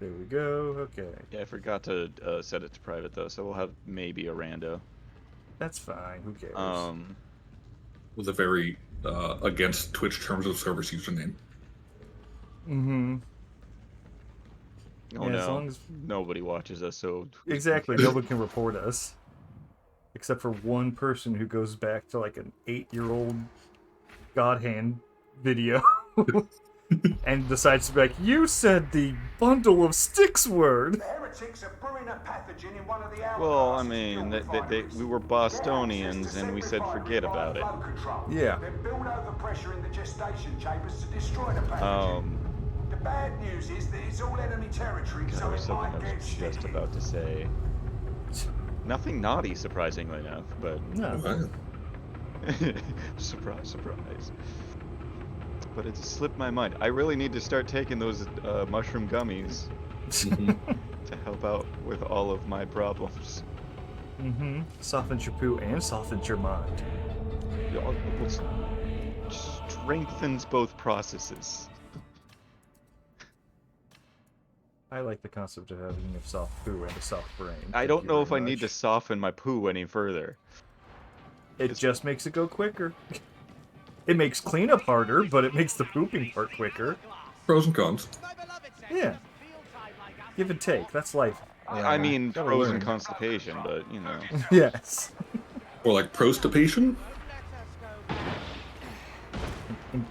There we go. Okay. Yeah, I forgot to set it to private though, so we'll have maybe a rando. That's fine. Who cares? Um, With a very against Twitch terms of service username. Mm-hmm. oh Yeah, as no, long as nobody watches us, so exactly, nobody can report us. Except for one person who goes back to like an 8-year-old God hand video and decides to be like, you said the bundle of sticks word. The heretics are brewing a pathogen in one of the Well, I hourglasses mean, fuel refineries. we were Bostonians and we said forget about it. Yeah. Then build over pressure in the gestation chambers to destroy the pathogen. Um, The bad news is that it's all enemy territory, God, so there was it something might I get was just sticky. about to say. Nothing naughty, surprisingly enough, but No. surprise, surprise. But it just slipped my mind. I really need to start taking those mushroom gummies to help out with all of my problems. Mm-hmm. Softens your poo and softens your mind. It strengthens both processes. I like the concept of having a soft poo and a soft brain. I don't know if I need to soften my poo any further. It just makes it go quicker. It makes cleanup harder, but it makes the pooping part quicker. Pros and cons. Yeah. Give and take. That's life. I mean, gotta pros learn. and constipation, but, you know. Yes. Or like prostipation.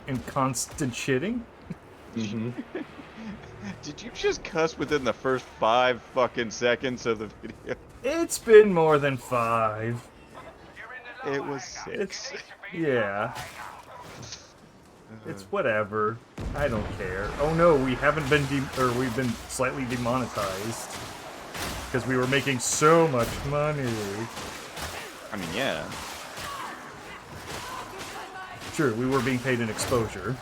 And constant shitting. Did you just cuss within the first 5 fucking seconds of the video? It's been more than 5. It was 6. Yeah. It's whatever. I don't care. Oh no, we haven't been we've been slightly demonetized because we were making so much money. I mean, yeah. Sure, we were being paid in exposure.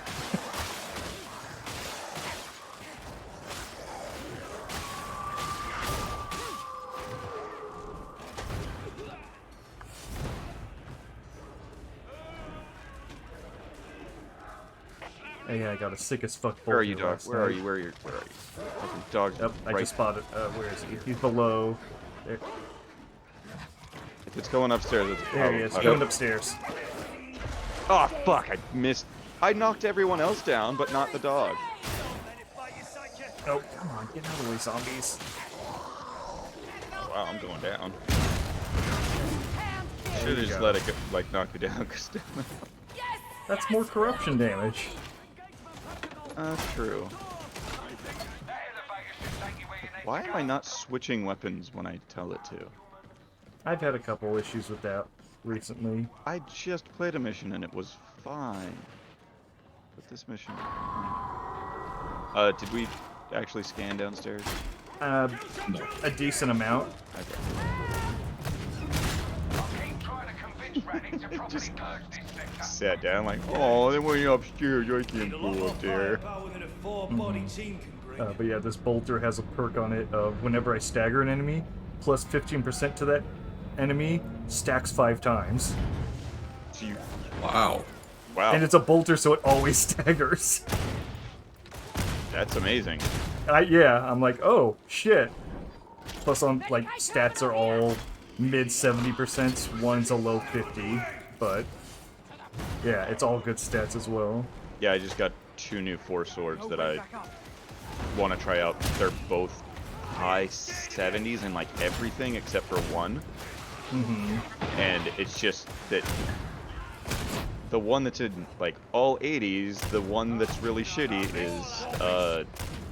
Yeah, I got a sick as fuck. Where are you, dog? Where are you? Where are you? Fucking dog. Yep, I right. just spotted. Where is he? He's below. There, If it's going upstairs, it's there he is. okay. Going upstairs. Oh, fuck. I missed. I knocked everyone else down, but not the dog. Oh, come on, get out of the way, zombies. Oh, wow, I'm going down. There Should've you just go. let it go, like, knock you down. That's more corruption damage. True. Why am I not switching weapons when I tell it to? I've had a couple issues with that recently. I just played a mission and it was fine. But this mission... did we actually scan downstairs? No. A decent amount. Okay. Just sat down like, oh, they went upstairs, I can't go up there. But yeah, this bolter has a perk on it of whenever I stagger an enemy, plus 15% to that enemy, stacks 5 times. Wow. Wow, And it's a bolter, so it always staggers. that's amazing. I'm like, oh, shit. Plus, on like, stats are all mid 70%, one's a low 50, but yeah, it's all good stats as well. Yeah, I just got 2 new 4 swords that I want to try out. They're both high 70s in like everything except for one. And it's just that the one that's in like all 80s, the one that's really shitty is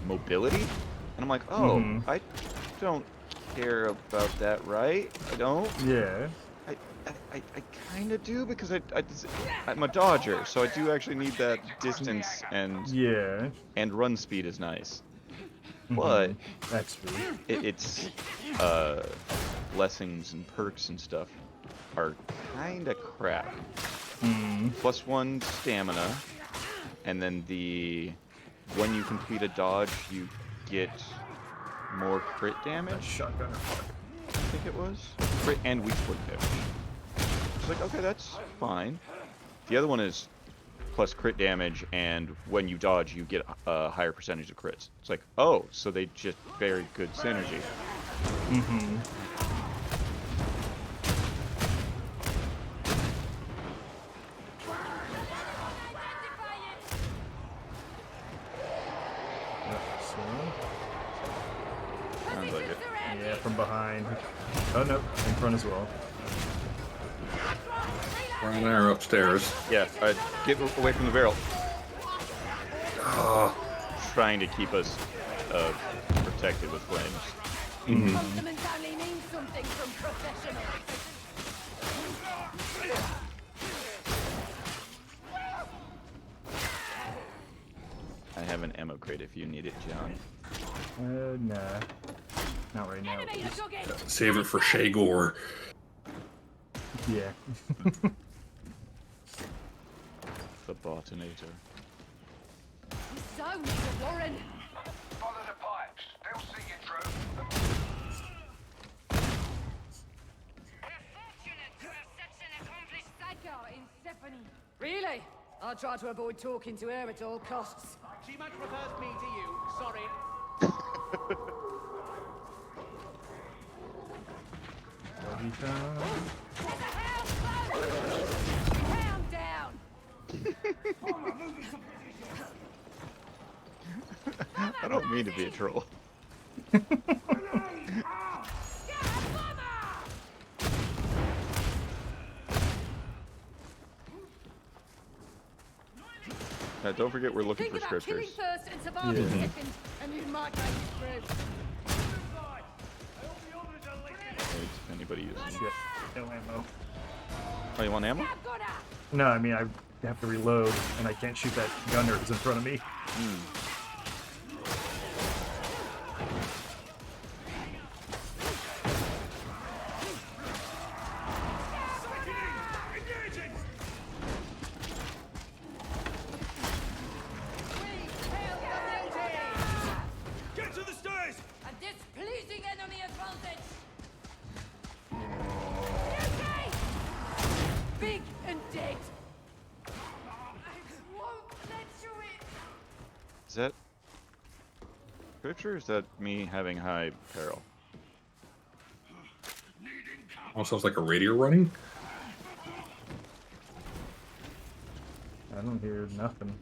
mobility. And I'm like, oh, I don't care about that, right? I don't. Yeah. I kind of do because I'm a dodger, so I do actually need that distance and Yeah. and run speed is nice. But XP. it's blessings and perks and stuff are kind of crap. +1 stamina, and then when you complete a dodge, you get more crit damage. Shotgun. I think it was crit and weak point damage. It's like, okay, that's fine. The other one is plus crit damage, and when you dodge, you get a higher percentage of crits. It's like, oh, so they just very good synergy. Mm-hmm. Sounds like it. Yeah, from behind. Oh no, in front as well. Right there upstairs. Yeah, get away from the barrel. Ah, Trying to keep us protected with flames. Compliments only mean something from professionals. I have an ammo crate if you need it, John. Nah. Not right now. at Enemy, least. look at save it for Shagor. Yeah. The Botinator. so, Mr. Warren. Follow the pipes. They'll see you through. We're fortunate to have such an accomplished psycho in Stephanie. Really? I'll try to avoid talking to her at all costs. She much prefers me to you. Sorry. Doggy time. There's a house close! Calm down! I don't mean to be a troll. Don't forget we're looking Think for about killing scriptures. first and surviving second, and you might make it through. If anybody uses them. Shit. No ammo. Oh, you want ammo? I've got her! No, I mean I have to reload, and I can't shoot that gunner that's in front of me. Get to the stairs! A displeasing enemy advantage! Okay! Big and dead! I won't let you in! Is that scripture or is that me having high peril? Almost sounds like a radio running. I don't hear nothing.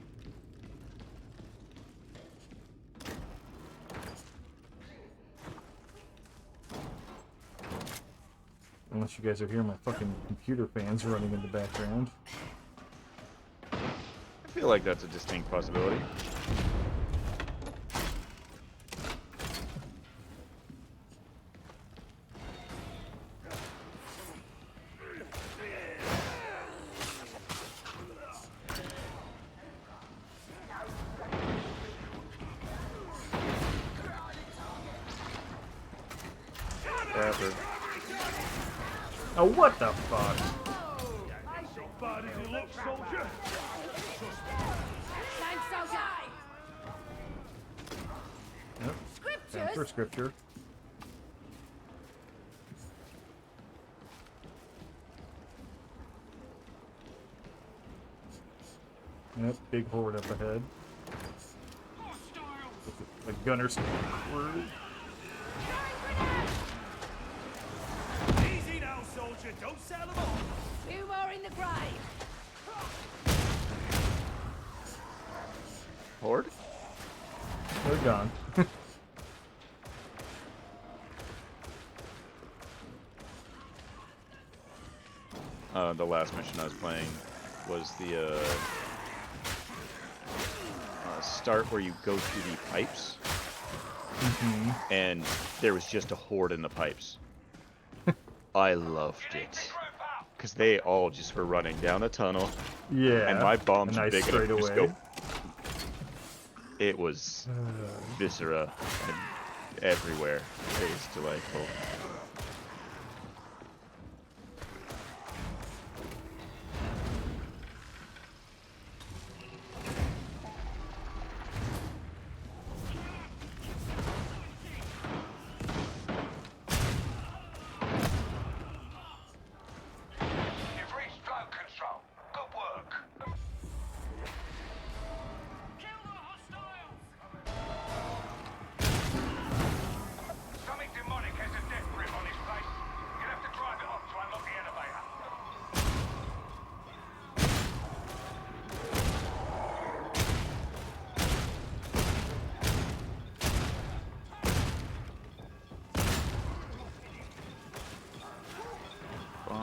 Unless you guys are hearing my fucking computer fans running in the background. I feel like that's a distinct possibility. Bastard. Oh, what the fuck? Bad as you look, soldier. Thanks, soldier! Yep. Time Scriptures? for scripture. Yep, big horde up ahead. A gunner's crew. Easy now, soldier. Don't sell them all. Two more in the grave! Horde? They're gone. The last mission I was playing was the start where you go through the pipes, and there was just a horde in the pipes. I loved it because they all just were running down a tunnel, Yeah. and my bombs a were nice big enough to just straightaway. go. It was viscera and everywhere. It was delightful. You've reached flow control. Good work.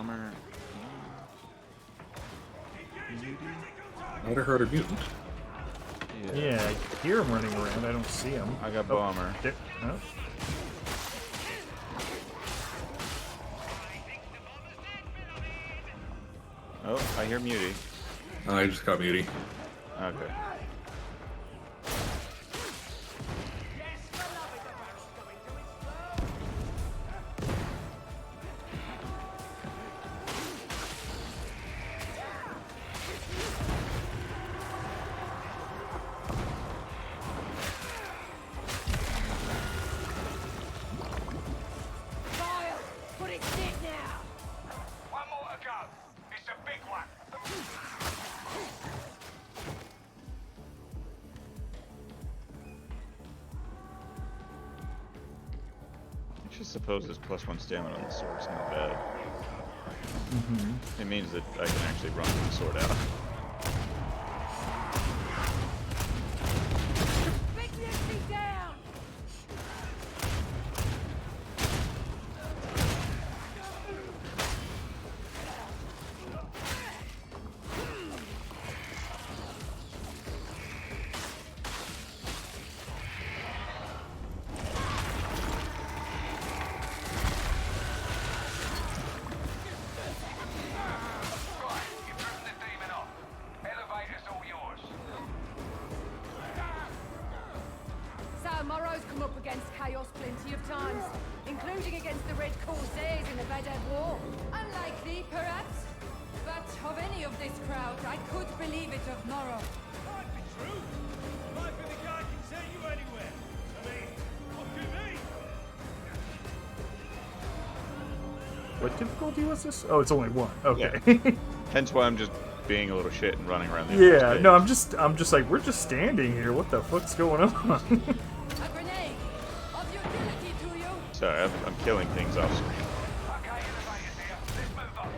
bomber. Not a herder mutant. Yeah, I hear him running around. I don't see him. I got bomber. There, oh. Oh, I hear Muty. I just got muty. Okay. Fire! Put it dead now! One more to go. It's a big one. I just suppose this +1 stamina on the sword's not bad. It means that I can actually run the sword out. Big Lucy down! Right, you've driven the demon off. Elevator's all yours. So Morrow's come up against chaos plenty of times, including against the Red Corsairs in the Badab War. Unlike thee, perhaps. But of any of this crowd, I could believe it of Morrow. Might be true. Life in the guy can send you anywhere. I mean, what do you mean? What difficulty was this? Oh, it's only one. Okay. Hence why I'm just being a little shit and running around the Yeah. stage. No, I'm just like, we're just standing here. What the fuck's going on? A grenade! Of utility to you! Sorry, I'm killing things off screen. Okay, elevator's here. Let's move on.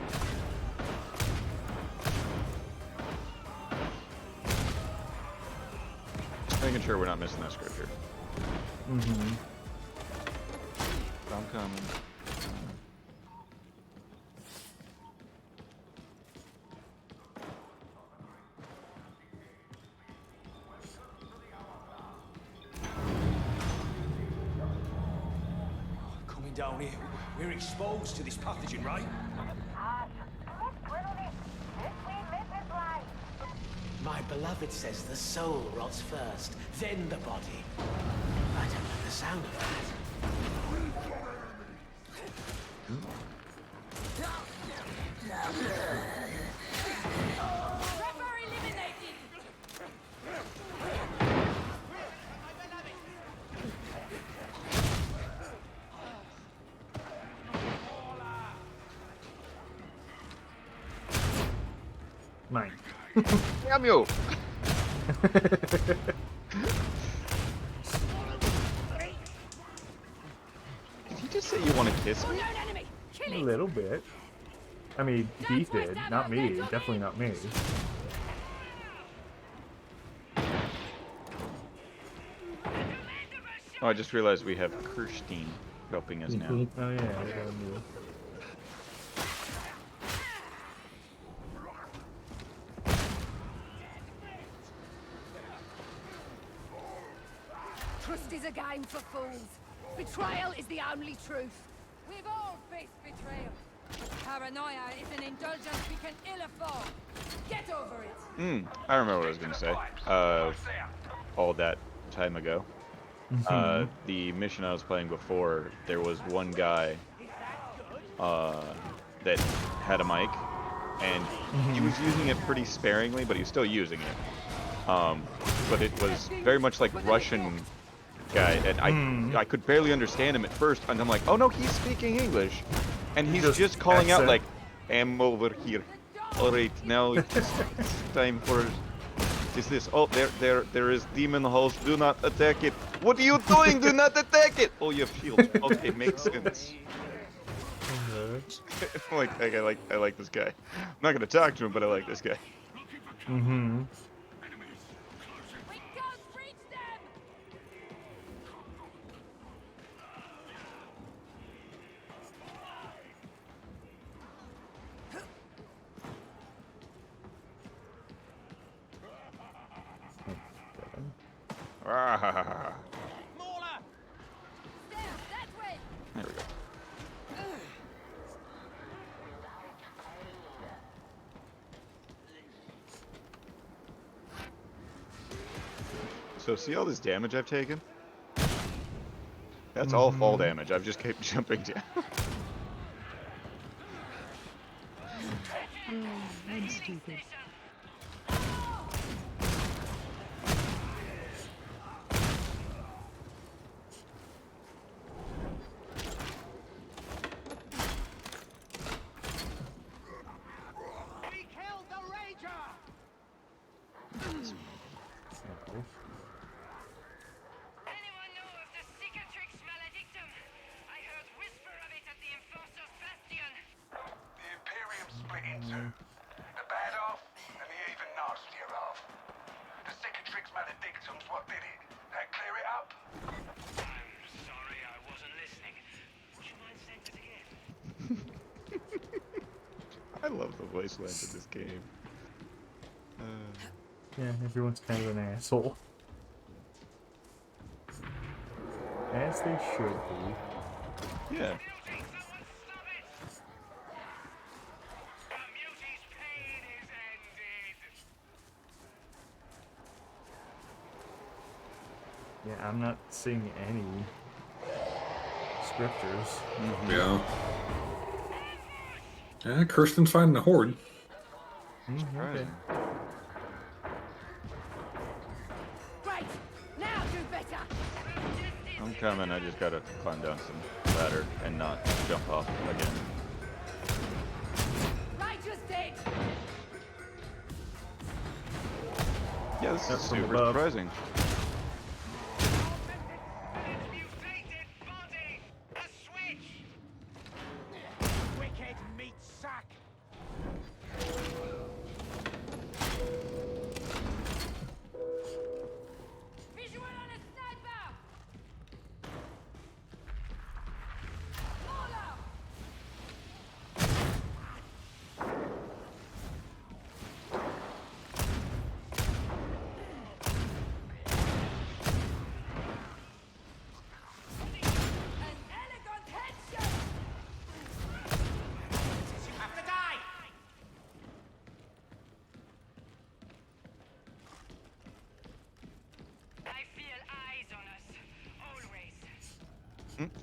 Making sure we're not missing that script here. I'm coming. Coming down here, we're exposed to this pathogen, right? My beloved says the soul rots first, then the body. I don't like the sound of that. Trevor eliminated! Mine. Damn you! Did you just say you want to kiss me? Unknown enemy! Kill A it! little bit. I mean, Beef did, not me. Definitely not me. Oh, I just realized we have Kirstein helping us now. Oh yeah, I got a new. Trust is a game for fools. Betrayal is the only truth. We've all faced betrayal. Paranoia is an indulgence we can ill afford. Get over it. I remember what I was going to say. All that time ago. The mission I was playing before, there was one guy that had a mic, and he was using it pretty sparingly, but he was still using it. But it was very much like Russian guy, and I could barely understand him at first, and I'm like, oh no, he's speaking English, and he's just calling out accent. like, I'm over here. All right, now it's time for. Is this? Oh, there is demon house. Do not attack it. What are you doing? Do not attack it. Oh, you have shields. Okay, makes sense. I like this guy. I'm not gonna talk to him, but I like this guy. Mm-hmm. We can't reach them! Ah, Mauler! There, that way! there we go. So see all this damage I've taken? That's all fall damage. I've just kept jumping down. I'm stupid. We killed the Rager! Anyone know of the Cicatrix maledictum? I heard whisper of it at the Enforcer's Bastion. The Imperium split in two. The bad half and the even nastier half. The Cicatrix maledictum's what did it. That clear it up? I'm sorry, I wasn't listening. Would you mind saying it again? I love the wasteland in this game. Yeah, everyone's kind of an asshole. As they should be. Yeah. Mutie, someone stop it! The Mutie's pain is ended! Yeah, I'm not seeing any scriptures. Yeah. Yeah, Kirsten's finding the horde. Okay. Surprising. Great! Now do better! I'm coming. I just gotta climb down some ladder and not jump off again. Righteous dead! Yeah, this is That's from super above. surprising. Mutated body! A switch! Wicked meat sack! Visual on a sniper! Mauler! An elegant headshot! You have to die! I feel eyes on us. Always.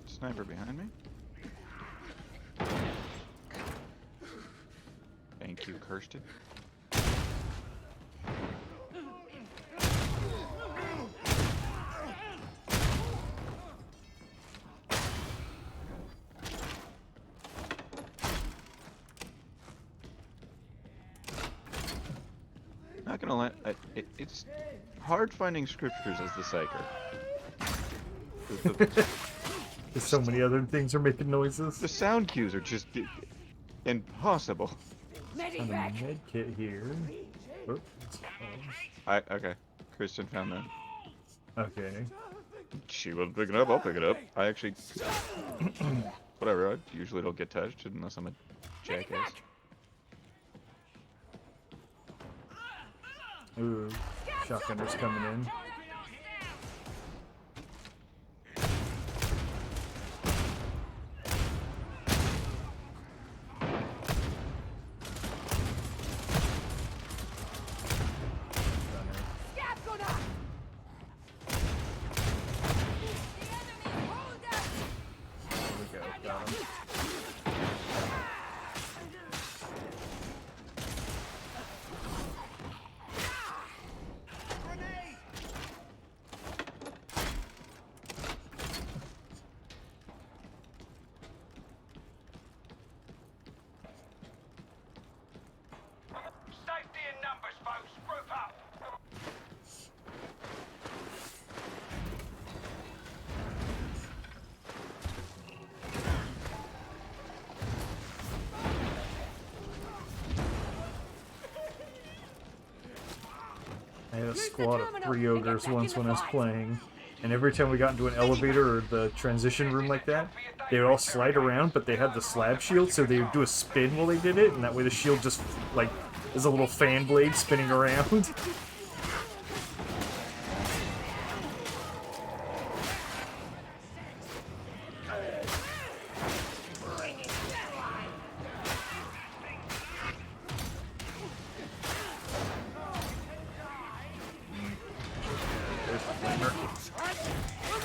Sniper behind me. Thank you, Kirsten. Not gonna lie, it's hard finding scriptures as the psyker. There's so many other things are making noises. The sound cues are just impossible. Found a Medivac! med kit here. Oops. Okay. Kristen found that. Okay. She will pick it up, I'll pick it up. I actually... Whatever, I usually don't get touched unless I'm a jackass. Ooh, shotgunner's coming in. Scab gunner! The enemy hold us! There we go. Got him. Grenade! Safety in numbers, folks. Group up. I had a squad of 3 ogres once when I was playing, and every time we got into an elevator or the transition room like that, they would all slide around, but they had the slab shield, so they would do a spin while they did it, and that way the shield just, like, is a little fan blade spinning around.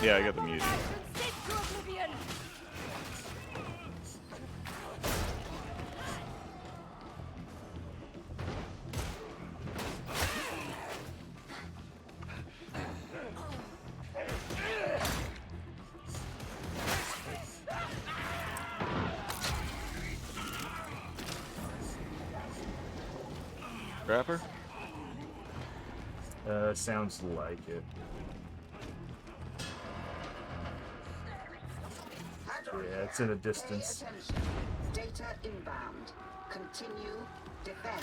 Yeah, I got the music. Sink to oblivion. Grapper? Sounds like it. Yeah, it's in a distance. Pay attention. Data inbound. Continue. Defend.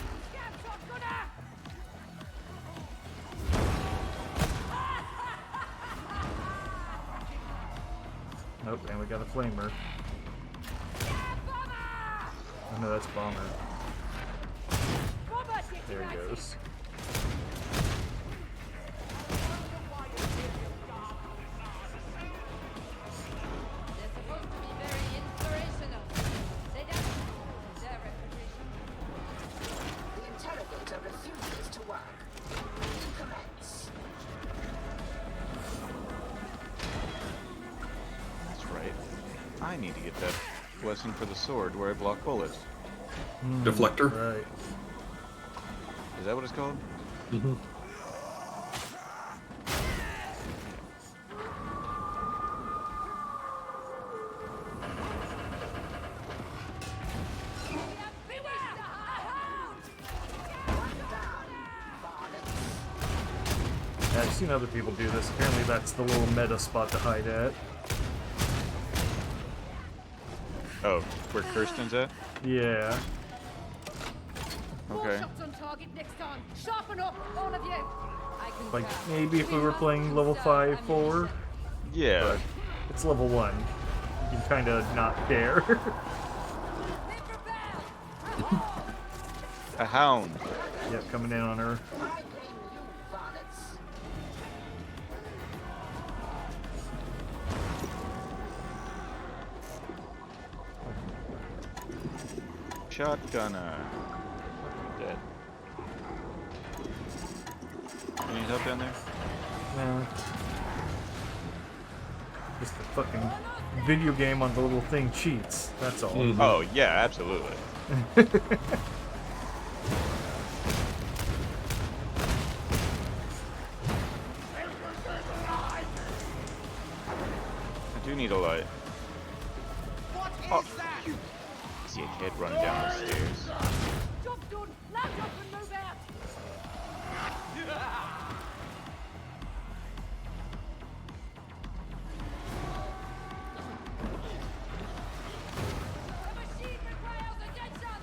Nope, and we got a flamer. Oh no, that's bomber. There he goes. The interrogator refuses to work. Commence. That's right. I need to get that blessing for the sword where I block bullets. Deflector. Right. Is that what it's called? Mm-hmm. Yeah, I've seen other people do this. Apparently that's the little meta spot to hide at. Oh, where Kirsten's at? Yeah. Okay. Shots on target next time. Sharpen up, all of you. I can Like, grab. maybe if we were playing level 5-4, Yeah. but it's level 1. You can kinda not care. A hound. Yep, coming in on her. I blame you, varlets. Shotgunner. Dead. You need help down there? Nah. Just the fucking video game on the little thing cheats. That's all. Oh, yeah, absolutely. I do need a light. What is that? I see a kid running down the stairs. Job done. Loud up and move out. The machine requires attention.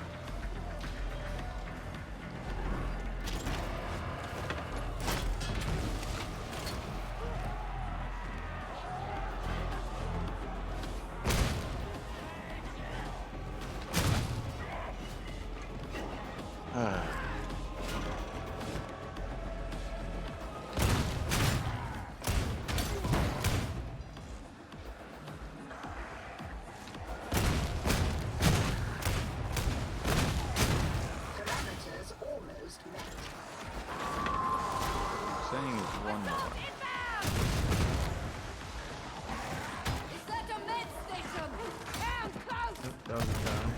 Parameters almost met. Saying is one more. Is that a med station? Down close. That was down.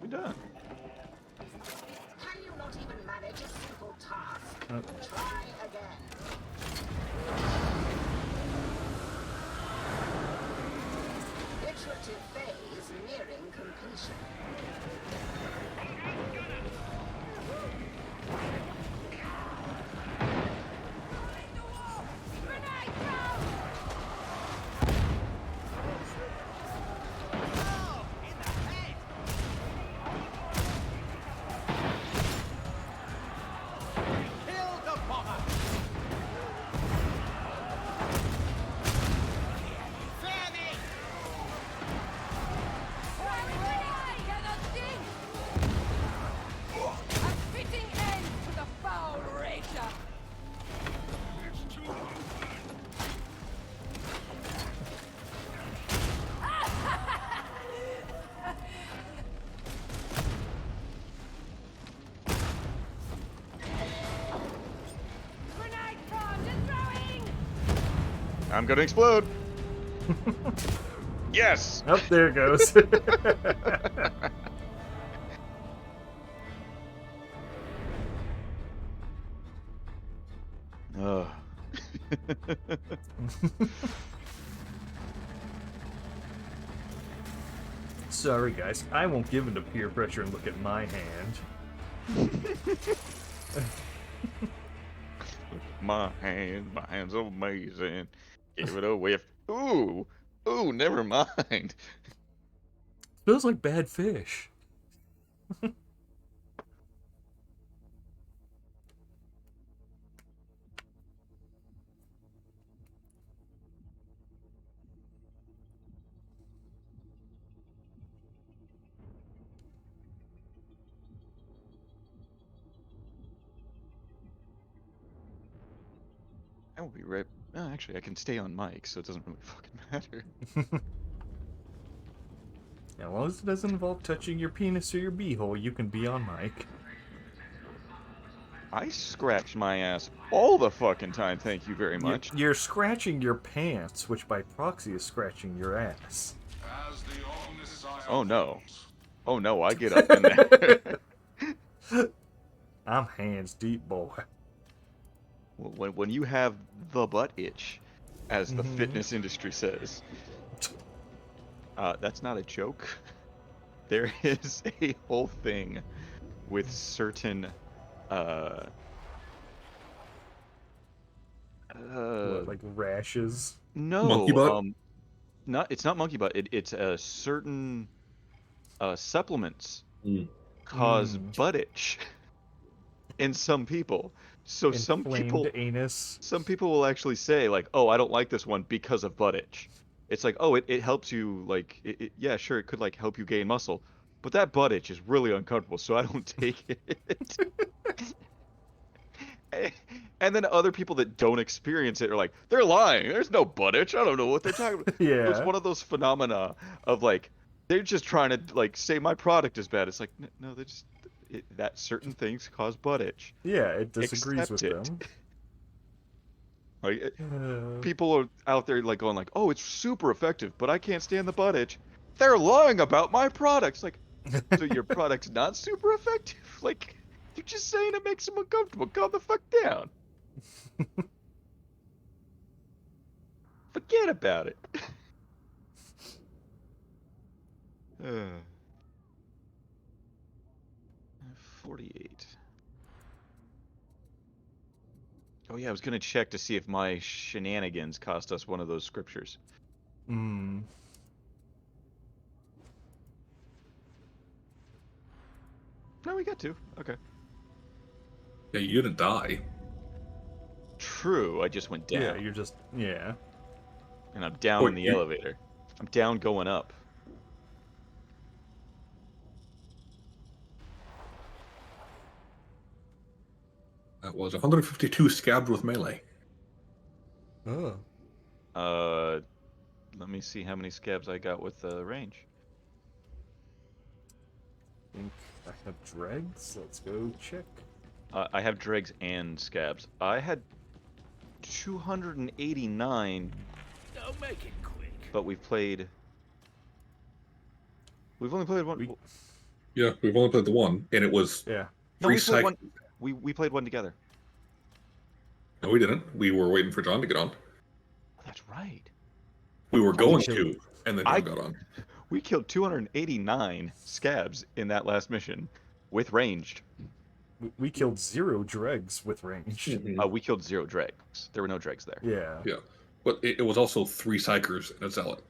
We done. Can you not even manage a simple task? Oh. Try again. Iterative phase nearing completion. Kill the bomber! I'm gonna explode. Yes. Up there it goes. Ugh. Sorry, guys. I won't give in to peer pressure and look at my hand. My hand's amazing. Give it a whiff. Ooh, never mind. Smells like bad fish. I will be right. Oh, actually, I can stay on mic, so it doesn't really fucking matter. As long as it doesn't involve touching your penis or your beehole, you can be on mic. I scratch my ass all the fucking time. Thank you very much. You're scratching your pants, which by proxy is scratching your ass. Oh no. Oh no, I get up in there. I'm hands deep, boy. When you have the butt itch, as the fitness industry says, that's not a joke. There is a whole thing with certain What, like rashes? no, Monkey butt? it's not monkey butt. It's a certain supplements Mm. cause butt itch in some people. So some people anus. Some people will actually say like, "Oh, I don't like this one because of butt itch." It's like, "Oh, it helps you like yeah, sure, it could like help you gain muscle, but that butt itch is really uncomfortable, so I don't take it." And then other people that don't experience it are like, "They're lying. There's no butt itch. I don't know what they're talking about." Yeah. It's one of those phenomena of like they're just trying to like say my product is bad. It's like, no, they just that certain things cause butt itch. Yeah, it disagrees Accept with it. them. Like people are out there like going like, "Oh, it's super effective, but I can't stand the butt itch." They're lying about my products. Like, so your product's not super effective? Like, you're just saying it makes them uncomfortable. Calm the fuck down. Forget about it. 48. Oh yeah, I was gonna check to see if my shenanigans cost us one of those scriptures. Hmm. No, we got two. Okay. Yeah, you didn't die. True, I just went down. Yeah, you're just And I'm down Wait, in the you- elevator. I'm down going up. That was 152 scabbed with melee. Oh. Let me see how many scabs I got with range. I think I have dregs. Let's go check. I have dregs and scabs. I had 289, Don't make it quick. but we've only played one. Yeah, we've only played the one, and it was Yeah. No, we three played cycles. one. We played one together. No, we didn't. We were waiting for John to get on. That's right. We were going killed- to, and then John got on. We killed 289 scabs in that last mission with ranged. We killed 0 dregs with range. Mhm. We killed 0 dregs. There were no dregs there. Yeah. Yeah, but it was also 3 psychers and a zealot,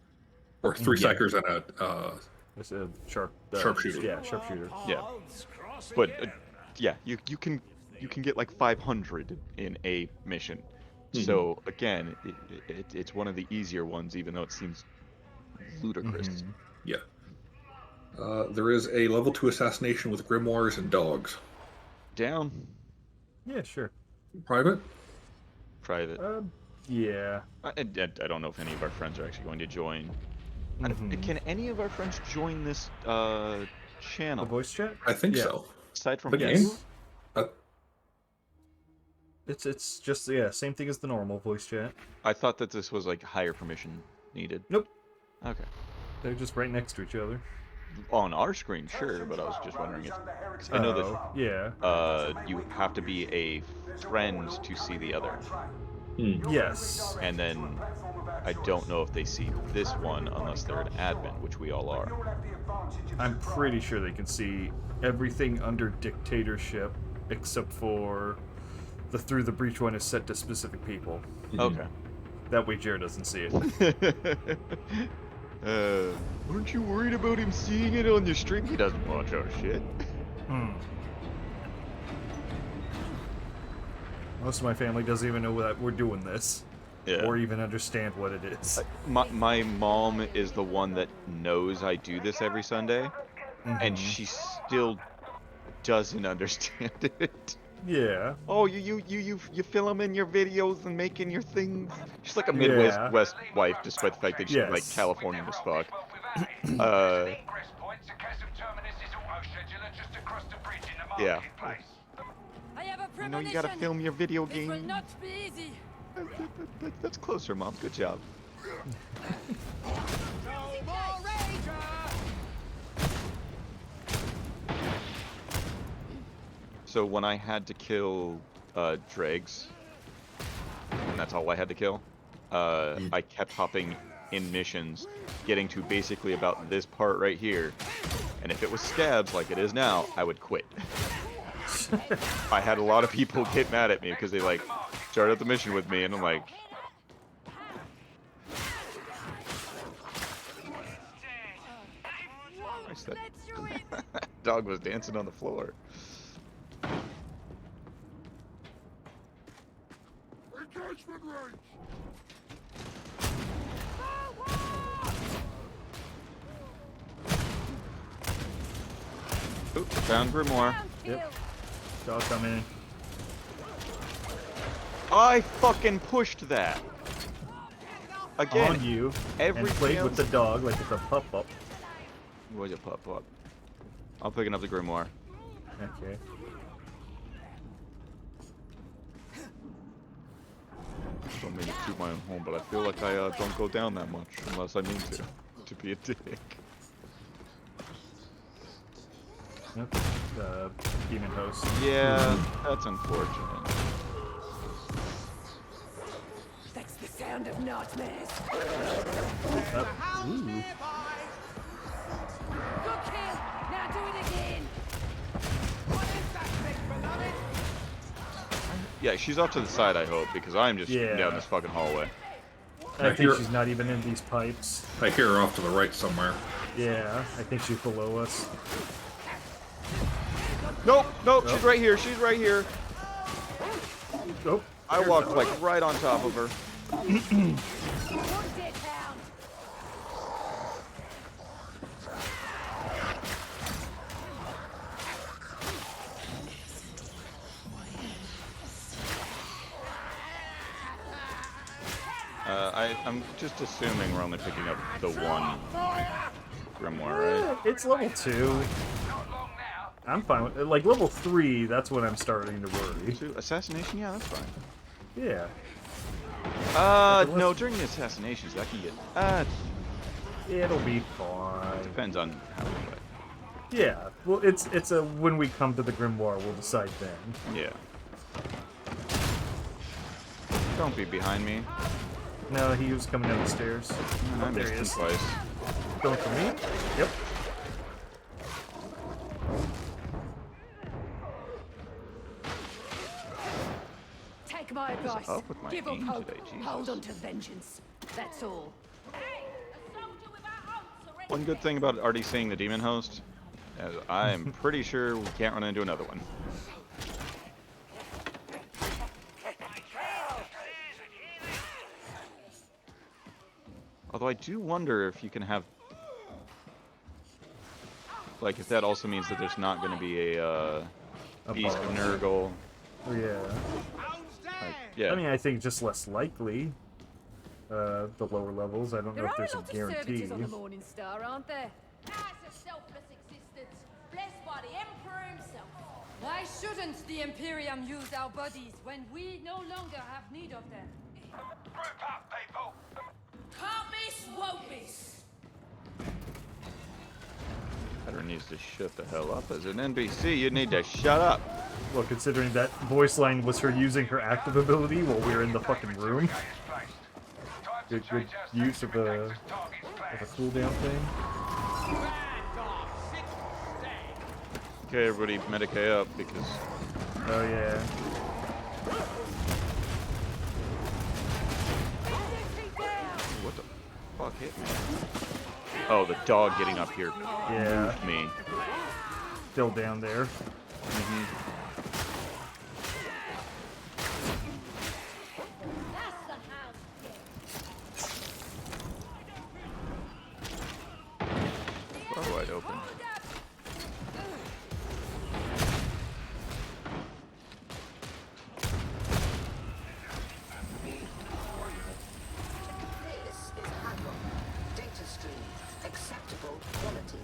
or 3 Yeah. psychers and a It's a Sharpshooter. Yeah, sharpshooter. Yeah. Paths cross But again. yeah, you can get like 500 in a mission. So again, it's one of the easier ones, even though it seems ludicrous. yeah. There is a level 2 assassination with grimoires and dogs. Down, Yeah, sure. Private. private. Yeah. I don't know if any of our friends are actually going to join. Mhm. Can any of our friends join this The channel voice chat? I think Yeah. so. aside from The you? game. It's just, yeah, same thing as the normal voice chat. I thought that this was like higher permission needed. Nope. Okay. They're just right next to each other. On our screen, sure, but I was just wondering if 'cause I know Oh, yeah. that you have to be a friend to see the other, Yes. and then I don't know if they see this one unless they're an admin, which we all are. I'm pretty sure they can see everything under dictatorship except for the Through the Breach one is set to specific people. Okay. That way Jared doesn't see it. Aren't you worried about him seeing it on your stream? He doesn't watch our shit. Most of my family doesn't even know that we're doing this. Yeah. Or even understand what it is. My mom is the one that knows I do this every Sunday, and she still doesn't understand it. Yeah. Oh, you filming your videos and making your things. She's like a Midwest West wife, despite the fact that she's like Californian as fuck. Yeah. I have a I know you gotta premonition. film your video This will game. not be easy. That's closer, Mom. Good job. So when I had to kill dregs, and that's all I had to kill, I kept hopping in missions, getting to basically about this part right here, and if it was scabs like it is now, I would quit. I had a lot of people get mad at me because they like started the mission with me, and I'm like, Christ, that dog was dancing on the floor. Oop, found Grimoire. Yep. Dog come in. I fucking pushed that. Again, On you. every And played damn- with the dog like it's a pup-up. Where's your pop? I'm picking up the Grimoire. Okay. Don't mean to toot my own home, but I feel like I don't go down that much unless I mean to be a dick. Yep. Demon host. Yeah, that's unfortunate. That's the sound of nightmares. Ooh. Good kill. Now do it again. Yeah, she's off to the side, I hope, because I'm just Yeah. down this fucking hallway. I think hear- she's not even in these pipes. I hear her off to the right somewhere. Yeah, I think she's below us. Nope, she's right here, she's right here. Nope. I walked like right on top of her. One dead hound. I'm just assuming we're only picking up the one Grimoire, right? It's level 2. I'm fine with it. Like, level 3, that's when I'm starting to worry. So, assassination? Yeah, that's fine. Yeah. No, during the assassinations, that can get... It'll be fine. depends on how we play. Yeah. Well, it's a when we come to the Grimoire, we'll decide then. Yeah. Don't be behind me. No, he was coming down the stairs. I There missed he him is. twice. Going for me? Yep. Take my advice. up with my Give up aim hope. today, Jesus? Hold on to vengeance. That's all. One good thing about already seeing the demon host is I am pretty sure we can't run into another one. Although I do wonder if you can have, like, if that also means that there's not going to be a Beast of boss. Nurgle. Yeah. Like, yeah. I mean, I think just less likely. The lower levels. I don't know There if are a there's a lot of guarantee. servitors on the Morning Star, aren't there? Now it's a selfless existence, blessed by the Emperor himself. Why shouldn't the Imperium use our bodies when we no longer have need of them? Group up, people. Can't miss, won't miss. Veteran needs to shut the hell up. As an NPC, you need to shut up. Well, considering that voice line was her using her active ability while we were in the fucking room. Good use of a cooldown thing. Okay, everybody, medicate up because Oh yeah. what the fuck hit me? Oh, the dog getting up here Yeah. moved me. Still down there. Door wide open. This is Hadron. Data stream. Acceptable quality.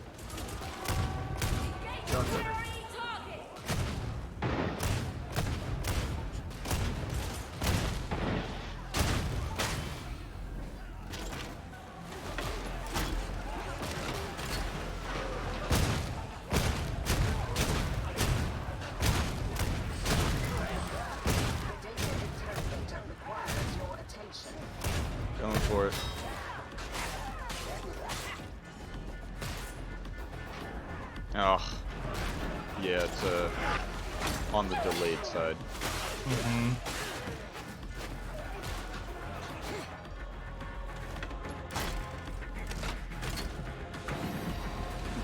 Data interrogator requires your attention. Going for it. Oh. Yeah, it's on the delayed side.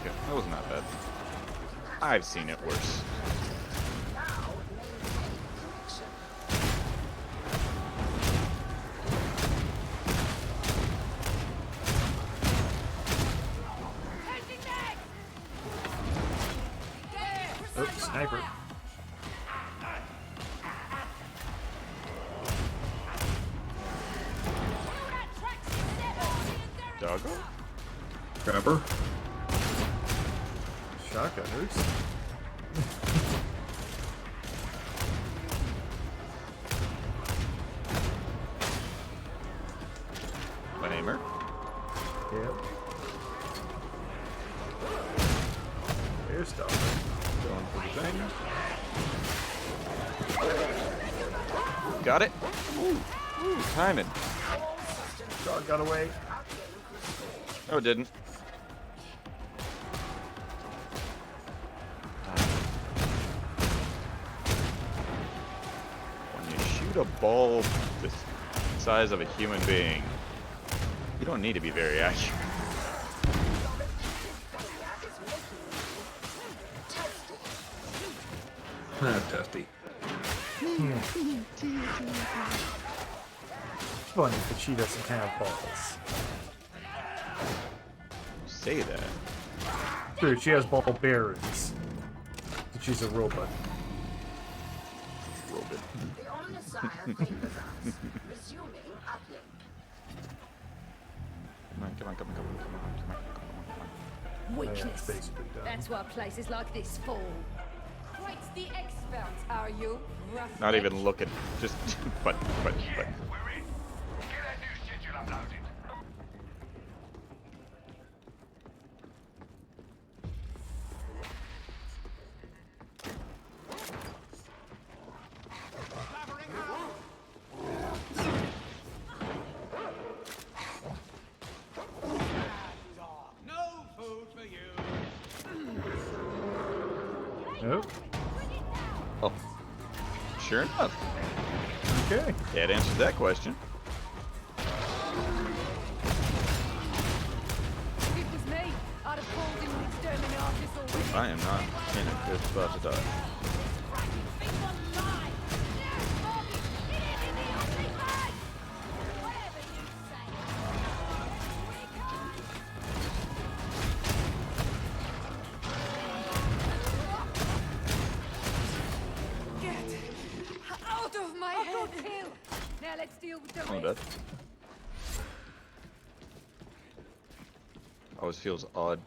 Okay, that wasn't that bad. I've seen it worse. Now maintain connection. Oh, sniper. Doggo? Trapper. Shotgunners. Flamer? Yep. There's stuff. Going for the thing. Got it. Ooh, timing. Dog got away. Oh, it didn't. When you shoot a ball the size of a human being, you don't need to be very accurate. Testy. Funny, but she doesn't have balls. Say that. True, she has ball bearings. But she's a robot. A little bit. The Omnissiah favors us. Resuming uplink. Come on. Weakness. basically done. That's what places like this fall. Quite the expert, are you? Rough Not even neck? looking. Just, but. We're in. Get that new schedule uploaded. No food for you. Nope. Oh. Sure enough. Okay. That answers that question. If it was me, I'd have called him an exterminatus already. I am not in a good spot to die. Get out of my head! Now let's deal with the Oh, rest. death. Always feels odd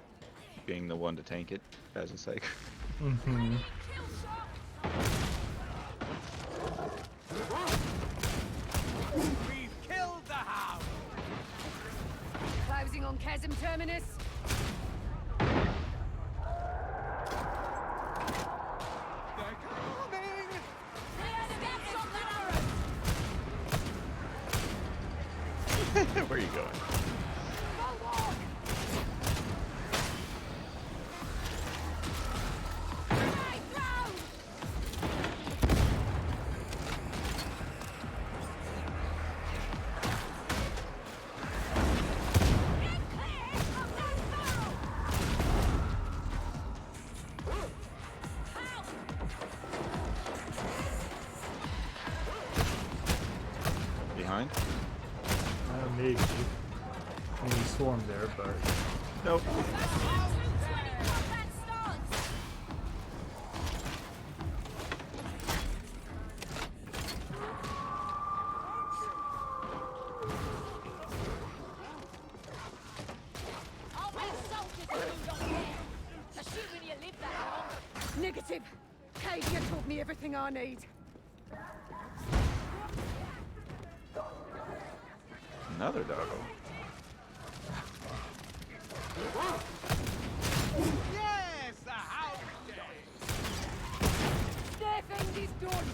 being the one to tank it as a psych. Phantasm Terminus. Where are you going? Behind? Maybe. I mean, he swarmed there, but Nope. Negative. Cadia taught me everything I need. Another doggo. Yes, a house day. Their end is done.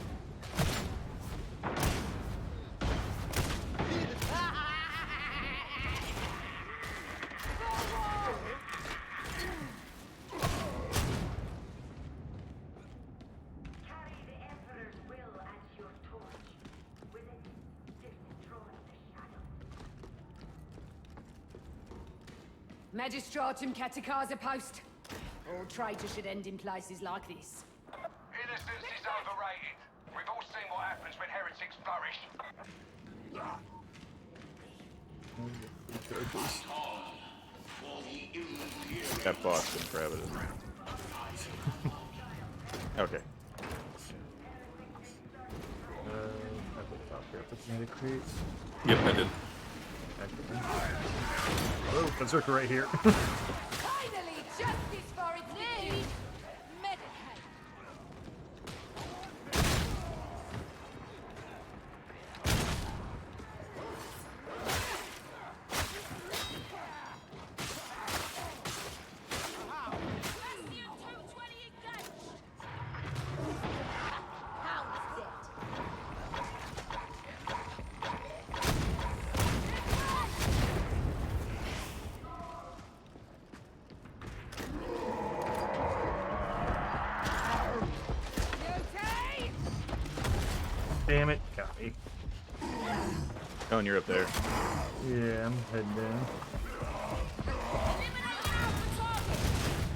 Carry the Emperor's will as your torch. With it, destroy the shadow. Magistratum Catechasa Post. All traitors should end in places like this. Innocence is overrated. We've all seen what happens when heretics flourish. That boss didn't grab it. Okay. at the top here, put some create. Yep, I did. Oh, Berserker right here. Finally, justice for its need. Meditate. Damn it, got me. Oh, and you're up there. Yeah, I'm heading down.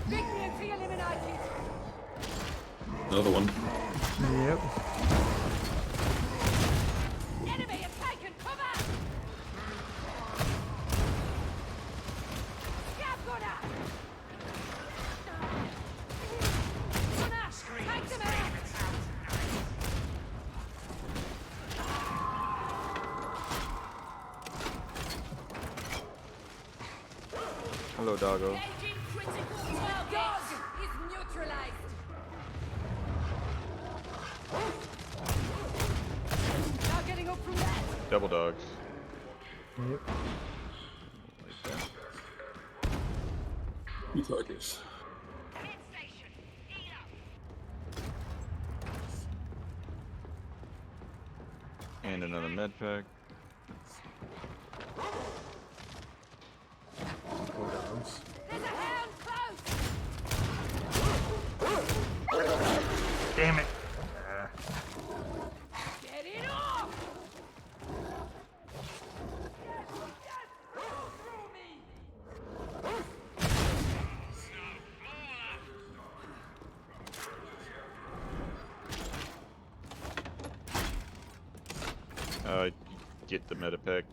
Big beauty eliminated. Another one. Yep. Enemy has taken cover. Scab gunner. Gunner, take them out. Hello, doggo. Engaging critical target. Dog is neutralized. Now getting up from that. Double dogs. Yep. Like that. Two targets. And another med pack. Four dogs. There's a hound close. Damn it. Get it off. Get the med pack.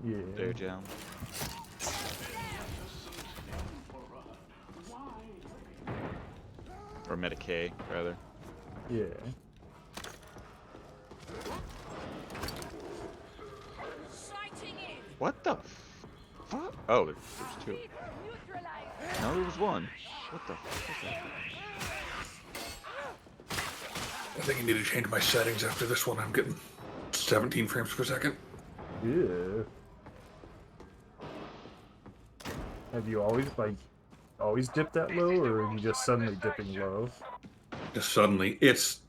Yeah. There, down. Or Medicaid, rather. Yeah. Sighting in. What the fuck? Oh, there's two. Neutralized. No, there was one. What the fuck is that? I think I need to change my settings after this one. I'm getting 17 frames per second. Yeah. Have you always dipped that low, or are you just suddenly dipping low? Just suddenly,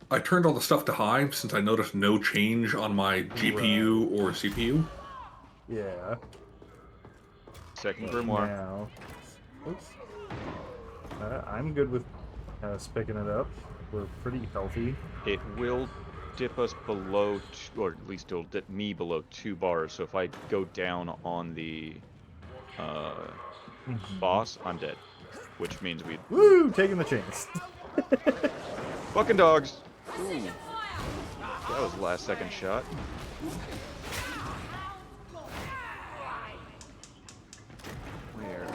I turned all the stuff to high since I noticed no change on my GPU or CPU. Yeah. Second But grimoire. now, oops. I'm good with us picking it up. We're pretty healthy. It will dip us below, or at least it'll dip me below 2 bars. So if I go down on the boss, I'm dead. Which means we Woo! Taking the chance. fucking dogs. Ooh. That was the last second shot. Where?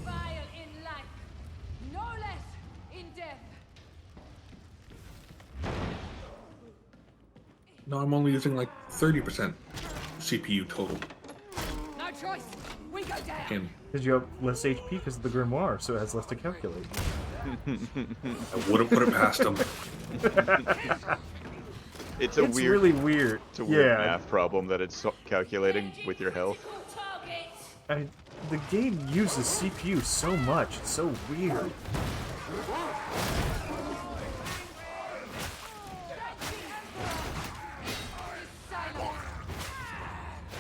Vile in life, no less in death. No, I'm only using like 30% CPU total. No choice. We go down. And Because you have less HP because of the grimoire, so it has less to calculate. I wouldn't put it past them. It's It's really weird. It's a weird Yeah, math problem that it's calculating with your health. the game uses CPU so much. It's so weird.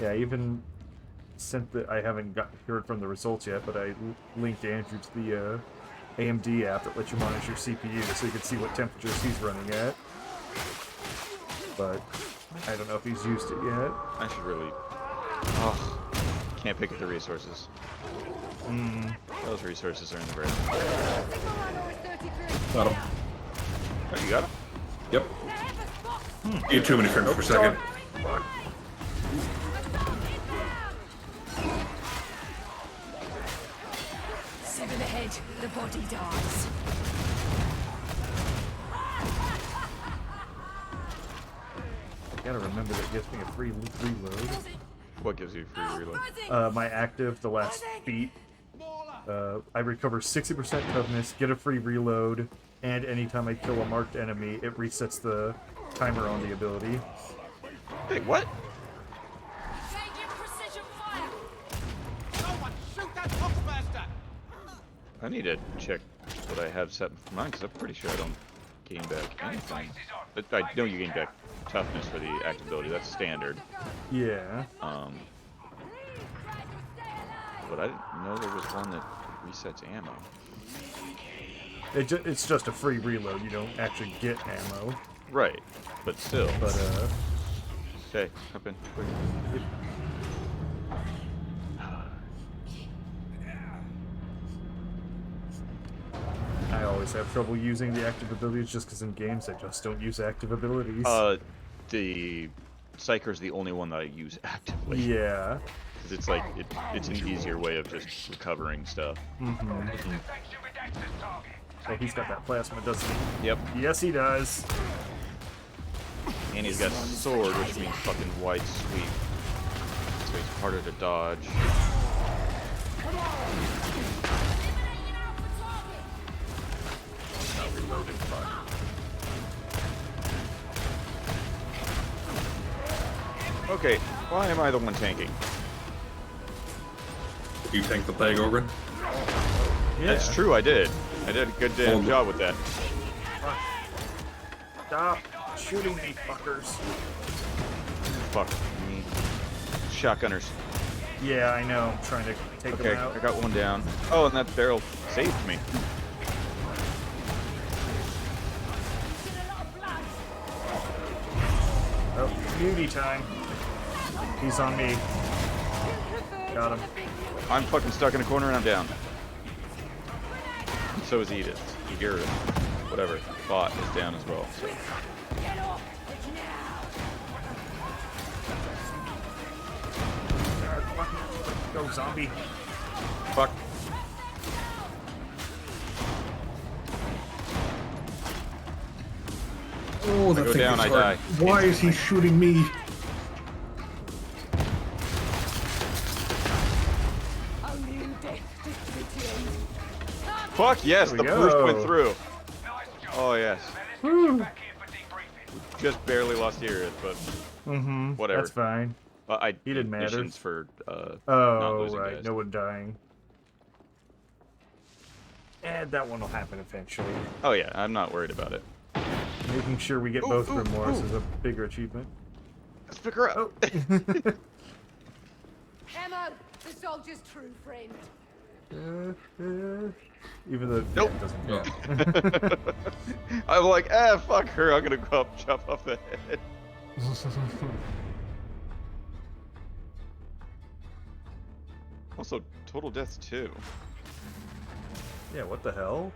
Yeah, even since I haven't heard from the results yet, but I linked Andrew to the AMD app that lets you monitor your CPU so you can see what temperatures he's running at. But I don't know if he's used it yet. I should really. Oh, can't pick up the resources. Those resources are in the ground. Got him. Oh, you got them? Yep. You had too many frames per second. Seven ahead, the body dies. Gotta remember that gives me a free reload. What gives you free reload? My active, the last beat. I recover 60% toughness, get a free reload, and anytime I kill a marked enemy, it resets the timer on the ability. Hey, what? I need to check what I have set for mine, because I'm pretty sure I don't gain back anything. But I know you gain back toughness for the active ability. That's standard. Yeah. But I didn't know there was one that resets ammo. It's just a free reload. You don't actually get ammo. Right, but still. But, Okay, hop in, quick. I always have trouble using the active abilities just because in games I just don't use active abilities. The Psyker's the only one that I use actively. Yeah. Because it's like, it's an easier way of just recovering stuff. Oh, he's got that plasma, doesn't he? Yep. Yes, he does. And he's got sword, which means fucking wide sweep. So he's harder to dodge. Not reloaded, fuck. Okay, why am I the one tanking? You tank the plague organ? Yeah. That's true, I did. I did a good damn job with that. Stop shooting me, fuckers. Fuck me. Shotgunners. Yeah, I know. I'm trying to take Okay, them out. I got one down. Oh, and that barrel saved me. Oh, beauty time. He's on me. Got him. I'm fucking stuck in a corner and I'm down. So is Edith. Edith. Whatever. Bot is down as well. So. Go, zombie. Fuck. Oh, that go thing down, is I hard. die. Why is he shooting me? Fuck yes, There the we first go. went through. Nice job. Oh yes. Fellas, back here for debriefing. Just barely lost Edith, but whatever. That's fine. I He didn't matter. missions for not Oh, losing right. guys. No one dying. And that one will happen eventually. Oh yeah, I'm not worried about it. Making sure we get both grimoires is a bigger achievement. Let's pick her up. Oh. Ammo, the soldier's true friend. Even though Nope. yeah, it doesn't count. I'm like, fuck her. I'm gonna go up, chop off the head. Also, total deaths too. Yeah, what the hell?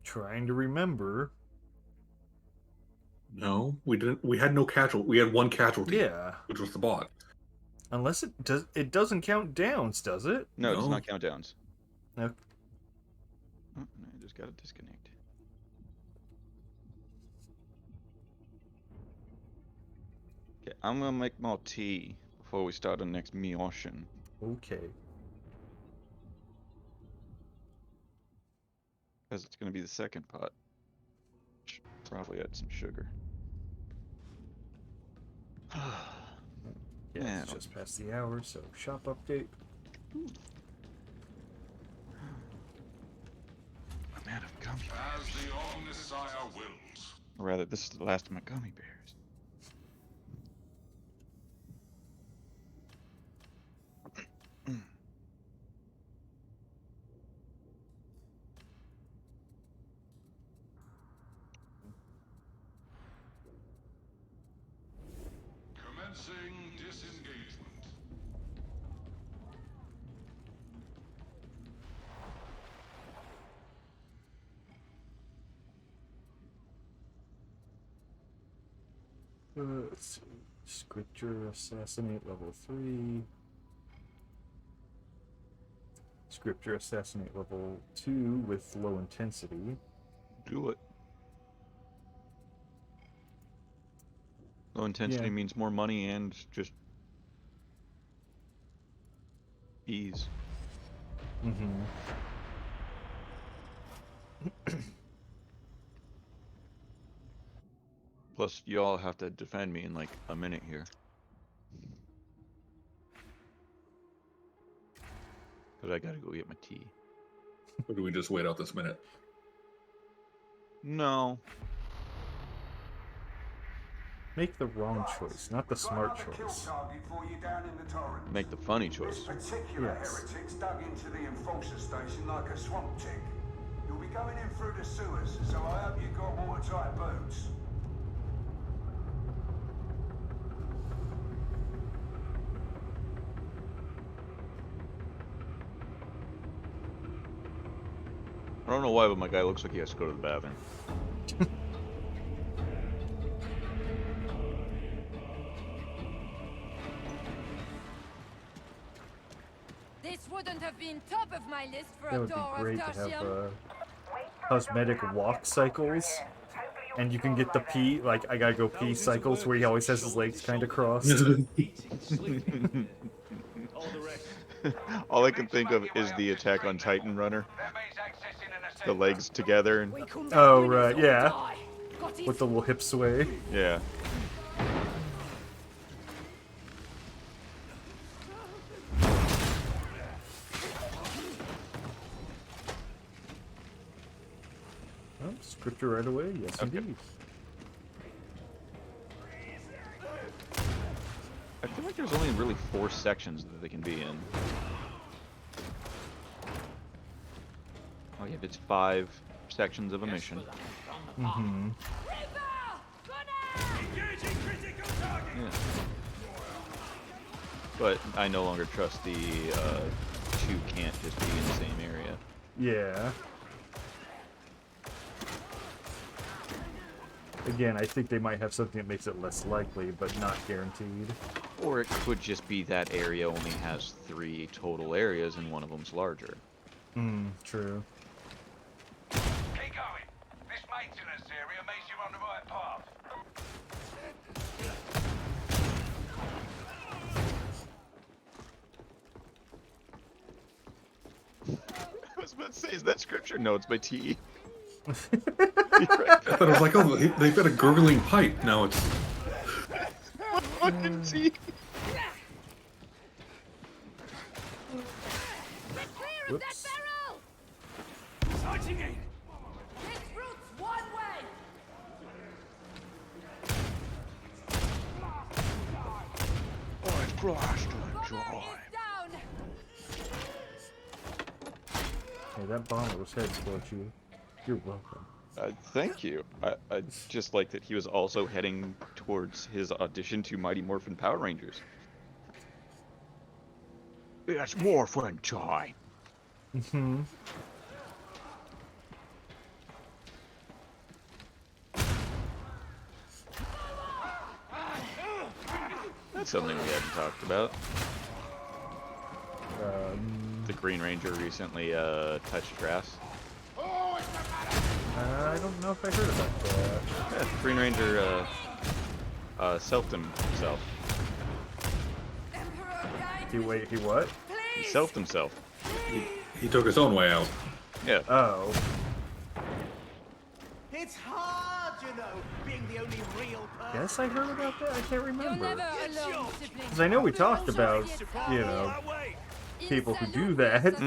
Trying to remember. No, we didn't. We had no casualty. We had one casualty. Yeah. Which was the bot. Unless it does, it doesn't count downs, does it? No, it does No. not count downs. No. Oh, I just gotta disconnect. Okay, I'm gonna make more tea before we start the next mission. Okay. Because it's gonna be the second pot. Should probably add some sugar. Yeah, Man, it's just past the hour, so shop update. I'm out of gummy bears. As the Omnissiah wills. Or rather, this is the last of my gummy bears. Commencing disengagement. Let's see. Scripture Assassinate level 3. Scripture Assassinate level 2 with low intensity. Do it. Low intensity Yeah. means more money and just ease. Mm-hmm. Plus, you all have to defend me in like a minute here. Because I gotta go get my tea. Or do we just wait out this minute? No. Make the wrong choice, not the smart choice. Make the funny choice. Particular Yes. heretics dug into the enforcer station like a swamp tick. You'll be going in through the sewers, so I hope you got watertight boots. I don't know why, but my guy looks like he has to go to the bathroom. This wouldn't have been top of my list for That a would be door great of to have Dacian. cosmetic walk cycles. And you can get the pee, like, I gotta go pee cycles where he always has his legs kind of crossed. All I can think of is the Attack on Titan runner. That means accessing an The legs together and We come back Oh, winners right, or yeah. die. Got it? With the little hip sway. yeah. Oh, scripture right away, yes Okay. indeed. I feel like there's only really 4 sections that they can be in. Oh yeah, it's 5 sections of a mission. Mm-hmm. Reaper! Gunner! Engaging critical target! Yeah. But I no longer trust the 2 can't just be in the same area. Yeah. Again, I think they might have something that makes it less likely, but not guaranteed. Or it could just be that area only has 3 total areas and one of them's larger. True. Keep going. This maintenance area means you're on the right path. I was about to say, is that scripture? No, it's by T. I thought it was like, oh, they've got a gurgling pipe. Now it's Fucking see. Get clear of that Whoops. barrel! Sighting it! This route's one way! Oh, blast Bomber joy. is down! Hey, that bomber was headed towards you. You're welcome. Thank you. I just like that he was also heading towards his audition to Mighty Morphin Power Rangers. It's Morphin time. Mm-hmm. That's something we hadn't talked about. The Green Ranger recently touched grass. I don't know if I heard about that. Yeah, the Green Ranger selfed himself. Emperor, guide Wait, he what? He please! selfed himself. he took his own way out. Yeah. Oh. It's hard, you know, being the only real person. Guess I heard about that? I can't You're remember. never alone, sibling. Because I know we talked about, you know, That way! people who do that.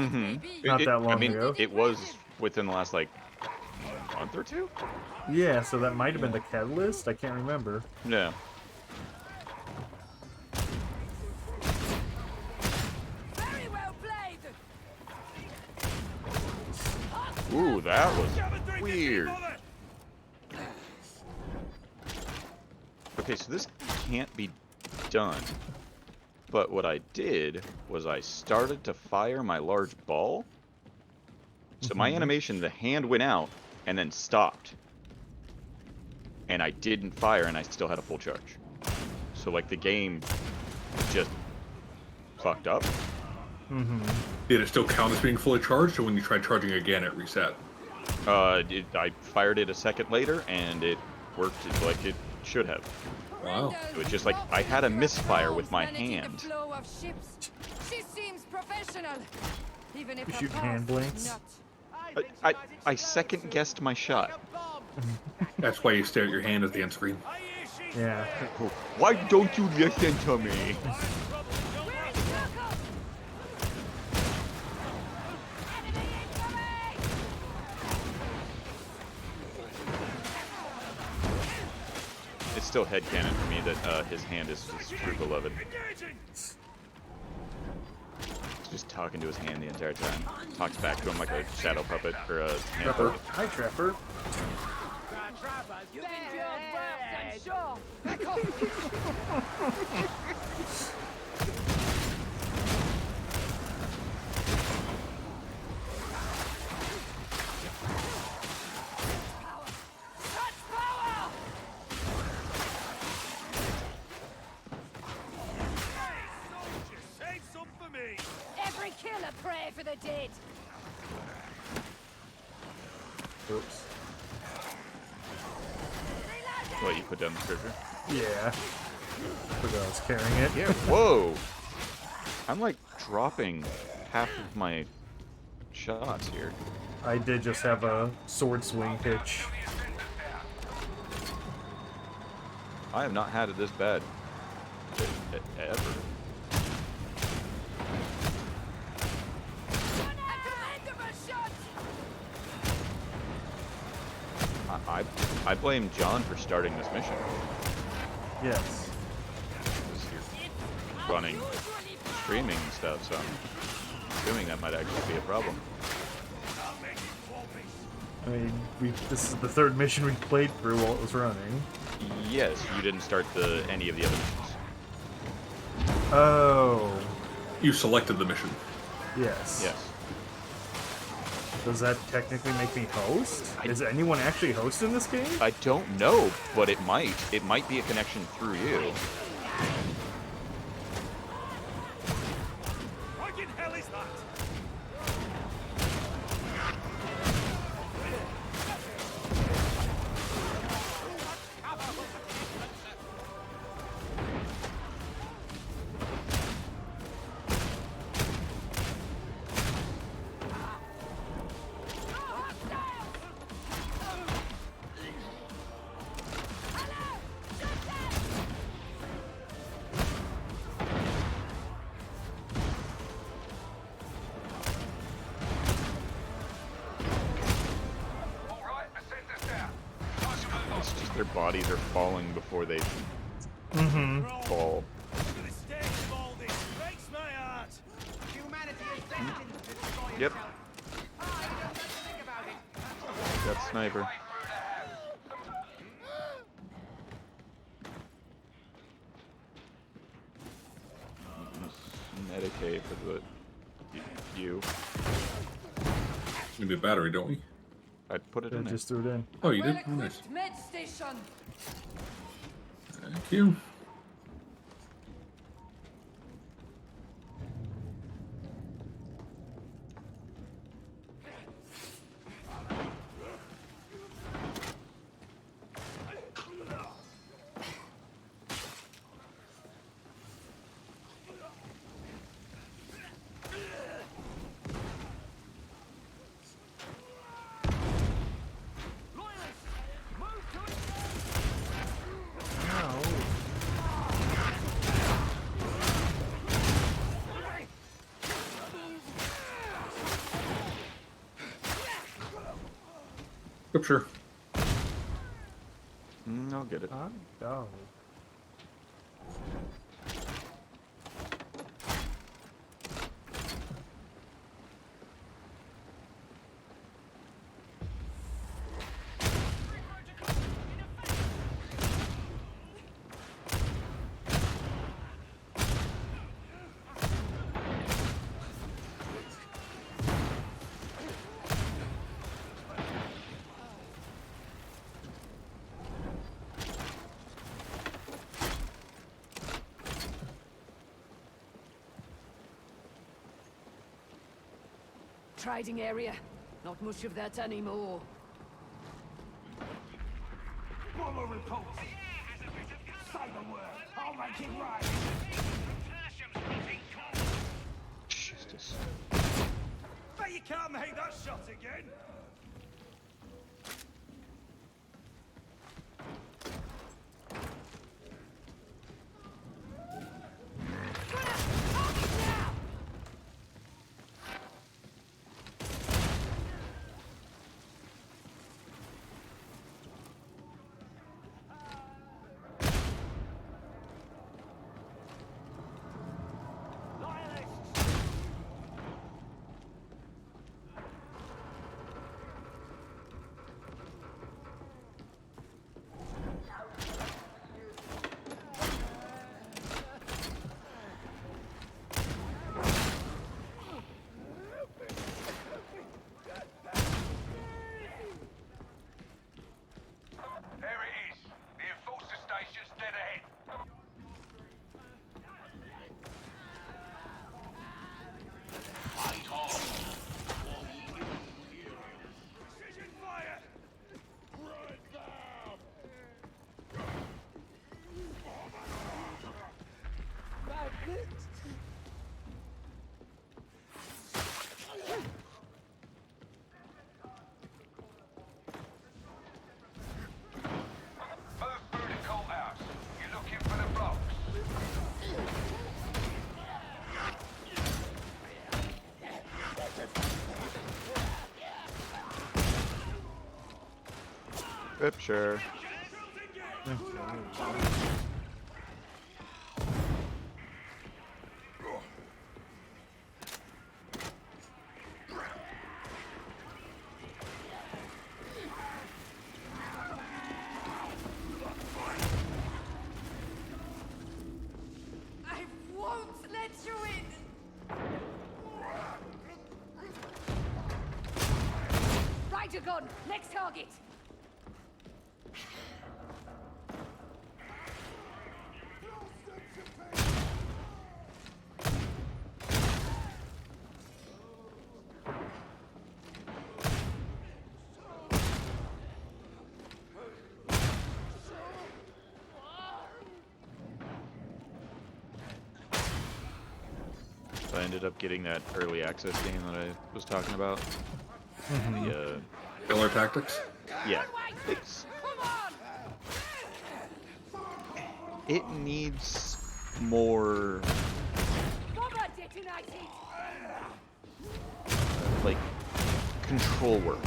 Not that long I mean, ago. it was within the last, like, month or two? Yeah, so that might have been the catalyst. I can't remember. Yeah. Very well played! Ooh, that was Cabin 350, weird. mother! Okay, so this can't be done. But what I did was I started to fire my large ball. So my animation, the hand went out and then stopped. And I didn't fire and I still had a full charge. So like the game just fucked up. Did it still count as being fully charged, or when you tried charging again, it reset? I fired it a second later and it worked like it should have. Wow. It was just like I had a misfire with my hand. She seems professional, even if You her shoot path hand is blinks? not. I second guessed my shot. That's why you stare at your hand at the end screen. I hear she Yeah. Why don't you listen to me? We're in circle! Enemy incoming! It's still headcanon for me that his hand is his true beloved. engaging! He's just talking to his hand the entire time. Talks back to him like a shadow puppet or a hand Trapper. puppet. Hi, Trapper. You've endured worse, I'm sure! Back off! Touch power! Soldier, save some for me! Every killer pray for the dead! Oops. What, you put down the scripture? Yeah. Forgot I was carrying it. Yeah, whoa! I'm like dropping half of my shots here. I did just have a sword swing pitch. I have not had it this bad. Ever. I blame John for starting this mission. Yes. Because you're running streaming and stuff, so I'm assuming that might actually be a problem. I mean, this is the third mission we played through while it was running. Yes, you didn't start any of the other missions. Oh. You selected the mission. Yes. Yes. Does that technically make me host? Is anyone actually host in this game? I don't know, but it might. It might be a connection through you. What in hell is that? their bodies are falling before they fall. The stage of all this breaks my heart. Humanity is destined to destroy Yep. itself. Ah, you don't have to think about it. Got sniper. Medicaid for the you. We need a battery, don't we? I'd put it I in there. just threw it in. Oh, you did? Oh, nice. Well-equipped med station. Thank you. Scripture. I'll get it. Oh. Trading area. Not much of that anymore. Bomber reports. Cyber work. I'll make it right. Jesus. Bet you can't make that shot again. There it is. The enforcer station's dead ahead. Precision fire. Move through the courthouse. You're looking for the box. Scripture. I won't let you in. Ride your gun. Next target. I ended up getting that early access game that I was talking about. The, Killer Tactics. yeah. It needs more, Bomber detonated. like, control work.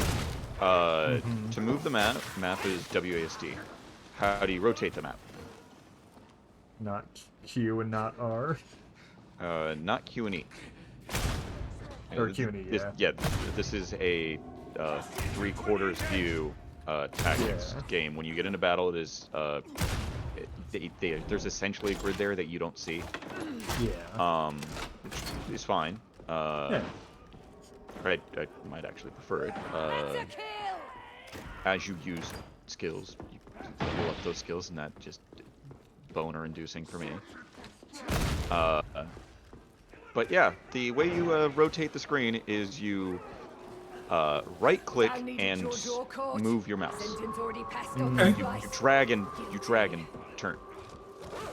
To move the map is WASD. How do you rotate the map? Not Q and not R. Not Q and E. Or Q and E, yeah. This is a 3/4 view tactics game. When you get into battle, it is there's essentially a grid there that you don't see. Yeah. Which is fine. Yeah. I might actually prefer it. As you use skills, you pull up those skills, and that just boner-inducing for me. But yeah, the way you rotate the screen is you right-click and move your mouse. You drag and turn.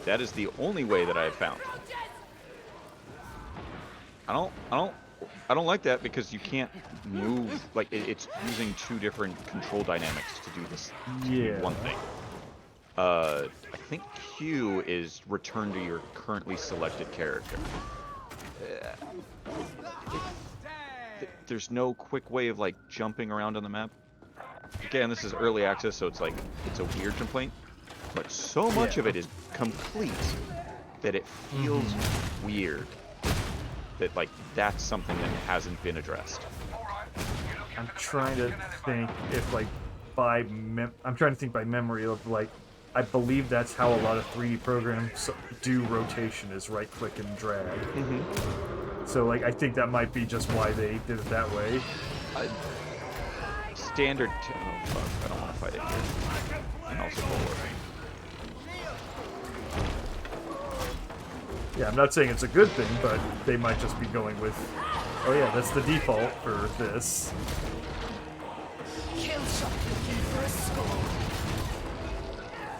That is the only way that I have found. I don't like that because you can't move. Like it's using two different control dynamics to do this. One thing. I think Q is return to your currently selected character. There's no quick way of like jumping around on the map. Again, this is early access, so it's like it's a weird complaint, but so much of it is complete that it feels weird. That like that's something that hasn't been addressed. I'm trying to think if like I'm trying to think by memory of like I believe that's how a lot of 3D programs do rotation is right click and drag. So like I think that might be just why they did it that way. Standard. Oh fuck! I don't want to fight it here. And also forward. Yeah, I'm not saying it's a good thing, but they might just be going with, oh yeah, that's the default for this. Kill shot looking for a score.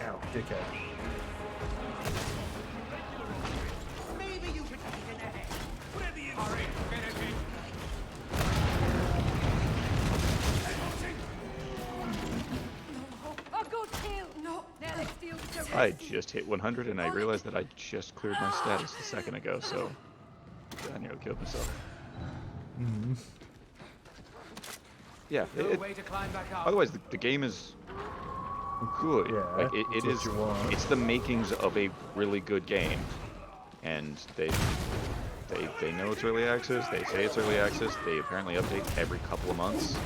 Ow, dickhead. Maybe you could eat an egg. Whatever you hurry, A good kill. No, now let's deal with the I just hit 100 and I realized that I just cleared my status a second ago, so I nearly killed myself. Yeah, otherwise the game is good. Yeah, like it is. It's the makings of a really good game, and they know it's early access. They say it's early access. They apparently update every couple of months.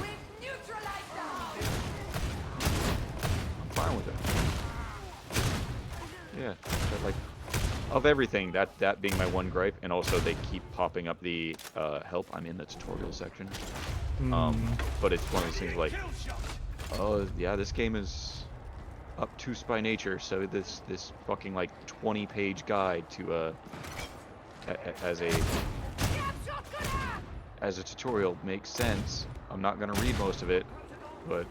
I'm fine with it. Yeah, but like of everything, that being my one gripe, and also they keep popping up the help. I'm in the tutorial section. But it's one of these things like, oh yeah, this game is obtuse by nature, so this fucking like 20-page guide to as a tutorial makes sense. I'm not gonna read most of it, but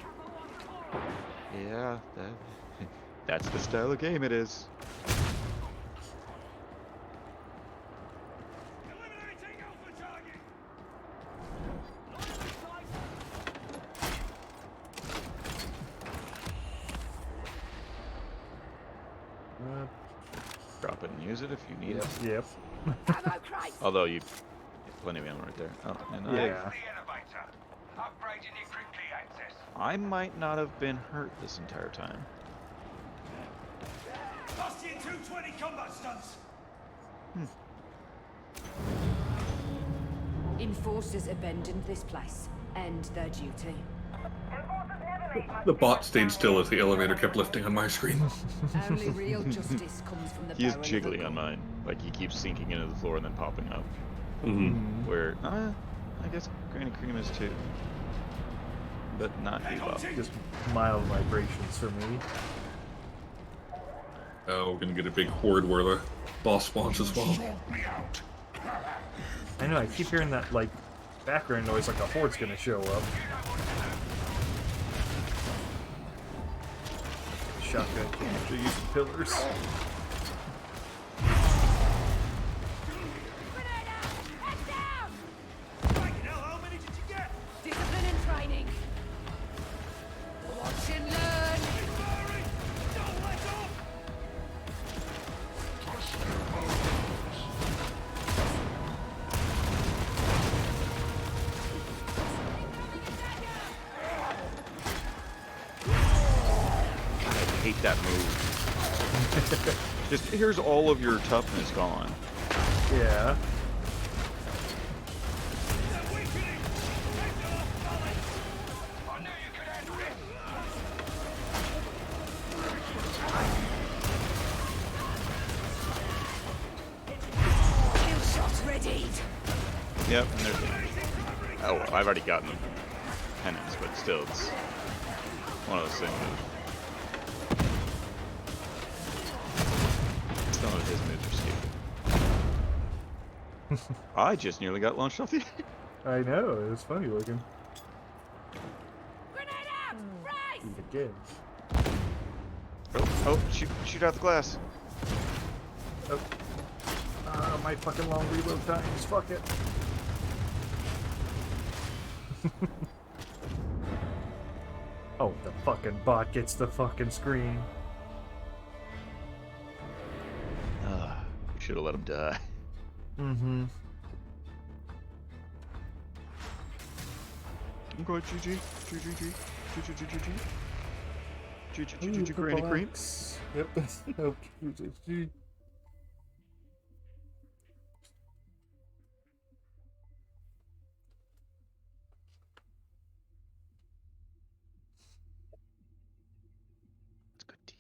yeah, that's the style of game it is. Drop it and use it if you need it. Yep. Although you have plenty of ammo right there. Oh, and Yeah. I might not have been hurt this entire time. Lost you in 220 combat stunts. Enforcers abandoned this place and their duty. The bot stayed still as the elevator kept lifting on my screen. Only real justice comes from the He is barrel of jiggling the on mine. Like he keeps sinking into the floor and then popping up. Mm-hmm. Where, I guess Granny Cream is too. But not Bebop. Just mild vibrations for me. Oh, we're gonna get a big horde where the boss spawns as well. I know, I keep hearing that like background noise like a horde's gonna show up. Shotgun can't actually use the pillars. How many did you get? discipline and training. Watch and learn. Don't let off. I hate hate that move. Just here's all of your toughness gone. Yeah. I knew you could handle it. Kill shot ready. Yep, and there's. Oh, well, I've already gotten penance, but still, it's one of those things. Some of his moves are stupid. I just nearly got launched off the. I know, it was funny looking. Grenade out! Right! Eat again. Oh, shoot out the glass. Oh. My fucking long reload times. Fuck it. Oh, the fucking bot gets the fucking screen. We should have let him die. Mm-hmm. Okay, GG. GG, Granny Cream. Yep. Nope. GG. It's good tea.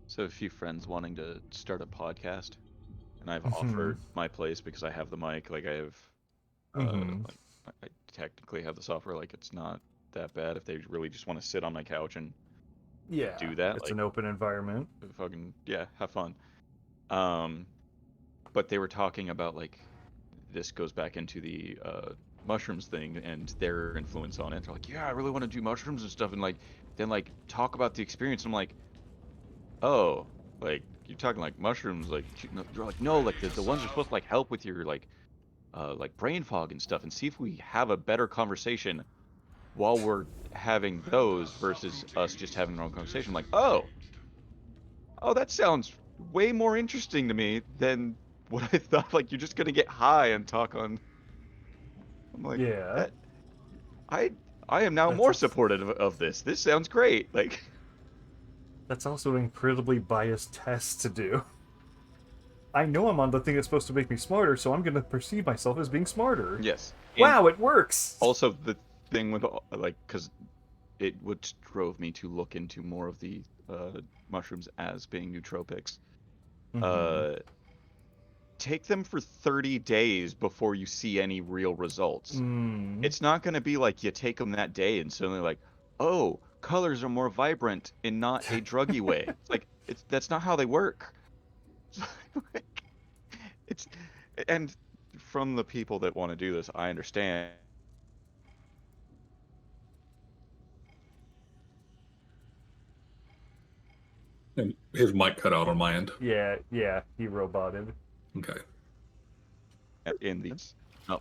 So a few friends wanting to start a podcast, and I've offered my place because I have the mic. Like I have, like, I technically have the software. Like it's not that bad if they really just want to sit on my couch and Yeah. do that. It's Like an open environment. fucking yeah, have fun. But they were talking about like this goes back into the mushrooms thing and their influence on it. They're like, yeah, I really want to do mushrooms and stuff, and like then like talk about the experience. I'm like, oh, like you're talking like mushrooms, like you're like no, like the ones that are supposed to like help with your like brain fog and stuff, and see if we have a better conversation while we're having those versus us just having our own conversation. I'm like, oh, that sounds way more interesting to me than what I thought. Like you're just gonna get high and talk on. I'm like, Yeah. I am now That's more also- supportive of this. This sounds great. Like. That's also an incredibly biased test to do. I know I'm on the thing that's supposed to make me smarter, so I'm going to perceive myself as being smarter. Yes. Wow, it works! Also, the thing with like, because it would drove me to look into more of the mushrooms as being nootropics. Take them for 30 days before you see any real results. It's not going to be like you take them that day and suddenly like, oh, colors are more vibrant in not a druggy way. It's like that's not how they work. It's and from the people that want to do this, I understand. And his mic cut out on my end. Yeah, he roboted. Okay. In these, I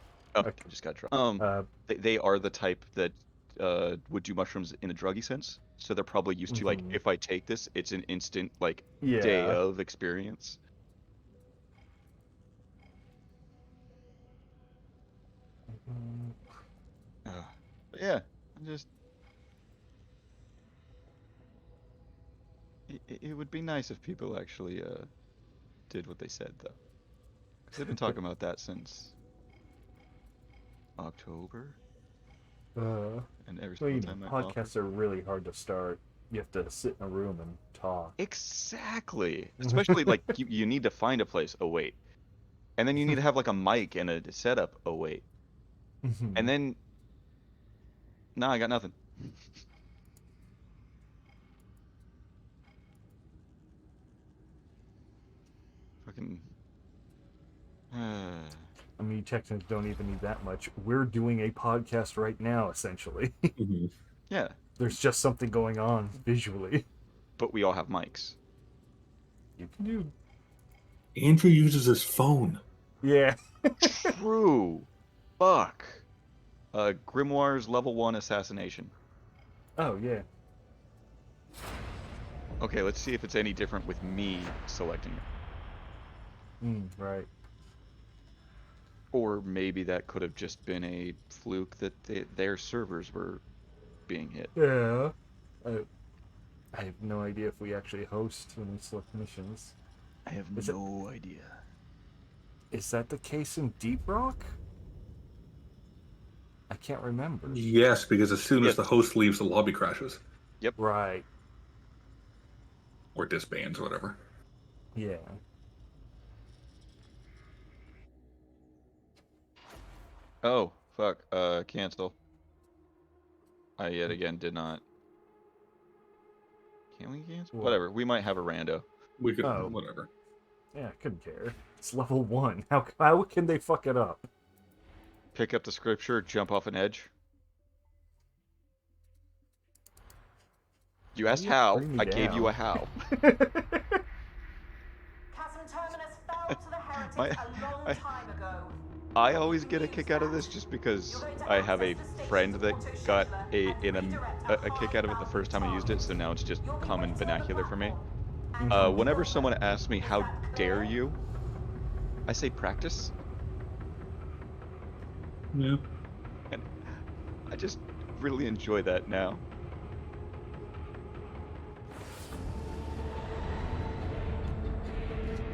just got drunk. They are the type that would do mushrooms in a druggy sense, so they're probably used to like if I take this, it's an instant like day of experience. Yeah, just it would be nice if people actually did what they said though, because they've been talking about that since October. And every single time I podcasts are really hard to start. You have to sit in a room and talk. Exactly. Especially like you need to find a place. Oh wait. And then you need to have like a mic and a setup. Oh wait. And then no, I got nothing. Fucking I mean, you technically don't even need that much. We're doing a podcast right now, essentially. yeah. There's just something going on visually. But we all have mics. You can do. Andrew uses his phone. Yeah. True. Fuck. Grimoire's level 1 assassination. Oh, yeah. Okay, let's see if it's any different with me selecting it. Right. Or maybe that could have just been a fluke that their servers were being hit. Yeah. I have no idea if we actually host when we select missions. I have Is no idea. Is that the case in Deep Rock? I can't remember. Yes, because as soon as Yes. the host leaves, the lobby crashes Right. or disbands, or whatever. Yeah. Oh, fuck. Cancel. I yet again did not. Can we cancel? What? Whatever. We might have a rando. We could, Oh. whatever. Yeah, I couldn't care. It's level 1. How can they fuck it up? Pick up the scripture, jump off an edge. You asked you how, bring me I gave you a down? how. Chasm Terminus fell to the Heretics My- a long time ago. I always get a kick out of this just because I have a friend that got a kick out of it the first time I used it, so now it's just common vernacular for me. Whenever someone asks me, how dare you? I say practice. Yeah. And I just really enjoy that now.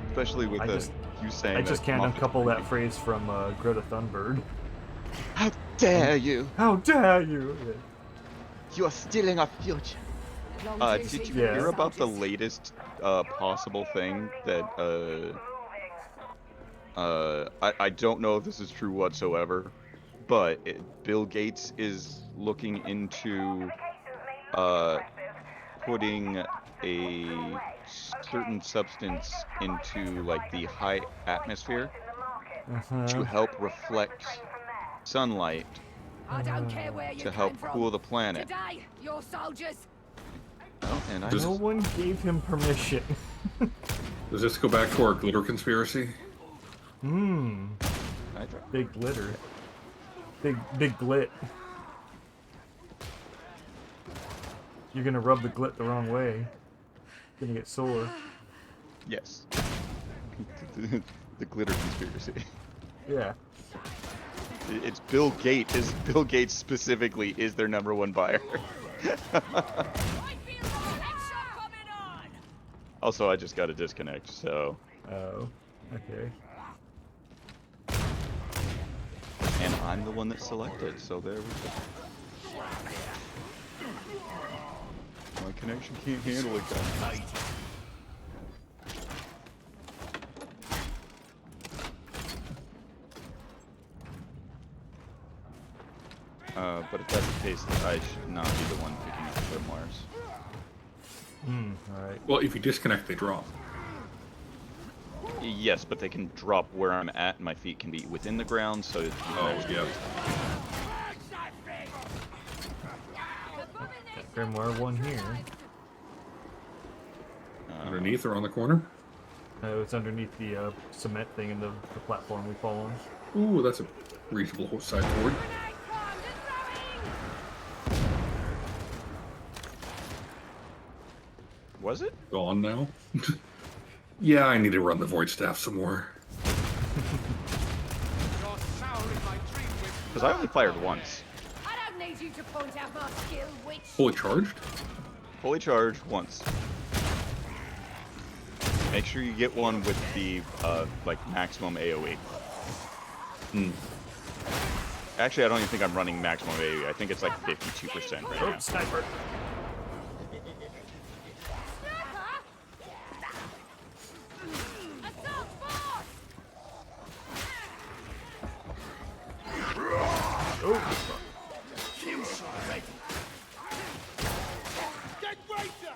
Especially with you saying I just that can't Moffat- uncouple that phrase from Greta Thunberg. How dare you? How dare you? Yeah. You are stealing our future. Long Did duty you for Yeah. hear about the soldiers. latest possible thing that I don't know if this is true whatsoever, but Bill Gates is looking into putting a certain substance into like the high atmosphere to help reflect sunlight I don't care where you to came help from. cool the planet. Today, you're soldiers. Oh, and I Does- No one gave him permission. Does this go back to our glitter conspiracy? Big glitter. Big glit. You're gonna rub the glit the wrong way. You're gonna get sore. Yes. The glitter conspiracy. Yeah. It's Bill Gates. Is Bill Gates specifically is their #1 buyer? Also, I just got to disconnect, so. Oh. Okay. And I'm the one that selected, so there we go. My connection can't handle it, guys. But if that's the case, I should not be the one picking up the firmwares. Alright. Well, if you disconnect, they drop. Yes, but they can drop where I'm at, and my feet can be within the ground, so it's Yeah. Grimoire 1 here. Underneath or on the corner? It's underneath the cement thing in the platform we fall on. Ooh, that's a reasonable sideboard. Was it? Gone now. Yeah, I need to run the void staff some more. Because I only fired once. I don't need you to point out my skill, witch. Fully charged? Fully charged once. Make sure you get one with the like maximum AoE. Actually, I don't even think I'm running maximum AoE. I think it's like 52% right now. Oh, sniper! Assault force! Oh, fuck. Get greater!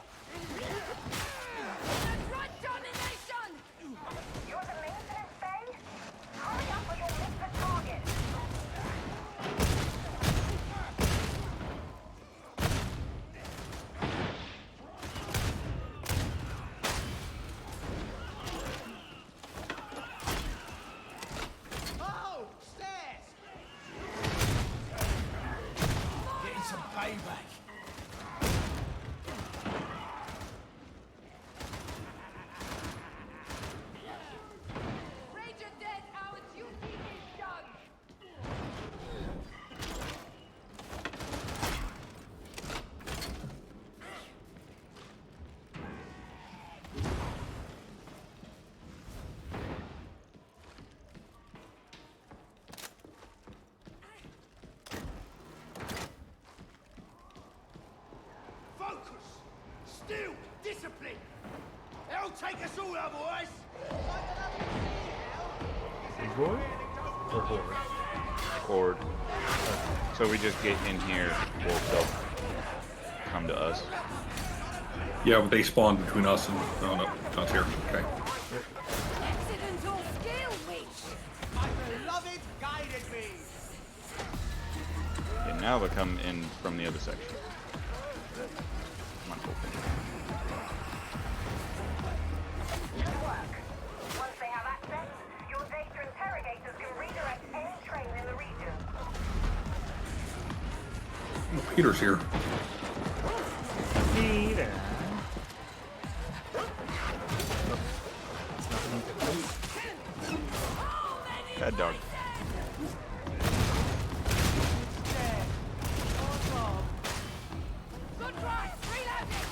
Front domination! You're the maintenance bay? Hurry up or you'll miss the target. Still, discipline. It'll take us all otherwise. Big boy? Or horde? Horde. So we just get in here, or they'll come to us. Yeah, but they spawned between us and... Oh, no. John's here. Okay. Accident or skill, witch! My beloved guided me. And now they come in from the other section. Come on, open. Good work. Once they have access, your data interrogators can redirect any train in the region. Oh, Peter's here. Peter. Bad dog. Good try! Reloading!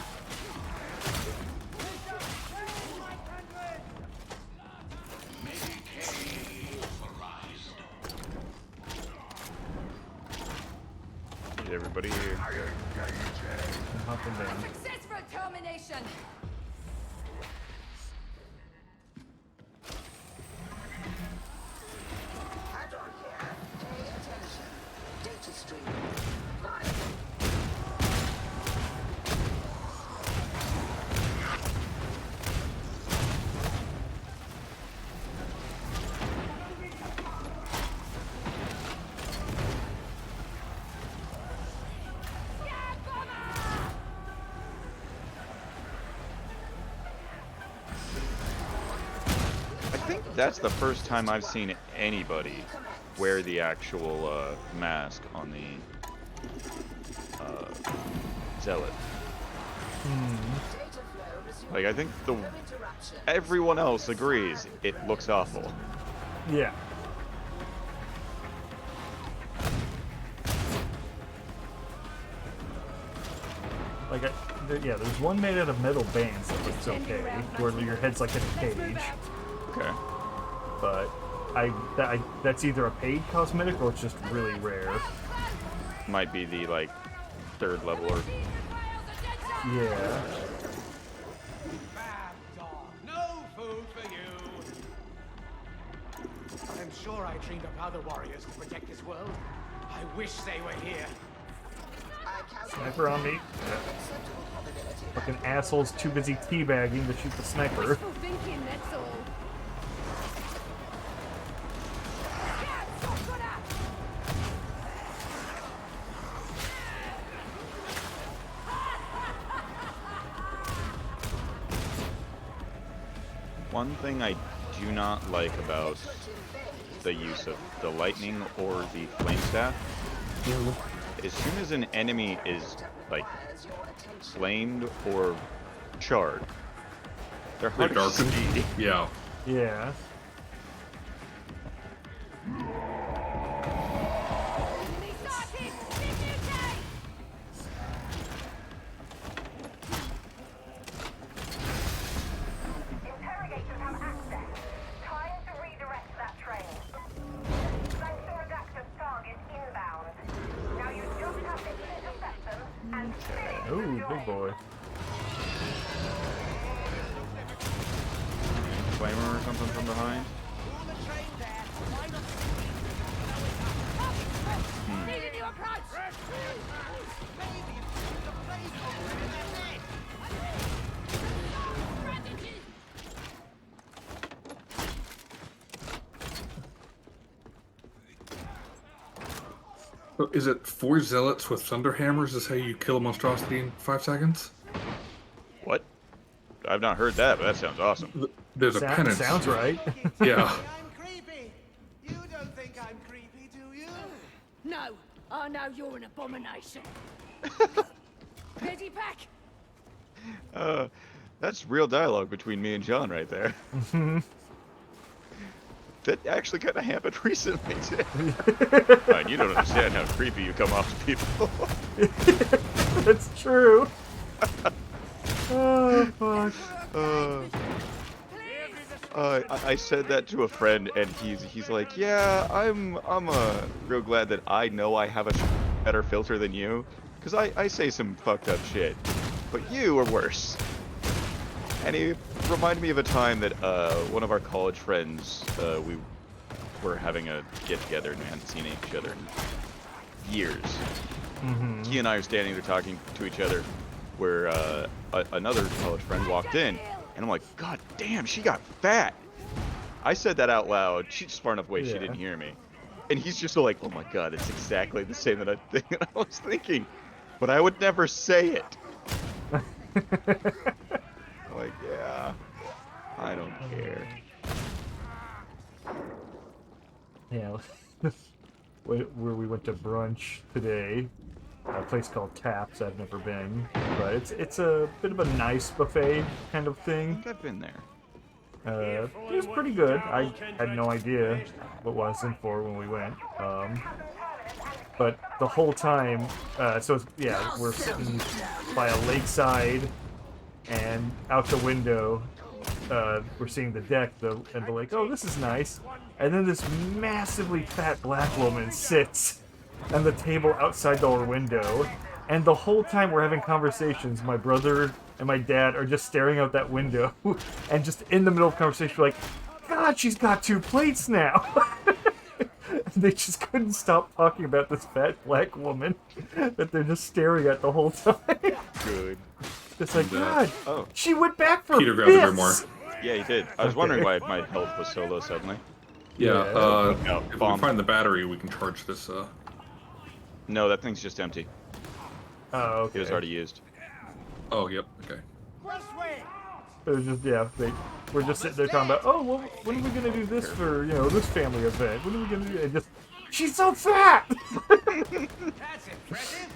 Get everybody here. Hopping down. Successful termination! Add-on here. Pay attention. Data stream. I think that's the first time I've seen anybody wear the actual mask on the zealot. Like I think everyone else agrees it looks awful. Yeah. Like, yeah, there's one made out of metal bands that looks okay, where your head's like in a cage. Okay. But that's either a paid cosmetic or it's just really rare. Might be the like third level or Yeah. Bad dog. No food for you. I'm sure I trained up other warriors to protect this world. I wish they were here. Sniper on me. Fucking assholes too busy teabagging to shoot the sniper. Wishful thinking, that's all. one thing I do not like about the use of the lightning or the flame staff. As soon as an enemy is like flamed or charred, they're hard to darkened. see. Yeah. Yeah. Interrogators have access. Time to redirect that train. Sanctuary target inbound. Now you just have to intercept them and finish Ooh, the big job. boy. Flamer or something from behind. Needed you approach! So is it 4 zealots with thunder hammers is how you kill a monstrosity in 5 seconds? What? I've not heard that, but that sounds awesome. There's a penance. Sounds right. Yeah. I'm creepy. You don't think I'm creepy, do you? No, I know you're an abomination. Ready, pack? That's real dialogue between me and John right there. That actually kind of happened recently too. And you don't understand how creepy you come off to people. That's true. Oh, fuck. I said that to a friend, and he's like, yeah, I'm real glad that I know I have a better filter than you, because I say some fucked up shit, but you are worse. And he reminded me of a time that one of our college friends, we were having a get-together and we hadn't seen each other in years. He and I are standing there talking to each other, where another college friend walked in, and I'm like, God damn, she got fat. I said that out loud. She's far enough away she didn't hear me. And he's just like, oh my God, it's exactly the same that I was thinking. But I would never say it. Like, yeah, I don't care. Yeah, where we went to brunch today, a place called Taps. I've never been, but it's a bit of a nice buffet kind of I thing. think I've been there. It was pretty good. I had no idea what I was in for when we went. But the whole time, so yeah, we're sitting by a lakeside, and out the window, we're seeing the deck, and we're like, oh, this is nice. And then this massively fat black woman sits on the table outside our window, and the whole time we're having conversations, my brother and my dad are just staring out that window, and just in the middle of conversation, we're like, God, she's got 2 plates now. They just couldn't stop talking about this fat black woman that they're just staring at the whole time. Good. It's like, God, Oh. she went back for Peter grabbed a bit fifths! more. Yeah, he did. I was wondering why my health was so low suddenly. Yeah, No, if we bomb. find the battery, we can charge this. No, that thing's just empty. Oh, okay. It was already used. Oh, yep, okay. It was just, yeah, we're just sitting there talking about, oh, well, when are we gonna do this for, this family event? When are we gonna do it? Just, she's so fat! That's impressive.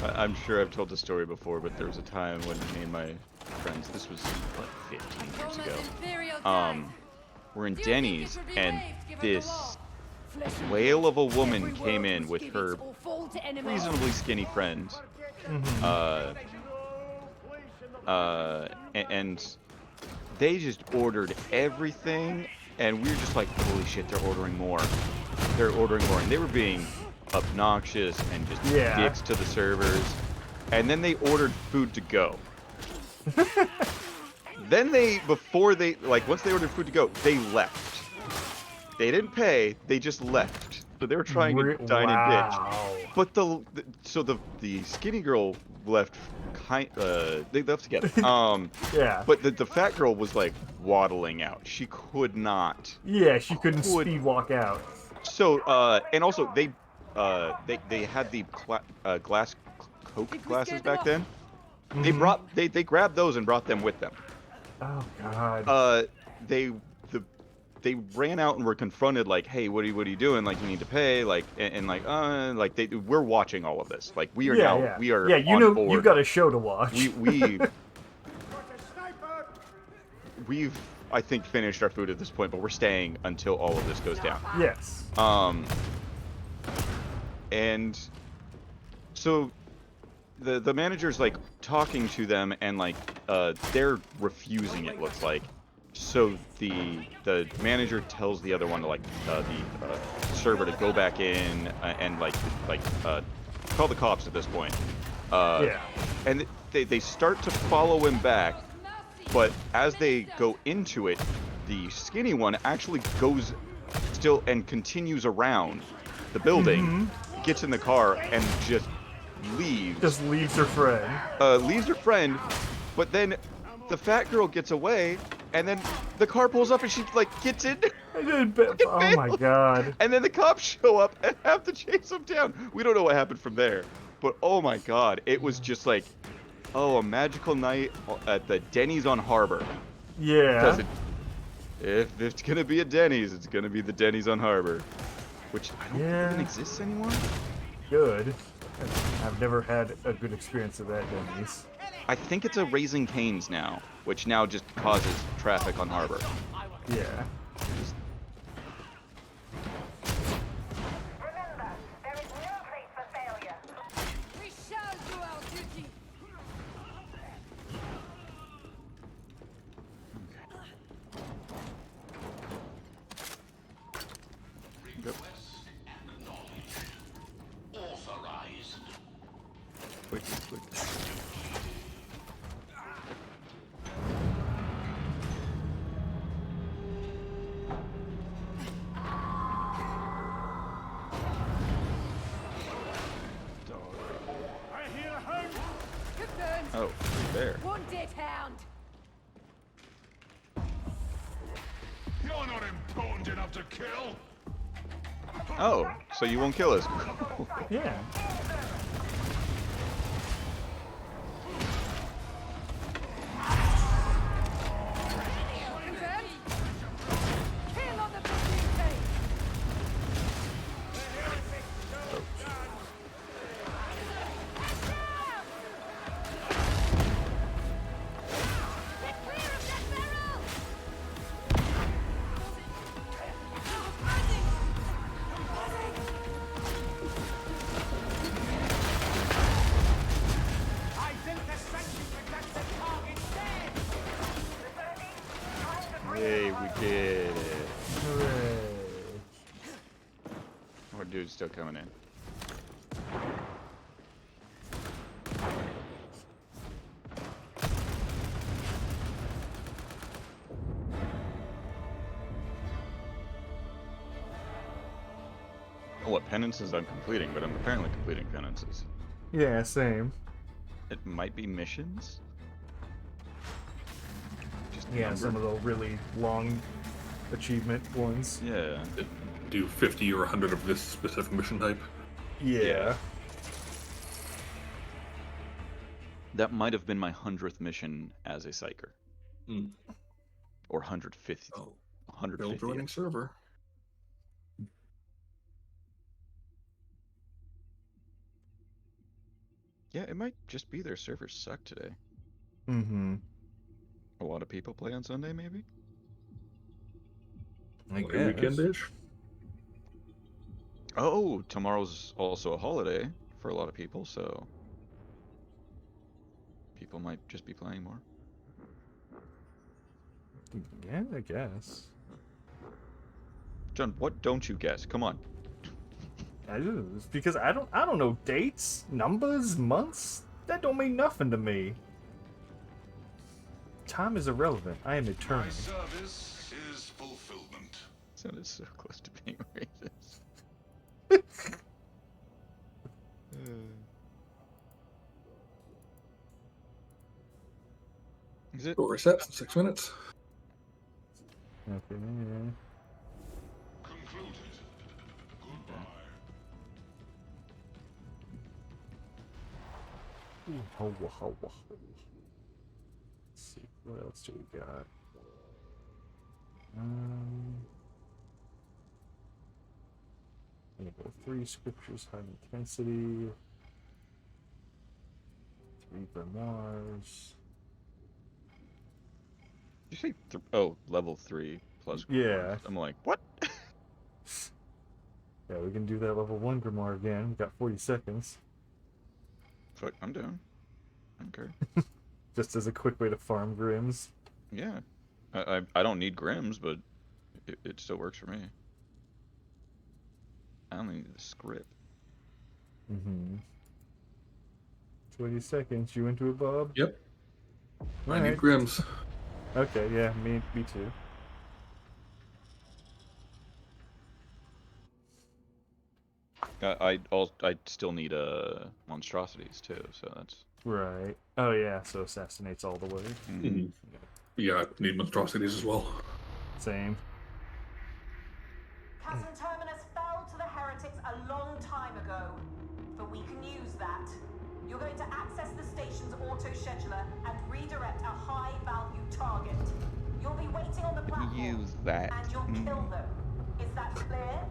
I'm sure I've told the story before, but there was a time when me and my friends, this was what, 15 years ago, we're in Denny's, and this whale of a woman came in with her reasonably skinny friend, and they just ordered everything, and we were just like, holy shit, they're ordering more. They're ordering more, and they were being obnoxious and just dicks to the servers. And then they ordered food to go. Then once they ordered food to go, they left. They didn't pay, they just left. So they were trying to dine and ditch. But the skinny girl left they left together. Yeah. But the fat girl was like waddling out. She could not. Yeah, she couldn't speed walk out. So and also they had the glass Coke glasses back then. They grabbed those and brought them with them. Oh God. They ran out and were confronted like, hey, what are you doing? Like, you need to pay. Like, we're watching all of this. Like, we are on board. You got a show to watch. We've I think finished our food at this point, but we're staying until all of this goes down. Yes. And so the manager's like talking to them, and like they're refusing, it looks like. So the manager tells the other one to like the server to go back in and call the cops at this point. And they start to follow him back, but as they go into it, the skinny one actually goes still and continues around the building, gets in the car, and just leaves. Just leaves her friend. Leaves her friend, but then the fat girl gets away, and then the car pulls up and she like gets in. Oh my God. And then the cops show up and have to chase them down. We don't know what happened from there, but oh my God, it was just like, oh, a magical night at the Denny's on Harbor. Yeah. If it's gonna be a Denny's, it's gonna be the Denny's on Harbor, which I don't think even exists anymore. Good. I've never had a good experience of that Denny's. I think it's a Raising Cane's now, which now just causes traffic on Harbor. Yeah. Remember, there is no place for failure. We shall do our duty. quick. I hear a hound! Confirmed. Oh, there. One dead hound. You're not important enough to kill. Oh, so you won't kill us? Yeah. Confirmed. Kill on the pursuit team. Get clear of that barrel. I think the sentry protects the target dead! Yay, we did it. Hooray. More dude's still coming in. Oh, what penances I'm completing, but I'm apparently completing penances. Yeah, same. It might be missions? Just Yeah, number. some of the really long achievement ones. Yeah. Do 50 or 100 of this specific mission type. Yeah. That might have been my 100th mission as a psyker. Hmm. Or 150th. Oh, Bill 150th. joining server. Yeah, it might just be their servers suck today. Mm-hmm. A lot of people play on Sunday, maybe? I Like guess. weekend-ish. Oh, tomorrow's also a holiday for a lot of people, so people might just be playing more. Yeah, I guess. John, what don't you guess? Come on. It's because I don't know dates, numbers, months. That don't mean nothing to me. Time is irrelevant. I am eternal. My service is fulfillment. Sounded so close to being racist. Is it? Door resets in 6 minutes. Okay. Yeah. Concluded. Goodbye. Let's see, what else do we got? Level 3 scriptures, high intensity. 3 grimoires. Did you say level 3 plus Yeah. grimoires? I'm like, what? Yeah, we can do that level 1 grimoire again. We've got 40 seconds. Fuck, I'm down. I don't care. Just as a quick way to farm grims. Yeah. I don't need Grims, but it still works for me. I only need the script. Mm-hmm. 20 seconds. You into it, Bob? Yep. I Alright. need Grims. Okay, yeah, me too. I still need monstrosities too, so that's Right. Oh yeah, so assassinates all the way. Mhm. Yeah, I need monstrosities as well. Same. Chasm Terminus fell to the Heretics a long time ago, but we can use that. You're going to access the station's auto-scheduler and redirect a high-value target. You'll be waiting on the platform, use that. and you'll kill them. Is that clear?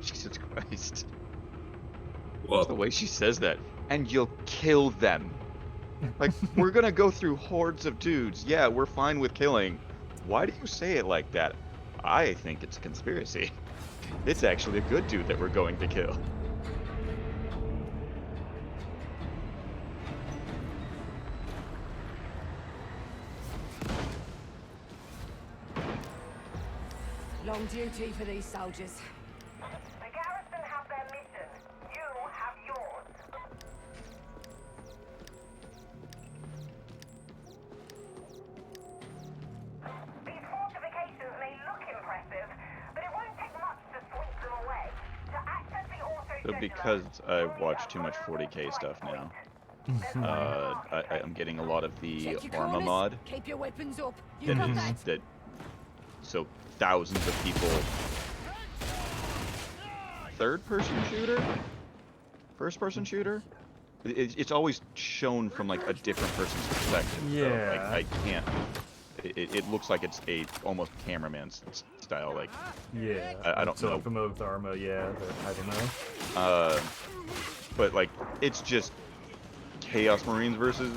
Jesus Christ. Well, The way she says that. And you'll kill them. Like, we're gonna go through hordes of dudes. Yeah, we're fine with killing. Why do you say it like that? I think it's a conspiracy. It's actually a good dude that we're going to kill. Long long duty for these soldiers. The garrison have their mission. You have yours. These fortifications may look impressive, but it won't take much to sweep them away. To access the auto So because I watch too much 40k stuff now, I'm getting a lot of the Check your Arma corners. mod. Keep your weapons up. You got that? That so thousands of people. Third-person shooter, first-person shooter. It's always shown from like a different person's perspective. So, Yeah. I can't. It looks like it's a almost cameraman style. Like Yeah. I don't so know. I'm familiar with Arma, yeah, but I don't know. But like it's just Chaos Marines versus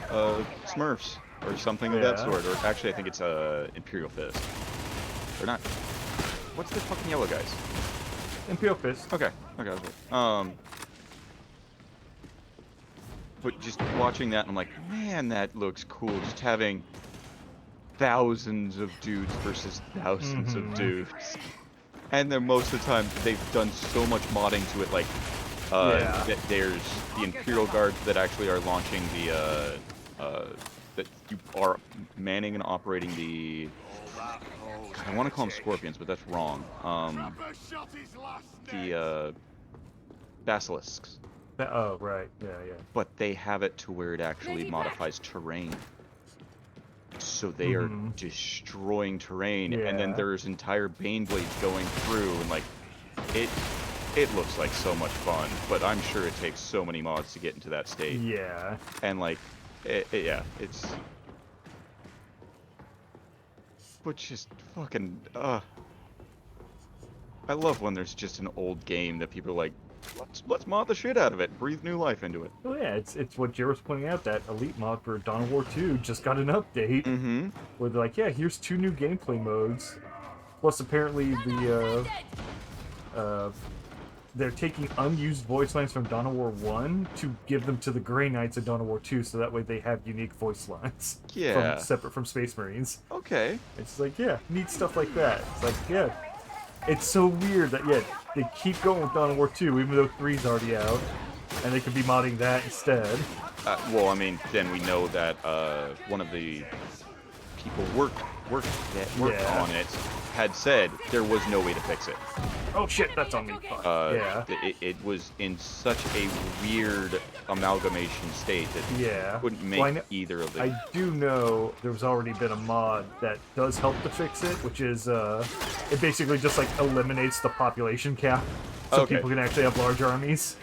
Smurfs or something of that Yeah. sort. Or actually, I think it's Imperial Fist. Or not. What's the fucking yellow guys? Imperial Fist. Okay. But just watching that, I'm like, man, that looks cool. Just having thousands of dudes versus thousands of dudes. And then most of the time, they've done so much modding to it, like, that there's the Imperial Guards that actually are launching the, that you are manning and operating the, God, I want to call them Scorpions, but that's wrong. The, Basilisks. Oh, right. Yeah, yeah. But they have it to where it actually modifies terrain. So they are destroying terrain, and then Yeah. there's entire Bane blades going through, and like, it looks like so much fun, but I'm sure it takes so many mods to get into that state. Yeah. And like, yeah, it's... But just fucking, I love when there's just an old game that people are like, let's mod the shit out of it, breathe new life into it. Oh yeah, it's what Jared was pointing out, that Elite mod for Dawn of War 2 just got an update. Where they're like, yeah, here's 2 new gameplay modes. Plus apparently they're taking unused voice lines from Dawn of War 1 to give them to the Grey Knights in Dawn of War 2, so that way they have unique voice lines. Yeah. Separate from Space Marines. Okay. It's like, yeah, neat stuff like that. It's like, yeah. It's so weird that, yeah, they keep going with Dawn of War 2, even though 3's already out. And they could be modding that instead. Well, I mean, then we know that one of the people worked on it had said there was no way to fix it. Oh shit, that's on me. Fuck. Yeah. It was in such a weird amalgamation state that wouldn't make either of them. I do know there's already been a mod that does help to fix it, which is it basically just like eliminates the population cap, so people can actually have large armies.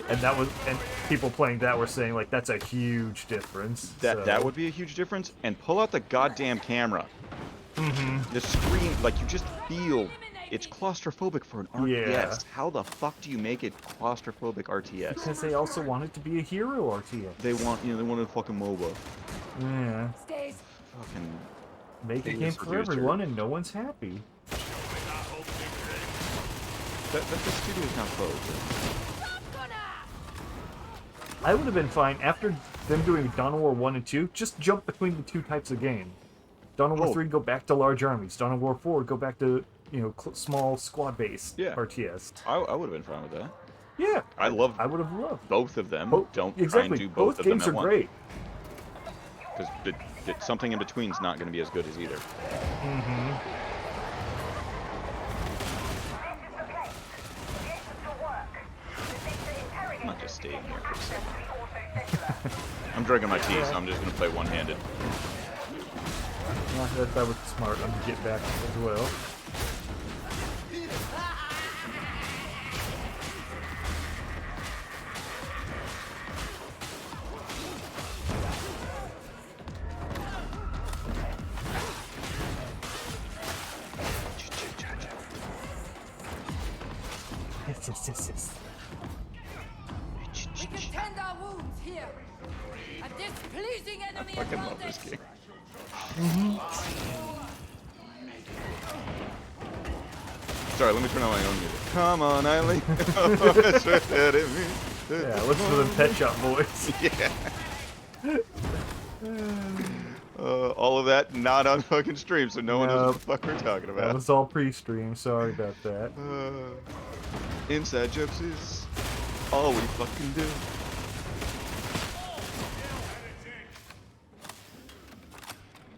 And people playing that were saying like that's a huge difference. That would be a huge difference. And pull out the goddamn camera. The screen, like you just feel it's claustrophobic for an RTS. Yeah. How the fuck do you make it claustrophobic RTS? Because they also want it to be a hero RTS. They wanted a fucking MOBA. Yeah. Stays. Fucking Make a game for everyone and no one's happy. the studio's now closed. I would have been fine after them doing Dawn of War 1 and 2, just jump between the 2 types of game. Dawn of War 3 go back to large armies. Dawn of War 4 go back to, small squad-based RTS. I would have been fine with that. Yeah. I would have loved both of them. Don't try and do both of them games at are once. great. Because something in between is not going to be as good as either. I'm not just staying here for a second. I'm drinking my tea, so I'm just going to play one-handed. Yeah, that was smart. I'm gonna get back as well. Yes. We can tend our wounds here. A displeasing enemy I fucking love this advantage. game. Sorry, let me turn on my own music. Come on, Eileen. Yeah, listen to them Pet Shop boys. Yeah. all of that not on fucking stream, so no one knows what Nope. the fuck we're talking That about. was all pre-stream. Sorry about that. Inside jokes is all we fucking do.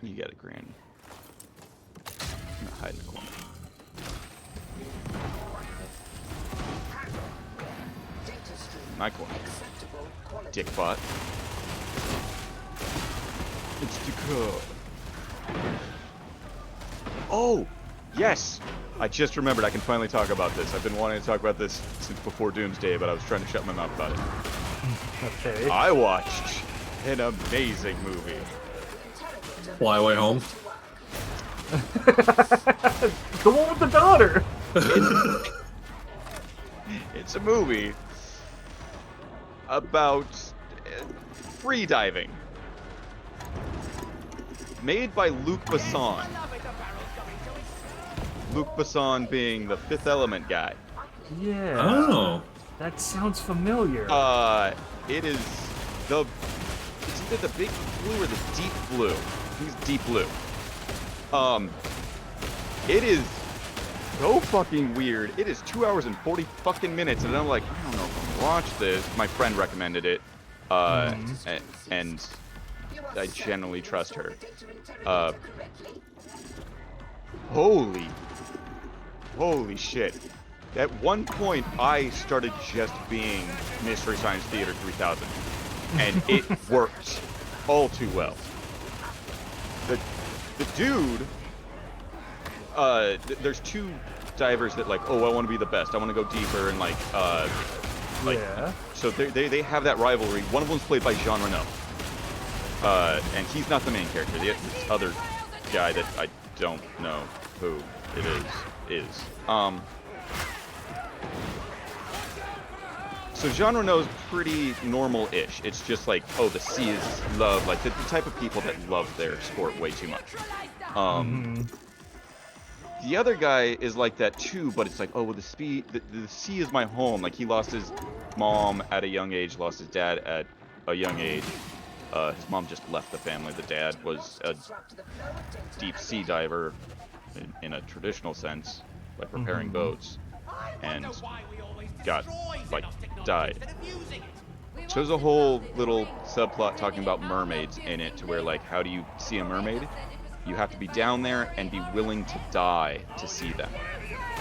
You got it, Gran. I'm gonna hide in the corner. My corner. Dickbot. It's the code. Oh! Yes! I just remembered I can finally talk about this. I've been wanting to talk about this since before Doomsday, but I was trying to shut my mouth about it. Okay. I watched an amazing movie. Fly Away Home. The one with the daughter. It's a movie about free diving. Made by Luc Besson. Luc Besson being the Fifth Element guy. Yeah. Oh. That sounds familiar. It is it's either the big blue or the deep blue. I think it's deep blue. It is so fucking weird. It is 2 hours and 40 fucking minutes, and I'm like, I don't know if I'll watch this. My friend recommended it, and I generally trust her. Holy shit. At one point, I started just being Mystery Science Theater 3000, and it worked all too well. The dude, there's two divers that like, oh, I want to be the best. I want to go deeper and yeah. So they have that rivalry. One of them's played by Jean Reno, and he's not the main character. The other guy that I don't know who it is. So Jean Reno's pretty normal-ish. It's just like, oh, the sea is love, like the type of people that love their sport way too much. The other guy is like that too, but it's like, oh, well, the sea is my home. Like, he lost his mom at a young age, lost his dad at a young age. His mom just left the family. The dad was a deep sea diver in a traditional sense, like repairing boats, and got, like, died. So there's a whole little subplot talking about mermaids in it, to where, like, how do you see a mermaid? You have to be down there and be willing to die to see them.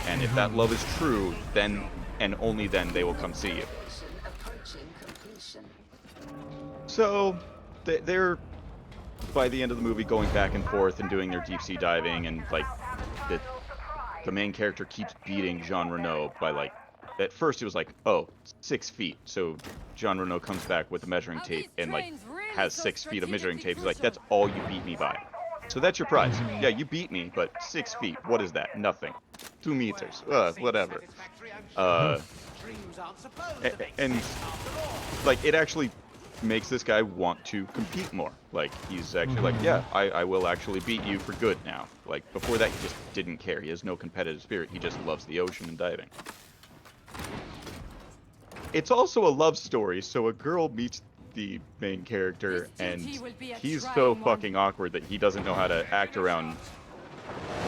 And if that love is true, then and only then they will come see you. So they're, by the end of the movie, going back and forth and doing their deep sea diving, and like the main character keeps beating Jean Reno by, like, at first it was like, oh, 6 feet. So Jean Reno comes back with a measuring tape and like has 6 feet of measuring tape. He's like, that's all you beat me by. So that's your prize. Yeah, you beat me, but 6 feet. What is that? Nothing. 2 meters. Whatever. And like, it actually makes this guy want to compete more. Like, he's actually like, yeah, I will actually beat you for good now. Like, before that, he just didn't care. He has no competitive spirit. He just loves the ocean and diving. It's also a love story, so a girl meets the main character, and he's so fucking awkward that he doesn't know how to act around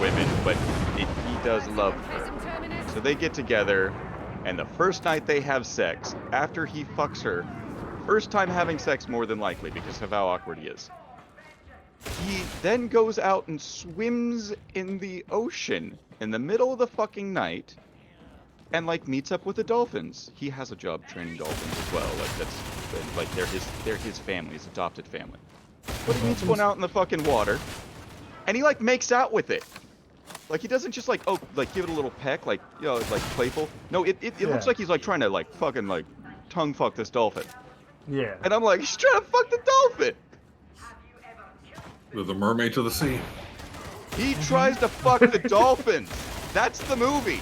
women, but he does love her. So they get together, and the first night they have sex, after he fucks her, first time having sex more than likely because of how awkward he is, he then goes out and swims in the ocean in the middle of the fucking night, and like meets up with the dolphins. He has a job training dolphins as well. Like, that's like, they're his family, his adopted family. But he meets one out in the fucking water, and he like makes out with it. Like, he doesn't just like, oh, like give it a little peck, like, you know, like playful. No, it looks like he's like trying to like fucking like tongue fuck this dolphin. Yeah. And I'm like, he's trying to fuck the dolphin. The mermaid to the sea. He tries to fuck the dolphins. That's the movie.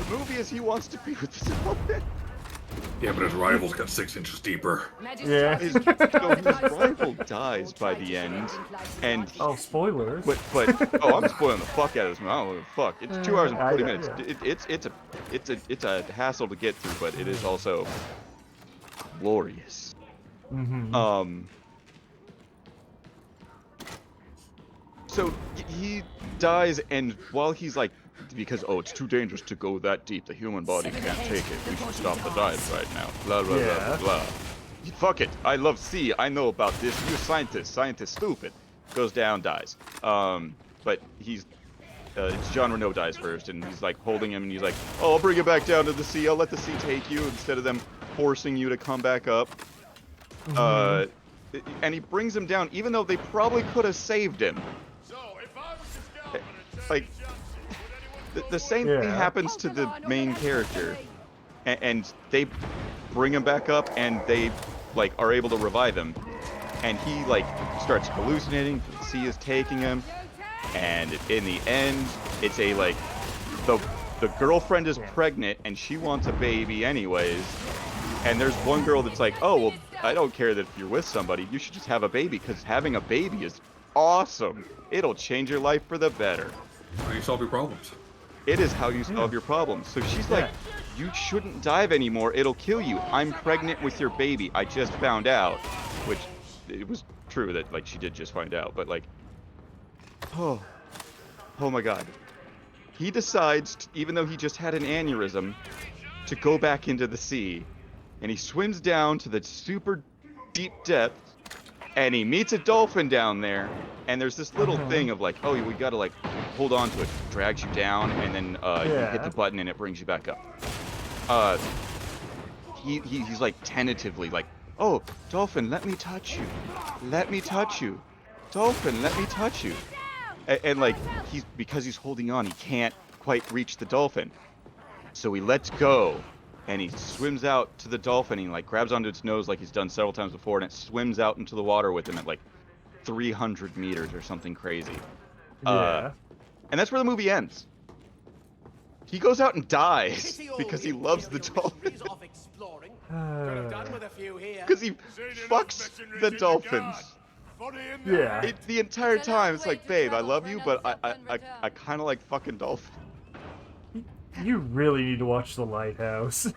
The movie is he wants to be with the dolphin. Yeah, but his rival's got 6 inches deeper. Yeah. His rival dies by the end, and Oh, spoilers. but oh, I'm spoiling the fuck out of this movie. I don't give a fuck. It's 2 hours and 40 minutes. It's a hassle to get through, but it is also glorious. So he dies, and while he's like, because it's too dangerous to go that deep. The human body can't take it. We should stop the dive right now. Blah blah blah blah blah. Fuck it. I love C. I know about this. You're a scientist. Scientist stupid. Goes down, dies. But he's Jean Reno dies first, and he's like holding him, and he's like, "Oh, I'll bring you back down to the sea. I'll let the sea take you instead of them forcing you to come back up." And he brings him down, even though they probably could have saved him. So, if I was a scalper and Like, the same thing happens to the main character, and they bring him back up, and they like are able to revive him, and he like starts hallucinating. The sea is taking him, and in the end, it's a like the girlfriend is pregnant and she wants a baby anyways, and there's one girl that's like, oh well, I don't care that if you're with somebody, you should just have a baby because having a baby is awesome. It'll change your life for the better. How do you solve your problems? It is how you solve your problems. So she's like, you shouldn't dive anymore. It'll kill you. I'm pregnant with your baby. I just found out. Which, it was true that, like, she did just find out. But, like, oh my God. He decides, even though he just had an aneurysm, to go back into the sea. And he swims down to the super deep depths. And he meets a dolphin down there. And there's this little thing of like, oh, we gotta like hold on to it. It drags you down, and then you hit the button and it brings you back up. He's like tentatively like, oh, dolphin, let me touch you. Let me touch you. Dolphin, let me touch you. And like, because he's holding on, he can't quite reach the dolphin. So he lets go, and he swims out to the dolphin. He like grabs onto its nose like he's done several times before, and it swims out into the water with him at like 300 meters or something crazy. And that's where the movie ends. He goes out and dies because he loves the dolphin. Because he fucks the dolphins. Yeah. The entire time it's like, babe, I love you, but I kind of like fucking dolphins. You really need to watch The Lighthouse.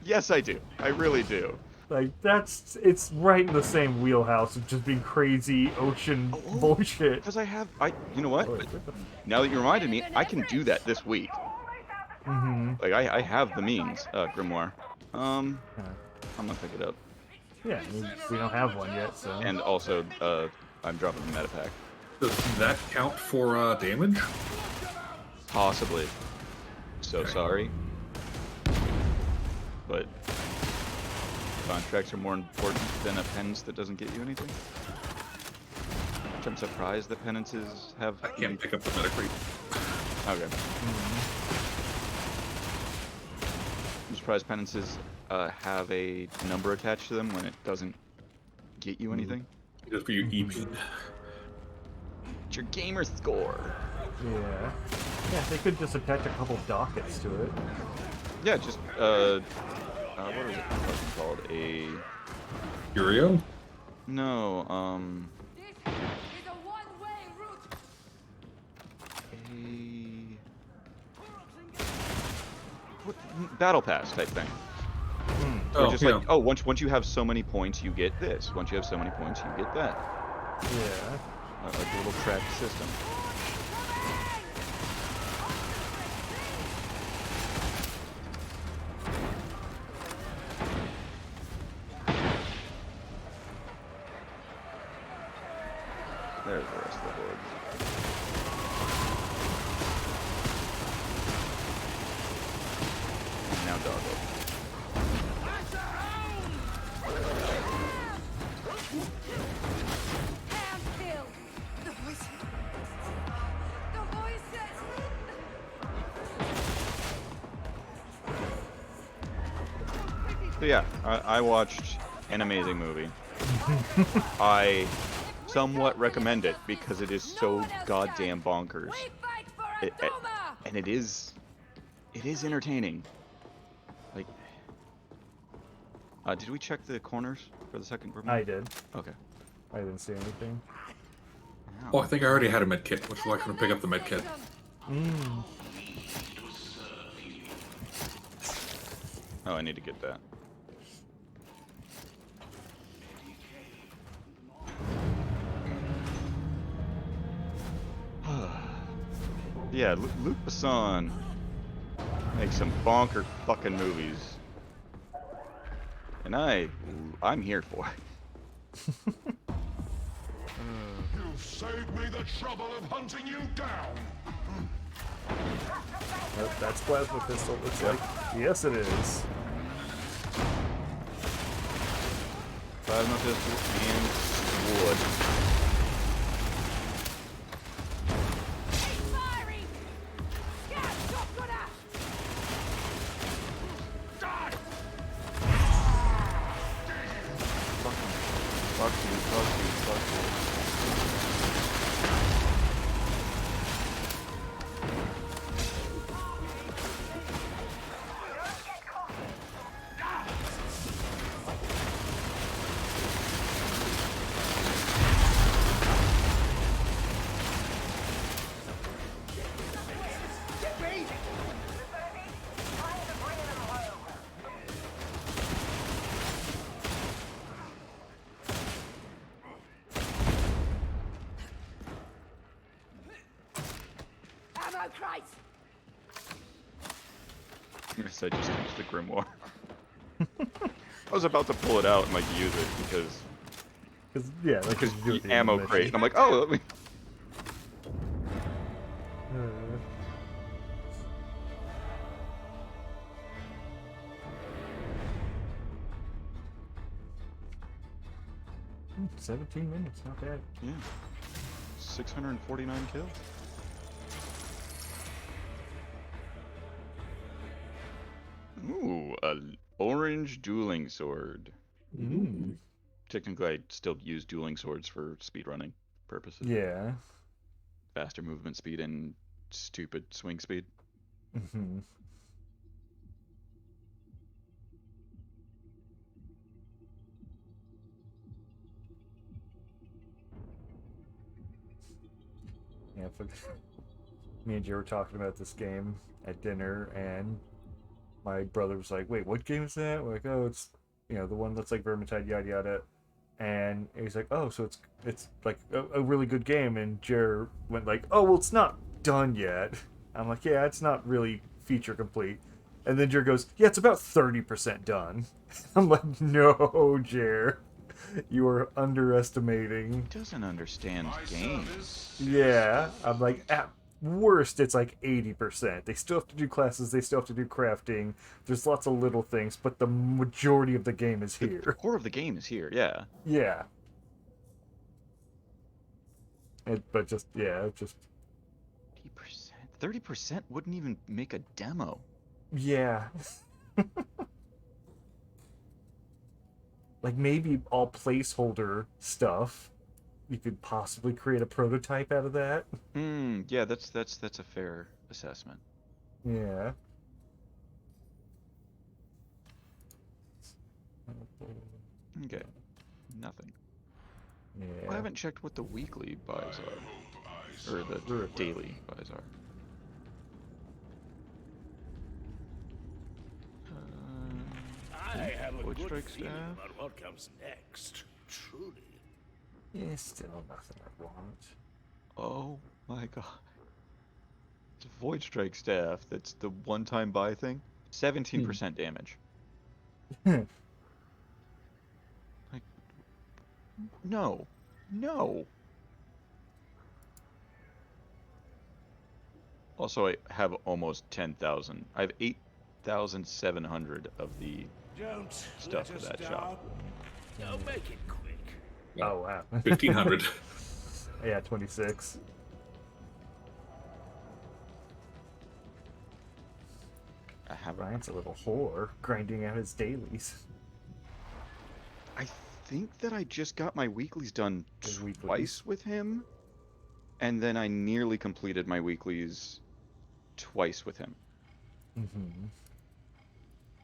Yes, I do. I really do. Like, it's right in the same wheelhouse of just being crazy ocean bullshit. Because you know what? Now that you reminded me, I can do that this week. Like, I have the means, Grimoire. I'm gonna pick it up. Yeah, we don't have one yet, so. And also, I'm dropping the meta pack. Does that count for damage? Possibly. So sorry. But contracts are more important than a penance that doesn't get you anything. Which I'm surprised that penances have. I can't pick up the Metacreep. Okay. I'm surprised penances have a number attached to them when it doesn't get you anything. Just for your EP. It's your gamer score. Yeah. Yeah, they could just attach a couple dockets to it. Yeah, just what is it fucking called? A Curio? No, This is a one-way route. Battle pass type thing. Or just like, oh, once you have so many points, you get this. Once you have so many points, you get that. Yeah. Like a little tracked system. There's the rest of the horde. And now doggo. Stand still. The voices. The voices. So yeah, I watched an amazing movie. I somewhat recommend it because it is so goddamn bonkers. We fight for Atuma. And it is entertaining. Like, did we check the corners for the second group? I did. Okay. I didn't see anything. Oh, I think I already had a med kit, which is why I couldn't pick up the med kit. Oh, I need to get that. Yeah, Luc Besson makes some bonker fucking movies. And I'm here for it. You saved me the trouble of hunting you down. Nope, that's plasma pistol, looks like. Yes, it is. Plasma pistol and wood. Keep firing! Scout, shotgunner! Fuck you. Ammo crate! Yes, I just used the Grimoire. I was about to pull it out and like use it because Yeah, like because you do at the end ammo of the crate. mission. And I'm like, oh, let me. Uh, 17 minutes, not bad. Yeah. 649 kills. Ooh, an orange dueling sword. Technically, I still use dueling swords for speedrunning purposes. Yeah. Faster movement speed and stupid swing speed. Mm-hmm. Yeah, me and Jay were talking about this game at dinner, and my brother was like, "Wait, what game is that?" We're like, "Oh, it's the one that's like Vermintide, yada yada." And he's like, "Oh, so it's like a really good game." And Jer went like, "Oh, well, it's not done yet." I'm like, "Yeah, it's not really feature complete." And then Jer goes, "Yeah, it's about 30% done." I'm like, "No, Jer, you are underestimating." He doesn't understand games. Yeah, I'm like, at worst, it's like 80%. They still have to do classes, they still have to do crafting. There's lots of little things, but the majority of the game is The here. core of the game is here, yeah. Yeah. But just, yeah, just. 80%. 30% wouldn't even make a demo. Yeah. Like maybe all placeholder stuff. You could possibly create a prototype out of that. Yeah, that's a fair assessment. Yeah. Okay. Nothing. Yeah. I haven't checked what the weekly buys are. Or the daily buys are. I have a Void good Strike feeling staff. about what comes next. Truly. Yeah, still nothing I want. Oh my god. It's a Void Strike staff. That's the one-time buy thing. 17% damage. Like, no. No. Also, I have almost 10,000. I have 8,700 of the Don't stuff let for us that down. shop. Now make it quick. Oh, wow. 1,500. Yeah, 26. I have. Ryan's a little whore, grinding out his dailies. I think that I just got my weeklies done His weeklies. twice with him, and then I nearly completed my weeklies twice with him. Mm-hmm.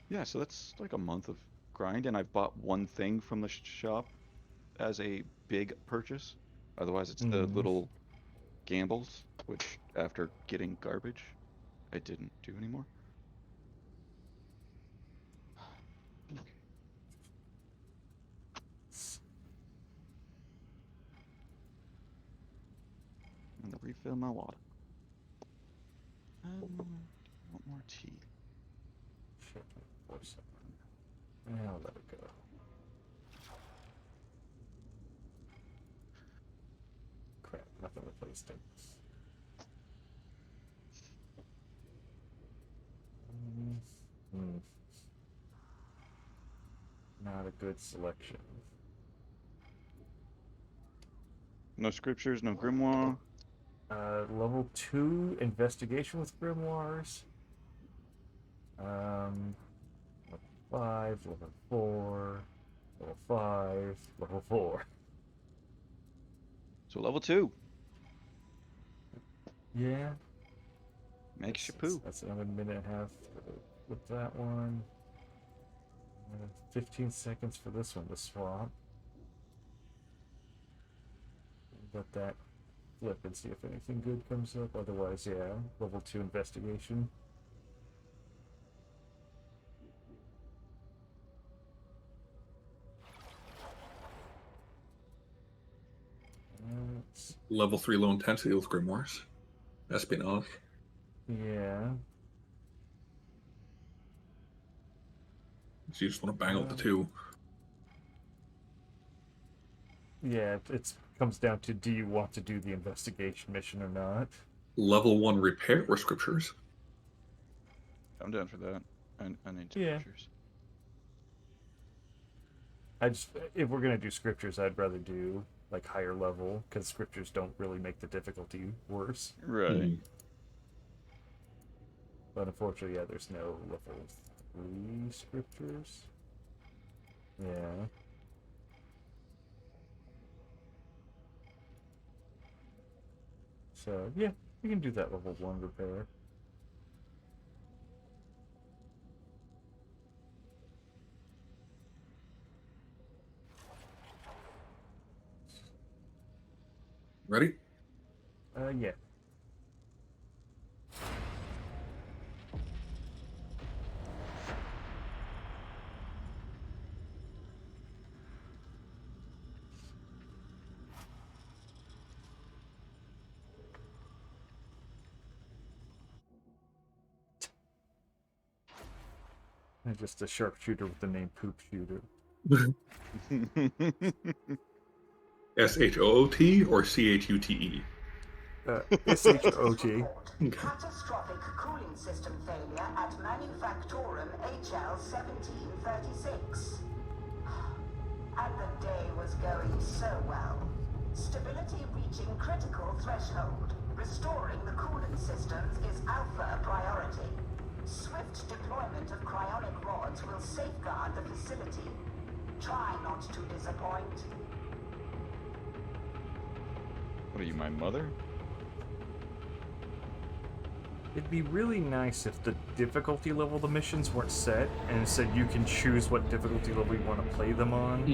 Yeah, so that's like a month of grind, and I've bought one thing from the shop as a big purchase. Otherwise, it's the little gambles, which after getting garbage, I didn't do anymore. I'm gonna refill my water. Want more tea? Shit, 4-7. I'll let it go. Crap, nothing replaced it. Not a good selection. No scriptures, no grimoire. Level 2 investigation with grimoires. Level 5, level 4, level 5, level 4. So level 2. Yeah. Makes you poo. That's another minute and a half with that one. 15 seconds for this one to swap. Let that flip and see if anything good comes up. Otherwise, yeah, level 2 investigation. Level 3 low intensity with grimoires. Espionage. Yeah. So you just want to bang out the 2. Yeah, it comes down to, do you want to do the investigation mission or not? Level 1 repair or scriptures. I'm down for that. I need Yeah. scriptures. If we're gonna do scriptures, I'd rather do like higher level, because scriptures don't really make the difficulty worse. Right. But unfortunately, yeah, there's no level 3 scriptures. Yeah. So, yeah, we can do that level 1 repair. Ready? Yeah. I'm just a sharpshooter with the name Poop Shooter. SHOOT or CHUTE? SHOT. Catastrophic cooling system failure at Manufactorum HL1736. And the day was going so well. Stability reaching critical threshold. Restoring the coolant systems is alpha priority. Swift deployment of cryonic rods will safeguard the facility. Try not to disappoint. What are you, my mother? It'd be really nice if the difficulty level of the missions weren't set, and instead you can choose what difficulty level you want to play them on.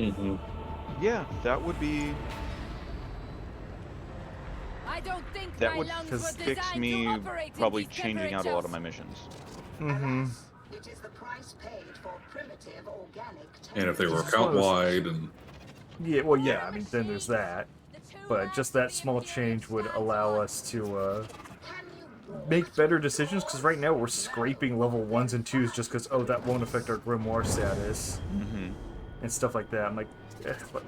Yeah, that would be... I don't think That my would lungs were fix designed me to operate in probably these changing out a lot of temperatures. my missions. It is the price paid for primitive organic And if they were account wide and Yeah, well, yeah, I mean, then there's that. But just that small change would allow us to make better decisions, because right now we're scraping level 1s and 2s just because, oh, that won't affect our grimoire status. And stuff like that. I'm like, but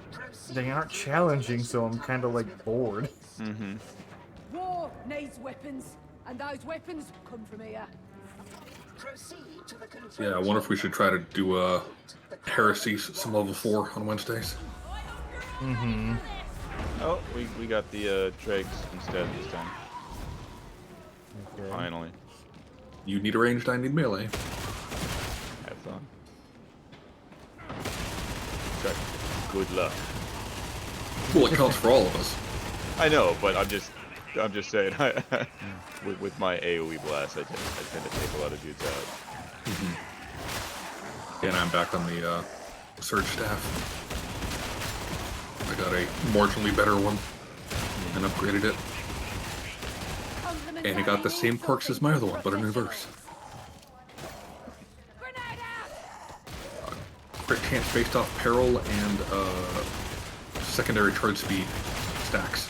they aren't challenging, so I'm kind of like bored. War needs weapons, and those weapons come from here. Proceed to the control. yeah, I wonder if we should try to do Heresies, some level 4 on Wednesdays. Oh, we got the dregs instead this time. Okay. Finally. You need a ranged, I need melee. Have fun. Okay. Good luck. Well, it counts for all of us. I know, but I'm just saying. with my AoE blast, I tend to take a lot of dudes out. And I'm back on the surge staff. I got a marginally better one and upgraded it. And it got the same perks as my other one, but in reverse. Crit chance based off peril and secondary charge speed stacks.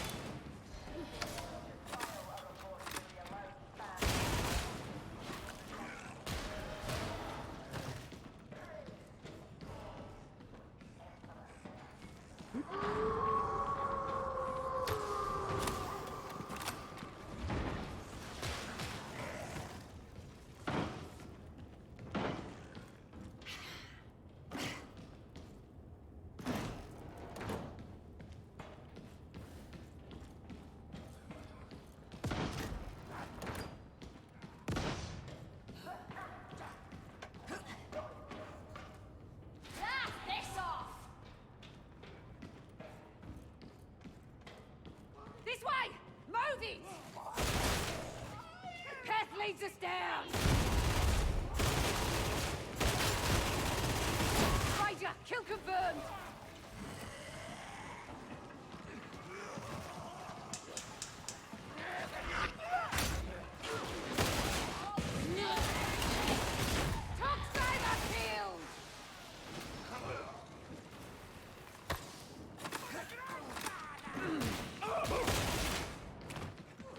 it! Path leads us down! Ranger, kill confirmed! Top saber killed!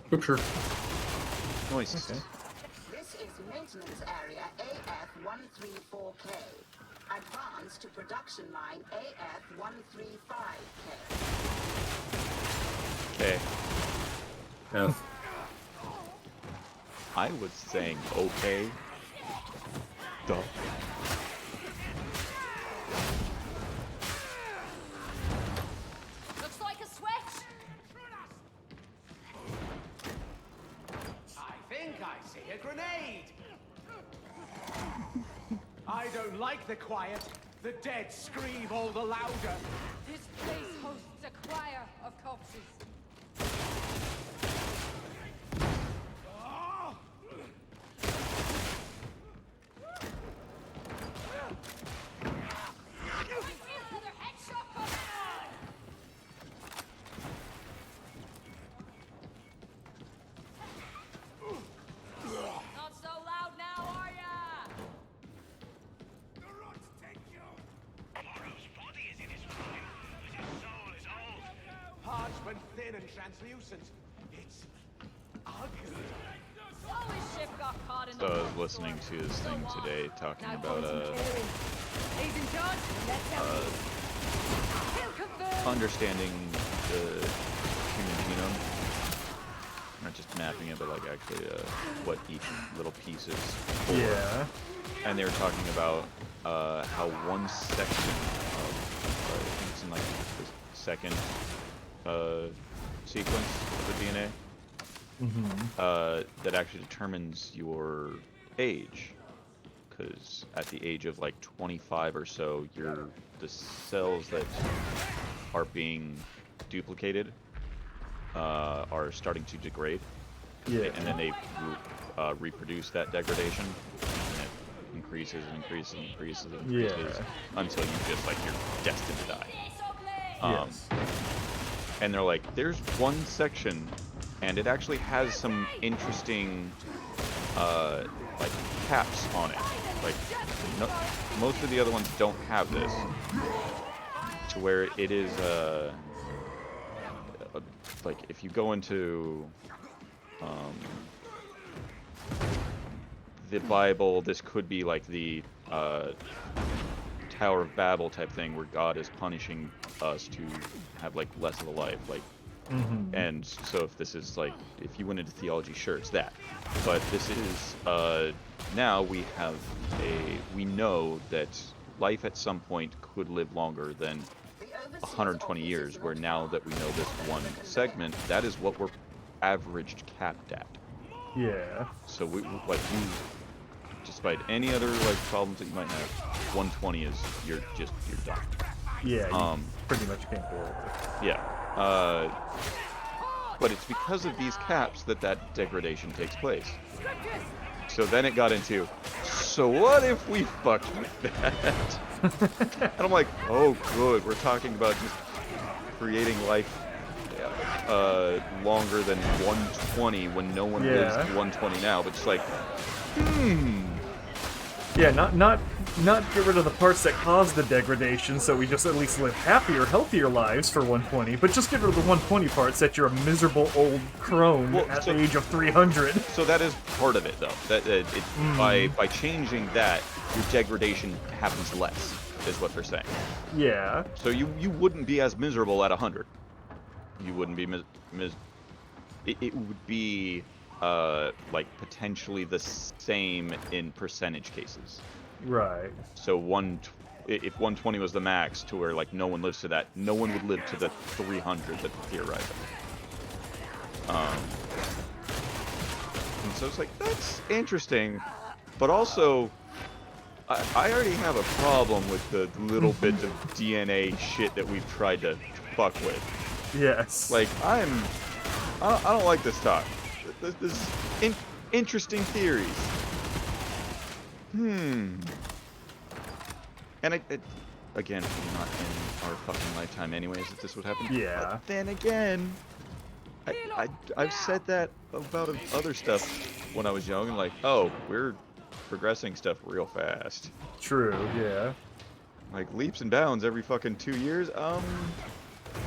Scripture. Nice. Okay. This is maintenance area AF-134K. Advance to production line AF-135K. Okay. F. I was saying okay. Duh. Looks like a switch! I think I see a grenade. I don't like the quiet. The dead scream all the louder. This place hosts a choir of corpses. Another headshot coming on! Not so loud now, are ya? The rods take you! Morrow's body is in his prime, but his soul is old. Parchment thin and translucent. It's ugly. So his ship got caught in So the I was listening to his thing today talking about He's in charge. Let's have kill confirmed. understanding the human genome. Not just mapping it, but like actually what each little piece is for. Yeah. And they were talking about how one section of, I think it's in like the second sequence of the DNA, that actually determines your age. Because at the age of like 25 or so, the cells that are being duplicated are starting to degrade. Yeah. And then they reproduce that degradation, and it increases and increases and increases and increases until you just like you're destined to die. Yes. And they're like, there's one section, and it actually has some interesting like caps on it. Like most of the other ones don't have this, to where it is like if you go into the Bible, this could be like the Tower of Babel type thing, where God is punishing us to have like less of a life, like. And so if this is like, if you went into theology, sure, it's that. But this is now we know that life at some point could live longer than 120 years, where now that we know this one segment, that is what we're averaged capped at. Yeah. So we despite any other like problems that you might have, 120 is you're done. Yeah. You pretty much can't go over. Yeah. But it's because of these caps that degradation takes place. So then it got into, so what if we fucked with that? And I'm like, oh good, we're talking about just creating life longer than 120 when no one lives to 120 now, but just like, Yeah, not get rid of the parts that cause the degradation, so we just at least live happier, healthier lives for 120, but just get rid of the 120 parts that you're a miserable old crone at the age of 300. So that is part of it, though. By changing that, your degradation happens less, is what they're saying. Yeah. So you wouldn't be as miserable at 100. You wouldn't be it would be like potentially the same in percentage cases. Right. So if 120 was the max, to where like no one lives to that, no one would live to the 300 that they're theorizing. And so it's like, that's interesting, but also I already have a problem with the little bit of DNA shit that we've tried to fuck with. Yes. Like, I don't like this talk. This interesting theories. And again, not in our fucking lifetime anyways if this would happen. Yeah. But then again, I've said that about other stuff when I was young, and like, oh, we're progressing stuff real fast. True, yeah. Like leaps and bounds every fucking 2 years. I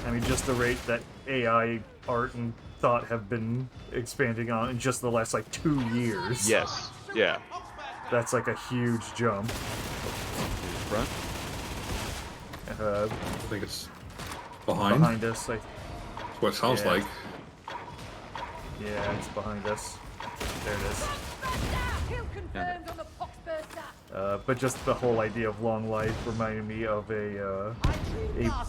mean, just the rate that AI art and thought have been expanding on in just the last, like, 2 years. Yes. Yeah. That's, like, a huge jump. Front? I think it's behind. Behind us, like... That's what it sounds like. Yeah, it's behind us. There it is. But just the whole idea of long life reminded me of a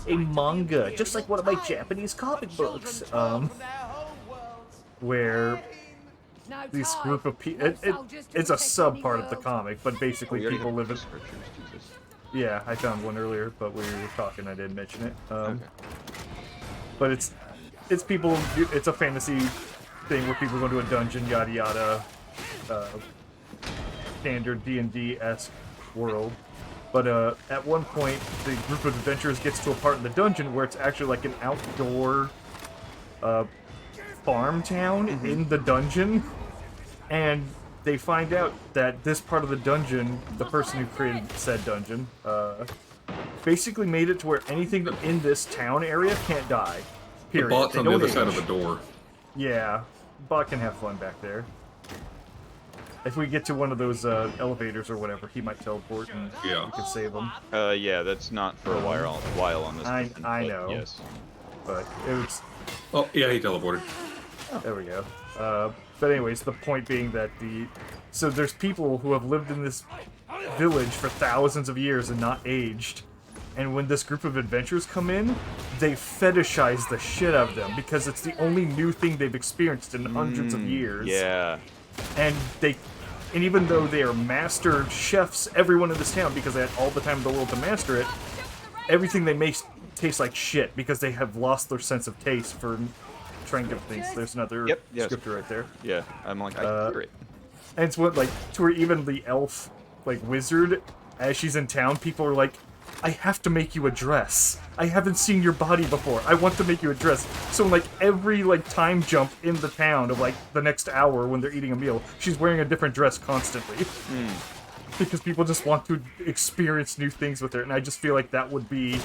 manga, just like one of my Japanese comic books, where this group of people, it's a sub part of the comic, but basically people live in... Yeah, I found one earlier, but we were talking, I didn't mention it. Okay. But it's people, it's a fantasy thing where people go to a dungeon, yada yada, standard D&D-esque world. But at one point, the group of adventurers gets to a part in the dungeon where it's actually like an outdoor farm town in the dungeon, and they find out that this part of the dungeon, the person who created said dungeon, basically made it to where anything in this town area can't die. Period. The bot's They on the don't other side age. of the door. Yeah, bot can have fun back there. If we get to one of those elevators or whatever, he might teleport and we can save him. Yeah, that's not for a while on this. I but know. Yes. But it was... Oh, yeah, he teleported. There we go. But anyways, the point being that so there's people who have lived in this village for thousands of years and not aged. And when this group of adventurers come in, they fetishize the shit out of them because it's the only new thing they've experienced in hundreds of years. Yeah. And even though they are master chefs, everyone in this town, because they had all the time in the world to master it, everything they make tastes like shit because they have lost their sense of taste for trying different things. There's another scripture right there. Yeah, I'm like, I hear it. And it's what, like, to where even the elf, like, wizard, as she's in town, people are like, I have to make you a dress. I haven't seen your body before. I want to make you a dress. So, like, every, like, time jump in the town of, like, the next hour when they're eating a meal, she's wearing a different dress constantly. Because people just want to experience new things with her, and I just feel like that would be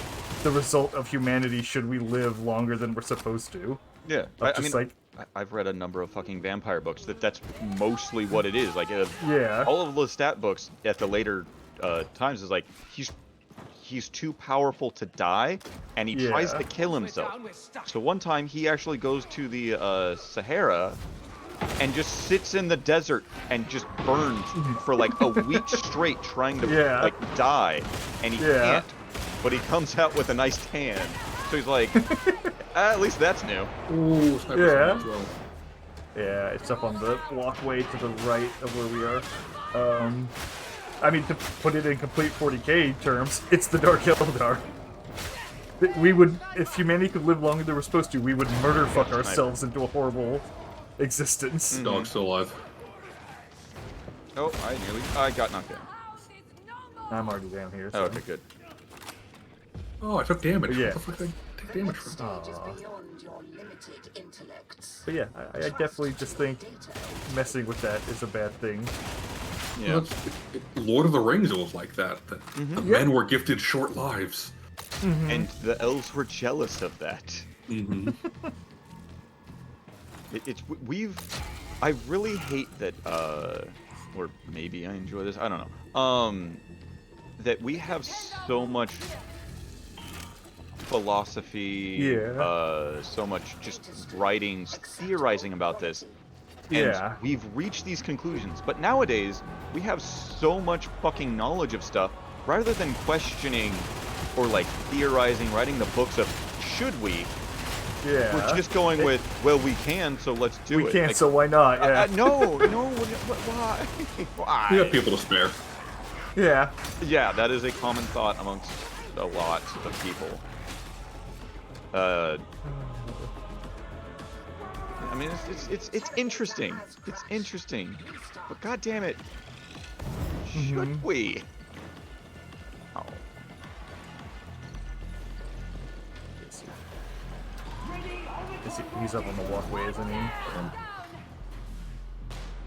the result of humanity should we live longer than we're supposed to. Yeah, I mean, I've read a number of fucking vampire books that's mostly what it is. Like, all of the stat books at the later times is like, he's too powerful to die, and he tries to kill himself. So one time, he actually goes to the Sahara and just sits in the desert and just burns for like a week straight trying to like die, and he can't. But he comes out with a nice tan. So he's like, at least that's new. Ooh, Yeah, it's up on the walkway to the right of where we are. I mean, to put it in complete 40k terms, it's the Dark Eldar. We would, if humanity could live longer than we're supposed to, we would murder fuck ourselves into a horrible existence. Dog's still alive. Oh, I got knocked down. I'm already down here. So. Oh, okay, good. Oh, I took damage. Yeah. What the fuck did I take damage from? But yeah, I definitely just think messing with that is a bad thing. Yeah. Well, Lord of the Rings, it was like that. The men were gifted short lives. And the elves were jealous of that. I really hate that, or maybe I enjoy this, I don't know, that we have so much philosophy, so much just writings, theorizing about this, and we've reached these conclusions. But nowadays, we have so much fucking knowledge of stuff, rather than questioning or like theorizing, writing the books of should we. We're just going with, well, we can, so let's do it. We can, like, so why not? Yeah. No, why? Why? We have people to spare. Yeah, that is a common thought amongst a lot of people. I mean, it's interesting. It's interesting. But god damn it. Should we? Oh. He's up on the walkway, isn't he?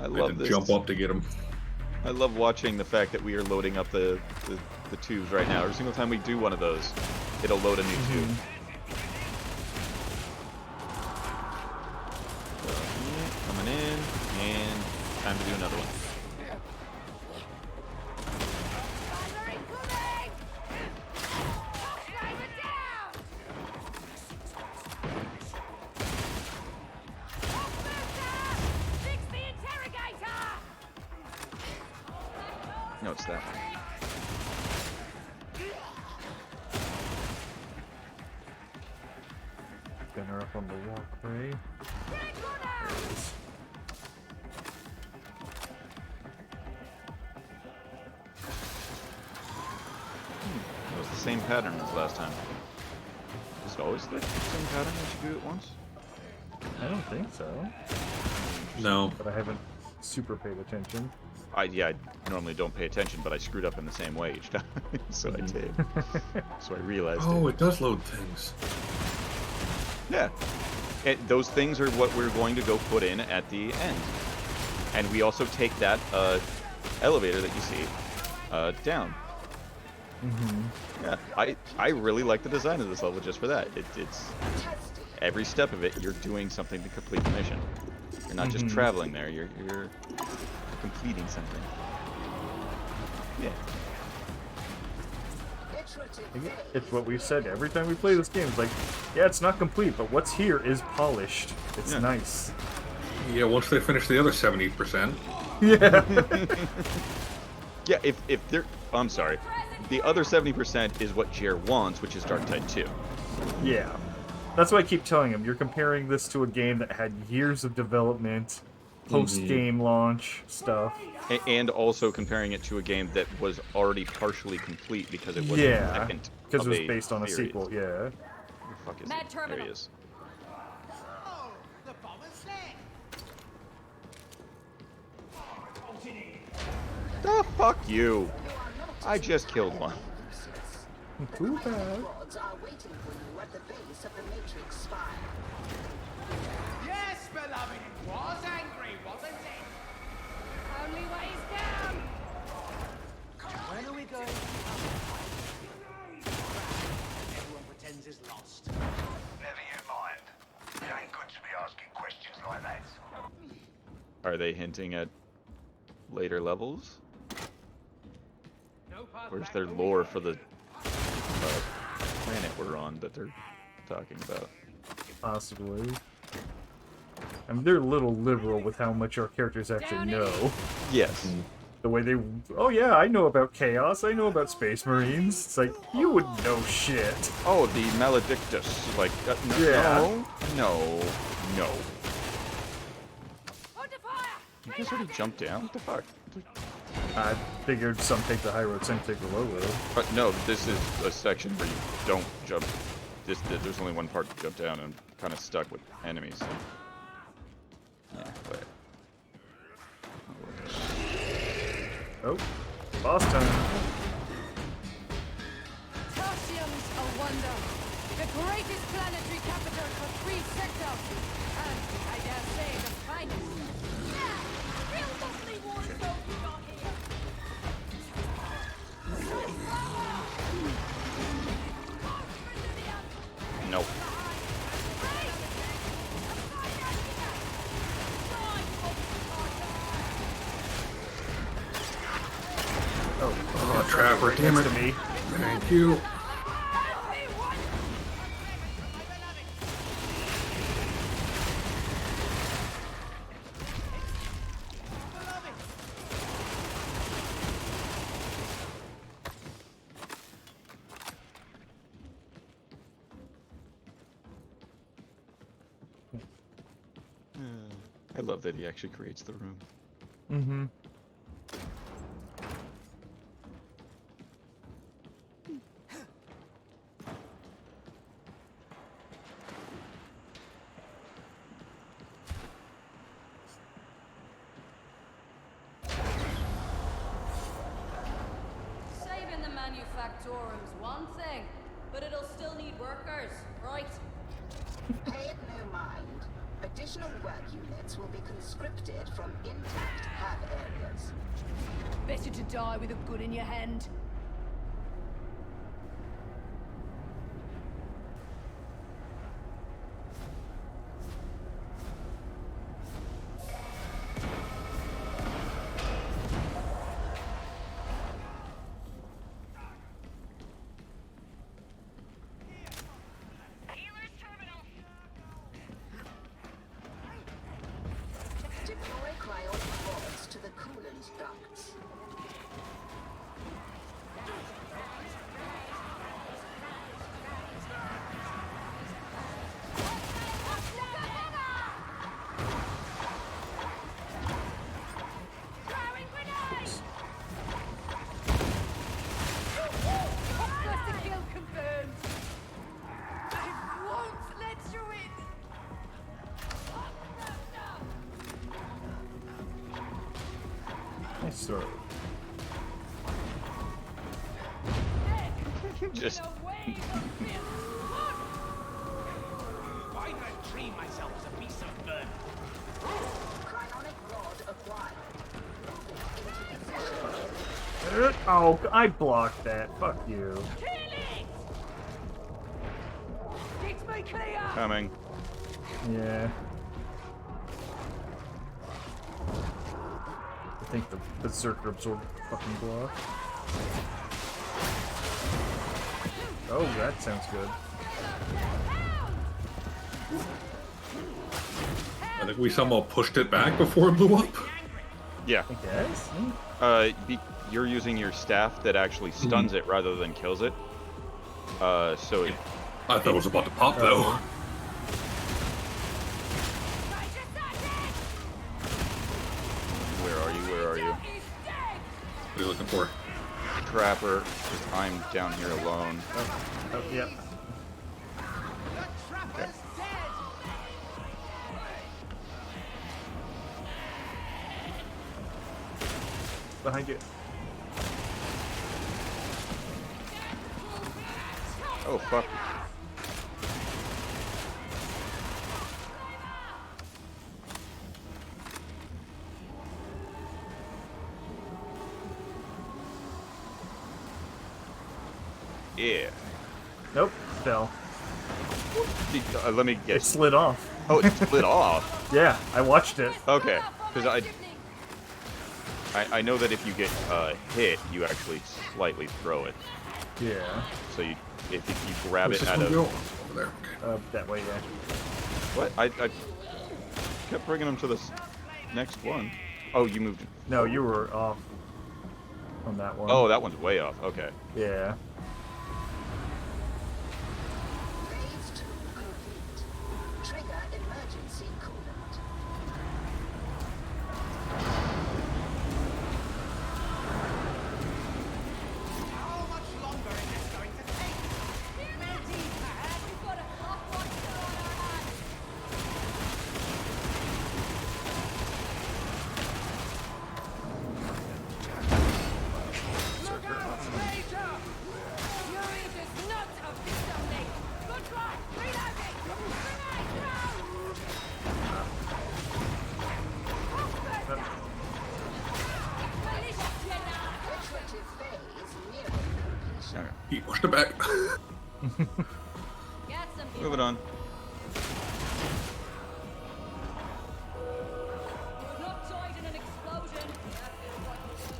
I We love had to this. jump up to get him. I love watching the fact that we are loading up the tubes right now. Every single time we do one of those, it'll load a new tube. So, coming in, and time to do another one. No, it's that one. Gunner up on the walkway. There it is. It was the same pattern as last time. Is it always the same pattern that you do it once? I don't think so. No. But I haven't super paid attention. I normally don't pay attention, but I screwed up in the same way each time, so I did. So I realized. Oh, it does load things. Yeah. Those things are what we're going to go put in at the end. And we also take that elevator that you see down. Yeah, I really like the design of this level just for that. It's every step of it, you're doing something to complete the mission. You're not just traveling there, you're completing something. Yeah. It's what we've said every time we play this game. It's like, yeah, it's not complete, but what's here is polished. It's nice. Yeah, once they finish the other 70%. Yeah. Yeah, if they're... I'm sorry. The other 70% is what Jer wants, which is Darktide 2. Yeah. That's why I keep telling him, you're comparing this to a game that had years of development, post-game launch stuff. And also comparing it to a game that was already partially complete because it was the second because it was of based on a series. sequel, yeah. Where the fuck is Mad it? There he terminal. is. Oh, the bomber's there. The fuck you! I just killed one. Too bad. Squads are waiting for you at the base of the Matrix spire. Yes, beloved, it was angry, wasn't it? Only ways down. When are we going? Everyone pretends is lost. Never you mind. It ain't good to be asking questions like that. Are they hinting at later levels? Where's their lore for the planet we're on that they're talking about? Possibly. I mean, they're a little liberal with how much our characters actually know. Yes. The way they... Oh yeah, I know about Chaos, I know about Space Marines. It's like, you wouldn't know shit. Oh, the Maledictus. Like, Yeah. no. Under fire. You guys already jumped down? What the fuck? I figured some take the high road, some take the low road. But no, this is a section where you don't jump. There's only one part to jump down, and I'm kind of stuck with enemies. So. Yeah, but... Oh, boss time. Tertium's a wonder. The greatest planetary capital for 3 sectors. And, I dare say, the finest. Yeah, real lovely war zone you got here. Nope. Oh, Trapper, damn it. To me. Thank you. I love that he actually creates the room. Mm-hmm. Manufactorum's one thing, but it'll still need workers, right? Pay it no mind. Additional work units will be conscripted from intact hab areas. Better to die with a gun in your hand. Deploy cryonic rods to the coolant ducts. First kill confirmed. I won't let you in. Nice throw. Just Why did I treat myself as a piece of burden? Cryonic rod acquired. Oh, I blocked that. Fuck you. It's me clear. coming. Yeah. I think the Berserker absorbed fucking block. Oh, that sounds good. I think we somehow pushed it back before it blew up. Yeah. I guess. You're using your staff that actually stuns it rather than kills it. So it, I thought it was about to pop though. where are you? Where are you? What are you looking for? Trapper, 'cause I'm down here alone. Oh, yeah. Behind you. Oh fuck. Yeah. Nope. Fell. Let me It get. slid off. Oh, it split off. Yeah, I watched it. Okay, because I know that if you get hit, you actually slightly throw it. Yeah. So you if you grab Where's it this out one of go? Over there. Okay. That way, yeah. what I kept bringing them to this next one. Oh, you moved. No, you were off on that one. Oh, that one's way off. Okay. Yeah. Phase 2 complete. Trigger emergency coolant. How much longer is this going to take? We've got a hot monster on our hands. Look out, Major! Fury does not have this on me. Good try. Reloading. Grenade thrown. Militia general. Iterative phase nearing completion. He pushed it back. Get some Move it on. Not died in an explosion. That feels like a win.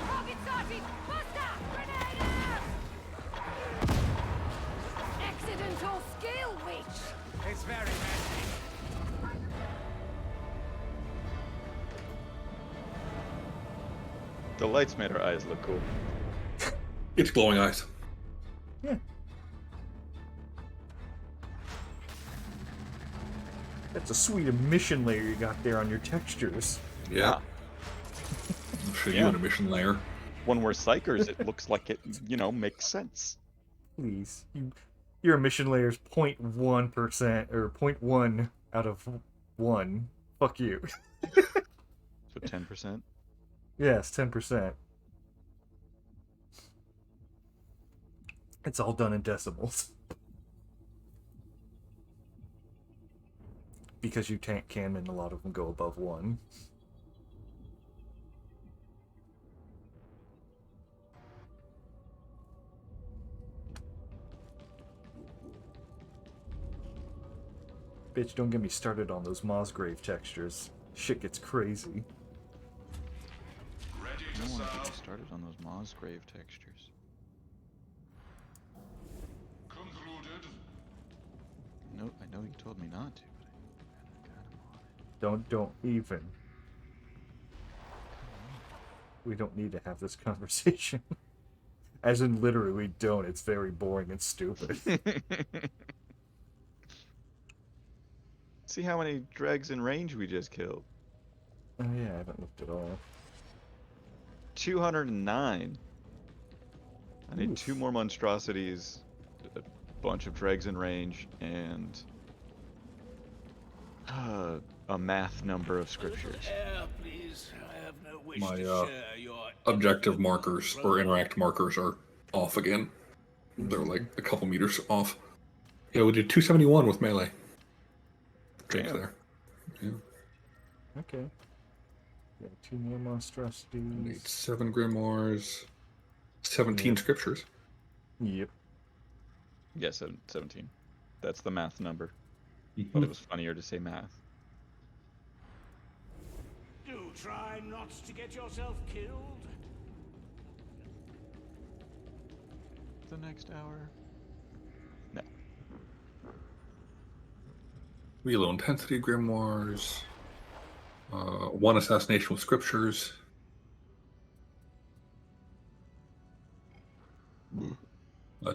Target sighted! Buster! Grenade out! Accidental skill, witch! It's very messy. The lights made our eyes look cool. It's glowing eyes. Yeah. That's a sweet emission layer you got there on your textures. Yeah. I'll show you an emission layer. When we're psychers, it looks like it, makes sense. Please. Your emission layer is 0.1% or 0.1 out of 1 Fuck you. So 10%. Yes, 10%. It's all done in decimals. Because you can, and a lot of them go above 1. Bitch, don't get me started on those Mosgrave textures. Shit gets crazy. Ready I to don't want to serve. get started on those Mosgrave textures. Concluded. No, I know you told me not to, but I kind of want it. Don't even. We don't need to have this conversation. As in, literally, we don't. It's very boring and stupid. See how many dregs in range we just killed. Oh yeah, I haven't looked at all. 209. I need Oof. 2 more monstrosities, a bunch of dregs in range, and a math number of scriptures. Air, please. I have no wish My to share your objective markers or interact markers are off again. They're like a couple meters off. Yeah, we did 271 with melee. Jake Damn. there. Yeah. Okay. Yeah, 2 more Need monstrosities. 7 grimoires, 17 Yeah. scriptures. Yep. Yes, 17. That's the math number. But it was funnier to say math. Do try not to get yourself killed. The next hour. No. Wheel of Intensity grimoires. 1 assassination with scriptures.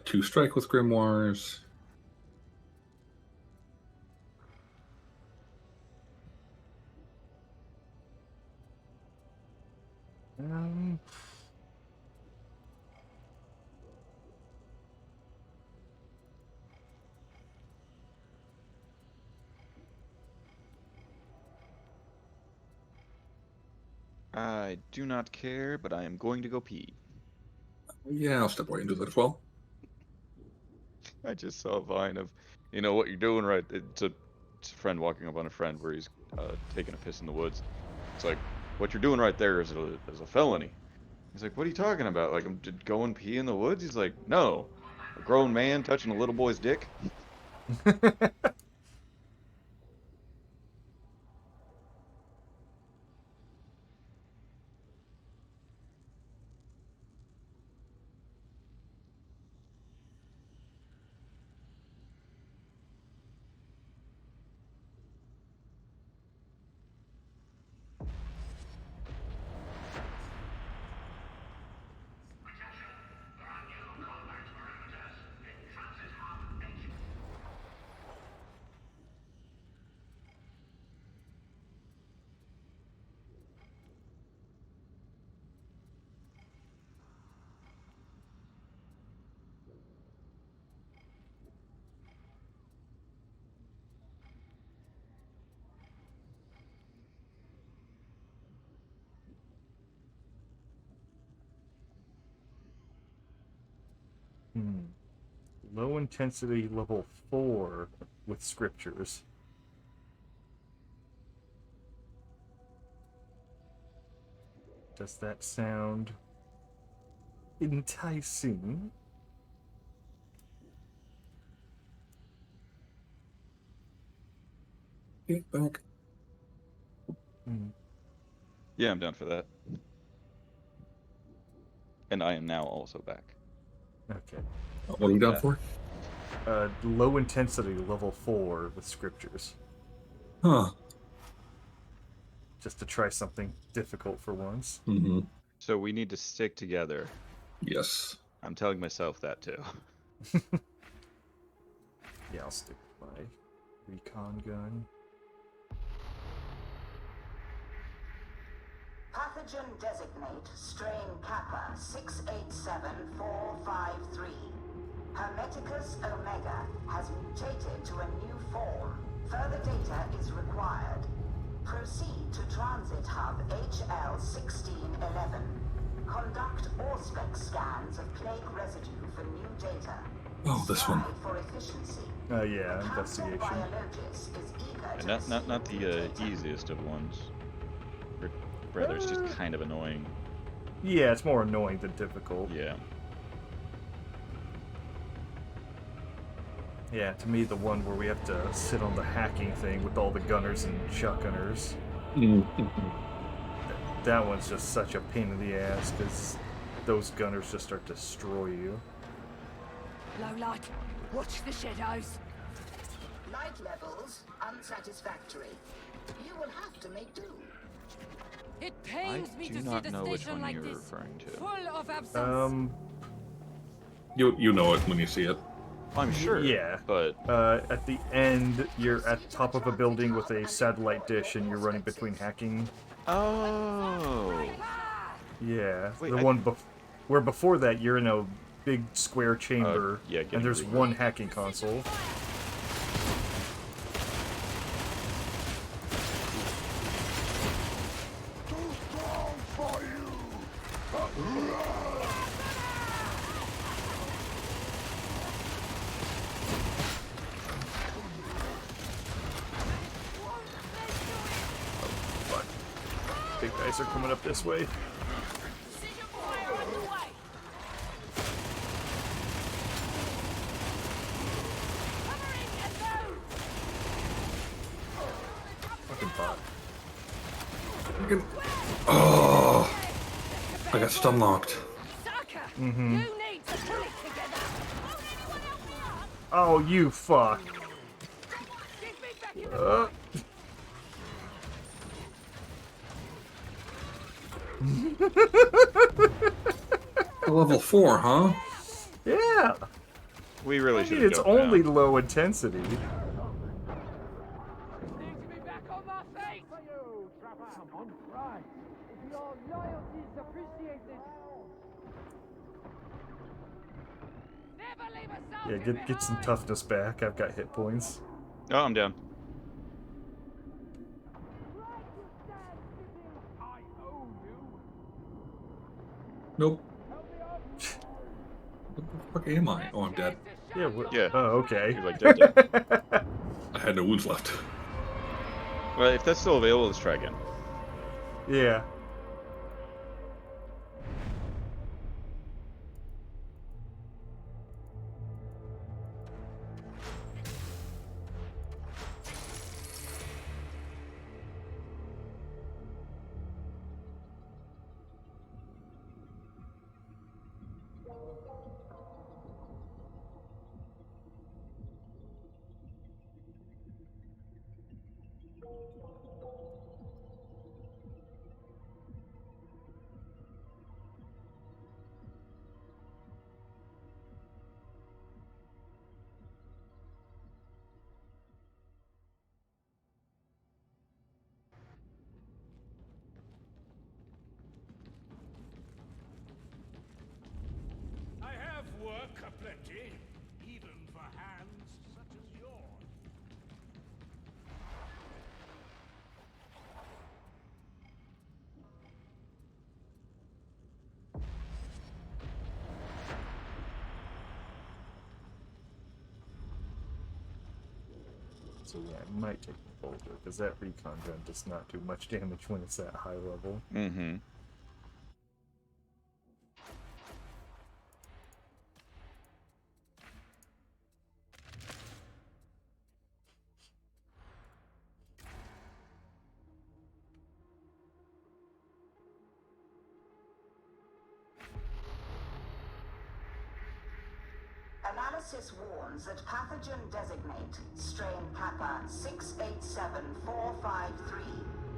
2 strike with grimoires. Um. I do not care, but I am going to go pee. Yeah, I'll step away and do that as well. I just saw a vine of, you know what you're doing right. It's a friend walking up on a friend where he's taking a piss in the woods. It's like, what you're doing right there is a felony. He's like, what are you talking about? Like, I'm just going pee in the woods? He's like, no. A grown man touching a little boy's dick? Low intensity level 4 with scriptures. Does that sound enticing? Get back. Yeah, I'm down for that. And I am now also back. Okay. What are we down for? Low intensity level 4 with scriptures. Huh. Just to try something difficult for once. Mm-hmm. So we need to stick together. Yes. I'm telling myself that too. Yeah, I'll stick with my recon gun. Pathogen designate strain Kappa 687453. Hermeticus Omega has mutated to a new form. Further data is required. Proceed. 1611. Conduct Auspex scans of plague residue for new data. Oh, this one. Strive for efficiency. Yeah, The Council investigation. Biologist is eager And to not receive the new data. easiest of ones. Rather, it's just kind of annoying. Yeah, it's more annoying than difficult. Yeah. Yeah, to me, the one where we have to sit on the hacking thing with all the gunners and shotgunners. That one's just such a pain in the ass, because those gunners just start to destroy you. Low light. Watch the shadows. Light levels unsatisfactory. You will have to make do. It I pains me do to see not the know which station one like you're this, referring to. full of absence. You know it when you see it. I'm sure. Yeah. But At the end, you're at top of a building with a satellite dish, and you're running between hacking. oh, Yeah, Wait, the I- one where before that you're in a big square chamber, yeah, getting and there's real. one hacking console. Fuck. Big guys are coming up this way. Fucking bot. Oh, I got stun locked. You need to pull it together. Oh, you fuck. Get me back in the Level 4, huh? Yeah. we really I should. mean, it's only low intensity. Need to be back on my feet. For you, Trapper. Come on, right. Your loyalty is appreciated. Never leave a soul Yeah, get some behind. toughness back. I've got hit points. Oh, I'm down. I owe you. Nope. What the fuck am I? Oh, I'm dead. Yeah. Yeah. Oh, okay. You're like dead. I had no wounds left. Well, if that's still available, let's try again. Yeah. I have work aplenty, even for hands such as yours. So yeah, I might take the boulder, because that recon gun does not do much damage when it's at high level. Mm-hmm. Analysis warns that pathogen designate strain Kappa 687453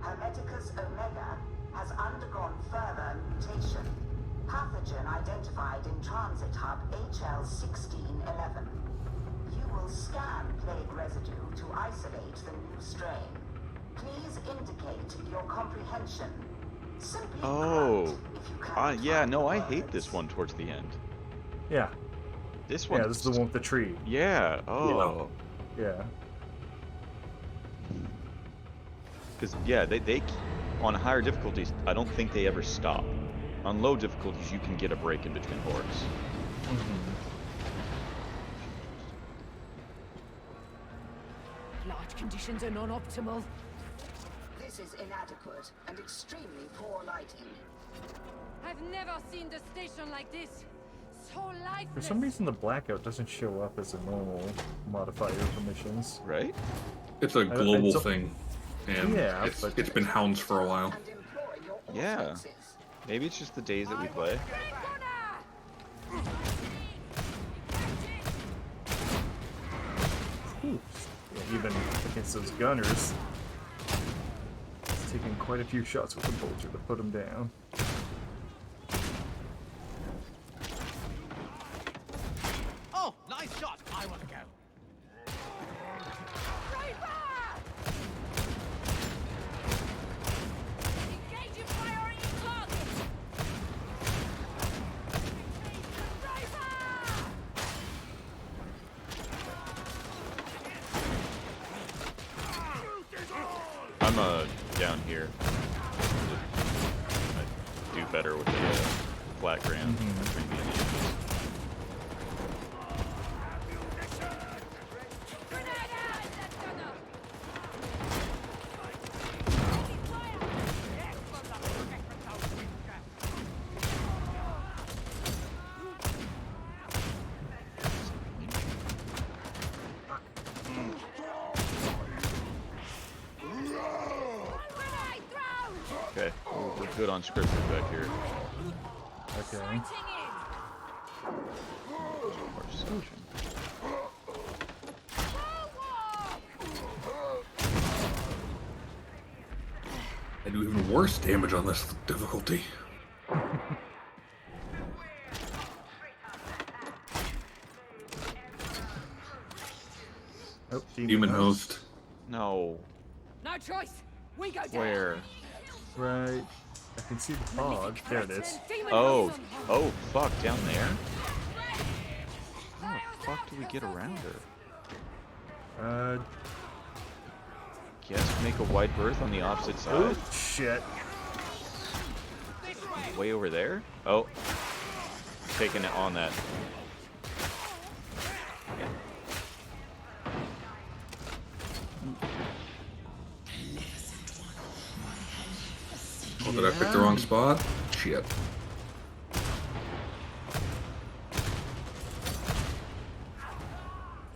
Hermeticus Omega has undergone further mutation. Pathogen identified in transit hub HL1611. You will scan plague residue to isolate the new strain. Please indicate your comprehension. Simply Oh. grunt if you can't Yeah, find no, the I hate words. this one towards the end. Yeah. This one. Yeah, this is the one with the tree. Yeah. Oh. Yeah. Because yeah, they on higher difficulties, I don't think they ever stop. On low difficulties, you can get a break in between hordes. Light conditions are non-optimal. This is inadequate and extremely poor lighting. I've never seen the station like this. So lifeless. For some reason, the blackout doesn't show up as a normal modifier for missions. Right? It's a global it's a- thing, and Yeah, it's but- been hounds for a while. And employ your Yeah. auto-fixes. Maybe it's just the days that we play. Ooh. Yeah, even against those gunners, it's taking quite a few shots with the bolter to put them down. Oh, nice shot. I want to go. Engaging priority target. I'm down here. I do better with the flat ground. between me and the enemies. Okay, we're good on scriptures back here. Okay. More discussion. I do even worse damage on this difficulty. Oh, Demon host. No. No choice. We go down. Where? Right. I can see the fog. There it is. Demon Oh. hosts on Oh, fuck, down there? How the fuck do we get around her? Guess make a wide berth on the opposite side. Oh, shit. Way over there? Oh. Taking it on that. Oh, did I pick the wrong spot? Shit.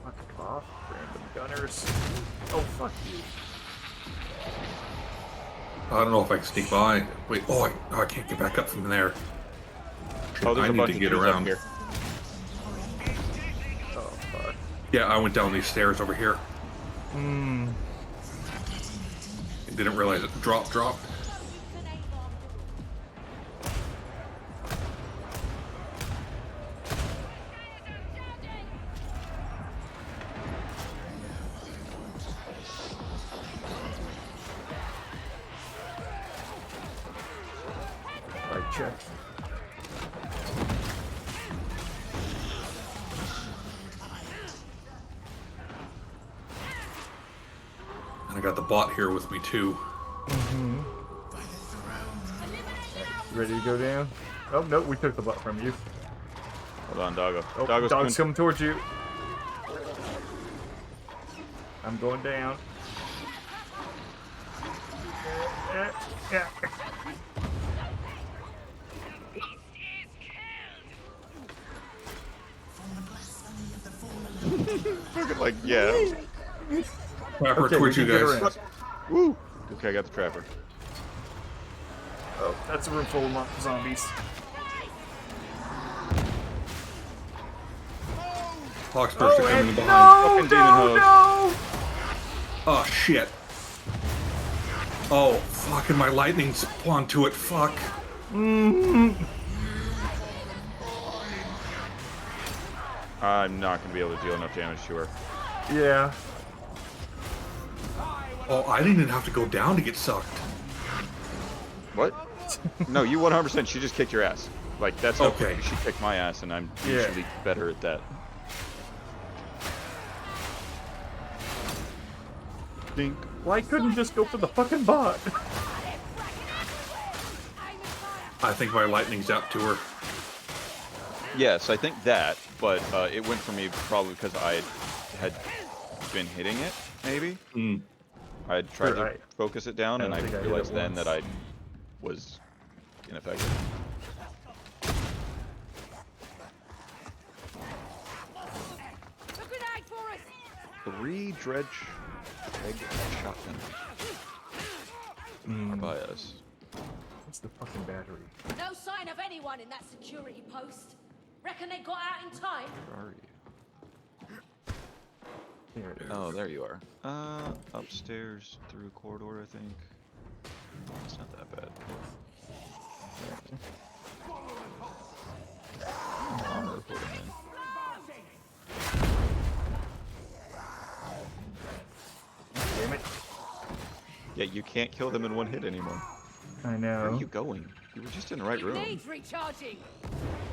Fuck off, random gunners. Oh, fuck you. I don't know if I can sneak by. Wait, I can't get back up from there. Oh, there's I a need bunch to of get dudes up around. here. Oh, fuck. Yeah, I went down these stairs over here. Didn't realize it. Drop. Right, check. And I got the bot here with me too. Ready to go down? Oh, no, we took the butt from you. Hold on, Doggo. Oh, Doggo's dog's coming. coming towards you. I'm going down. Yeah. Fucking like, yeah. Trapper Okay, towards we you can get guys. around. Woo! Okay, I got the trapper. Oh, that's a room full of zombies. Hawksburst are coming in behind. Fucking demon host. No! Oh shit. Oh, fucking my lightning spawned to it. Fuck. I'm not going to be able to deal enough damage to her. Yeah. Oh, I didn't even have to go down to get sucked. What? No, you 100%. She just kicked your ass. Like, that's how Okay. quickly she kicked my ass, and I'm Yeah. usually better at that. Dink. Well, I couldn't just go for the fucking bot. I think my lightning zapped to her. Yes, I think that, but it went for me probably because I had been hitting it, maybe. I tried to focus it down, and I realized then that I was ineffective. A grenade for us! 3 dredge egg shotgun are by us. What's the fucking battery? No sign of anyone in that security post. Reckon they got out in time? Where are you? Here it is. Oh, there you are. Upstairs through a corridor, I think. It's not that bad. Damn it. Yeah, you can't kill them in one hit anymore. I know. Where are you going? You were just in the right room. Needs recharging.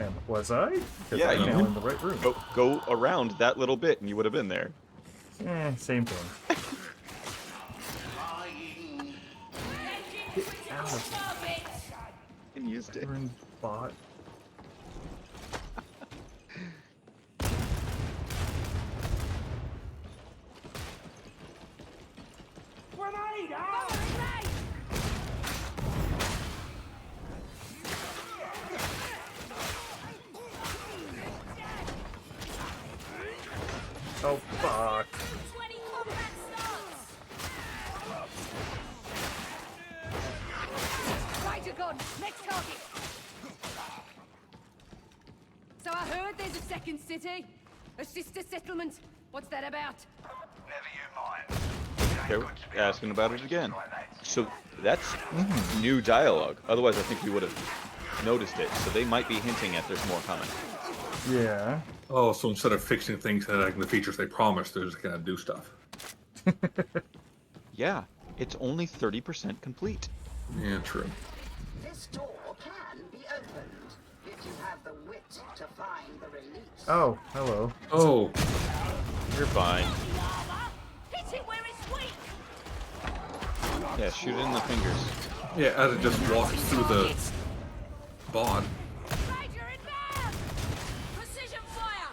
And was I? 'Cause Yeah, I'm you now in the right room. Go around that little bit, and you would have been there. Same thing. Get out of here. And used it. Turn bot. Grenade out! Oh fuck. 20 combat starts! Rider gun! Next target! So I heard there's a second city? A sister settlement? What's that about? Never you mind. Okay, asking about it again. So that's new dialogue. Otherwise, I think we would have noticed it. So they might be hinting at there's more coming. Yeah. Oh, so instead of fixing things and adding the features they promised, they're just gonna do stuff. Yeah, it's only 30% complete. Yeah, true. This door can be opened if you have the wit to find the release. Oh, hello. Oh, You're fine. Hit it where it's weak! Yeah, shoot it in the fingers. yeah, as it just walks through the bot. Rider inbound! Precision fire!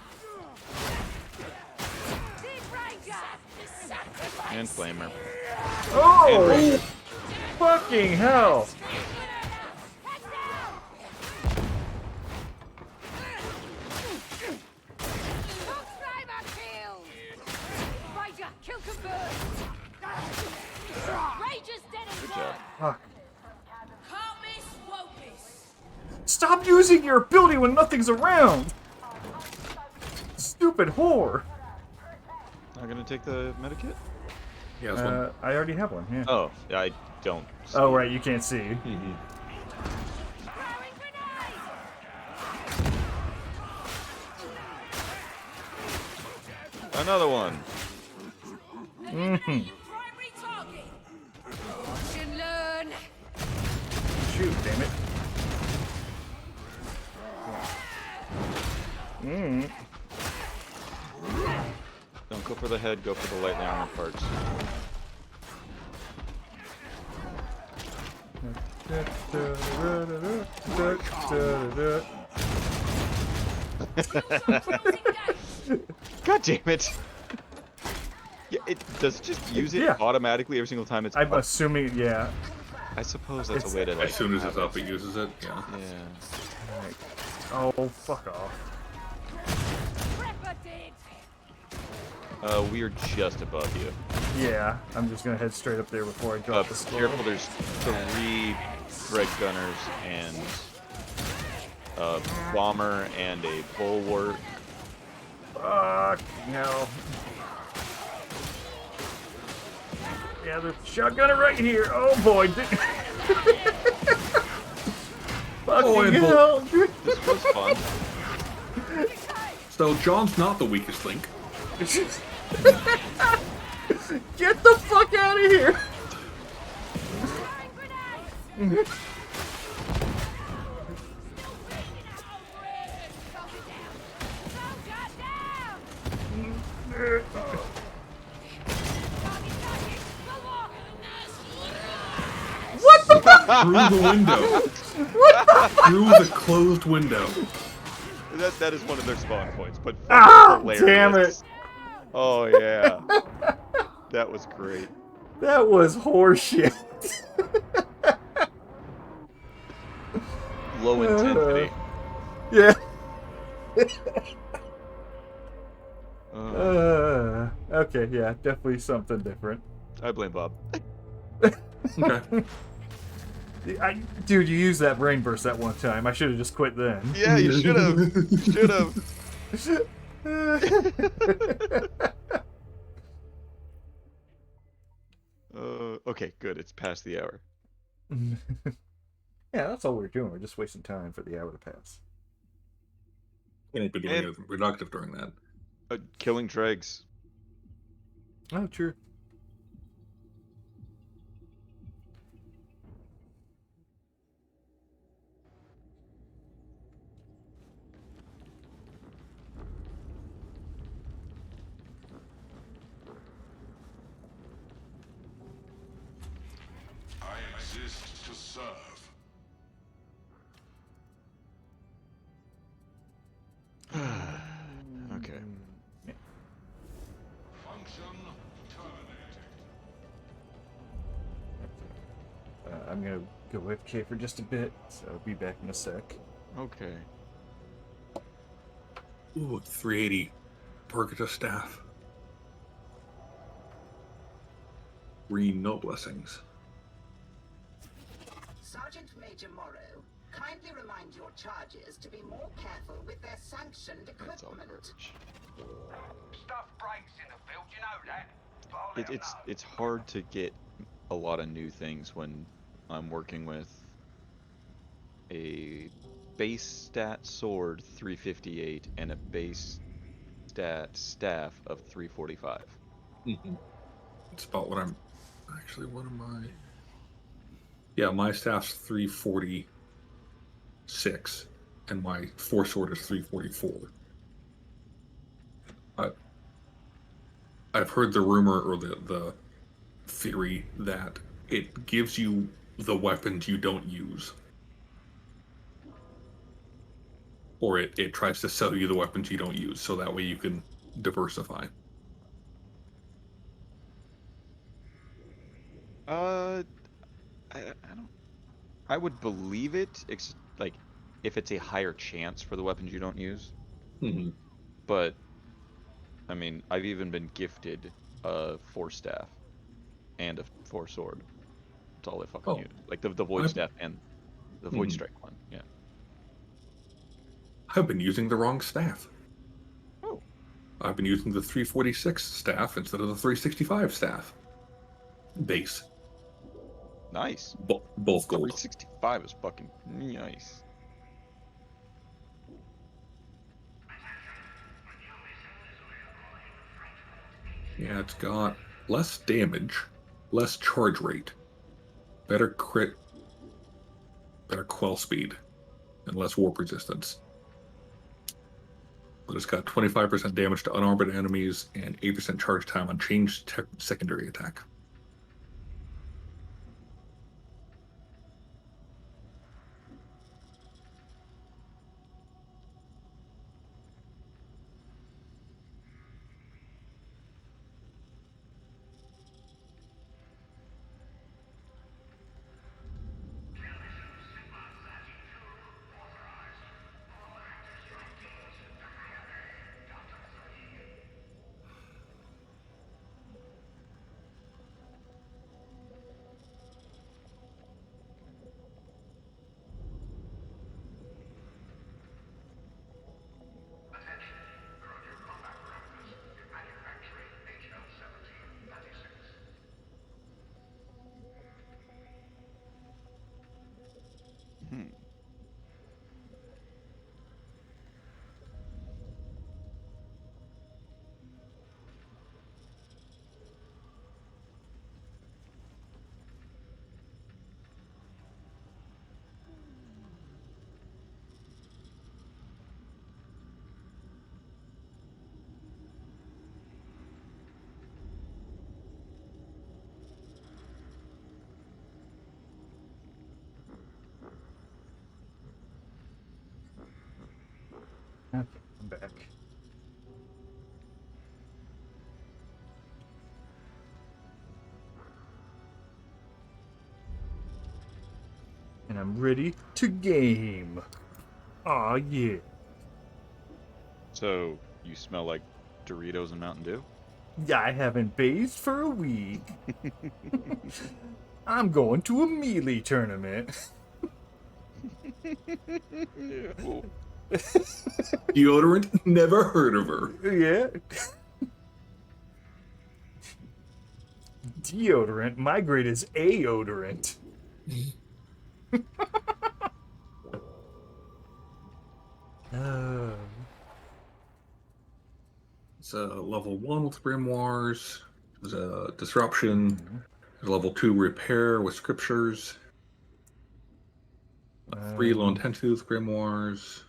Deep Ranger! And flamer. Oh! Fucking hell! Head down! Fox driver killed! Ranger, kill confirmed! Ranger's dead and Good gone! job. Fuck. Can't miss, won't miss! Stop using your ability when nothing's around! Stupid whore! Not gonna take the medikit? Yeah, this one. I already have one, yeah. Oh, I don't. See. Oh, right, you can't see. Throwing grenade! Another one. Primary target! Watch and learn! Shoot, damn it. Don't go for the head, go for the lightly armored parts. God damn it! Yeah, it does it just use it Yeah. automatically every single time it's I'm up? assuming, yeah. I suppose that's It's- a way to like. As soon as it's have up, it uses it. Yeah. Yeah. Oh, fuck off. Prepper dead! We are just above you. Yeah, I'm just gonna head straight up there before I drop the skull. Careful, there's 3 Greg Gunners and a bomber and a bulwark. Fuck, no. Yeah, there's a shotgunner right here. Oh boy. Fucking and hell. This was fun. So John's not the weakest link. Get the fuck out of here. Throwing grenade! What the fuck? Through the window. Through the closed window. That is one of their spawn points, but Ah, fucking damn hilarious. Oh yeah, that was great. That was horseshit. Low intensity. Yeah. Okay, yeah, definitely something different. I blame Bob. Okay. Dude, you used that brain burst that one time. I should have just quit then. Yeah, you should have. You should have. Okay, good. It's past the hour. Yeah, that's all we're doing. We're just wasting time for the hour to pass. Can't be doing anything productive during that. Killing dregs. Oh, true. I exist to serve. Okay. Function terminated. I'm gonna go AFK for just a bit, so I'll be back in a sec. Okay. Ooh, 380. Purgative staff. No blessings. Sergeant Major Morrow, kindly remind your charges to be more careful with their sanctioned That's all equipment. garbage. Stuff breaks in the field, you know that. But I'll let 'em know. It's hard to get a lot of new things when I'm working with a base stat sword 358 and a base stat staff of 345. Mm-hmm. It's about what I'm. Actually, what am I? Yeah, my staff's 346, and my force sword is 344. I've heard the rumor or the theory that it gives you the weapons you don't use. Or it tries to sell you the weapons you don't use, so that way you can diversify. I don't. I would believe it, like if it's a higher chance for the weapons you don't use. Mm-hmm. But I mean, I've even been gifted a force staff and a force sword. That's all I fucking use. Like the void staff and the void strike one. Yeah. I've been using the wrong staff. Oh. I've been using the 346 staff instead of the 365 staff. Base. Nice. Both gold. 365 is fucking nice. Yeah, it's got less damage, less charge rate, better crit, better quell speed, and less warp resistance. But it's got 25% damage to unarmed enemies and 8% charge time on changed secondary attack. And I'm ready to game. Aw, yeah. So, you smell like Doritos and Mountain Dew? I haven't bathed for a week. I'm going to a melee tournament. Deodorant? Never heard of her. Yeah. Deodorant? My grade is aodorant. It's a level 1 with grimoires. There's a disruption. There's a level 2 repair with scriptures. 3 low intensity with grimoires.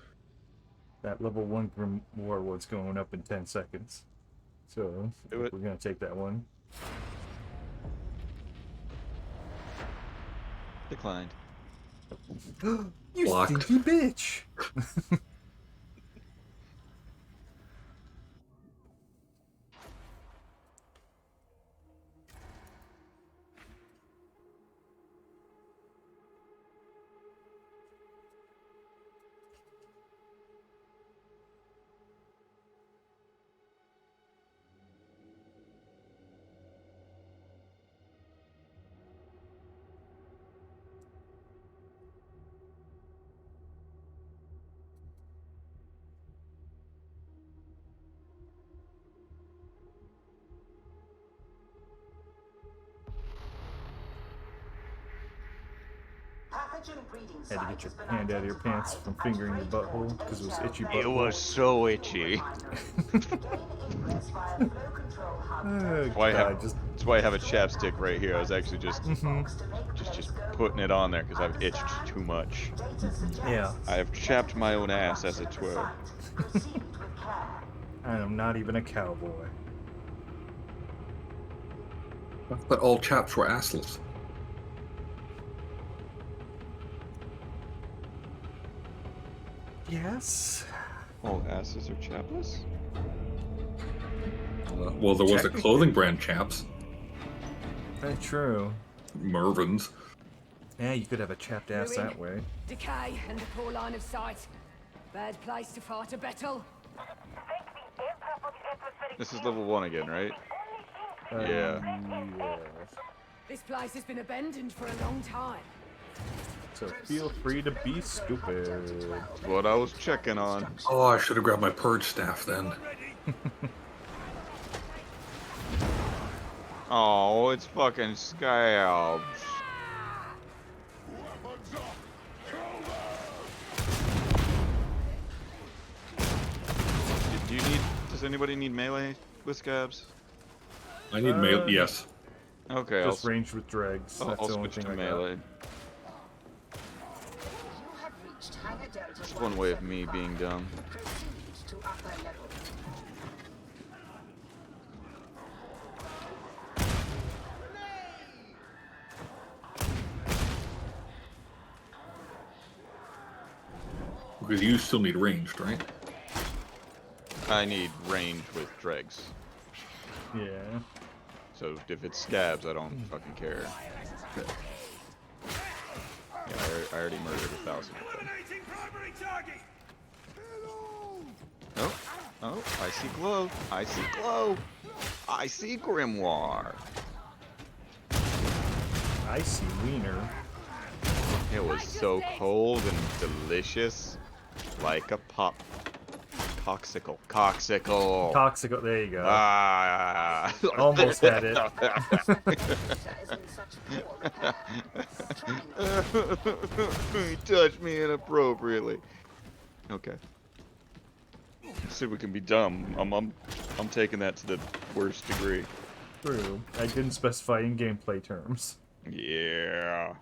That level 1 grimoire was going up in 10 seconds. So, we're going to take that one. Declined. You Blocked. stinky bitch! Had to get your hand out of your pants from fingering your butthole because it was itchy butthole. It was so itchy. Oh, That's why I have a just chapstick right here. I was actually just putting it on there because I've itched too much. yeah. I have chapped my own ass, as it were. I am not even a cowboy. But all chaps were assless. Yes. All asses are chapless? Well, there was a clothing brand, chaps. That's true. Mervin's. Yeah, you could have a chapped ass that way. Decay and a poor line of sight. Bad place to fight a battle. This is level 1 again, right? Yeah. Yeah. This place has been abandoned for a long time. So feel free to be stupid. That's what I was checking on. Oh, I should have grabbed my purge staff then. Oh, it's fucking scabs. Does anybody need melee with scabs? I need melee. Yes. Okay, Just ranged with dregs. I'll That's the only switch thing to I got. melee. It's one way of me being dumb. Because you still need ranged, right? I need range with dregs. Yeah. So if it's scabs, I don't fucking care. Yeah, I already murdered 1,000 of them. Oh, I see glow. I see glow. I see grimoire. I see wiener. It was so cold and delicious. Like a pop. Coxicle. Coxicle. Coxicle. There you go. Ah. Almost had it. He touched me inappropriately. Okay. See, we can be dumb. I'm taking that to the worst degree. True. I didn't specify in gameplay terms. Yeah.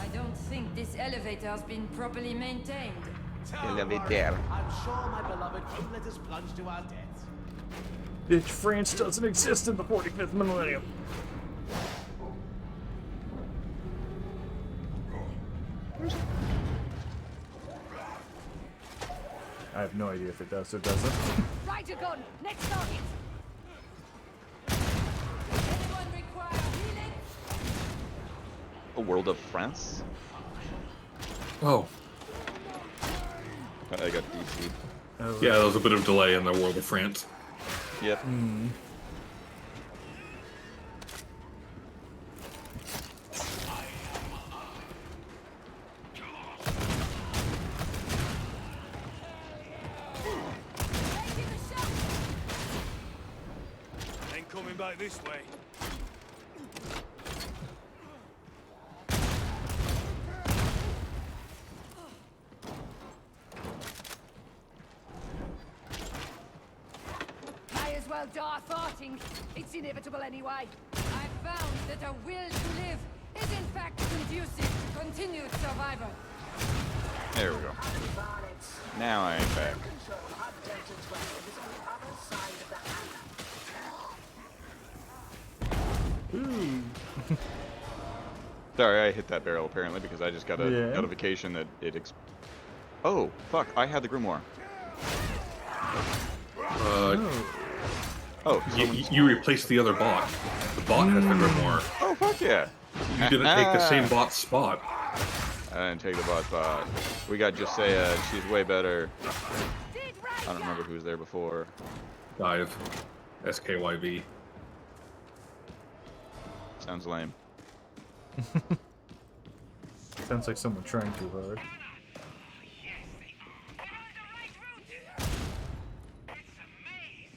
I don't think this elevator's been properly maintained. Elevator. I'm sure my beloved won't let us plunge to our deaths. Bitch, France doesn't exist in the 45th millennium. I have no idea if it does or doesn't. Rider gun, next target. Anyone require healing? World of France. Oh, I got DC. Oh, yeah, there was a bit of delay in the World of France. Yep. Ain't coming back this way. May as well die farting. It's inevitable anyway. I've found that a will to live is in fact conducive to continued survival. There we go. Now I ain't back. Control hub Delta 12 is on the other side of the hangar. Sorry, I hit that barrel apparently because I just got a Yeah. notification that it. Oh fuck! I had the grimoire. Oh, You replaced the other bot. The bot has the grimoire. oh fuck yeah! You didn't take the same bot's spot. I didn't take the bot spot. We got Josiah. She's way better. I don't remember who was there before. Dive. SKYV. Sounds lame. Sounds like someone trying too hard.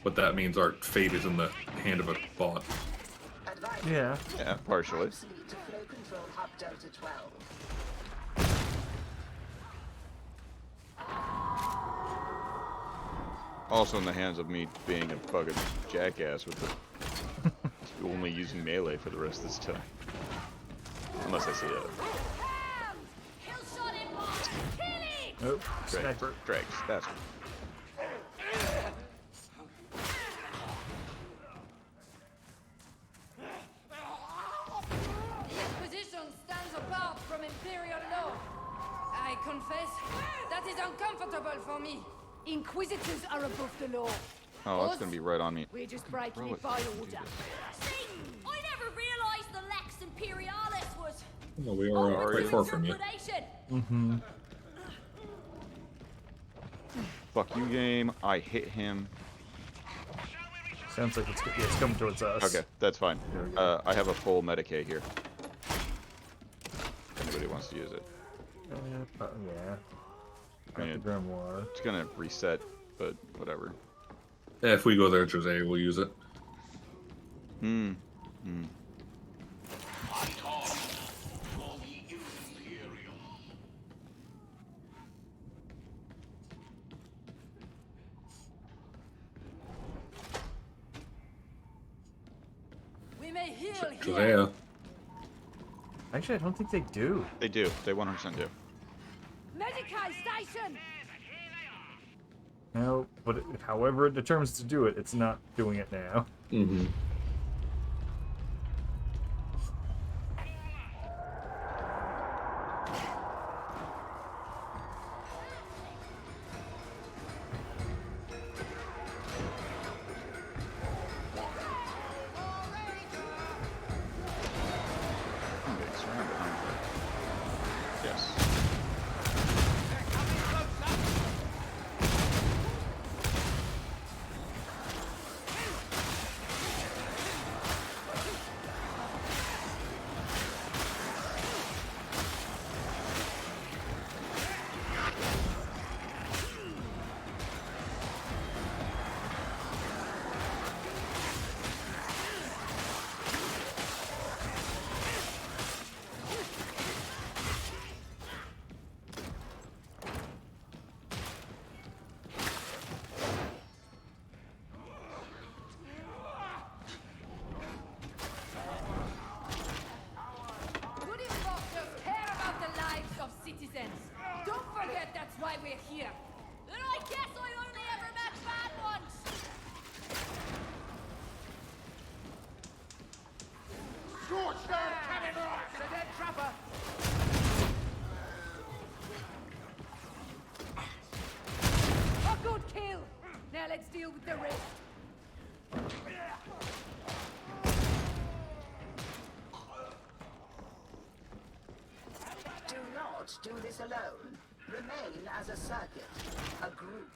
But that means our fate is in the hand of a bot. Yeah. Yeah, partially. Proceed to flow control hub Delta 12. Also in the hands of me being a fucking jackass with the only using melee for the rest of this time. Unless I see a Oh, drag, sniper. drags. That's The Inquisition stands apart from Imperial law. I confess, that is uncomfortable for me. Inquisitors are above the law. oh, that's gonna be right on me. We're just breaking it by order. See, I never realized the Lex Imperialis was No, we are quite far from you. interpretation. Fuck you, game. I hit him. Sounds like it's coming towards us. Okay, that's fine. There we go. I have a full Medicaid here. If anybody wants to use it. Yeah. I Got mean, the grimoire. it's gonna reset, but whatever. Yeah, if we go there, Jose will use it. We may heal here. Josiah. Actually, I don't think they do. They do. They 100% do. Medicaid station! No, but however it determines to do it, it's not doing it now. Mm-hmm. I'm getting surrounded, aren't I? Yes. Good imposters care about the lives of citizens. Don't forget that's why we're here. Then I guess I only ever met bad ones. Scorched earth cannon rocks! A dead trapper! A good kill. Now let's deal with the rest. cannot do this alone. Remain as a circuit, a group.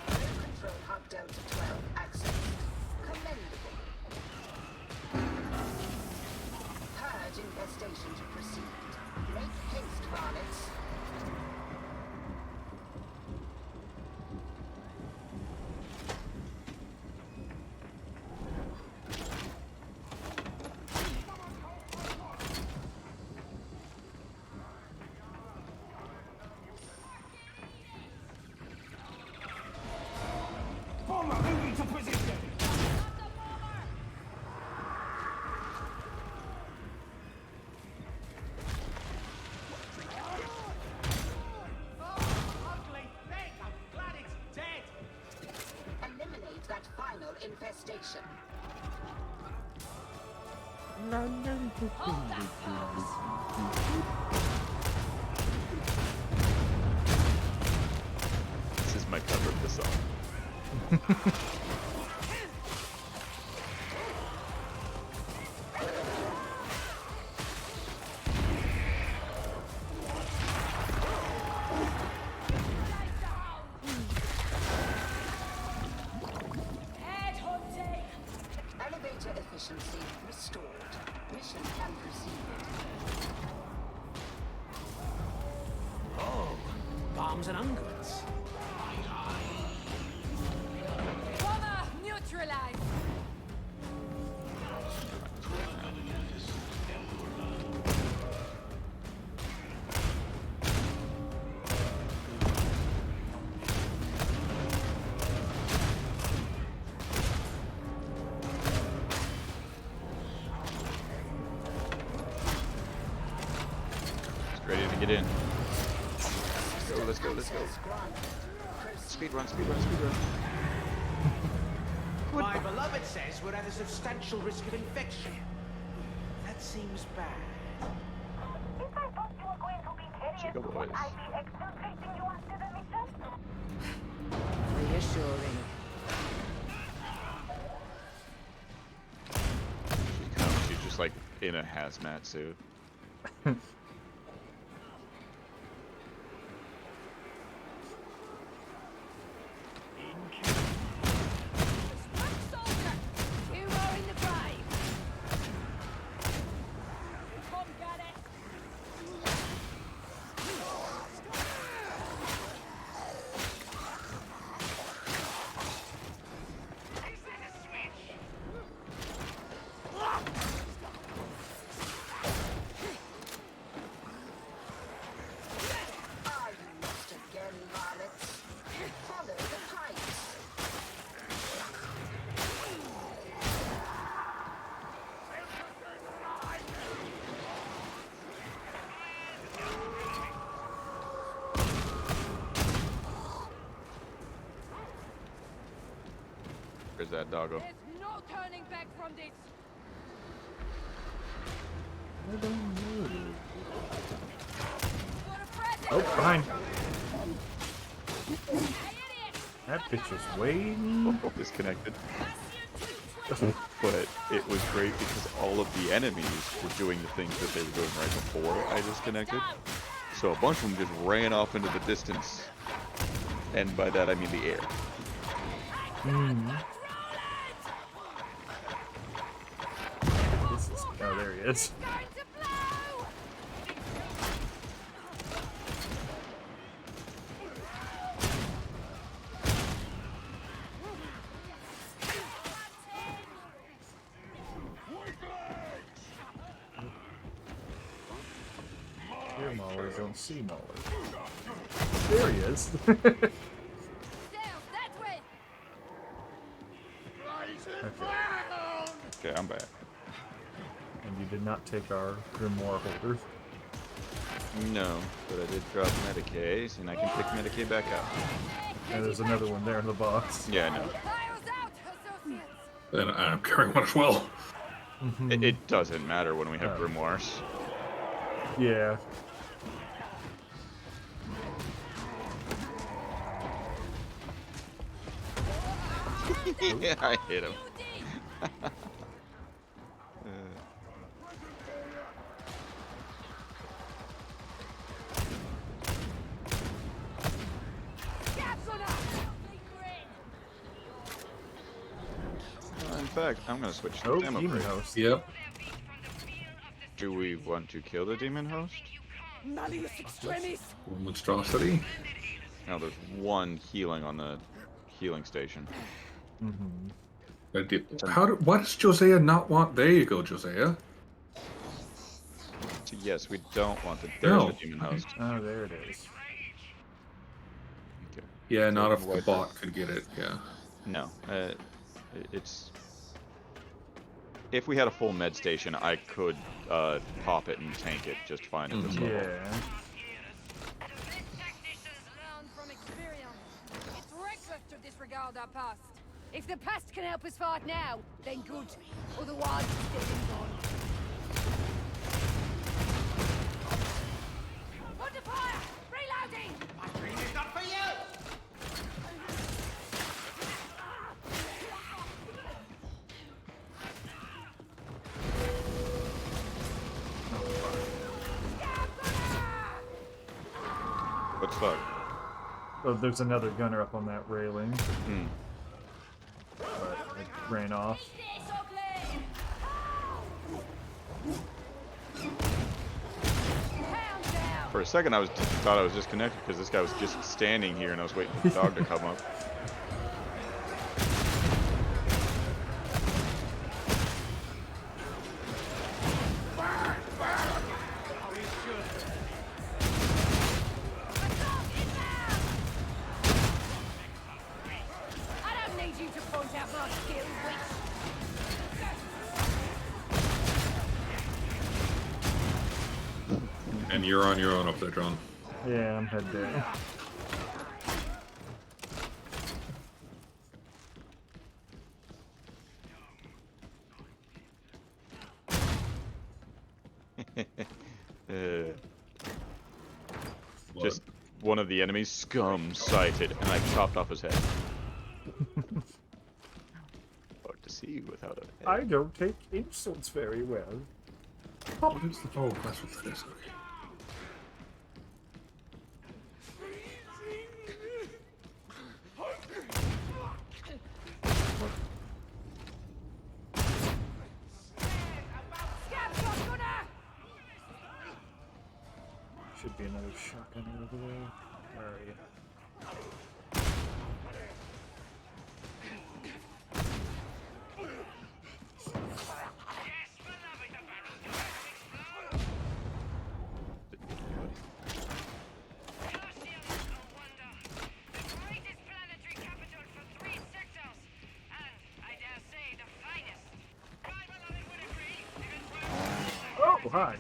Control hub Delta 12 accessed. Commendable. Purge infestation to proceed. Make haste, varlets. Bomber moving to position! Ugly thing! I'm glad it's dead! Eliminate that final infestation. Hold that force! This is my cover of the song. Head hunting! Elevator efficiency restored. Mission can proceed. Oh, bombs and unguents. Bomber neutralized! Ready to get in. Let's go, let's go. Speed run, speed run, speed run. My beloved says we're at a substantial risk of infection. That seems bad. If I thought you were going to be Chico serious, would boys. I be exfiltrating you after the mission? Reassuring. She comes, she's just like in a hazmat suit. Foot soldier! You are in the grave! Come get it! Are you lost again, varlets? Follow the pipes. Where's that doggo? There's no turning back from this! Got a present! Oh, behind. Hey, idiot! That bitch is way. Disconnected. That's your But it was great because all of the enemies were doing the things that they were doing right before I disconnected. So a bunch of them just ran off into the distance. And by that I mean the air. This is, oh, there he is. going to blow! Hear Mauler, don't see Mauler. There he is. Down, that way! Okay, I'm back. And you did not take our grimoire holder. No, but I did drop Medicaid, and I can pick Medicaid back up. And there's another one there in the box. Yeah, I know. Files out, associates! And I'm carrying one as well. It doesn't matter when we have Oh. grimoires. Yeah. Yeah, I hit him. In fact, I'm gonna switch to Oh, demo demon break. host. Yep. Do we want to kill the demon host? Malleus extremis. Monstrosity. No, there's one healing on the healing station. Why does Josiah not want? There you go, Josiah. So yes, we don't want the. There's No. the demon host. Oh, there it is. Okay. Yeah, not if Taking the away bot could get it. Yeah. No, it's. If we had a full med station, I could pop it and tank it just fine at this level. Yeah. Learn from experience. It's reckless to disregard our past. If the past can help us fight now, then good. Otherwise, it's dead and gone. Under fire! Reloading! My dream is not for you! What's fuck? Oh, there's another gunner up on that railing. Hmm. But it ran off. For a second, I thought I was disconnected because this guy was just standing here and I was waiting for the dog to come up. I don't need you to point out my skills, witch. And you're on your own up there, John. Yeah, I'm head down. Just one of the enemies, scum, sighted, and I chopped off his head. Hard to see without a head. I don't take insults very well. What is the? Oh, that's what that is. Okay. Should be another shotgun over there. Where are you? Oh, hi.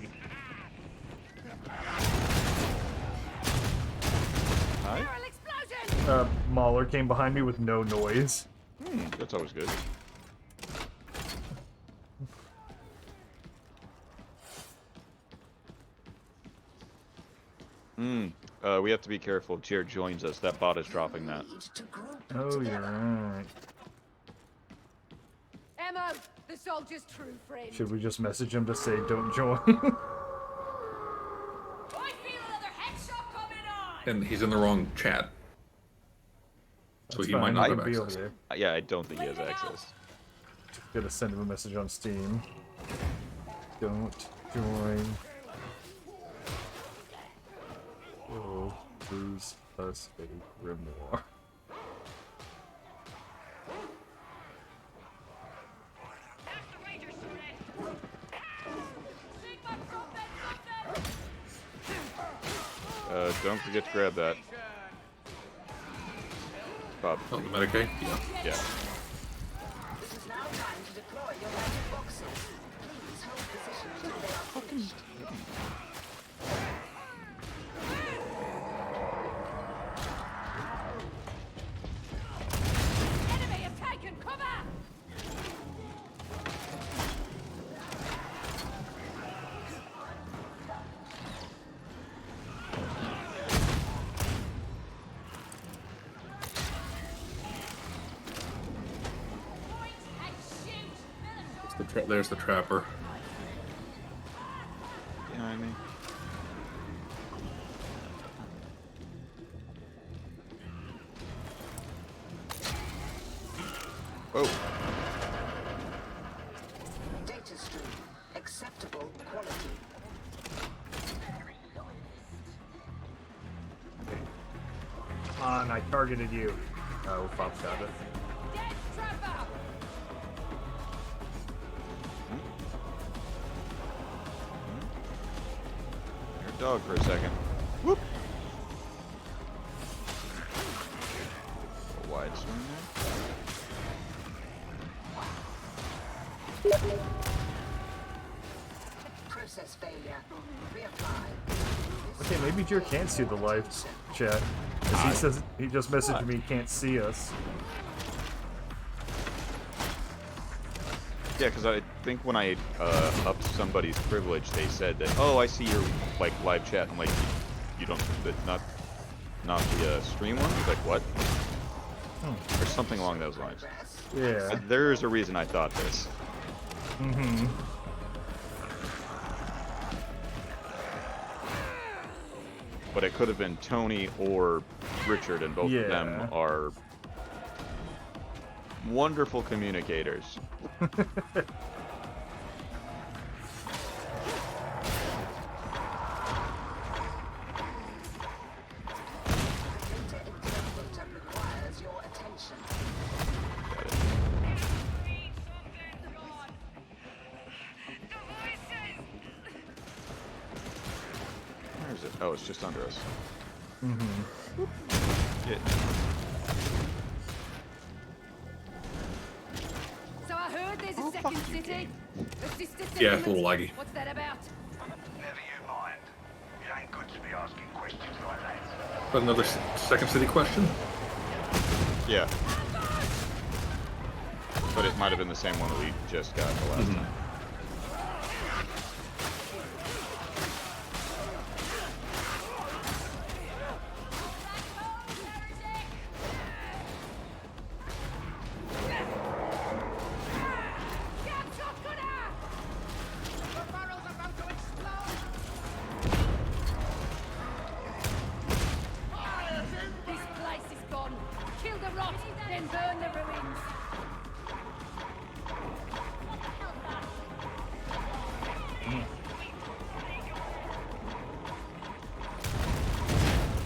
Hi? Mauler came behind me with no noise. That's always good. We have to be careful. Jared joins us. That bot is dropping that. Oh, you're right. Emma, the soldier's true friend. Should we just message him to say don't join? I feel another headshot coming on! And he's in the wrong chat. So That's he fine, might not he have can be over access. there. Yeah, I don't think he has access. Gotta send him a message on Steam. Don't join. Oh, lose us a grimoire. Don't forget to grab that. Bob. Oh, the Medicaid? Yeah. Yeah. It is now time to deploy your magic boxes. Please hold position until they are finished. Enemy have taken cover! There's the trapper. Behind me. Whoa. Data stream. Acceptable quality. Come on, I targeted you. Oh, Bob's got it. Dead trapper! You're a dog for a second. Whoop. A wide swing there. Process failure. Reapply. Okay, maybe Jer can't see the live chat. Because he says he just messaged me he can't see us. Yeah, because I think when I upped somebody's privilege, they said that, oh, I see your like live chat. I'm like, you don't, that's not the stream one. He's like, what? Or something along those lines. Yeah. There's a reason I thought this. Mm-hmm. But it could have been Tony or Richard, and both of them Yeah. are wonderful communicators. Requires your attention. Where is it? Oh, it's just under us. Mm-hmm. Shit. So I heard there's a second city. A sister Yeah, it's a settlement. little laggy. What's that about? Never you mind. It ain't good to be asking questions like that. But another second city question? Yeah. But it might have been the same one that we just got the last time. This place is gone. Kill the rot, then burn the ruins.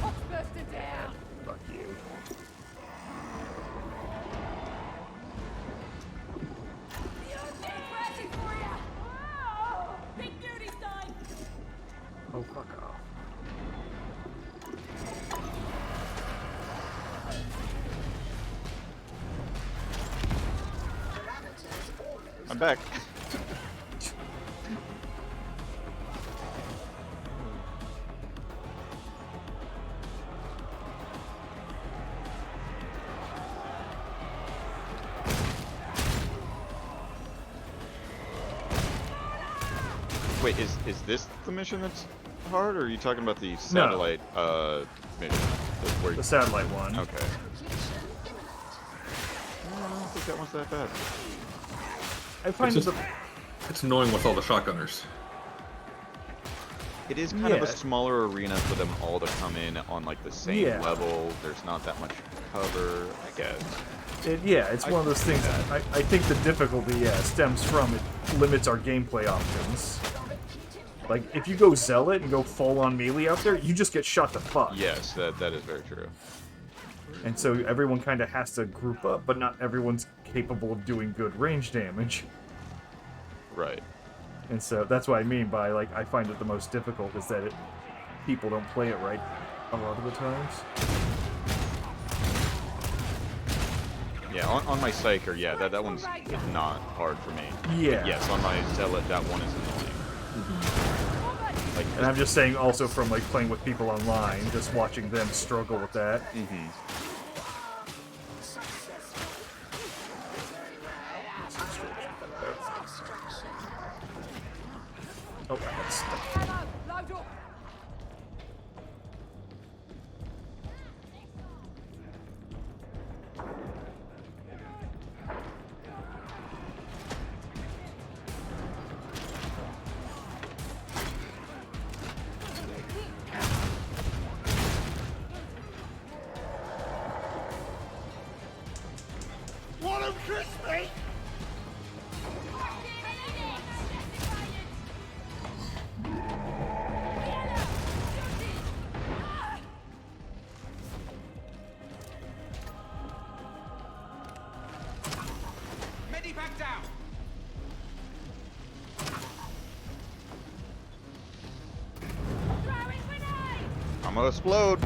Hot's bursting down. Fuck you. Crashing for ya! Oh, Big Beauty's died! Oh, fuck off. I'm back. Wait, is this the mission that's hard, or are you talking about the satellite mission? Where The satellite one. Okay. I don't think that one's that bad. I find It's the just, it's annoying with all the shotgunners. It is kind of Yeah. a smaller arena for them all to come in on like the same Yeah. level. There's not that much cover, I guess. it's one of those things. I think the difficulty, stems from it limits our gameplay options. Like, if you go Zealot and go full-on melee out there, you just get shot to fuck. Yes, that is very true. And so everyone kind of has to group up, but not everyone's capable of doing good range damage. Right. And so that's what I mean by, like, I find it the most difficult is that people don't play it right a lot of the times. Yeah, on my Psyker, yeah, that one's not hard for me. Yeah. But yes, on my Zealot, that one is annoying. Like, And I'm just saying also from, like, playing with people online, just watching them struggle with that. Oh, that's stuck. Ammo, load up. Tank down! Throwing grenade! I'm gonna explode.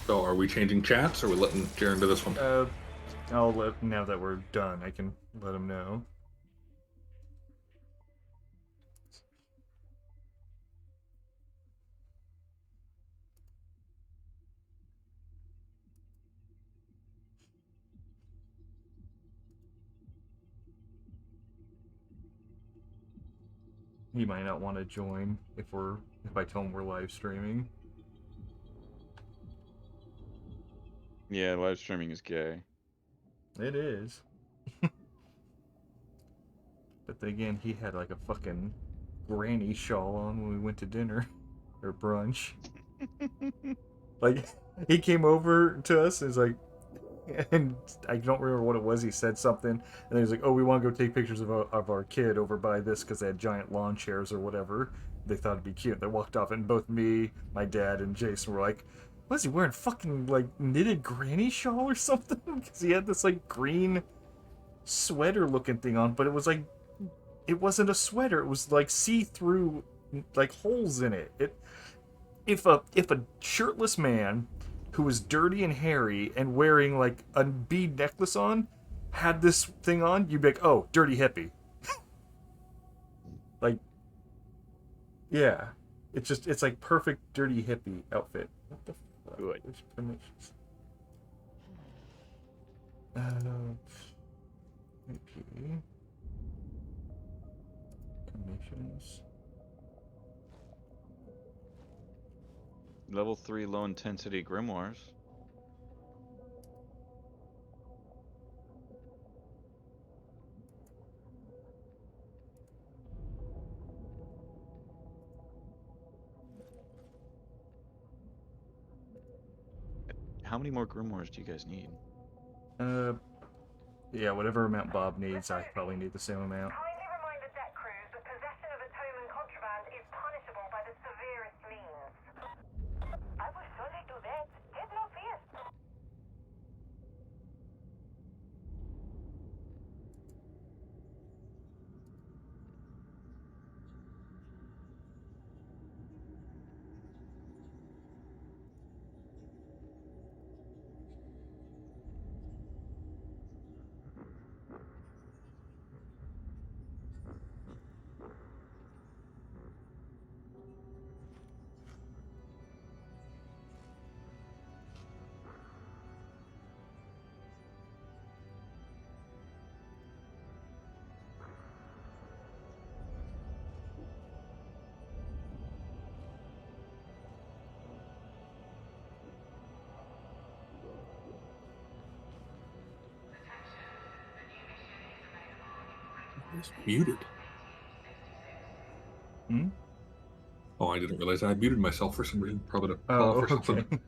So, are we changing chats, or are we letting Jaren do this one? I'll let, now that we're done, I can let him know. He might not want to join if I tell him we're live streaming. Yeah, live streaming is gay. It is. But then again, he had like a fucking granny shawl on when we went to dinner or brunch. Like, he came over to us and was like, and I don't remember what it was. He said something, and then he was like, "Oh, we want to go take pictures of our kid over by this because they had giant lawn chairs or whatever. They thought it'd be cute." They walked off, and both me, my dad, and Jason were like, "What is he wearing? Fucking like knitted granny shawl or something?" Because he had this like green sweater looking thing on, but it was like, it wasn't a sweater. It was like see-through, like holes in it. If a shirtless man who was dirty and hairy and wearing like a bead necklace on had this thing on, you'd be like, "Oh, dirty hippie." Like, yeah, it's like perfect dirty hippie outfit. What the fuck? Good. Which permissions? AP. Commissions. Level 3 low intensity grimoires. How many more grimoires do you guys need? Yeah, whatever amount Bob needs, I probably need the same amount. Kindly remind the deck crews that possession of atonement contraband is punishable by the severest means. I will surely do that. Have no fear. It's muted. Hmm? Oh, I didn't realize I muted myself for some reason. Probably to Oh, cough or something. okay.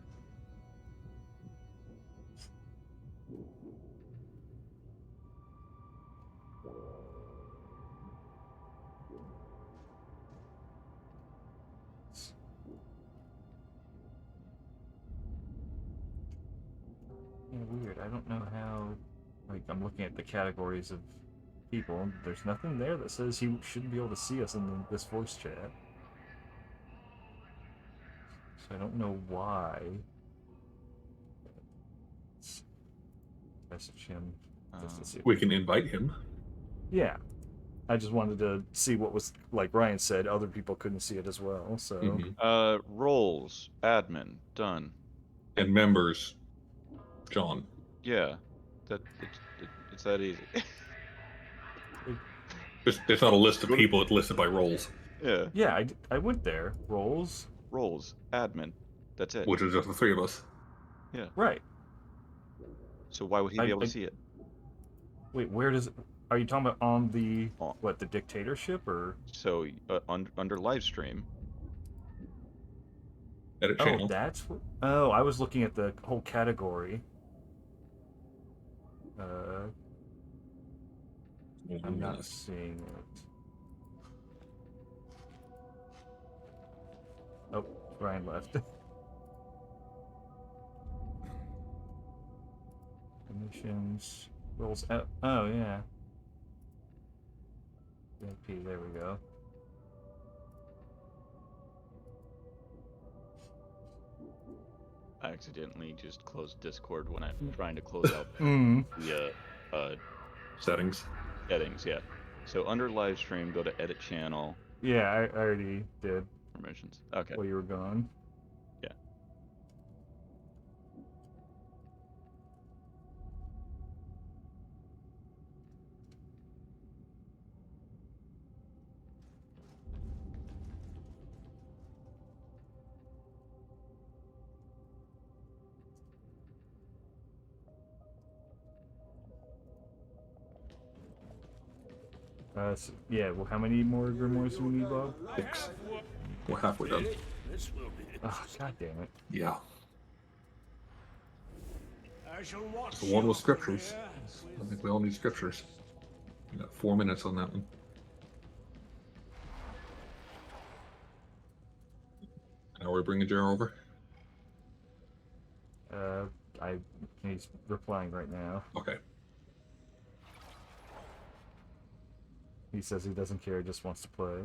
Yeah, weird. I don't know how. Like, I'm looking at the categories of people. There's nothing there that says he shouldn't be able to see us in this voice chat. So I don't know why. Let's message him just to see. We can invite him. Yeah. I just wanted to see what was, like Ryan said, other people couldn't see it as well, so. Mm-hmm. Roles, admin, done. And members, John. Yeah, it's that easy. It's not a list of people, it's listed by roles. Yeah. Yeah, I went there. Roles. Roles, admin, that's it. Which is just the three of us. Yeah. Right. So why would he be able to see it? Wait, where does it... Are you talking about on the... What, the dictatorship, or... So, under live stream. Edit channel. Oh, that's... Oh, I was looking at the whole category. I'm not seeing it. Oh, Ryan left. Missions. Rolls out. Oh, yeah. VIP, there we go. I accidentally just closed Discord when I'm trying to close out the Settings. settings. Yeah. So under live stream, go to edit channel. Yeah, I already did Permissions. Okay. while you were gone. Yeah. Yeah, well, how many more grimoires do we need, Bob? 6. We're halfway done. This will be the Oh, god damn it. Yeah. I shall watch The one with your scriptures. career I think we all need scriptures. We got 4 minutes on that one. Now we're bringing Jer over. He's replying right now. Okay. He says he doesn't care, just wants to play.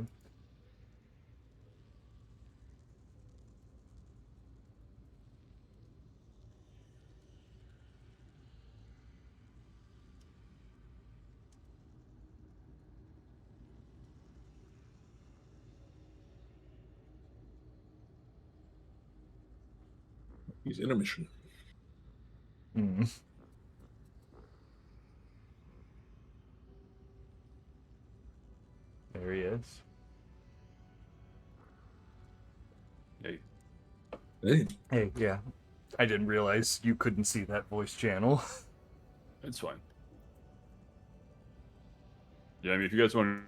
He's in a mission. Hmm. There he is. Hey. Hey. Hey, yeah. I didn't realize you couldn't see that voice channel. It's fine. Yeah, I mean, if you guys want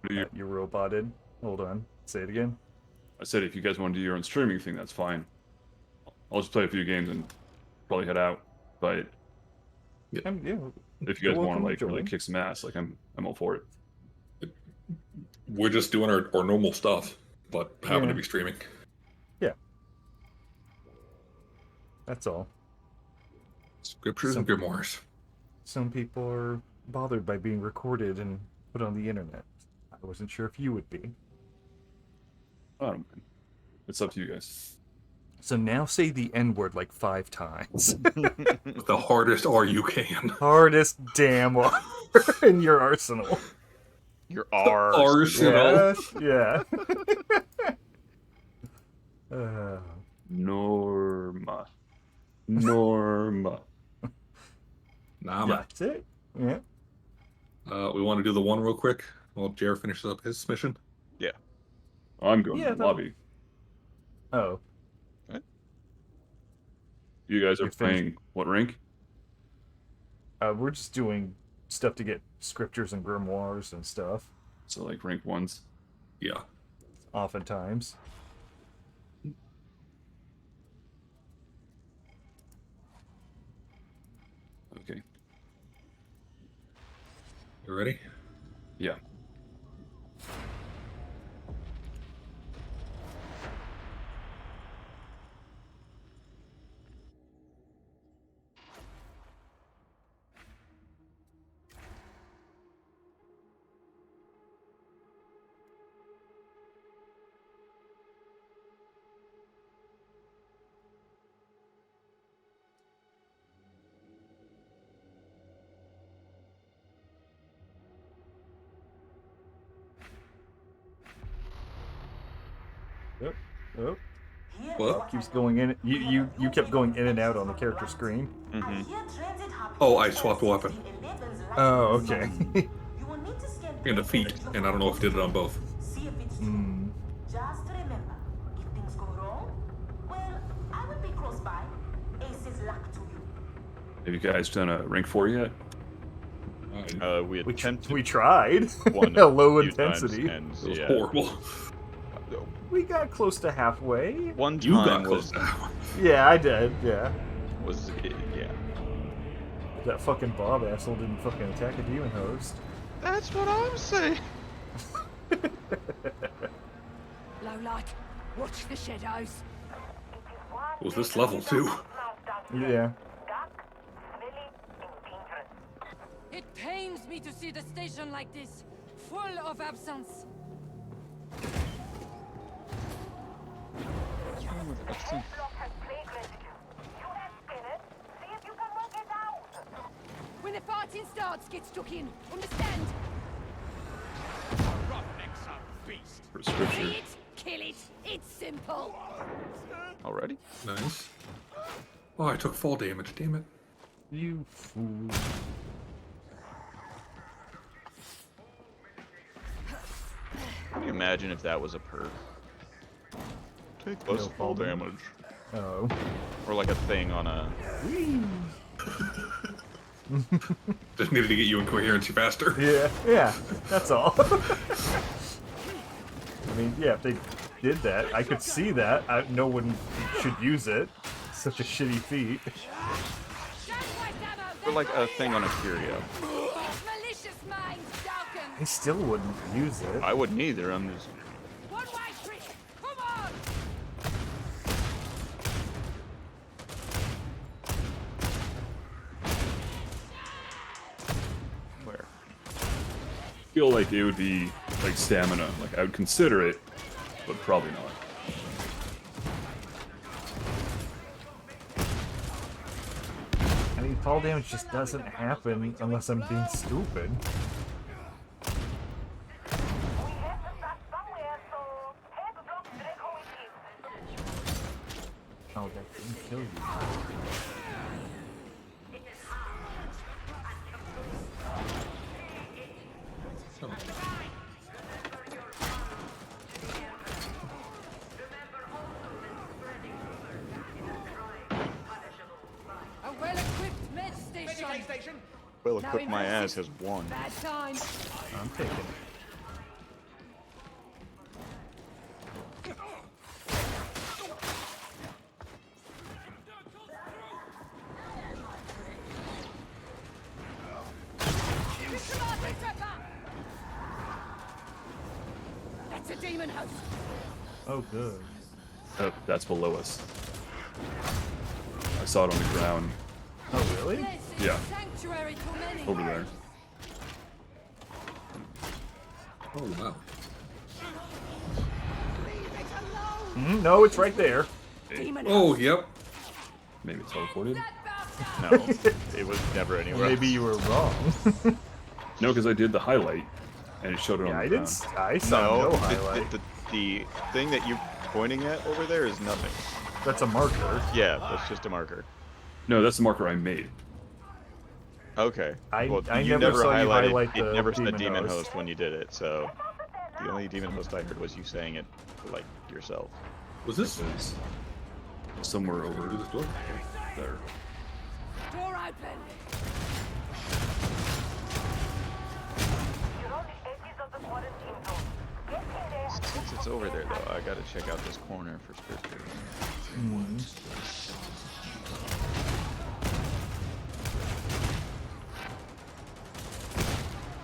to do You roboted. Hold on. Say it again. I said if you guys want to do your own streaming thing, that's fine. I'll just play a few games and probably head out. But Yeah. if you guys You're want to welcome like to really join. kick some ass, like I'm all for it. We're just doing our normal stuff, but happen to be streaming. Yeah. That's all. Scriptures and grimoires. Some people are bothered by being recorded and put on the internet. I wasn't sure if you would be. I don't mind. It's up to you guys. So now say the N-word like 5 times. With the hardest R you can. Hardest damn R in your arsenal. Your R's. Arsenal. Yeah. Norma. Nah, Yeah, that's it. Yeah. we want to do the one real quick while Jer finishes up his mission. Yeah. I'm going to the that- lobby. Oh. You guys are You're finished. playing what rank? We're just doing stuff to get scriptures and grimoires and stuff. So like rank 1s. Yeah. Oftentimes. Okay. You ready? Yeah. Oh. What? Keeps going in. You kept going in and out on the character screen. Oh, I swapped a weapon. Oh, okay. And a feat, and I don't know if I did it on both. See if it's Hmm. Just remember, if things go wrong, well, I will be close by. Ace is luck to you. Have you guys done a rank 4 yet? We attempted We tried. one A low few times, intensity. and It was yeah, horrible. We got close to halfway. one You got time close was to that one. Yeah, I did. Yeah. yeah. That fucking Bob asshole didn't fucking attack a demon host. That's what I'm saying. Lowlight, watch the shadows. Was this level 2? Yeah. It pains me to see the station like this, full of absence. When the fighting starts, get stuck in. Understand? Roughnecks are beasts. For scripture. See it, kill it. It's simple. Already? Nice. Oh, I took fall damage, damn it. You fool. Can you imagine if that was a perk? Take less No fall fall damage. Oh. Or like a thing on a... Just needed to get you in coherency faster. Yeah, that's all. I mean, yeah, if they did that, I could see that. No one should use it. Such a shitty feat. Or like a thing on a curio. Malicious minds, Falcon. I still wouldn't use it. I wouldn't either, I'm just... One way trick. Come on. Where? I feel like it would be like stamina. Like I would consider it, but probably not. I mean, fall damage just doesn't happen unless I'm being stupid. Oh, that didn't kill you. A well-equipped med station. Well equipped my ass has won. Bad time. I'm taking it. That's a demon host. Oh, good. Oh, that's below us. I saw it on the ground Oh, really? This is Yeah. sanctuary for many. over there. Oh, wow. No, it's right there. Demon Oh, yep. Maybe teleported. No, it was never anywhere Maybe else. you were wrong. No, because I did the highlight, and it showed it Yeah, on I the did. ground. I saw no No, highlight. the thing that you're pointing at over there is nothing. That's a marker. Yeah, that's just a marker. No, that's the marker I made. Okay. I well, never saw you highlighted, highlight it the never said demon demon host. host when you did it, so the only demon host I heard was you saying it like yourself. Was this? It's somewhere over Through this door? there. Door open. Since it's over there though, I gotta check out this corner for scripture.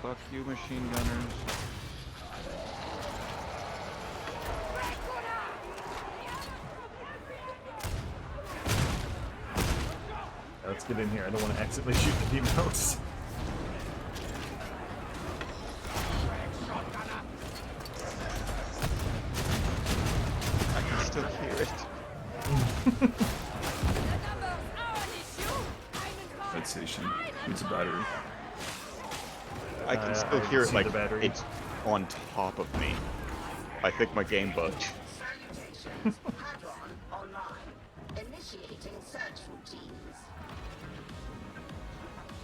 Fuck you, machine gunners. Let's get in here. I don't want to accidentally shoot the demon host. I can still hear it. Med station needs a battery. I can still I hear it see like the battery. it's on top of me. I think my game bugged. Hadron online. Initiating search routines.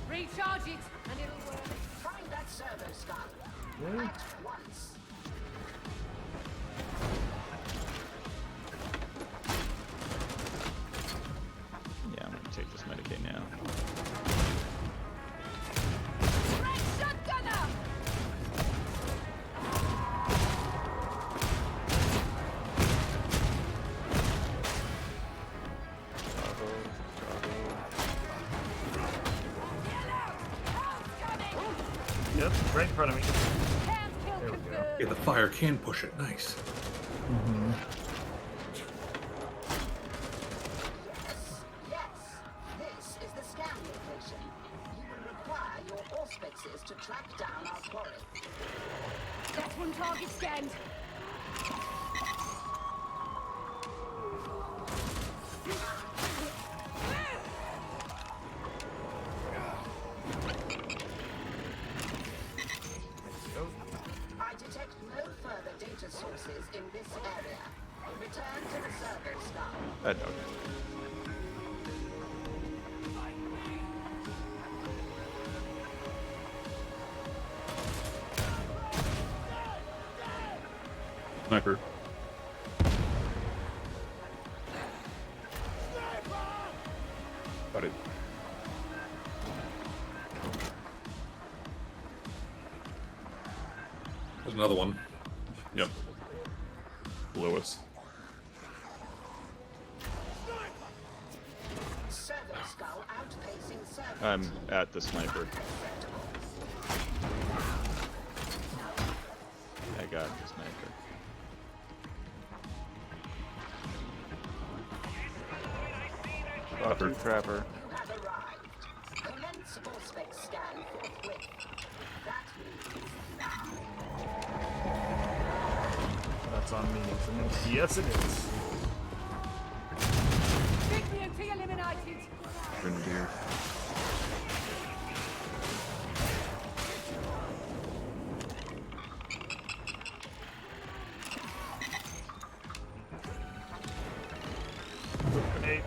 Recharge it, and it'll work. Find that servo skull. Yeah. At once. Yeah, I'm gonna take this Medicaid now. Shotgunner! Right in front of me. Can't kill There we go. confirmed. Yeah, the fire can push it. Nice. Yes, this is the scan location. You will require your auspices to track down our quarry. That's one target scanned. I detect no further data sources in this area. Return to the server staff. That dog. Sniper. Got it. There's another one. Yep. Below us. Server skull outpacing server. I'm at the sniper. I got the sniper. Trapper. Trapper. You have arrived. Commence auspex scan forthwith. That means now. That's on me, isn't it? Yes, it is. Dignity eliminated. Grenadier. Grenade.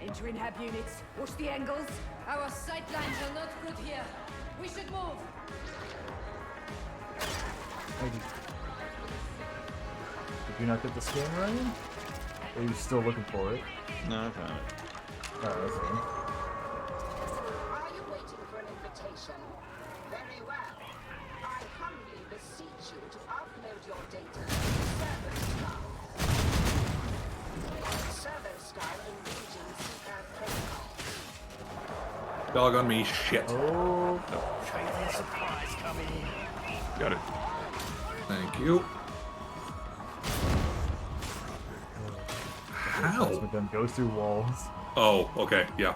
Entering hab units. Watch the angles. Our sight lines are not good here. We should move. Did you not get the scan, Ryan? Or are you still looking for it? No, I found it. Oh, okay. Are you waiting for an invitation? Very well. I humbly beseech you to upload your data to Server Skull. Server Skull engaging seeker protocol. Dog on me. Shit. Oh, Supplies coming in. Got it. Thank you. How? plasma gun goes through walls. Oh, okay. Yeah.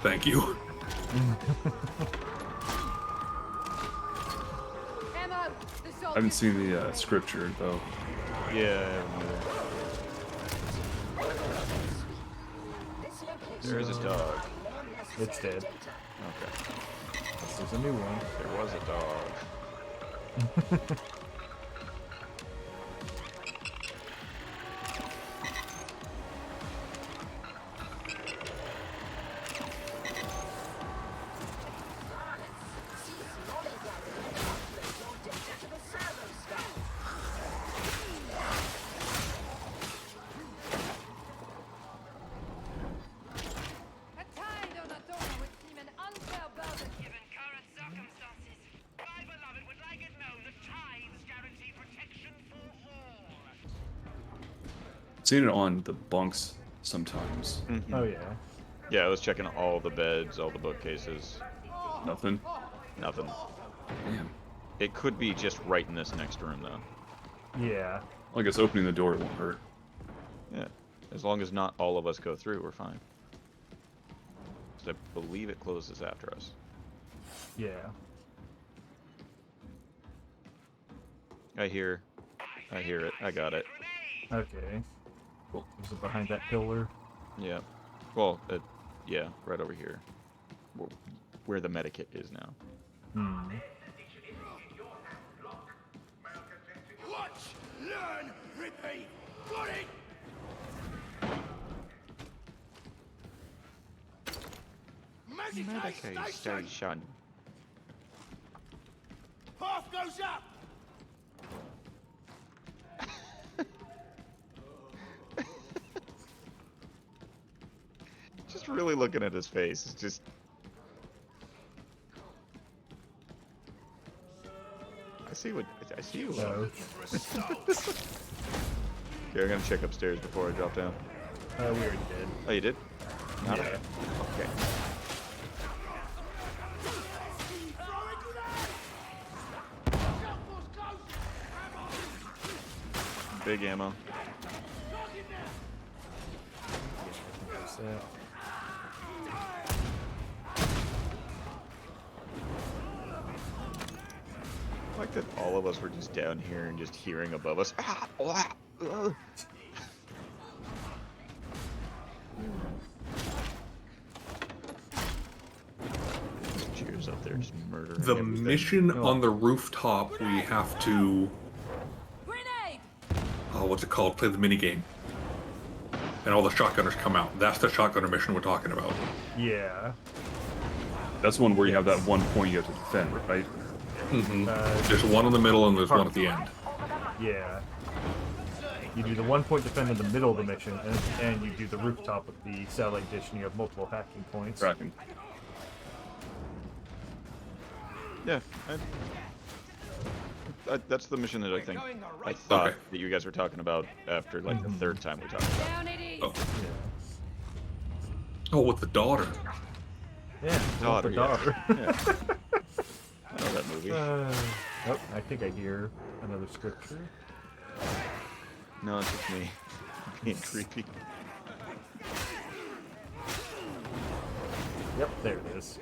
Thank you. Ammo. The I haven't seen the scripture though. Yeah, I haven't either. This location There is a dog. more necessary It's dead. data. Okay. This is a new one. There was a dog. Cease lollygagging and upload your data to the Server Skull. A time donatore would seem an unfair burden. Given current circumstances, my beloved would like it known that tithes guarantee protection for all. Seen it on the bunks sometimes. Oh yeah. Yeah, I was checking all the beds, all the bookcases. Nothing. Nothing. Damn. It could be just right in this next room, though. Yeah. Well, I guess opening the door won't hurt. Yeah. As long as not all of us go through, we're fine. 'Cause I believe it closes after us. Yeah. I hear it. I got it. Okay. Cool. Is it behind that pillar? Yeah. Well, yeah, right over here. Where the medikit is now. Hmm. Watch, learn, repeat. Got it. Medicaid station. Path goes up. Just really looking at his face. It's just... see what I see you. No. Okay, I'm gonna check upstairs before I drop down. We already did. Oh, you did? Not Yeah. Okay. Big ammo. So, I like that all of us were just down here and just hearing above us. Ah, blah, ugh. Cheers up there, just murdering The everything. mission Oh. on the rooftop, we have to, Grenade! what's it called? Play the mini game. And all the shotgunners come out. That's the shotgunner mission we're talking about. yeah. That's the one where you have that one point you have to defend, right? Mm-hmm. Uh, There's one in the middle and there's one at the end. Yeah. You do the 1 point defend in the middle of the mission, and at the end you do the rooftop with the satellite dish, and you have multiple hacking points. Tracking. Yeah, that's the mission that I thought Okay. that you guys were talking about after like the third time we talked about it. Down it is! Oh. Yeah. Oh, with the daughter. Yeah. Daughter, the yeah. daughter. Yeah. I know that movie. Oh, I think I hear another scripture. No, it's just me being creepy. Yep, there it is.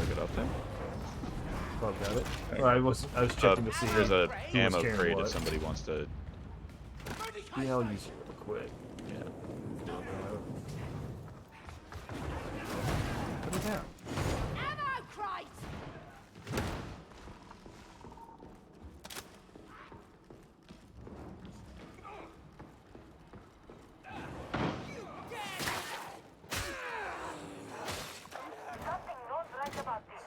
Pick it up then. Oh, got it. Well, I was checking to see. There's a who was ammo carrying crate what. if somebody wants to. Yeah, I'll use it real quick. Yeah. Put it down. Ammo crate! Something not right about this.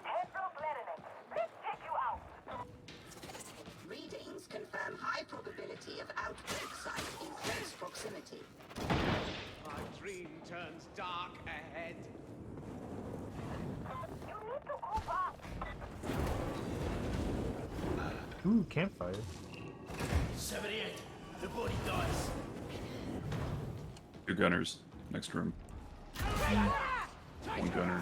Heads-up, Lerenek. Let's take you out. Readings confirm high probability of outbreak site in close proximity. My dream turns dark ahead. You need to move up. Ooh, campfire. 78. The body dies. Two gunners. Next room. One gunner.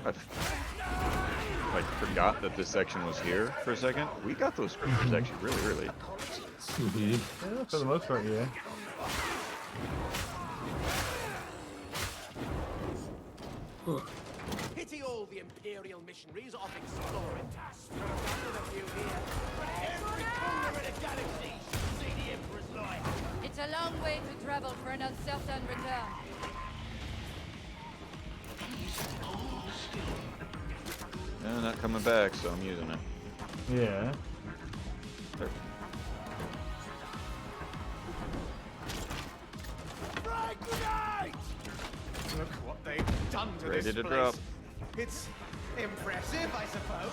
I forgot that this section was here for a second. We got those scriptures actually really early. Mm-hmm. Yeah, for the most part, yeah. Pity all the Imperial missionaries off exploring. With a few here. Every corner of the galaxy should see the Emperor's light. It's a long way to travel for an uncertain return. Yeah, not coming back, so I'm using it. Yeah. There. Frag grenade! Look what they've done to Ready this to place. drop. It's impressive, I suppose.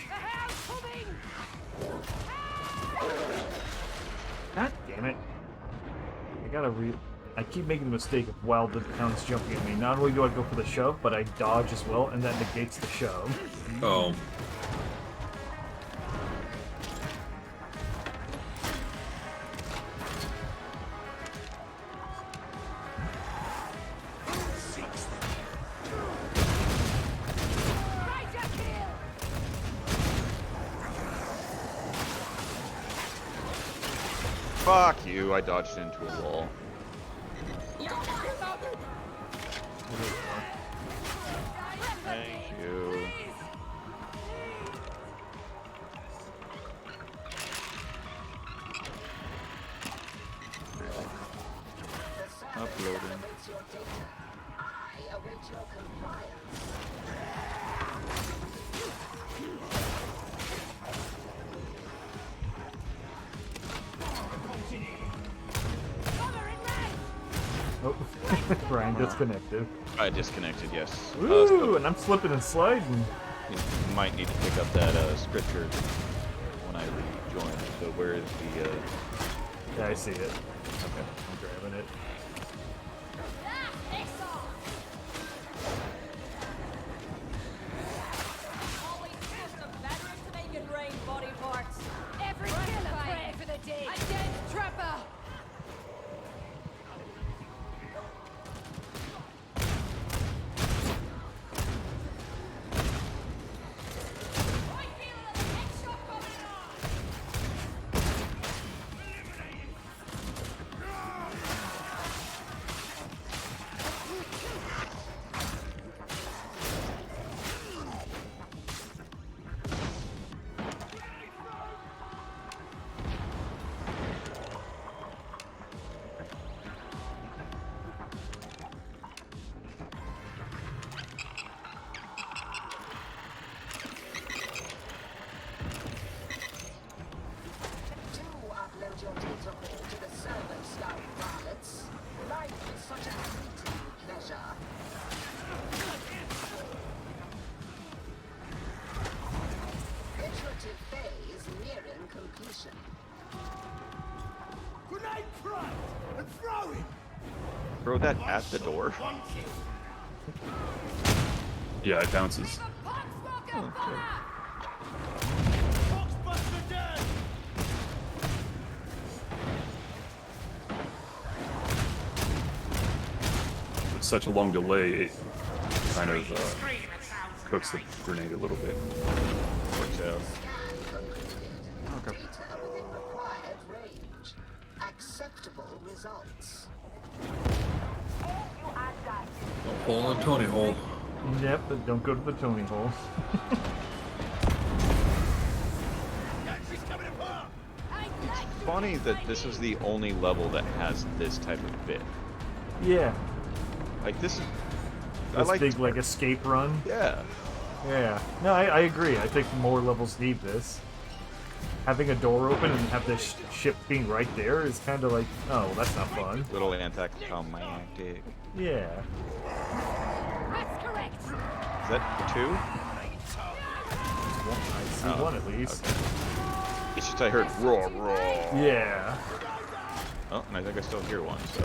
The hound's coming! God damn it. I gotta I keep making the mistake of while the hound's jumping at me. Not only do I go for the shove, but I dodge as well, and that negates the shove. Oh. Ranger kill! Fuck you, I dodged into a wall. Thank you. Uploading. Awaits your data. I await your compliance. Oh, Ryan disconnected. I disconnected, yes. Woo! And I'm slipping and sliding. You might need to pick up that scripture when I rejoin. So where is the... Yeah, I see it. Okay. I'm grabbing it. Every killer pray for the dead. Against Trapper. Do upload your data hall to the server, Scout Pilots. Life is such a fleeting pleasure. Iterative phase nearing completion. Grenade prime and throw it. Throw that at the door? One kill. Yeah, it bounces. Foxbuster dead. With such a long delay, it kind of cooks the grenade a little bit. Works out. Okay. Data within required range. Acceptable results. Don't fall in Tony hole. Yep, but don't go to the Tony hole. She's coming apart. It's funny that this is the only level that has this type of bit. Yeah. Like, this is... I This like... big, like, escape run. Yeah. Yeah. No, I agree. I think more levels need this. Having a door open and have this ship being right there is kind of like, oh, well, that's not fun. Little anticlimactic. Yeah. That's correct. Is that two? I see Oh, one at least. okay. It's just I heard roar, roar. Yeah. Oh, and I think I still hear one, so...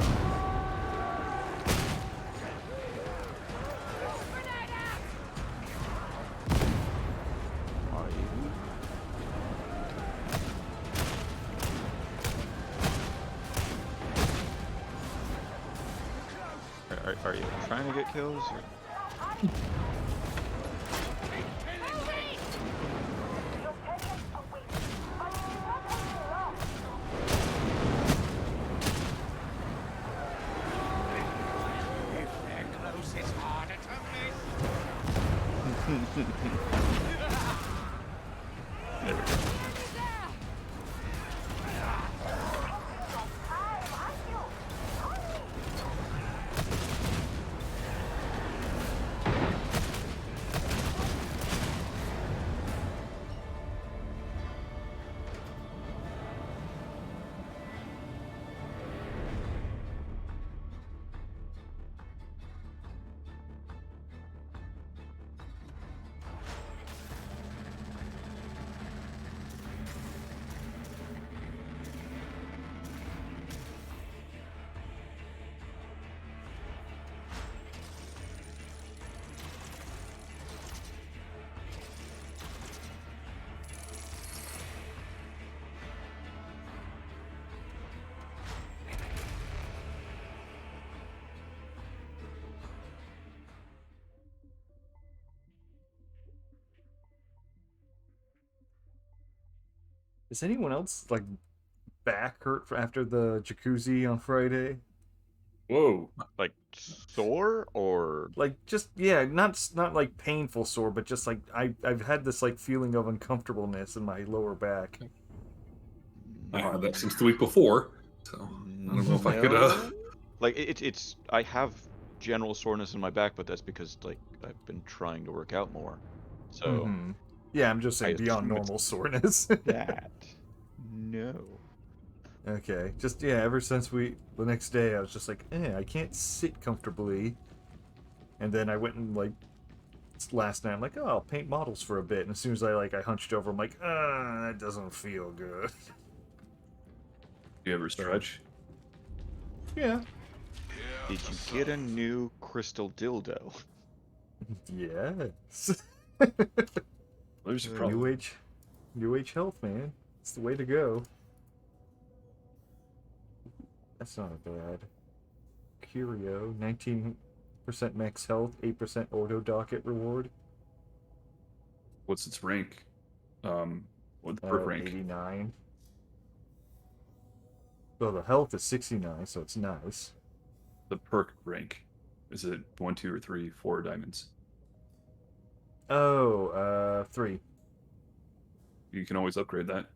Are you? Are you trying to get kills? Or? If they're close, it's harder to miss. There we go. Is anyone else, like, back hurt after the jacuzzi on Friday? Whoa. Like, sore, or... Like, just, yeah, not like painful sore, but just like, I've had this, like, feeling of uncomfortableness in my lower back. I had that since the week before, so I don't know if I could. Like, it's I have general soreness in my back, but that's because, like, I've been trying to work out more. So... Yeah, I'm just saying I beyond assume it's normal soreness. that. No. Okay, just yeah. Ever since the next day, I was just like, I can't sit comfortably. And then I went and like last night, I'm like, oh, I'll paint models for a bit. And as soon as I hunched over, I'm like, that doesn't feel good. You ever stretch? Yeah. Did you get a new crystal dildo? Yes. There's your New problem. age, new age health, man. It's the way to go. That's not bad. Curio, 19% max health, 8% auto docket reward. What's its rank? What the perk rank? 89. Well, the health is 69, so it's nice. The perk rank. Is it 1, 2, or 3, 4 diamonds? Oh, 3. You can always upgrade that.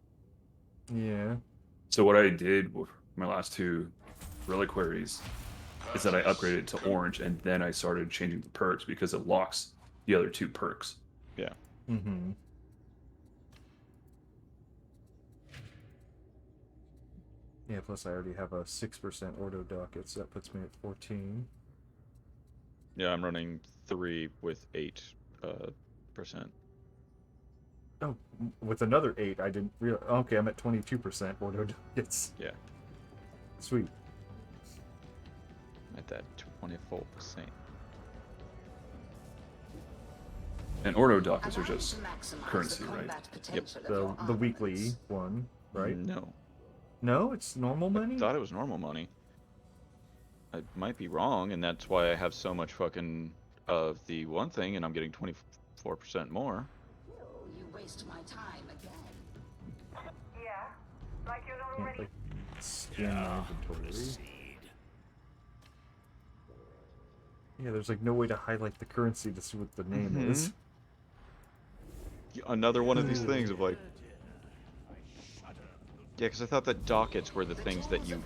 Yeah. So what I did with my last 2 reliquaries is that I upgraded it to orange, and then I started changing the perks because it locks the other 2 perks. Yeah. Mm-hmm. Yeah, plus I already have a 6% auto docket, so that puts me at 14. Yeah, I'm running 3 with 8%. Oh, with another 8, I didn't realize. Okay, I'm at 22% auto dockets. Yeah. Sweet. At that 24%. And auto dockets are just currency, right? Yep. The weekly one, right? No. No, it's normal money? I thought it was normal money. I might be wrong, and that's why I have so much fucking of the one thing, and I'm getting 24% more. You waste my time again. Yeah? Like you're not Can't, already... like, scan my inventory. Yeah, there's like no way to highlight the currency to see what the name is. Another one of these things of like... Yeah, because I thought that dockets were the things that you...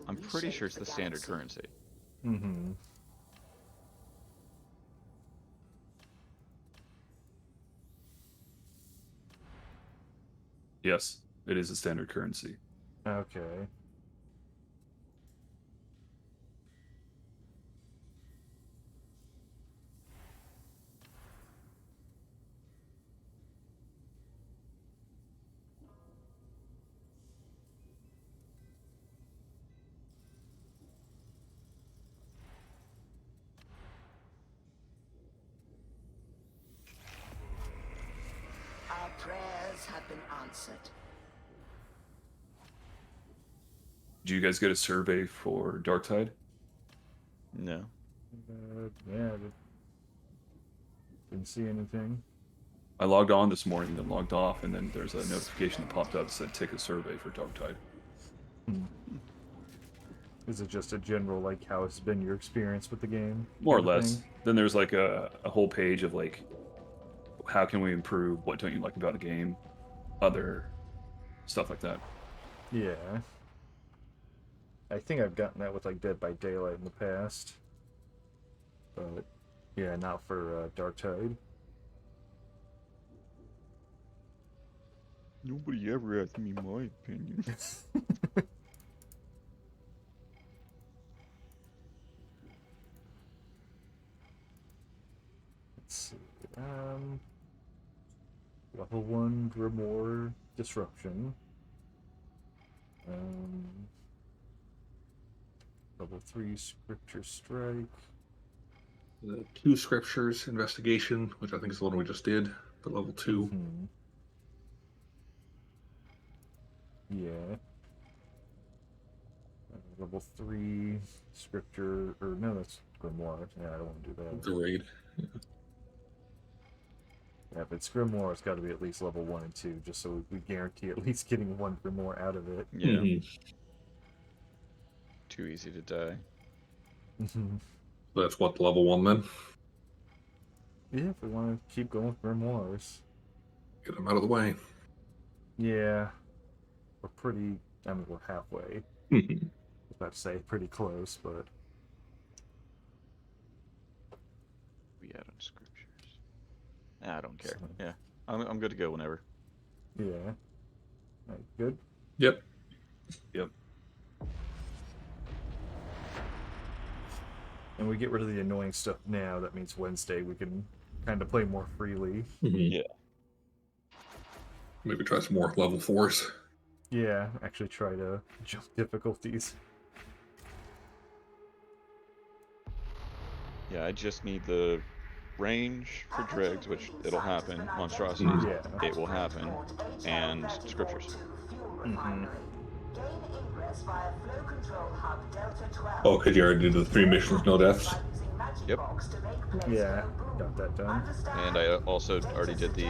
I'm pretty sure it's the standard currency. Mm-hmm. Yes, it is a standard currency. Okay. Our prayers have been answered. Did you guys get a survey for Darktide? No. Yeah, didn't see anything. I logged on this morning, then logged off, and then there's a notification that popped up that said take a survey for Darktide. Is it just a general, like, how has been your experience with the game? More or kind of less. thing? Then there's like a whole page of like, how can we improve? What don't you like about the game? Other stuff like that. Yeah. I think I've gotten that with, like, Dead by Daylight in the past. But, yeah, not for Darktide. Nobody ever asked me my opinion. Let's see. Level 1 Grimoire Disruption. Level 3 Scripture Strike. The 2 scriptures investigation, which I think is the one we just did, but level 2. Mm-hmm. Yeah. Level 3 Scripture, or no, that's Grimoire. Yeah, I don't want to do that. The raid. Yeah, if it's Grimoire, it's got to be at least level 1 and 2, just so we guarantee at least getting 1 Grimoire out of it. Yeah. Mhm. Too easy to die. That's what, level 1 then? Yeah, if we want to keep going with Grimoires. Get them out of the way. Yeah. We're pretty, I mean, we're halfway. I was about to say pretty close, but... We add on scriptures. Nah, I don't care. Yeah. I'm good to go whenever. Yeah. Alright, good. Yep. Yep. And we get rid of the annoying stuff now. That means Wednesday we can kind of play more freely. Mhm. Yeah. Maybe try some more level 4s. Yeah, actually try to jump difficulties. Yeah, I just need the range for dregs, which it'll happen. Monstrosities, Yeah. it will happen. And scriptures. Mm-hmm. Gain ingress via flow control hub Delta 12. Oh, because you already did the 3 missions, no deaths. Yep. Yeah, got that done. And I also already did the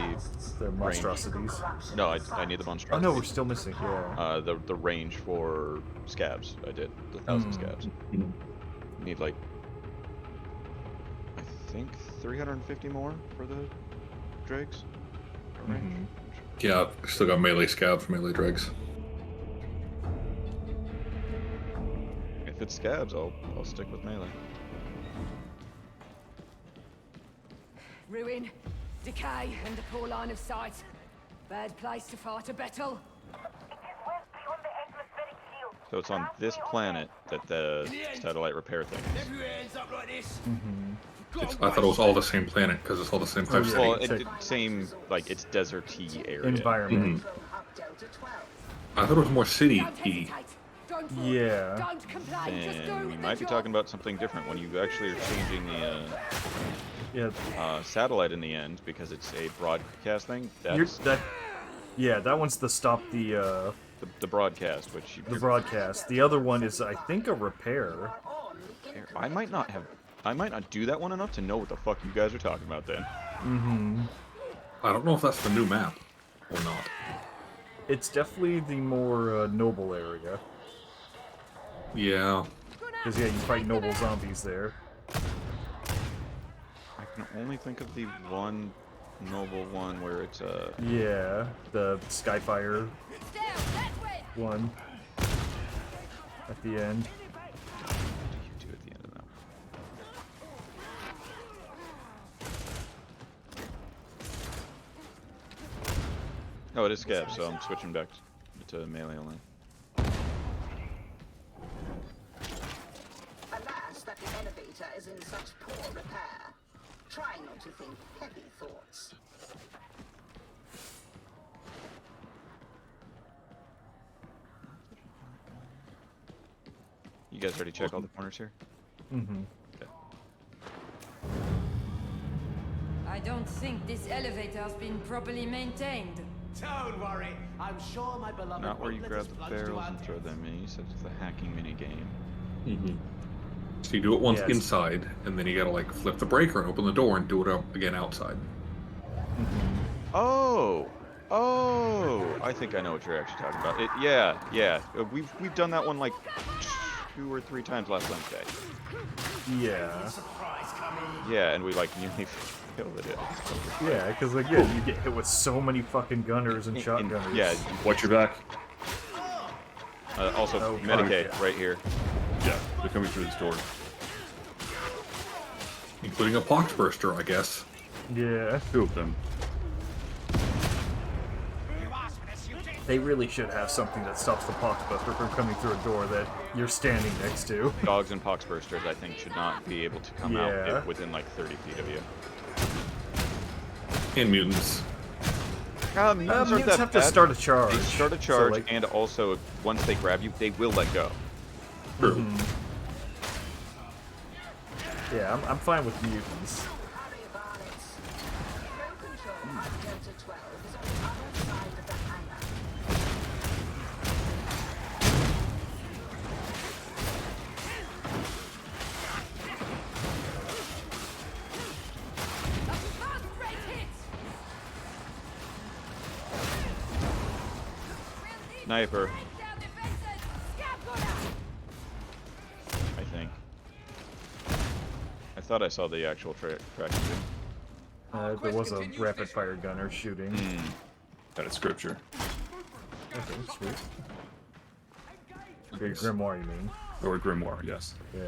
The range. monstrosities. No, I need the Oh monstrosities. no, we're still missing. Yeah. The range for scabs. I did the 1,000 scabs. Need like, I think 350 more for the dregs. Range. Yeah, still got melee scabs, melee dregs. If it's scabs, I'll stick with melee. Ruin, decay, and a poor line of sight. Bad place to fight a battle. So it's on this planet that the satellite repair thing is. Never your hands up like this. I thought it was all the same planet because it's all the same type Well, city. same, like, it's deserty area. Environment. I thought it was more Don't city-y. hesitate. Don't worry. Yeah. Don't complain. Just do And we the might be job. talking about something different when you actually are changing the Yeah. satellite in the end because it's a broadcast thing. You're, That's that one's to stop the the broadcast, which you broadcast. The other one is, I think, a repair. I might not do that one enough to know what the fuck you guys are talking about then. I don't know if that's the new map or not. It's definitely the more noble area. Yeah. Because, yeah, you fight noble zombies there. I can only think of the one noble one where it's Yeah, the Skyfire Down, that way. one. At the end. what do you do at the end of that one? Oh, it is scab, so I'm switching back to melee only. Alas, that the elevator is in such poor repair. Try not to think heavy thoughts. You guys already check all the corners here? Mm-hmm. Okay. I don't think this elevator's been properly maintained. Don't worry. I'm sure my beloved Not where you won't let us grab the plunge to barrels our and throw death. them in. You said it's the hacking mini game. So you do it once Yes. inside, and then you gotta like flip the breaker and open the door and do it up again outside. Oh, I think I know what you're actually talking about. Yeah. We've done that one like 2 or 3 times last Wednesday. Yeah. Surprise coming. Yeah, and we like nearly killed it. Yeah, because again, you get hit with so many fucking gunners and shotgunners. Yeah. Watch your back. Also, Oh, Medicaid fuck. right here. Yeah, they're coming through this door. Including a poxburster, I guess. Yeah. 2 of them. You asked for this, you did. They really should have something that stops the poxbuster from coming through a door that you're standing next to. Dogs and poxbursters, I think, should not be able to come Yeah. out within like 30 feet of you. And mutants. Mutants aren't Mutants that have to bad. start a charge. They start a So, charge, like, and also once they grab you, they will let go. True. yeah, I'm fine with mutants. Harry Barnett's flow control hub Delta 12 is on the other side of the hangar. Fast red hits! Sniper, Down defenses! Scab gunner! I think. I thought I saw the actual track. There was a rapid fire gunner shooting. That is scripture. Okay, sweet. Big Grimoire, you mean? Or Grimoire, yes. Yeah.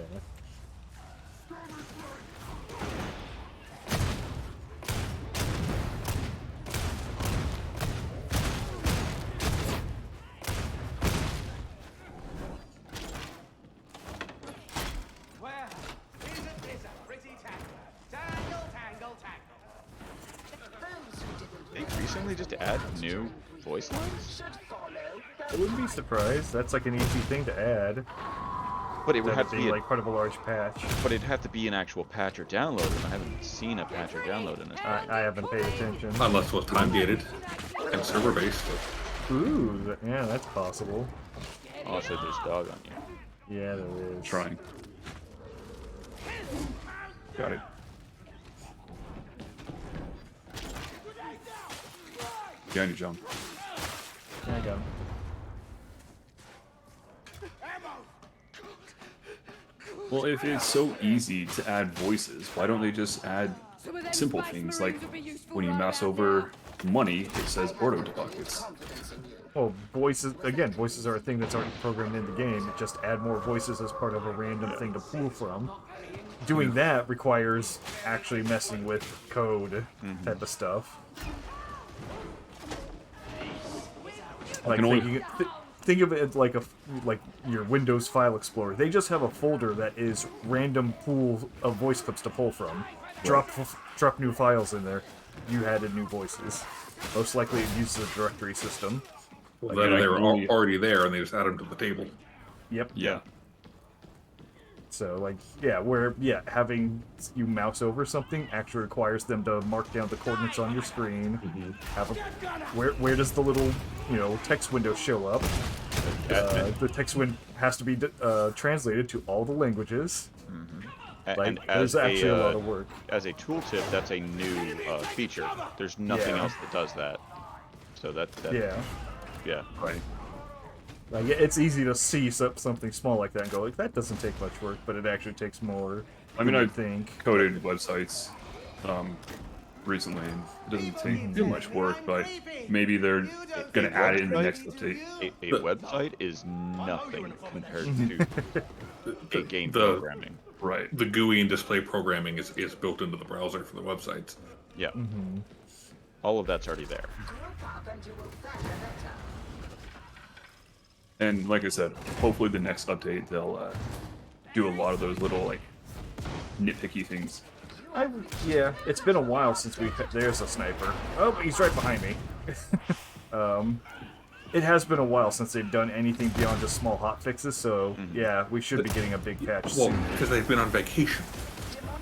Couldn't they just add new voice lines? I wouldn't be surprised. That's like an easy thing to add. But it would That have to be like part of a large patch. But it'd have to be an actual patch or download, and I haven't seen a patch or download in this. I haven't paid attention. Unless it was time gated and server based. Ooh, yeah, that's possible. Also, there's dog on you. Yeah, there is. Trying. Got it. Behind you, John. There you go. Well, if it's so easy to add voices, why don't they just add simple things like when you mouse over money, it says auto buckets. Well, voices, again, voices are a thing that's already programmed in the game. Just add more voices as part of a random thing to pull from. Doing that requires actually messing with code type of stuff. Like think of it like like your Windows File Explorer. They just have a folder that is random pool of voice clips to pull from. Drop new files in there. You added new voices. Most likely it uses a directory system. Well, then they were already there and they just add them to the table. Yep. Yeah. So, like, having you mouse over something actually requires them to mark down the coordinates on your screen. Have a, where does the little, text window show up? The text window has to be translated to all the languages. Like, there's actually a lot of work. As a tooltip, that's a new feature. There's nothing else that does that. So that yeah. Right. Like, it's easy to see something small like that and go, like, that doesn't take much work, but it actually takes more. I mean, I think coded websites recently, and it doesn't take too much work, but maybe they're going to add it in the next update. A website is nothing compared to a game programming. Right. The GUI and display programming is built into the browser for the websites. Yeah. All of that's already there. And like I said, hopefully the next update they'll do a lot of those little like nitpicky things. Yeah, it's been a while since there's a sniper. Oh, he's right behind me. It has been a while since they've done anything beyond just small hot fixes, so yeah, we should be getting a big patch soon. Because they've been on vacation.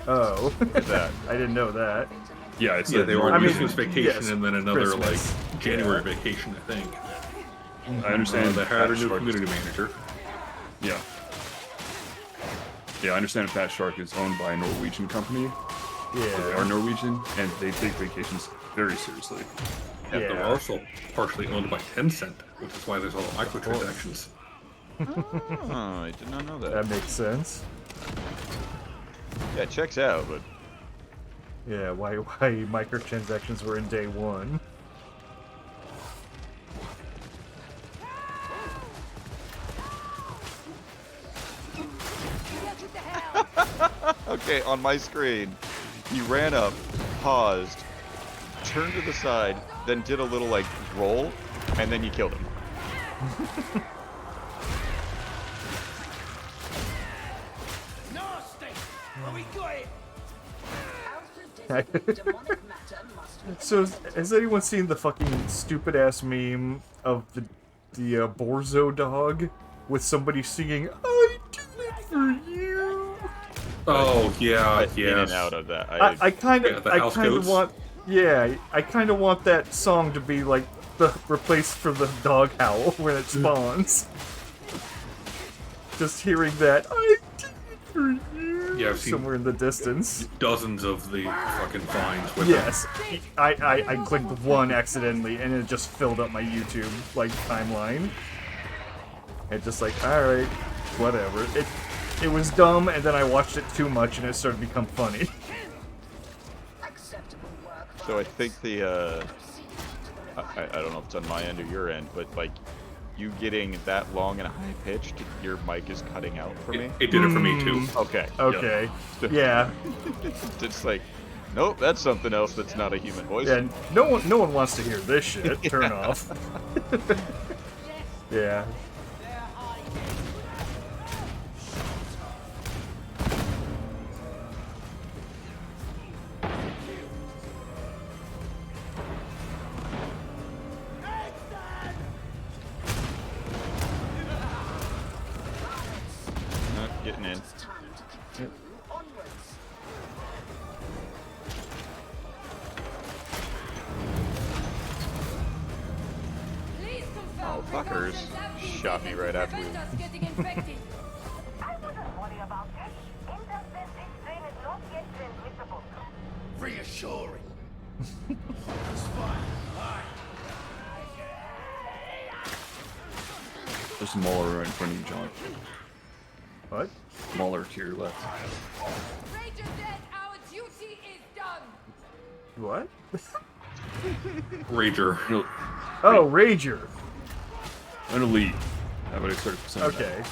Oh, that I didn't know that. Yeah, it's they were on Christmas vacation yes, and then another Christmas. like January vacation, I think. I understand. They had a new community manager. Yeah. Yeah, I understand Fat Shark is owned by a Norwegian company. Yeah. They are Norwegian, and they take vacations very seriously. And they're also partially owned by Tencent, which is why there's all the microtransactions. Oh, I did not know that. That makes sense. Yeah, it checks out, but yeah, why microtransactions were in day one. okay, on my screen, he ran up, paused, turned to the side, then did a little like roll, and then you killed him. So, has anyone seen the fucking stupid ass meme of the Borzo dog with somebody singing "I did it for you"? Oh yeah, In and out of that. I kind of want, I kind of want that song to be like the replaced for the dog howl when it spawns. Just hearing that "I did it for you" I've seen somewhere in the distance. Dozens of the fucking vines with Yes, I clicked one accidentally and it just filled up my YouTube like timeline. And just like, all right, whatever. It was dumb, and then I watched it too much, and it started to become funny. So I think the I don't know if it's on my end or your end, but like you getting that long and high pitched, your mic is cutting out for me. It did it for me too. Okay. Okay. Yeah. It's like, nope, that's something else that's not a human voice. Yeah. No one wants to hear this shit. Turn off. Yeah. Getting in. It's time to continue onwards. Please confirm Oh, fuckers precautions have been shot me taken right to after prevent we- us getting infected. I wouldn't worry about it. Intel says this strain is not yet transmissible. Reassuring. It's fine. Aye. There's Mauler right in front of you, John. What? Mauler to your left. Ranger dead, our duty is done. What? Rager. No, Oh, Rager. I'm gonna leave. How about I start saying that? Okay.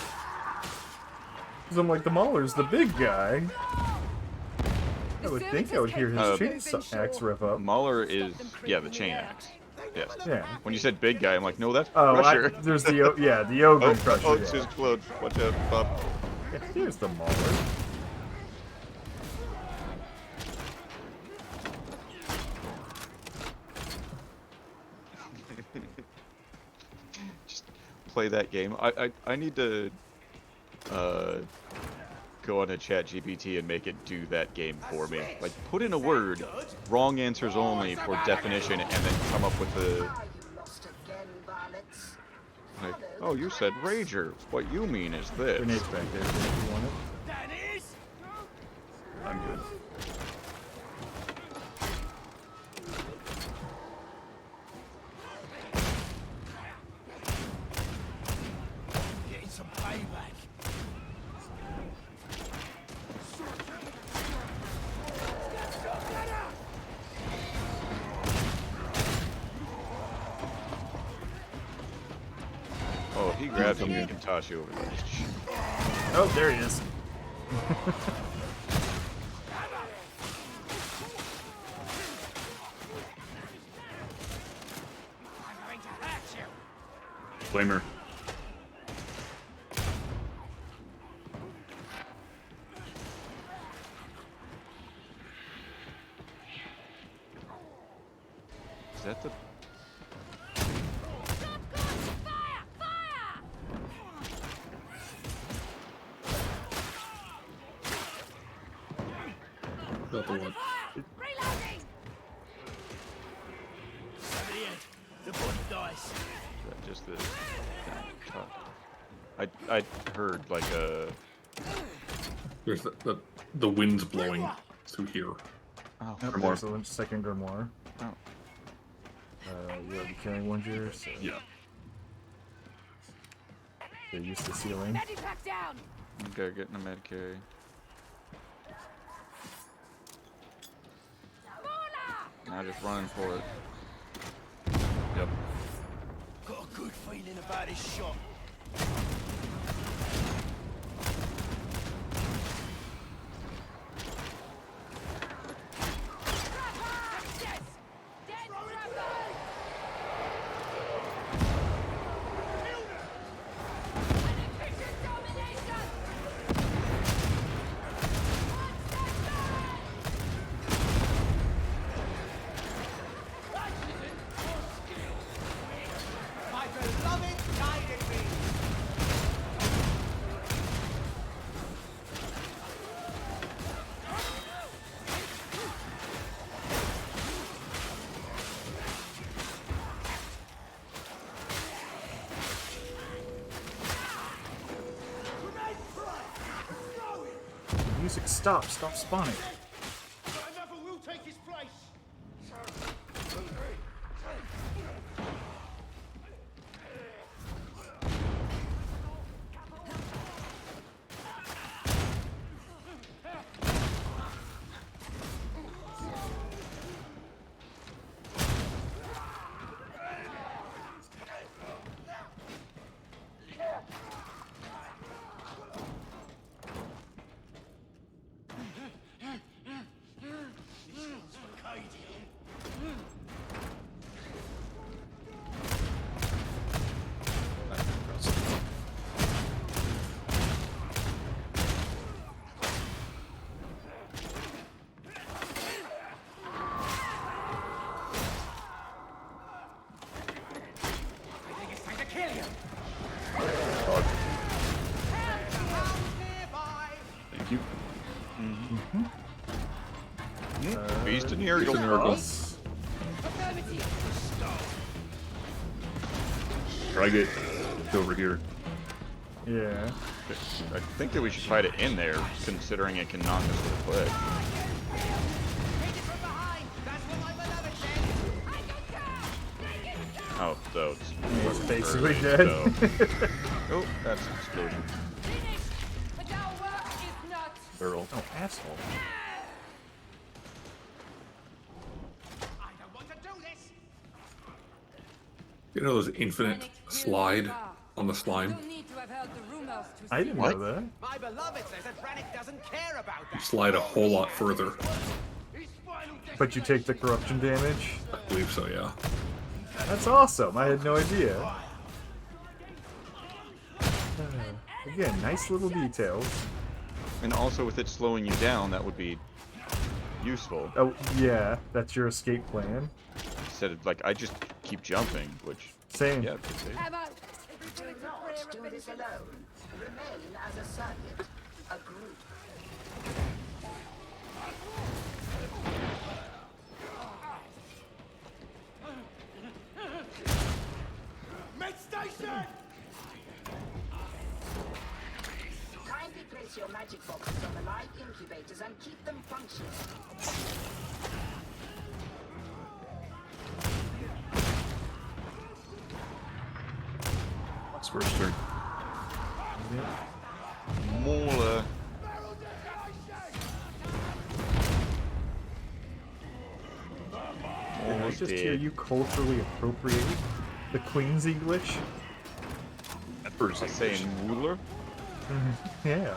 Because I'm like, the Mauler's the big guy. I would think I would hear his chainsaw axe rev up. Mauler is, yeah, the chain axe. Yes. Yeah. When you said big guy, I'm like, no, that's Oh, Crusher. there's the yeah, the ogre Oh, crusher. oh, it's yeah. his clothes. Watch out, Bob. Yeah, here's the Mauler. Just play that game. I need to go on to ChatGPT and make it do that game for me. Like, put in a word, wrong answers only for definition, and then come up with the, Are you lost again, varlets? like, oh, you said Rager. What you mean is this. Grenade's back there if you want it. That is. I'm good. Getting some payback. Oh, if he grabs him, he can toss you over the edge. Oh, there he is. I'm going to hurt you. Flamer. Is that the... Fire! Fire! Not the one. Reloading! Over the end. The body dies. Is that just the... I heard, like, a... There's the wind's blowing through here. Oh, Oh, Grimoire. there's the second grimoire. oh. You already carrying one, Jer, so Yeah. they're used to sealing. Medipack down. Okay, getting a med carry. Now just running for it. Yep. Got a good feeling about this shot. Yes. Dead trapper. An efficient domination. My beloved guided me. Music, stop spawning. Another will take his place. you. Beast in here, Beast in here, go. Try get over here. Yeah. I think that we should fight it in there, considering it can knock us with a click. Oh, so it's Basically early, dead. so- Oh, that's an explosion. Barrel. Oh, asshole. You know those infinite slide on the slime? I didn't know that. My beloved says that Brannick doesn't care about You that. slide a whole lot further. But you take the corruption damage? I believe so, yeah. That's awesome. I had no idea. Again, nice little details. And also with it slowing you down, that would be useful. Oh, yeah. That's your escape plan. Instead of, like, I just keep jumping, which... Same. Yeah, it's safe. Do not do this alone. Remain as a circuit, a group. Mid-station! Kindly place your magic boxes on the live incubators and keep them functioning. It's first turn. More, Did I just hear you culturally appropriate the Queen's English? At first, I saying ruler? Yeah.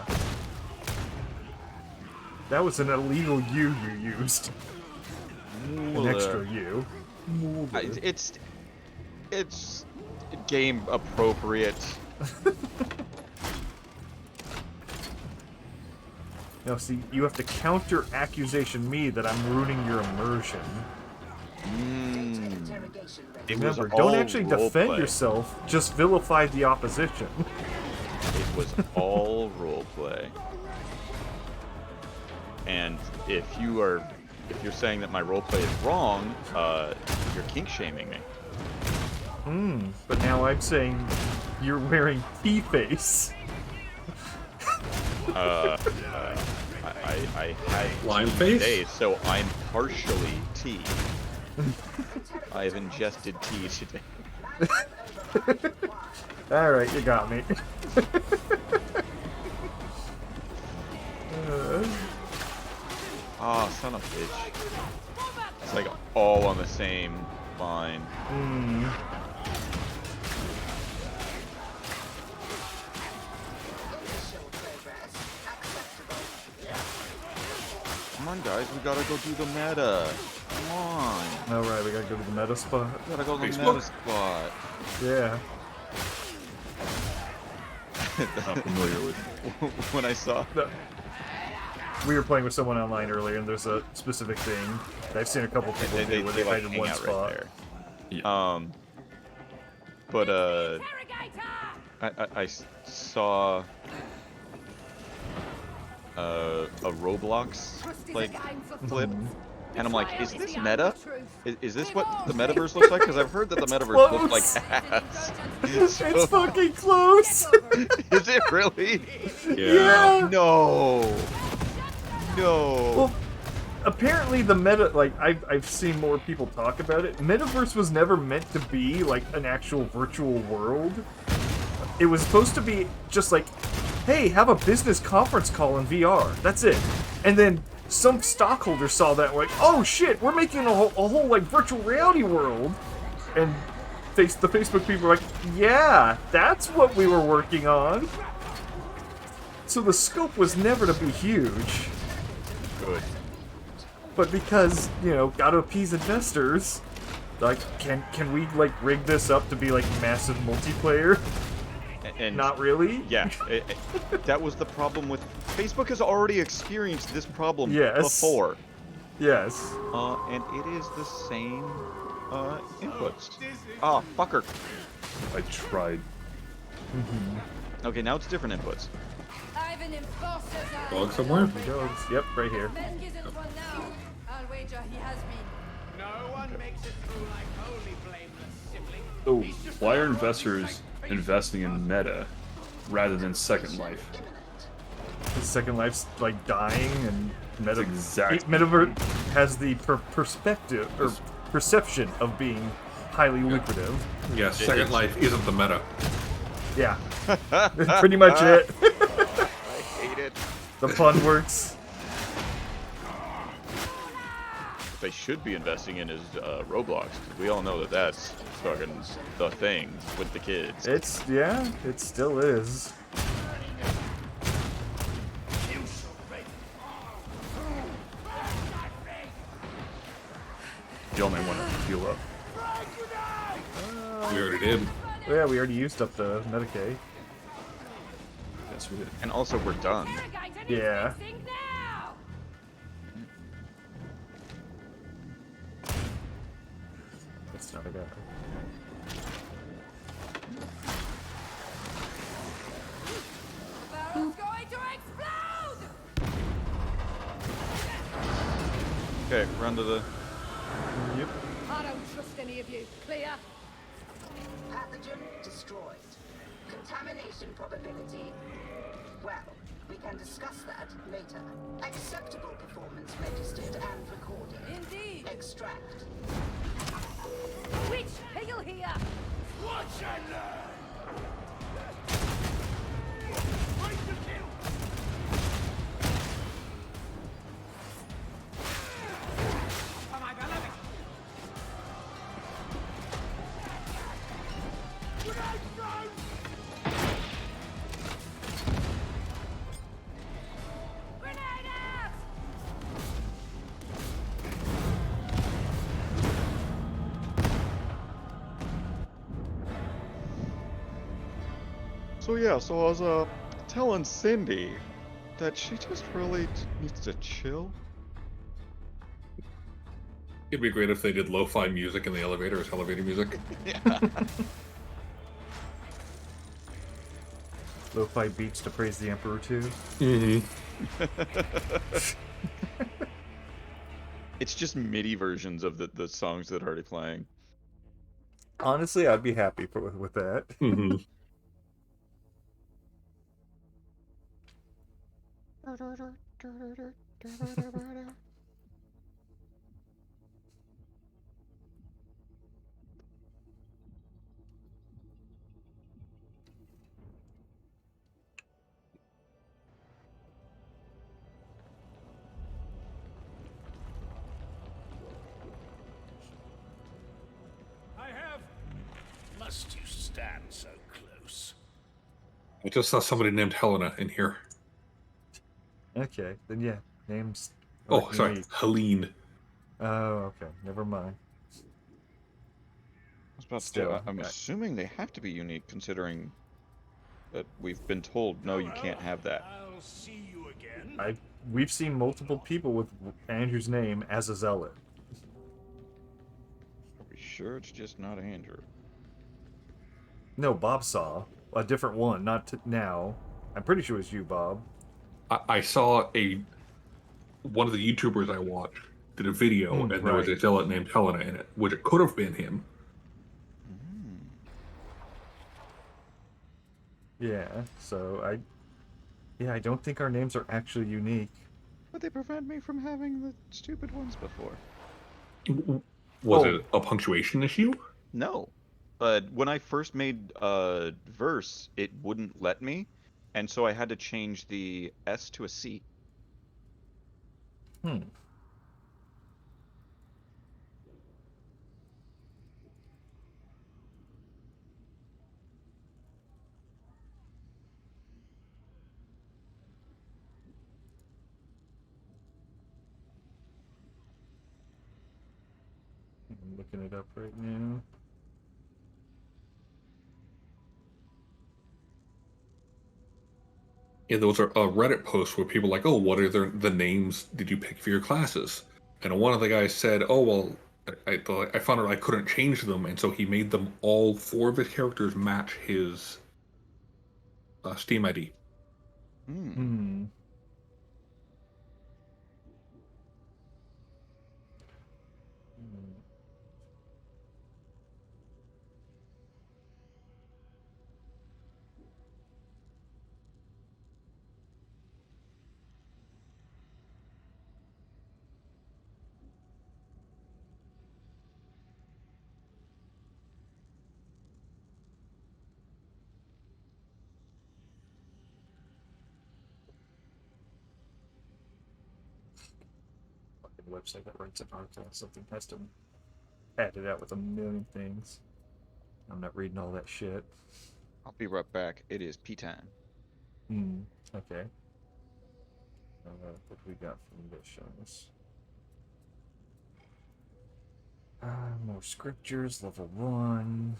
That was an illegal U you used. An extra U. It's game appropriate. Now, see, you have to counter accusation me that I'm ruining your immersion. It was Remember, all don't actually defend roleplay. yourself, just vilify the opposition. It was all roleplay. And if you're saying that my roleplay is wrong, you're kink shaming me. But now I'm saying you're wearing T-face. I had Lime tea face? today, so I'm partially tea. I've ingested tea today. Alright, you got me. Ah, son of a bitch. It's like all on the same line. Come on, guys, we gotta go do the meta. Come on. Alright, we gotta go to the meta spot. We gotta go to the Facebook? meta spot. Yeah. Not familiar with. When I saw No. We were playing with someone online earlier, and there's a specific thing that I've seen a couple people do where they like find in hang one out spot. right there. Yeah. But I saw a Roblox like clip, and I'm like, is this meta? Is this what the metaverse looks like? Because I've heard that the metaverse looks like ass. It's fucking close! Is it really? Yeah! No. No. Well, apparently the meta, like, I've seen more people talk about it. Metaverse was never meant to be, like, an actual virtual world. It was supposed to be just like, hey, have a business conference call in VR. That's it. And then some stockholders saw that and were like, oh shit, we're making a whole like, virtual reality world. And the Facebook people were like, yeah, that's what we were working on. So the scope was never to be huge. Good. But because, you know, gotta appease investors, like, can we, like, rig this up to be, like, massive multiplayer? And Not really? yeah, that was the problem with Facebook. Has already experienced this problem before. Yes. And it is the same inputs. Ah, fucker. I tried. Okay, now it's different inputs. Driving enforcers are Dog somewhere? Dogs. Yep, right here. Menk isn't one now. I'll wager he has been. No one makes it through like holy blameless sibling. So, He's just why are a investors investing in meta rather than Second Life? The Second Life's like dying, and exactly. Metaverse has the perspective or perception of being highly lucrative. Yeah, Second Life isn't the meta. Yeah, pretty much it. I hate it. The pun works. What they should be investing in is Roblox. 'Cause we all know that that's fucking the thing with the kids. It still is. Y'all may want to heal up. We already did. Yeah, we already used up the Medicaid. Yes, we did. And also, we're done. Yeah. That's not a guy. Barrel's going to explode! Okay, run to the. Yep. I don't trust any of you. Clear? Pathogen destroyed. Contamination probability. Well, we can discuss that later. Acceptable performance registered and recorded. Indeed. Extract. Witch, heal here! Watch and learn! Wait to kill! Oh my god, love it! Grenade thrown! Grenade out! So yeah, so I was telling Cindy that she just really needs to chill. It'd be great if they did lo-fi music in the elevator as elevator music. Lo-fi beats to praise the Emperor too. Mm-hmm. It's just MIDI versions of the songs that are already playing. Honestly, I'd be happy with that. Mm-hmm. I have. Must you stand so close? I just saw somebody named Helena in here. Okay, then yeah, names. Oh, sorry, unique. Helene. Oh, okay, never mind. I was about to say, Still, I'm assuming they have to be unique, considering that we've been told, no, you can't have that. I'll see you again. We've seen multiple people with Andrew's name as a zealot. Are we sure it's just not Andrew? No, Bob saw a different one, not now. I'm pretty sure it was you, Bob. I saw one of the YouTubers I watched did a video, and there was a zealot named Helena in it, which it could have been him. Yeah, so I don't think our names are actually unique. But they prevent me from having the stupid ones before. Was it a punctuation issue? No. But when I first made verse, it wouldn't let me, and so I had to change the S to a C. I'm looking it up right now. Yeah, those are Reddit posts where people are like, oh, what are the names did you pick for your classes? And one of the guys said, oh, well, I found out I couldn't change them, and so he made them all 4 of his characters match his Steam ID. Hmm. Hmm. Fucking website that writes an article, something has to pad it out with a million things. I'm not reading all that shit. I'll be right back. It is pee time. Hmm. Okay. What we got from missions? More scriptures, level 1.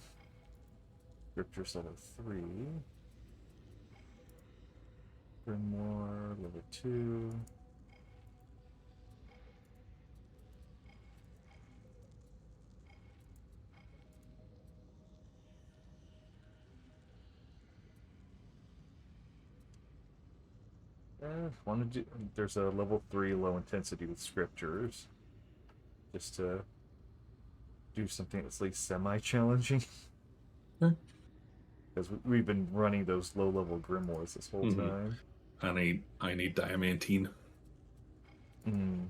Scriptures, level 3. Grimoire, level 2. Want to do? There's a level 3 low intensity with scriptures, just to do something that's at least semi-challenging. Because we've been running those low-level grimoires this whole time. I need diamantine. Hmm.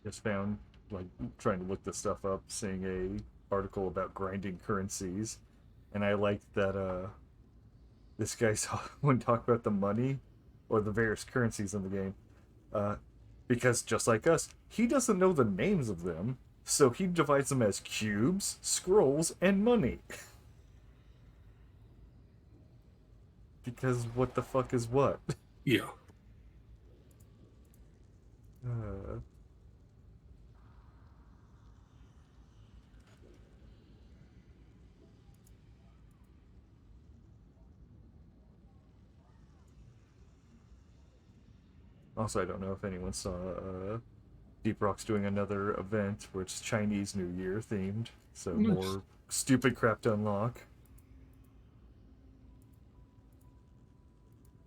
Just found, like, trying to look this stuff up, seeing a article about grinding currencies, and I liked that this guy wouldn't talk about the money or the various currencies in the game, because just like us, he doesn't know the names of them, so he divides them as cubes, scrolls, and money. Because what the fuck is what? Yeah. Uh, Also, I don't know if anyone saw Deep Rock's doing another event where it's Chinese New Year themed, so more stupid crap to unlock.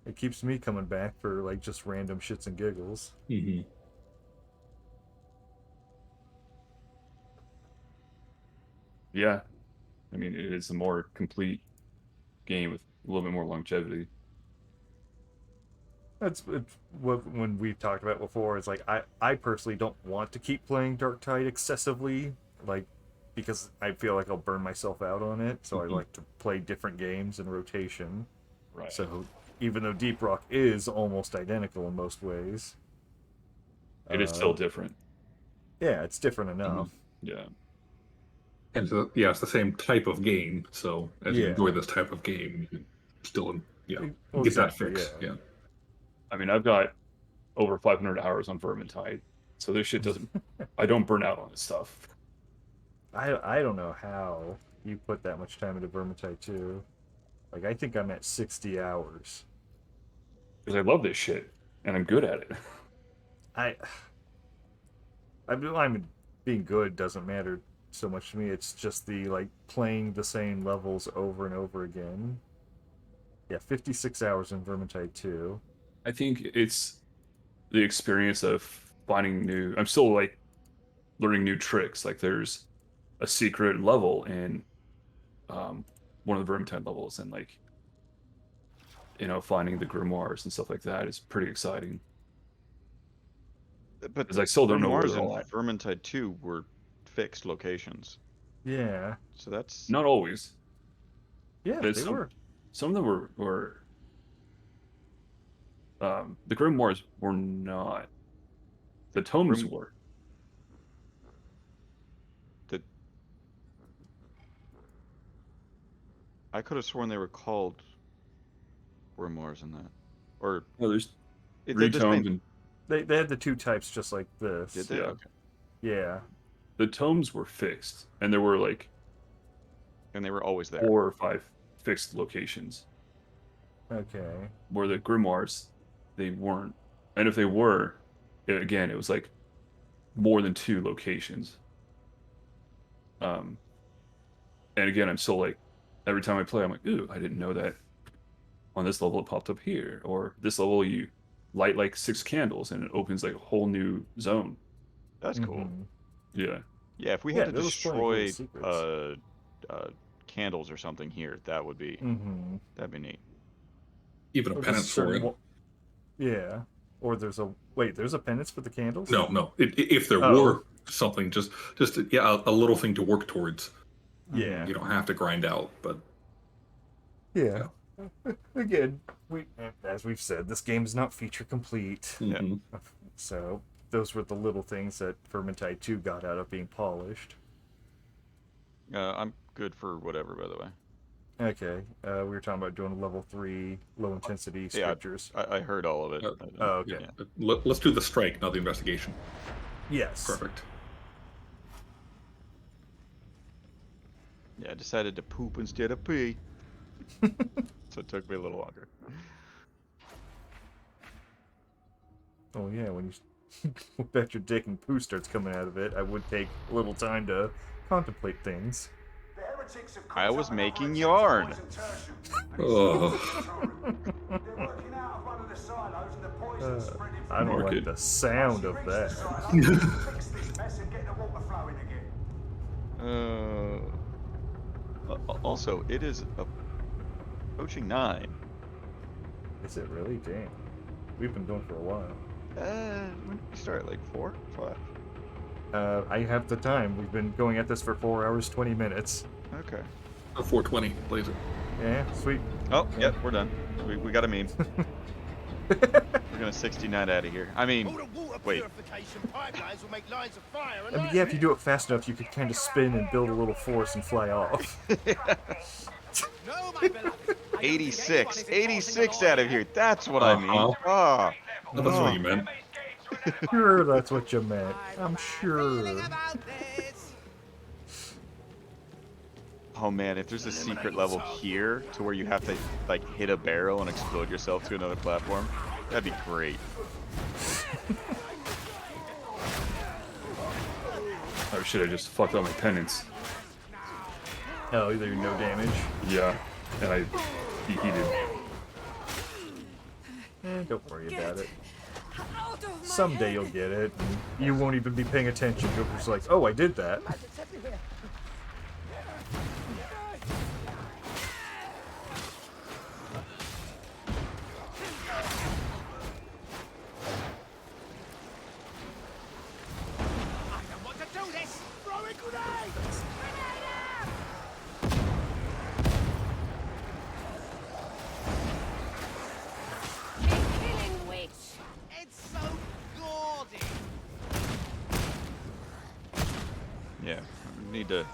It keeps me coming back for like just random shits and giggles. Yeah, I mean, it is a more complete game with a little bit more longevity. That's what when we've talked about before. It's like I personally don't want to keep playing Darktide excessively, like because I feel like I'll burn myself out on it. So I like to play different games in rotation. Right. So even though Deep Rock is almost identical in most ways, It is still different. Yeah, it's different enough. Yeah. And so, yeah, it's the same type of game. So as you enjoy this type of game, you can still Well, get that exactly, fix. yeah. Yeah. I mean, I've got over 500 hours on Vermintide, so this shit doesn't. I don't burn out on this stuff. I don't know how you put that much time into Vermintide 2. Like, I think I'm at 60 hours. Because I love this shit, and I'm good at it. I mean, being good doesn't matter so much to me. It's just the, like, playing the same levels over and over again. Yeah, 56 hours in Vermintide 2. I think it's the experience of finding new. I'm still like learning new tricks. Like there's a secret level in one of the Vermintide levels, and like finding the grimoires and stuff like that is pretty exciting. But Because I still don't know where grimoires they're in all at. Vermintide 2 were fixed locations. Yeah. So that's Not always. Yeah, But they were. Some of them were the grimoires were not. The tomes were. the I could have sworn they were called grimoires in that. Or No, there's they're 3 the tomes, same. and They had the 2 types just like this. Did they? yeah. Okay. Yeah. The tomes were fixed, and there were like And they were always there. 4 or 5 fixed locations. Okay. Where the grimoires, they weren't. And if they were, again, it was like more than 2 locations. And again, I'm still like, every time I play, I'm like, ooh, I didn't know that on this level it popped up here. Or this level you light like 6 candles and it opens like a whole new zone. That's cool. Yeah. Yeah, if we had to there was plenty of cool destroy secrets. candles or something here, that would be that'd be neat. Even a Or penance just for certain it. Yeah. Or there's a penance for the candles? No. If there were something, just a little thing to work towards. Yeah. You don't have to grind out, but Yeah. Again, as we've said, this game is not feature complete. Yeah. So those were the little things that Vermintide 2 got out of being polished. I'm good for whatever, by the way. Okay. We were talking about doing level 3 low intensity scriptures. Yeah, I heard all of it. Okay. yeah. Let's do the strike, not the investigation. Yes. Perfect. Yeah, I decided to poop instead of pee. So it took me a little longer. Oh yeah, when you bet your dick and poo starts coming out of it, I would take a little time to contemplate things. I was making yarn. I don't like the sound of that. Also, it is approaching 9. Is it really? Dang. We've been doing for a while. When did we start? Like 4, 5? I have the time. We've been going at this for 4 hours, 20 minutes. Okay. 420, blaze it. Yeah, sweet. Oh, yep, we're done. We got a meme. We're gonna 69 out of here. I mean, wait. I mean, yeah, if you do it fast enough, you could kind of spin and build a little force and fly off. 86 out of here. That's what I mean. Ah. That's what you meant. Sure, that's what you meant. I'm sure. Oh man, if there's a secret level here to where you have to like hit a barrel and explode yourself to another platform, that'd be great. Oh shit, I just fucked up my penance. Oh, either no damage. Yeah, and he did. Don't worry about it. Someday you'll get it. And you won't even be paying attention. You'll just like, oh, I did that. Yeah, we need to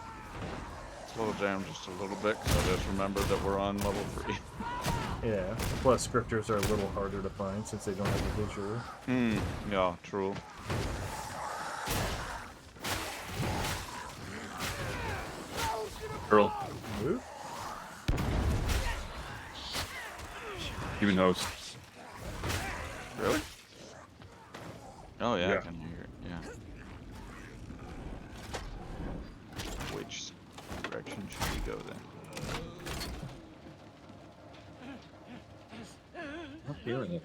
slow down just a little bit because I just remembered that we're on level 3. Yeah. Plus, scriptures are a little harder to find since they don't have a visual. Yeah, true. Girl. Move? Even knows. Really? Oh yeah, Yeah. I can hear it. Yeah. Which direction should we go then? I'm hearing it.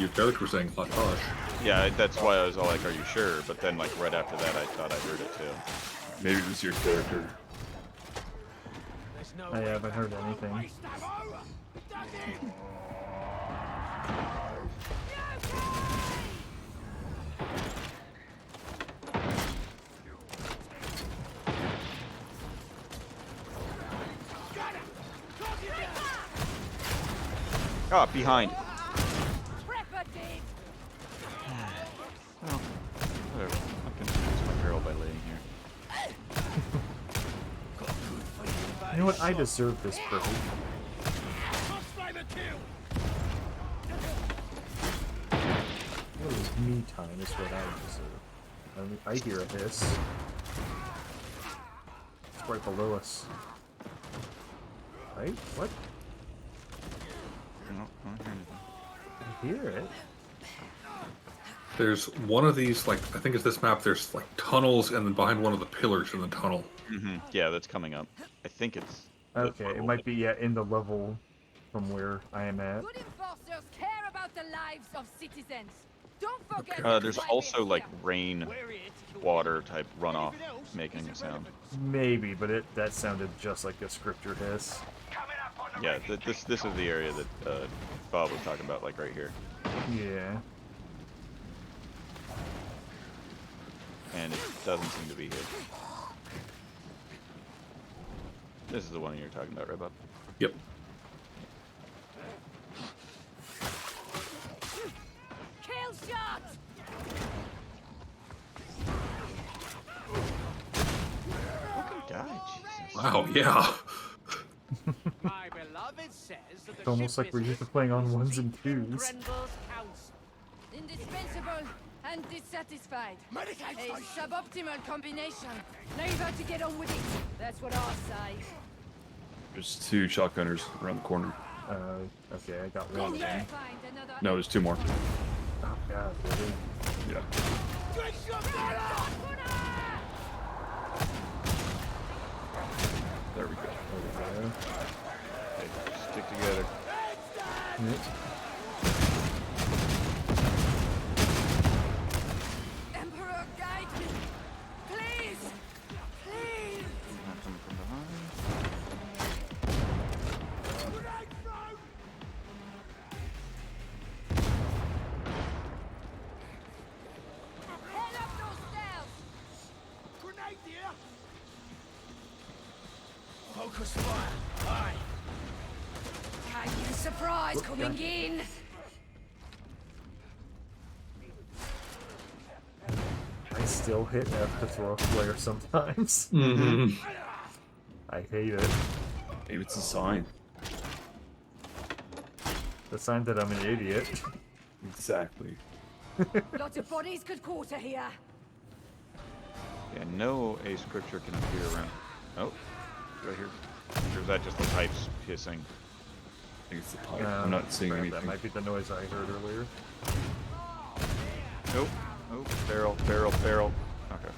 your character was saying hot tosh. Yeah, that's why I was all like, "Are you sure?" But then, like right after that, I thought I heard it too. Maybe it was your character. I haven't heard anything. Ah, behind. Well, whatever. I can use my peril by laying here. You know what? I deserve this privilege. What is me time is what I deserve. I hear a hiss. It's right below us. Right? What? No, I don't hear anything. I hear it. There's one of these, like, I think it's this map, there's like tunnels and then behind one of the pillars in the tunnel. Yeah, that's coming up. I think it's... Okay, it might be in the level from where I am at. Good enforcers care about the lives of citizens. Don't forget. There's also like rain water type runoff making a sound. Maybe, but that sounded just like a scripture hiss. Yeah, this is the area that Bob was talking about, like right here. Yeah. And it doesn't seem to be here. This is the one you're talking about, right, Bob? Yep. Kill shot. Fucking guy, Jesus. Wow, yeah. My beloved says that It's almost like we're used to playing on ones and twos. Grendel's counsel. Indispensable and dissatisfied. A suboptimal combination. Now you've got to get on with it. That's what I say. There's 2 shotgunners around the corner. Okay, I got one then. Find another. No, there's 2 more. Oh god, really? Yeah. There we go. There we go. Hey, stick together. Yep. Emperor, guide me. Please. Please. Not coming from behind. Head up those stairs. Grenade here! Focus fire! Aye! Are you surprised coming in? I still hit F to throw a flare sometimes. I hate it. Maybe it's a sign. The sign that I'm an idiot. Exactly. Lots of bodies could quarter here. Yeah, no a scripture can appear around. Oh, right here. Or is that just the pipes hissing? I think it's the pipe. I'm not seeing crap, anything. That might be the noise I heard earlier. Nope. Oh, barrel, barrel, barrel. Okay.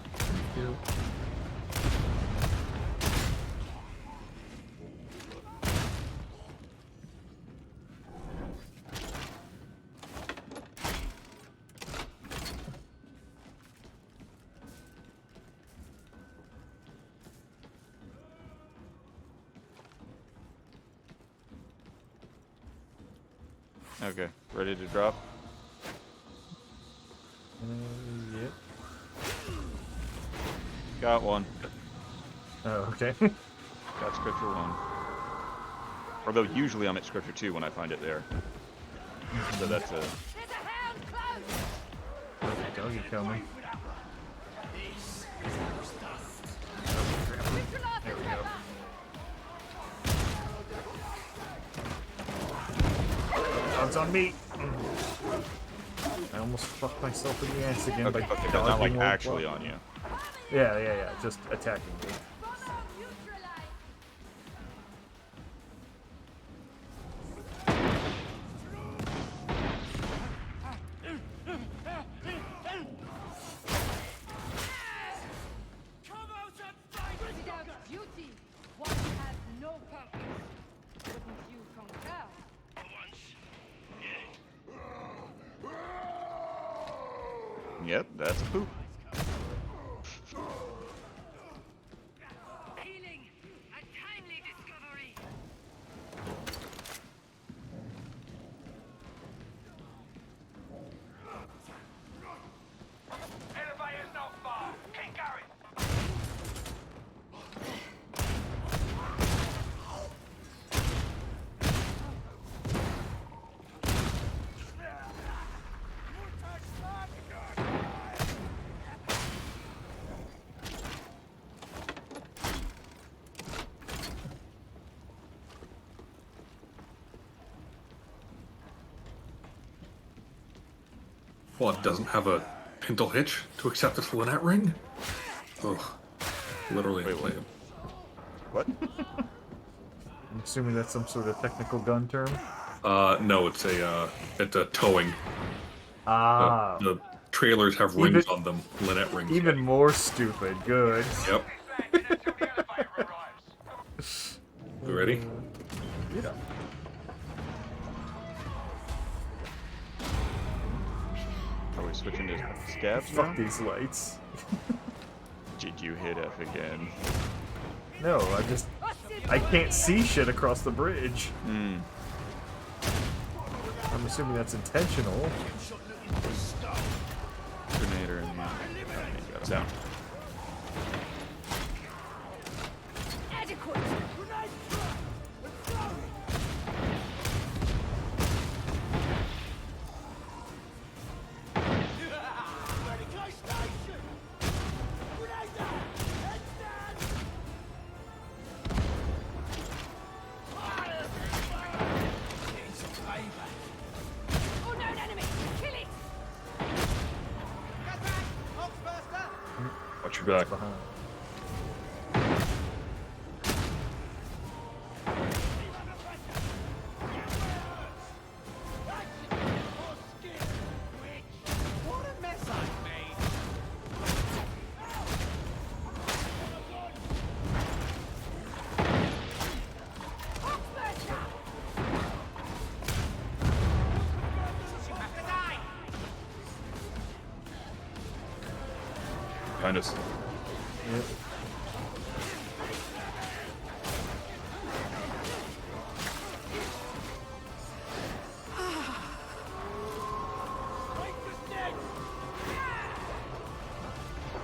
Okay, ready to drop? Yep. Got one. Oh, okay. Got scripture 1. Although usually I'm at scripture 2 when I find it there. So that's a... There's a hound close. Okay, doggy coming. There we go. Dog's on me. I almost fucked myself in the ass again by Okay, but dodging not like one actually block. on you. Yeah, just attacking me. Without duty, one has no purpose. Wouldn't you concur? Yep, that's a poop. Healing! A timely discovery! Elevator's not far. Keep going. Well, it doesn't have a pintle hitch to accept its Lynette ring? Ugh. Literally. Wait, what? What? I'm assuming that's some sort of technical gun term. No, it's a towing. Ah. The trailers have rings on them, Lynette rings. Even more stupid. Good. Yep. You ready? Yeah. Are we switching to scabs now? Fuck these lights. Did you hit F again? No, I can't see shit across the bridge. Hmm. I'm assuming that's intentional. Grenader in here. Got Down. Adequate. Unknown enemy. Kill it. Watch your back. Behind. What a mess I've made! Behind us. Yep.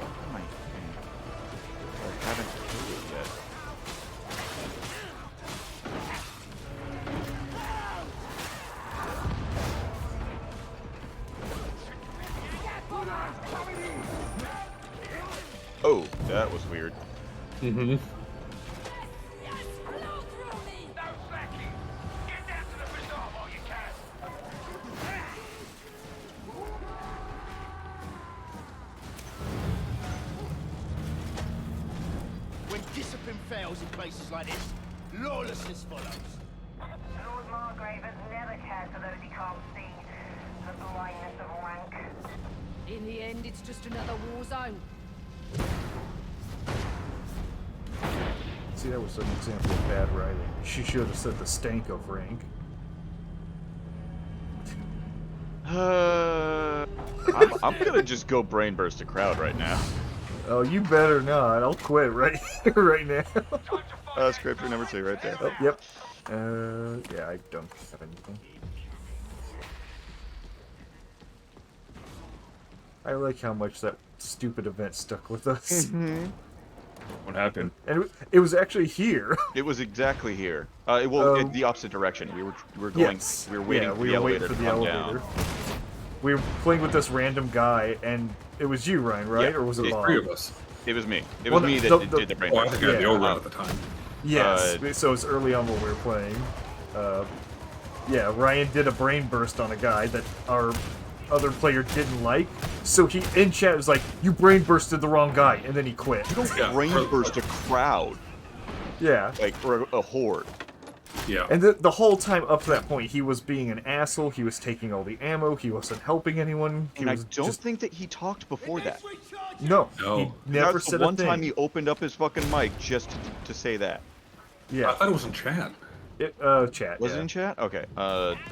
Oh my thing. I haven't killed it yet. Oh, that was weird. Mm-hmm. No slacking. Get down to the bazaar while you can. When discipline fails in places like this, lawlessness follows. Lord Margrave has never cared for those he can't see. The blindness of rank. In the end, it's just another war zone. See, that was an example of bad writing. She should have said the stank of rank. I'm gonna just go brain burst a crowd right now. Oh, you better not. I'll quit right here, right now. Scraper number 2 right there. Oh, yep. Yeah, I don't have anything. I like how much that stupid event stuck with us. What happened? And it was actually here. It was exactly here. In the opposite direction. We were going. Yes. We were waiting Yeah, for we the were waiting elevator for to the come elevator. down. We were playing with this random guy, and it was you, Ryan, right? Yeah. Or was it Yeah, Bob? Three of us. It was me. It Well, was me the- that the- did the brain Oh, I burst. think I had the Yeah. old at the time. Yes. So it's early on when we were playing. Yeah, Ryan did a brain burst on a guy that our other player didn't like. So he in chat was like, "You brain bursted the wrong guy," and then he quit. You don't Yeah. brain burst a crowd, Yeah. like, or a horde. Yeah. And the whole time up to that point, he was being an asshole. He was taking all the ammo. He wasn't helping anyone. He And I was don't just... think that he talked before that. No, No. he never That's said the one a thing. time he opened up his fucking mic just to say that. I Yeah, thought it was in chat. chat. Was yeah. it in chat? Okay.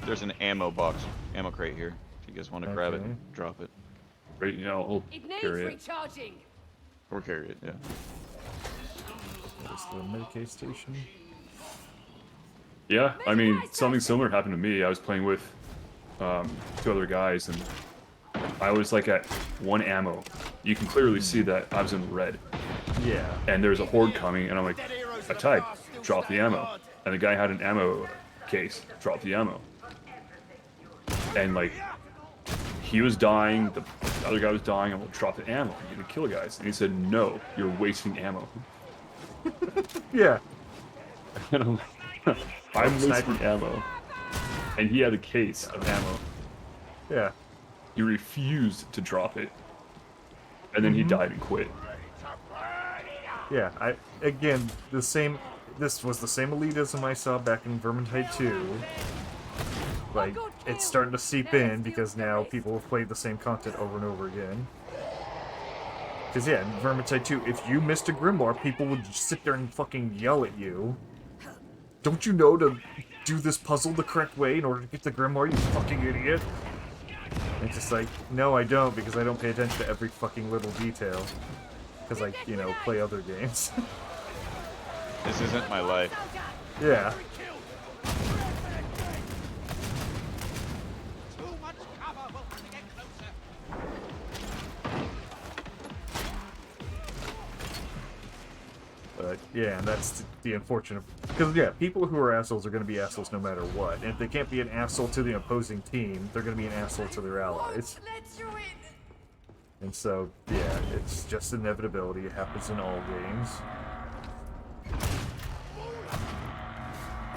There's an ammo box, ammo crate here. If you guys want to grab it, Okay. drop it. Right, you know, I'll It needs carry it. recharging. Or carry it, yeah. There's the Medicaid station. Yeah, I mean, something similar happened to me. I was playing with 2 other guys, and I was like at 1 ammo. You can clearly see that I was in red. Yeah. And there's a horde coming, and I'm like, I type, drop the ammo. And the guy had an ammo case, drop the ammo. And like, he was dying, the other guy was dying, I'm like, drop the ammo, I'm gonna kill guys. And he said, no, you're wasting ammo. Yeah. And I'm like, I'm wasting ammo. And he had a case of ammo. Yeah. He refused to drop it. And then he died and quit. Yeah, again, this was the same elitism I saw back in Vermintide 2. Like, it's starting to seep in because now people have played the same content over and over again. Because, yeah, in Vermintide 2, if you missed a Grimoire, people would just sit there and fucking yell at you. Don't you know to do this puzzle the correct way in order to get the Grimoire, you fucking idiot? And it's just like, no, I don't, because I don't pay attention to every fucking little detail. Because I, you know, play other games. This isn't my life. Yeah. But, yeah, that's the unfortunate... Because, yeah, people who are assholes are going to be assholes no matter what. And if they can't be an asshole to the opposing team, they're going to be an asshole to their allies. And so, yeah, it's just inevitability. It happens in all games.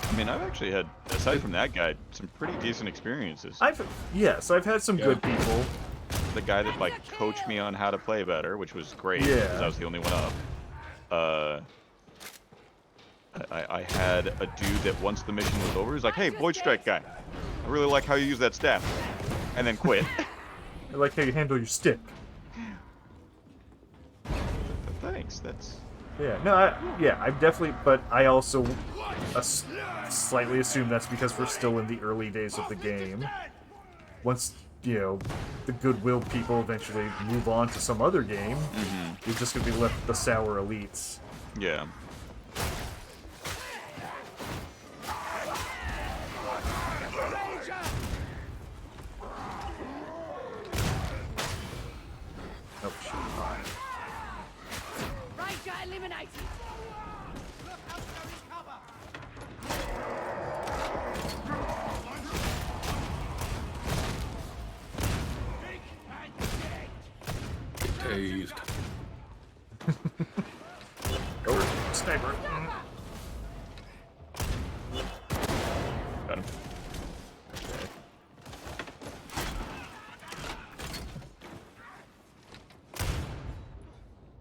I mean, I've actually had, aside from that guy, some pretty decent experiences. I've had some good people. The guy that, like, coached me on how to play better, which was great, Yeah. because I was the only one up. I had a dude that once the mission was over, he was like, hey, Void Strike guy, I really like how you use that staff. And then quit. I like how you handle your stick. Thanks, that's... Yeah, no, I've definitely, but I also slightly assume that's because we're still in the early days of the game. Once, you know, the goodwill people eventually move on to some other game, you're just going to be left with the sour elites. Yeah. Oh, shit. Ranger eliminated. Tased. Oh, sniper. Got him. Okay.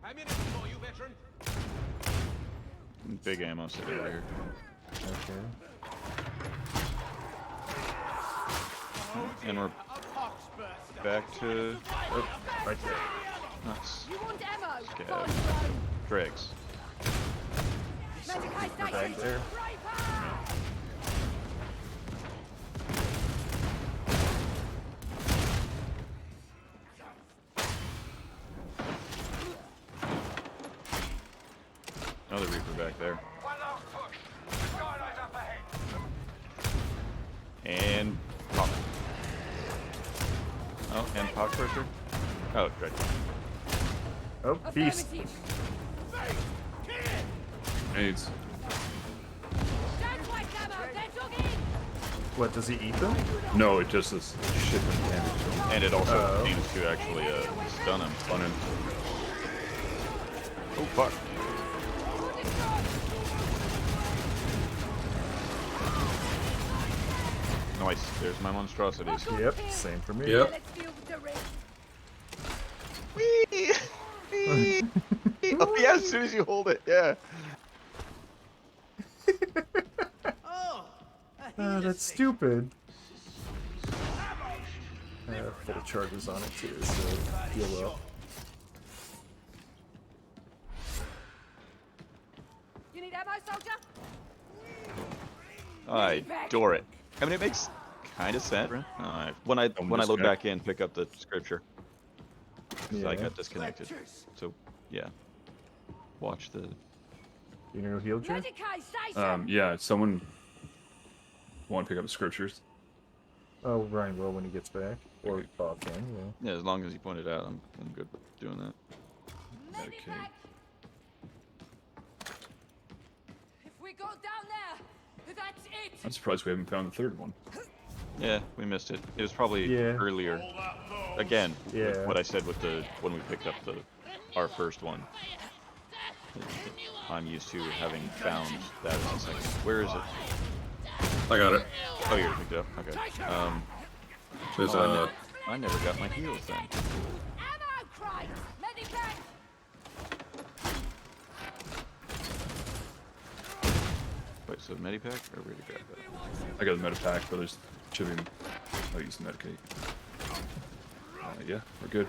Ammunition for you, veteran. Big ammo sitting over here. Okay. And we're back to... Oh, right there. Nice. You want ammo? Scab. Dregs. Medicaid Right there. Another Reaper back there. One last push. Skylight up ahead. And Pop. Oh, and Pop Crusher. Oh, great. Oh, beast. Grenades. What, does he eat them? No, it just is shit ton damage. And it also Uh-oh. seems to actually stun him. Stun him. Oh, fuck. Nice. There's my monstrosities. Yep, same for me. Yep. Whee! Whee! Oh, yeah, as soon as you hold it, yeah. That's stupid. I have full charges on it too, so heal up. You need ammo, soldier? I adore it. I mean, it makes kind of sense. When I load back in, pick up the scripture. because I Yeah. got disconnected. So, yeah. Watch the... You know, heal check? Medicate station! Yeah, someone want to pick up the scriptures. Oh, Ryan will when he gets back. Or Bob can, yeah. Yeah, as long as you point it out, I'm good with doing that. Medicaid. If we go down there, that's it! I'm surprised we haven't found the third one. Yeah, we missed it. It was probably Yeah. earlier. Again, Yeah. what I said with the when we picked up our first one. I'm used to having found that as a second. Where is it? I got it. Oh, you picked it up. Okay. There's I never got my heals then. Ammo crate! Medipack! Wait, so medipack or where to grab that? I got the medipack, but there's should be. I'll use the Medicaid. Yeah, we're good.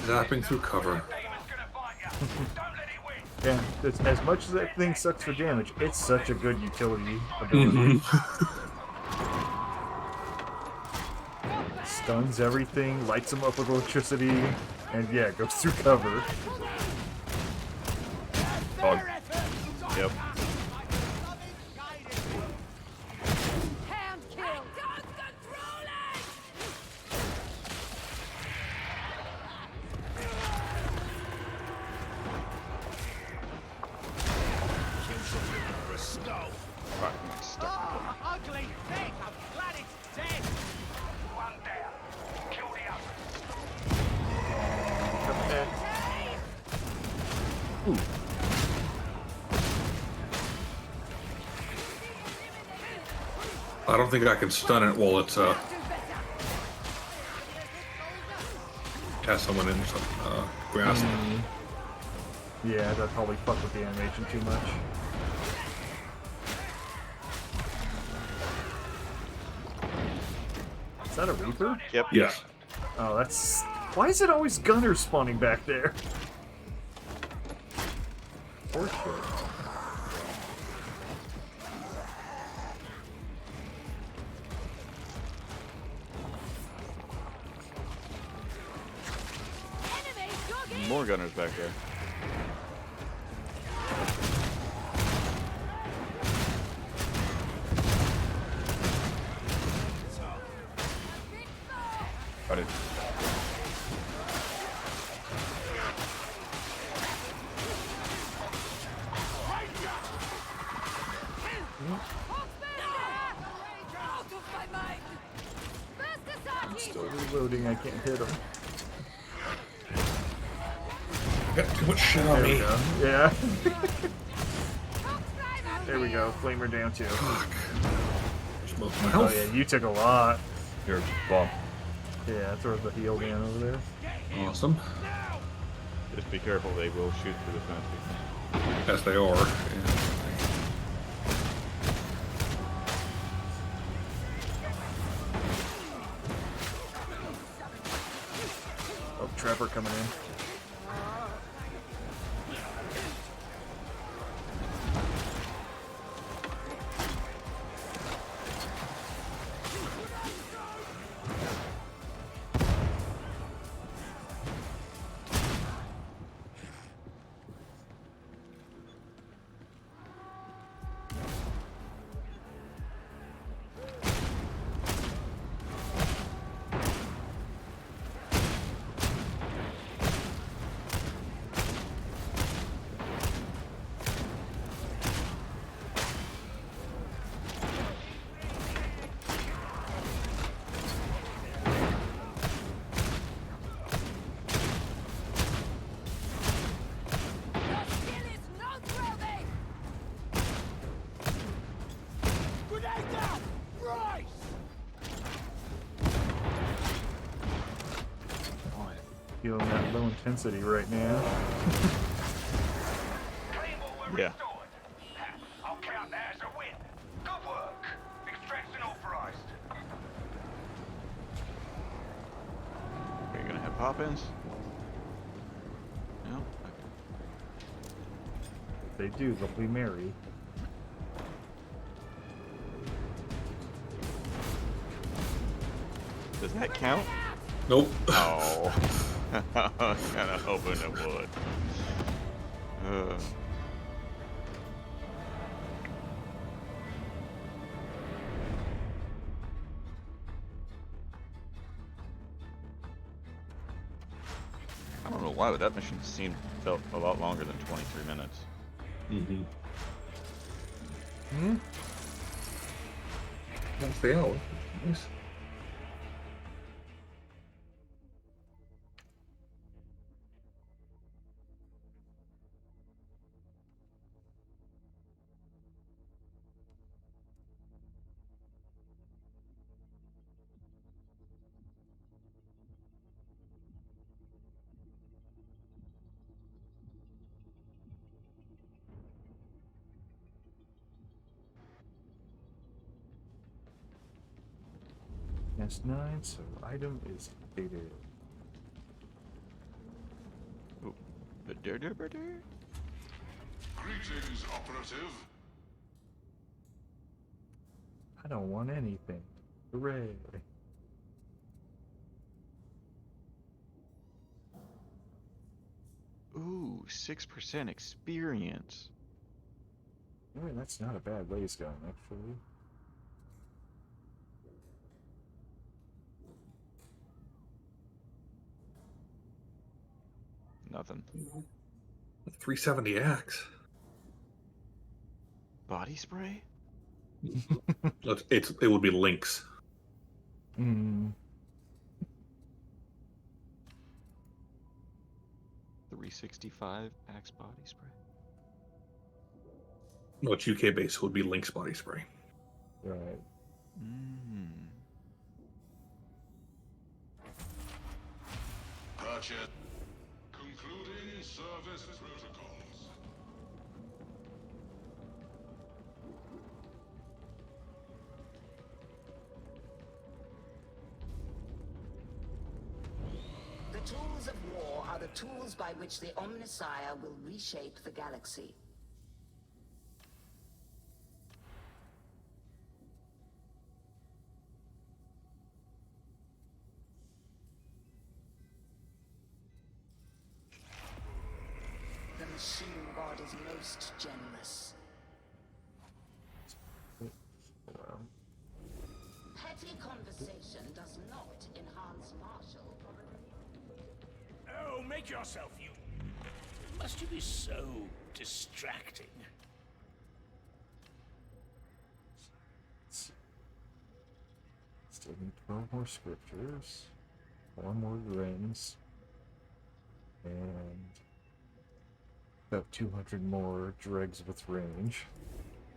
zapping through cover. Yeah, it's, as much as that thing sucks for damage, it's such a good utility ability. Stuns everything, lights them up with electricity, and yeah, goes through cover. Oh, Yep. Hound kill! Don't control it! Fuck, I'm stuck. Ugly thing! I'm glad it's dead! One down. Kill the other. I don't think I can stun it while it's cast someone in grass. Yeah, that probably fucked with the animation too much. Is that a Reaper? Yep. Yes. Oh, that's... Why is it always gunners spawning back there? Poor shit. Enemy doggy! More gunners back there. got it. Out of my mind! First Still reloading, I can't hit him. Got too much shit on There we me. go. Yeah. There we go. Flamer down too. Just most of my Oh health. yeah, you took a lot. Here, Bob. Yeah, throw the heal down over there. Awesome. Just be careful, they will shoot through the fence. Yes, they are. Yeah. Oh, Trevor coming in. Feeling that low intensity right now. Yeah. I'll count that as a win. Good work. Extraction authorized. Are you gonna have pop-ins? No? Okay. If they do, they'll be merry. Does that count? Nope. Oh. I was kind of hoping it would. I don't know why, but that mission felt a lot longer than 23 minutes. Mm-hmm. Hmm? That's the hour. Nice. S9, so item is updated. Ooh. Greetings, operative. I don't want anything. Hooray. Ooh, 6% experience. Well, that's not a bad ways gun, actually. Nothing. 370X. Body spray? It would be Lynx. Hmm. 365 Axe body spray. No, it's UK based, so it would be Lynx body spray. Right. Purchase. Concluding service protocols. The tools of war are the tools by which the Omnissiah will reshape the galaxy. The machine god is most generous. Well, Petty conversation does not enhance martial probability. Oh, make yourself, you. Must you be so distracting? still need 12 more scriptures, 4 more rings, and about 200 more dregs with range.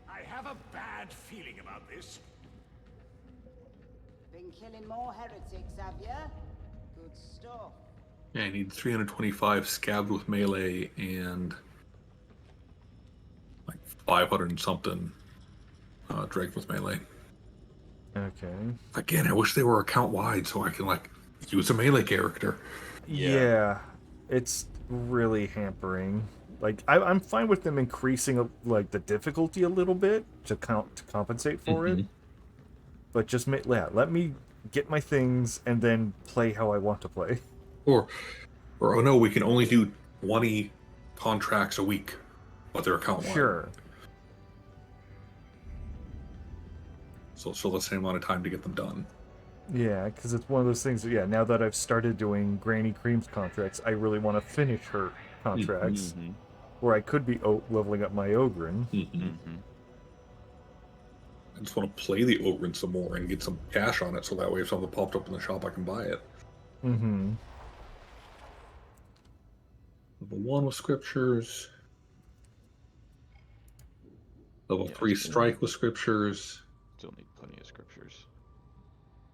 I have a bad feeling about this. Been killing more heretics, have ya? Good stuff. Yeah, I need 325 scabbed with melee and like 500 and something dregs with melee. Okay. Again, I wish they were account wide so I can like use a melee character. Yeah, it's really hampering. Like I'm fine with them increasing like the difficulty a little bit to compensate for it, but just let me get my things and then play how I want to play. Or oh no, we can only do 20 contracts a week, but they're account wide. Sure. So the same amount of time to get them done. Yeah, because it's one of those things. Yeah, now that I've started doing Granny Cream's contracts, I really want to finish her contracts, where I could be leveling up my Ogren. I just want to play the Ogren some more and get some cash on it, so that way if something popped up in the shop, I can buy it. Level 1 with scriptures. Level 3 strike with scriptures. Still need plenty of scriptures.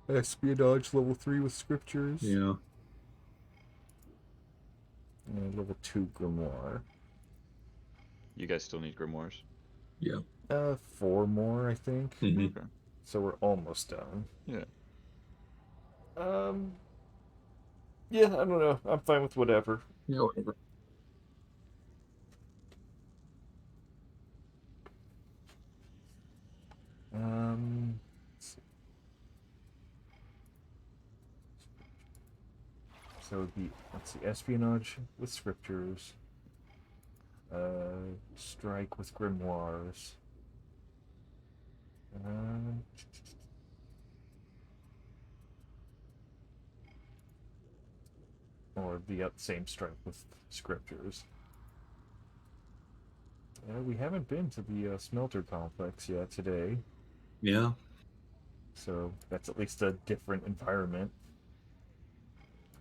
Espionage level 3 with scriptures. Yeah. And level 2 grimoire. You guys still need grimoires? Yeah. 4 more, I think. Okay. So we're almost done. Yeah. Yeah, I don't know. I'm fine with whatever. Yeah, whatever. Let's see. So it would be, let's see, espionage with scriptures, strike with grimoires, or the same strike with scriptures. We haven't been to the smelter complex yet today. Yeah. So that's at least a different environment.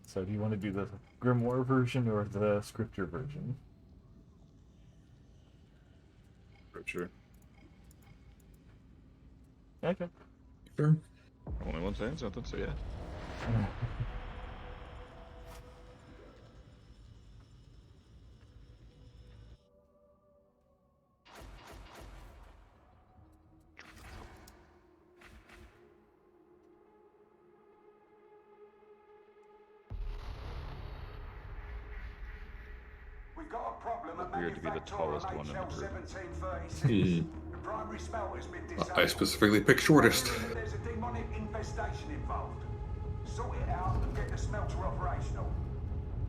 So do you want to do the grimoire version or the scripture version? Scripture. Okay. Sure. Only one saying something, so yeah. We've got a problem at Weird to be the tallest one in the group. HL1736. The primary smelter's been disabled. I specifically picked shortest. There's a demonic infestation involved. Sort it out and get the smelter operational.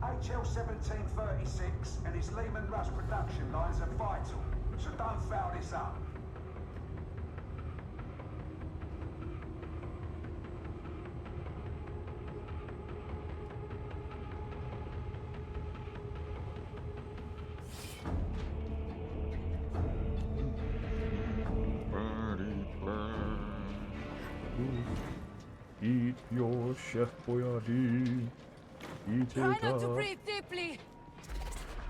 HL1736 and its Lehman Russ production lines are vital, so don't foul this up. Eat your Chef Boyardee. Eat Try it not to up. breathe deeply.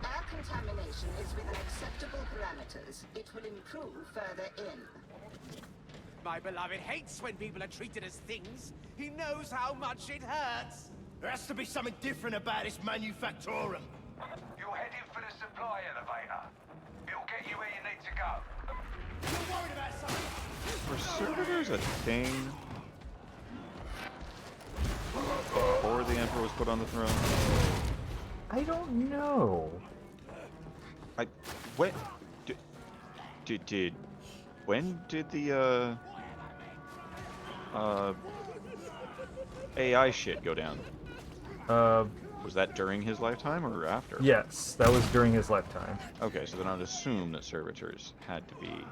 Air contamination is within acceptable parameters. It will improve further in. My beloved hates when people are treated as things. He knows how much it hurts. There has to be something different about this manufactorum. You're heading for the supply elevator. It'll get you where you need to go. You're worried about something? Were servitors a thing before the Emperor was put on the throne? I don't know. When did the AI shit go down? Was that during his lifetime or after? Yes, that was during his lifetime. Okay, so then I would assume that servitors had to be.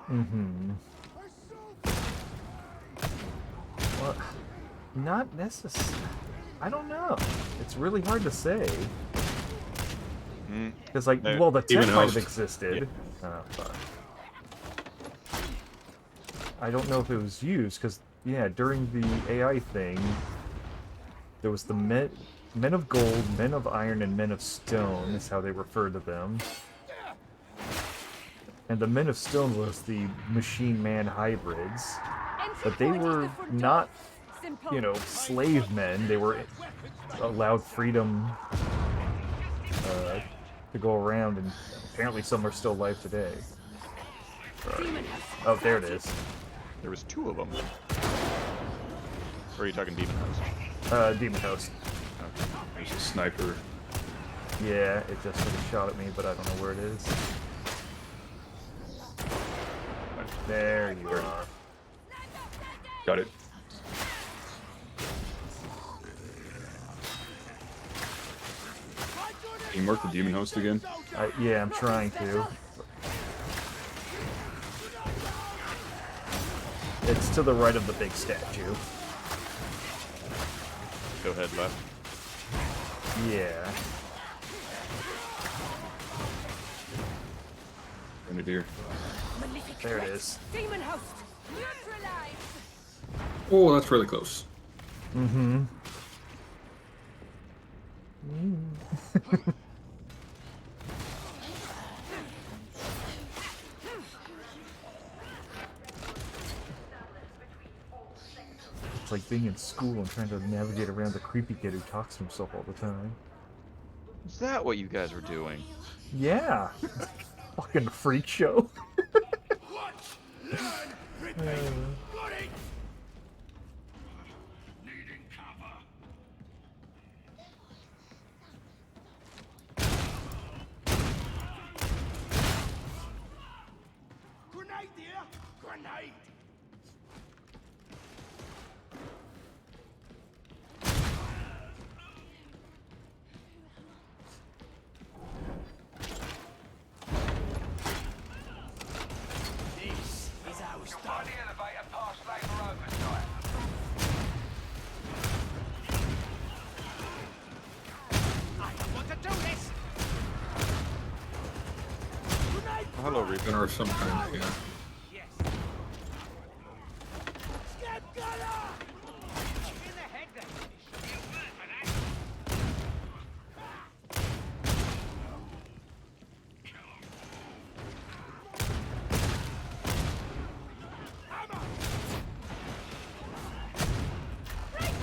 Mm-hmm. Well, not necessarily. I don't know. It's really hard to say. Because, like, well, the tech might have existed. But I don't know if it was used, because, yeah, during the AI thing, there was the men of gold, men of iron, and men of stone, is how they referred to them. And the men of stone was the machine-man hybrids. But they were not, you know, slave men. They were allowed freedom to go around, and apparently some are still alive today. Oh, there it is. There was two of them. Or are you talking Demon Host? Demon Host. Okay. There's a sniper. Yeah, it just sort of shot at me, but I don't know where it is. There you are. Got it. Can you mark the demon host again? Yeah, I'm trying to. It's to the right of the big statue. Go ahead, left. Yeah. Grenadier. There it is. Demon host, neutralized. Oh, that's really close. Mm-hmm. It's like being in school and trying to navigate around the creepy kid who talks to himself all the time. Is that what you guys were doing? Yeah. Fucking freak show. Grenade, dear! Grenade! find the elevator past Labour Oversight. I don't want to do this. Oh, hello, Reaper. Gunner of some kind, yeah. Yes. Scab gunner! In the head then.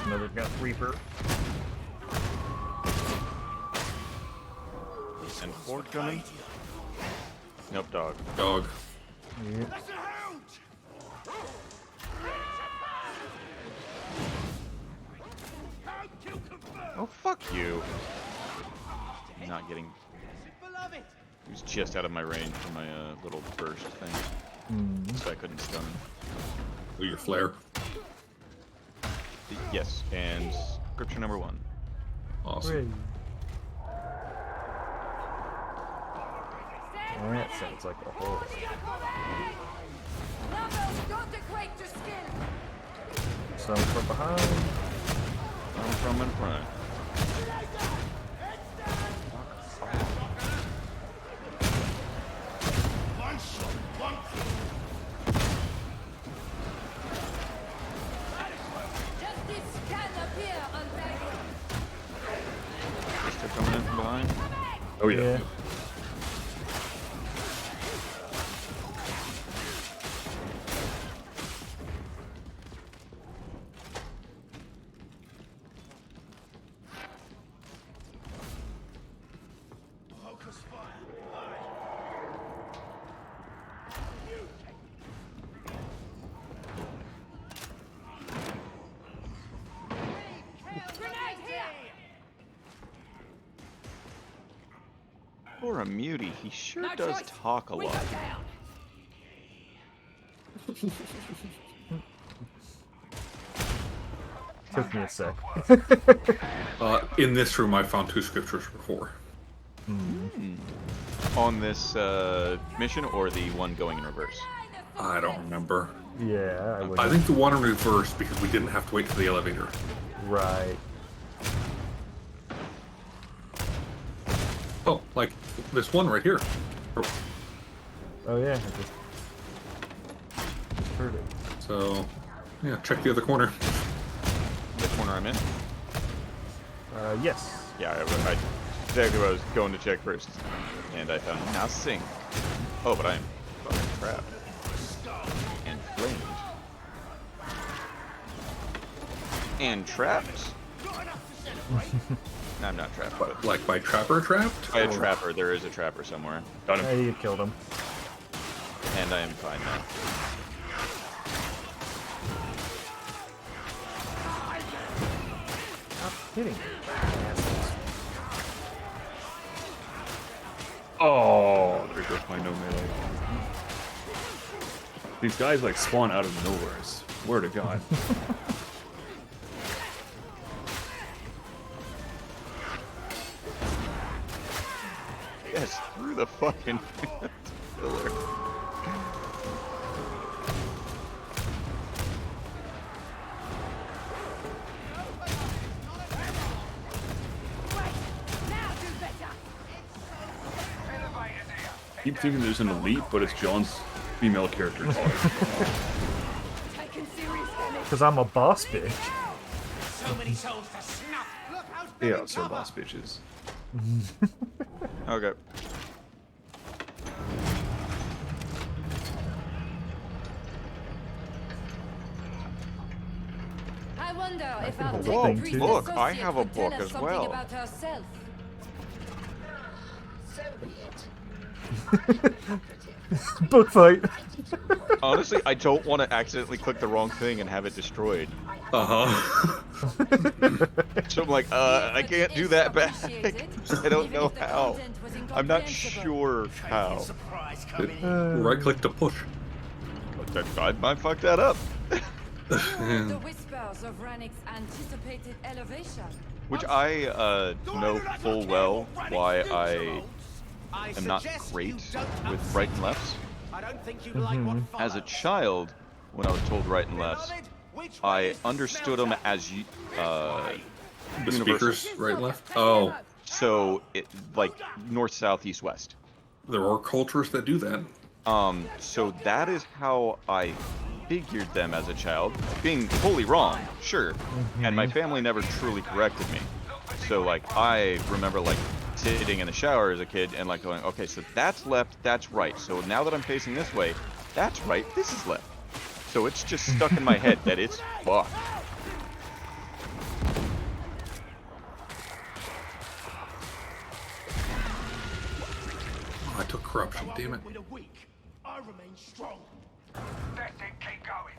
Another got Reaper. And Ford gunning? Nope, dog. Dog. Yeah. That's a hound! Hound kill confirmed! Oh, fuck you. Not getting... Beloved! He was just out of my range for my little burst thing. So I couldn't stun him. Oh, your flare. Yes, and scripture number 1. Awesome. That sounds like a hole. Some from behind. Some from in front. One shot, one Justice can appear unburied. Still coming in from behind. Oh yeah. Yeah. focus fire. Grenade here! For a mutie, he sure No does choice. talk a We lot. go down. Took me a sec. In this room, I found 2 scriptures before. On this mission or the one going in reverse? I don't remember. Yeah, I would. I think the one in reverse because we didn't have to wait for the elevator. Right. Oh, like this one right here. Oh yeah, I just heard it. So, yeah, check the other corner. The corner I'm in? Yes. Yeah, I exactly what I was going to check first. And I found nothing. Oh, but I am fucking trapped. And flamed. And trapped? No, I'm not trapped. But Like by trapper trapped? by a trapper. There is a trapper somewhere. Got him. Hey, you killed him. And I am fine now. Stop hitting me. Oh, there goes my no melee. These guys like spawn out of nowhere. I swear to God. Yes, through the fucking pillar. Now do better. Elevators here. Keep thinking there's an elite, but it's John's female character. Taking serious damage. Because I'm a boss bitch. So many souls to snuff. Look how Yeah, so boss bitches. Okay. I wonder if our Whoa, tech priest look, I associate have a would tell book us as something well. about herself. So be it. Book fight. Honestly, I don't want to accidentally click the wrong thing and have it destroyed. Uh-huh. So I'm like, I can't do that back. I don't know how. I'm not sure how. surprise coming in. Right click to push. I fucked that up. The whispers of Rannick's anticipated elevation. Which I know full well why I am not great with right and lefts. I don't think you'd like what As a follows. child, when I was told right and left, Beloved, which way I is the understood smell them to? as The universal. speakers, right and left. Oh, So, like north, south, east, west. there are cultures that do that. So that is how I figured them as a child, being totally wrong, sure. And my family never truly corrected me. So like I remember like sitting in the shower as a kid and like going, okay, so that's left, that's right. So now that I'm facing this way, that's right, this is left. So it's just stuck in my head that it's fucked. I took corruption, damn it. With a weak, I remain strong. That's it, keep going.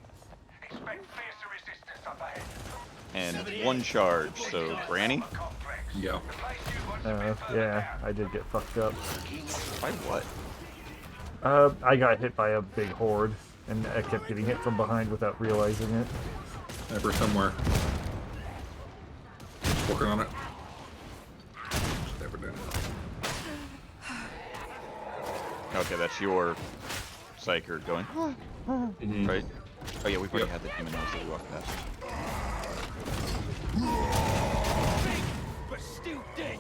Expect fiercer resistance up ahead. And one charge, so Granny? Yeah. Yeah, I did get fucked up. By what? I got hit by a big horde, and I kept getting hit from behind without realizing it. Sniper somewhere. Working on it. Sniper down. Okay, that's your psyker going, right? Oh yeah, we've already had the demon nose that we walked past. But still dead.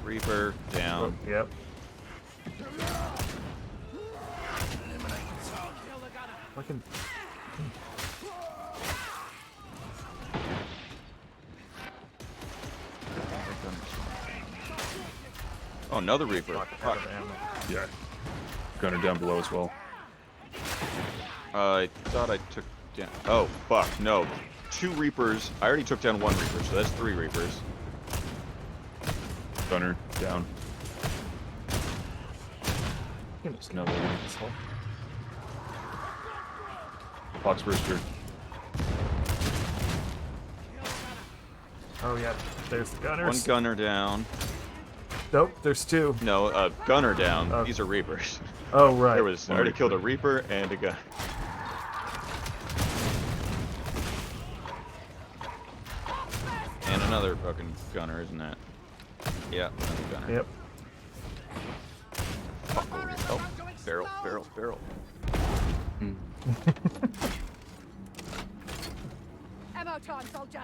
Reaper down. Oh, yep. Fucking. Oh, another Reaper. Fuck. Yeah. Gunner down below as well. I thought I took down. Oh, fuck. No. 2 Reapers. I already took down 1 Reaper, so that's 3 Reapers. Gunner down. There's another one. Fox Rooster. Oh yeah, there's the gunners. 1 Gunner down. Nope, there's 2. No, Gunner down. These are Reapers. Oh right. There was. I already killed a Reaper and a Gunner. And another fucking Gunner, isn't that? Yeah, another Gunner. Yep. Oh, barrel, barrel, barrel. Ammo time, soldier.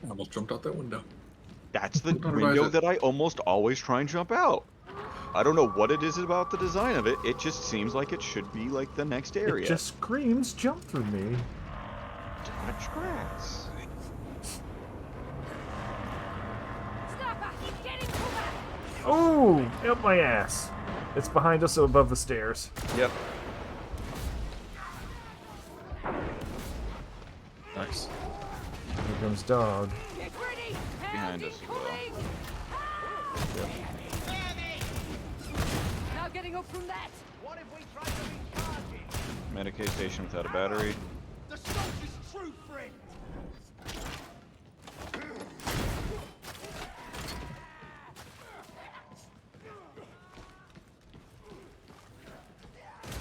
I almost jumped out that window. That's the Don't window advise it. that I almost always try and jump out. I don't know what it is about the design of it. It just seems like it should be like the next area. It just screams, jump through me. Touch grass. Sniper, get in cover. Oh, up my ass. It's behind us above the stairs. Yep. Nice. Here comes dog. Get ready. Behind us as well. Now getting up from that. What if we try to recharge it? Medicaid station without a battery. The soldier's true friend.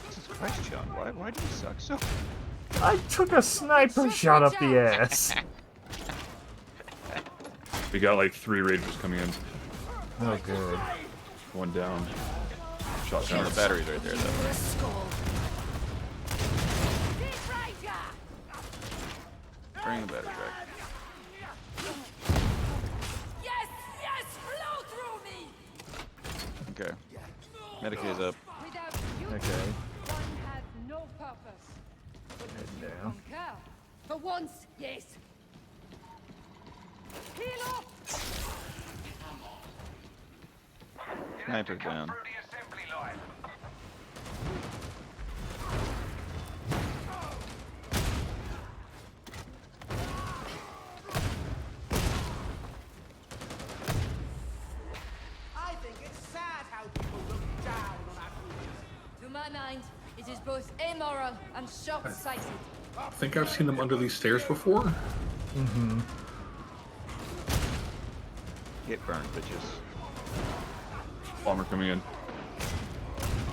Jesus Christ, John. Why do you suck so? I took a sniper shot up the ass. We got like 3 Rangers coming in. Oh good. 1 down. Shot No, down. the battery's right there, though. Bring the battery back. Yes, yes, flow through me. Okay. Medicaid's up. Without you, Okay. one had no purpose. Head down. Care. For once, yes. Heal up. Sniper down. Through the assembly line. I think it's sad how people look down on our creatures. To my mind, it is both amoral and short-sighted. I think I've seen them under these stairs before. Mm-hmm. Get burned, bitches. Bomber coming in.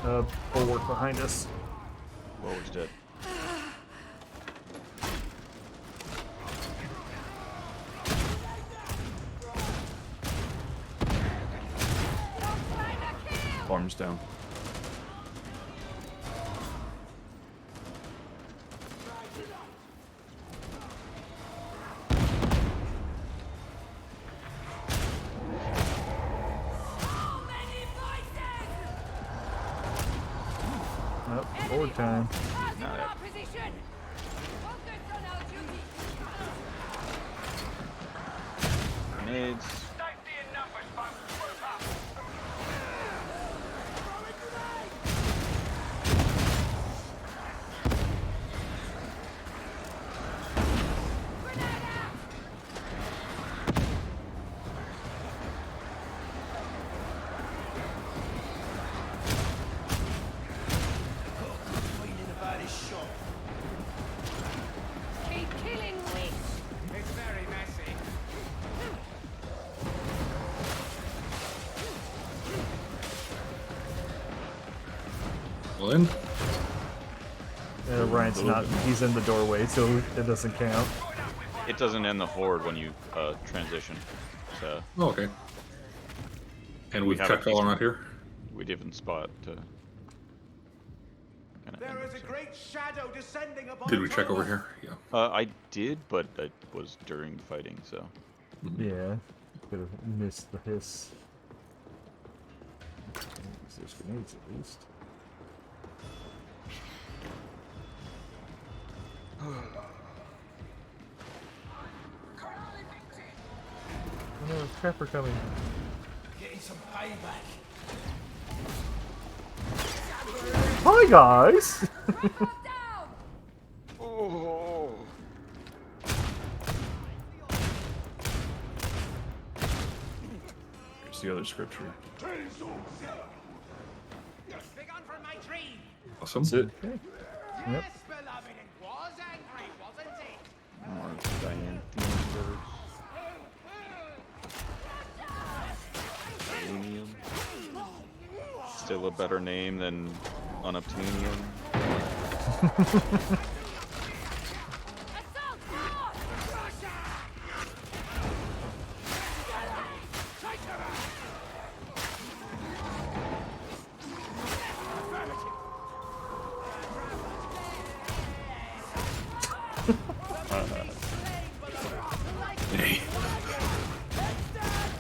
Bulwark behind us. Bulwark's dead. Arms down. Oh, forward time. Grenades. Keep killing witch. It's very messy. Well then, Ryan's not. He's in the doorway, so it doesn't count. It doesn't end the horde when you transition. So oh, okay. And we've have checked a all around here. we didn't spot to. There is a great shadow descending upon Did we check over Thomas. here? Yeah. I did, but it was during fighting, so. Yeah, could have missed the hiss. There's grenades at least. Oh no, trapper coming. Getting some payback. Hi guys! Oh. Here's the other scripture. Begun from my tree. Awesome. That's it. Okay. Yep. Yes, beloved, it was angry, wasn't it? More Diane themed birds. Selenium. Still a better name than Unobtainium.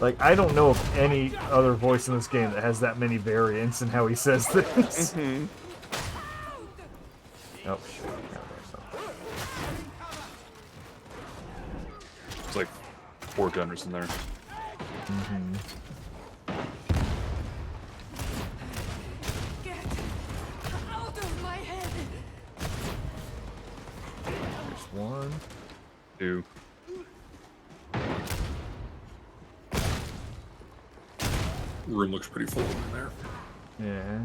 Like, I don't know of any other voice in this game that has that many variants in how he says this. Oh, shit. It's like 4 gunners in there. Get out of my head. There's one. 2. Room looks pretty full in there. Yeah.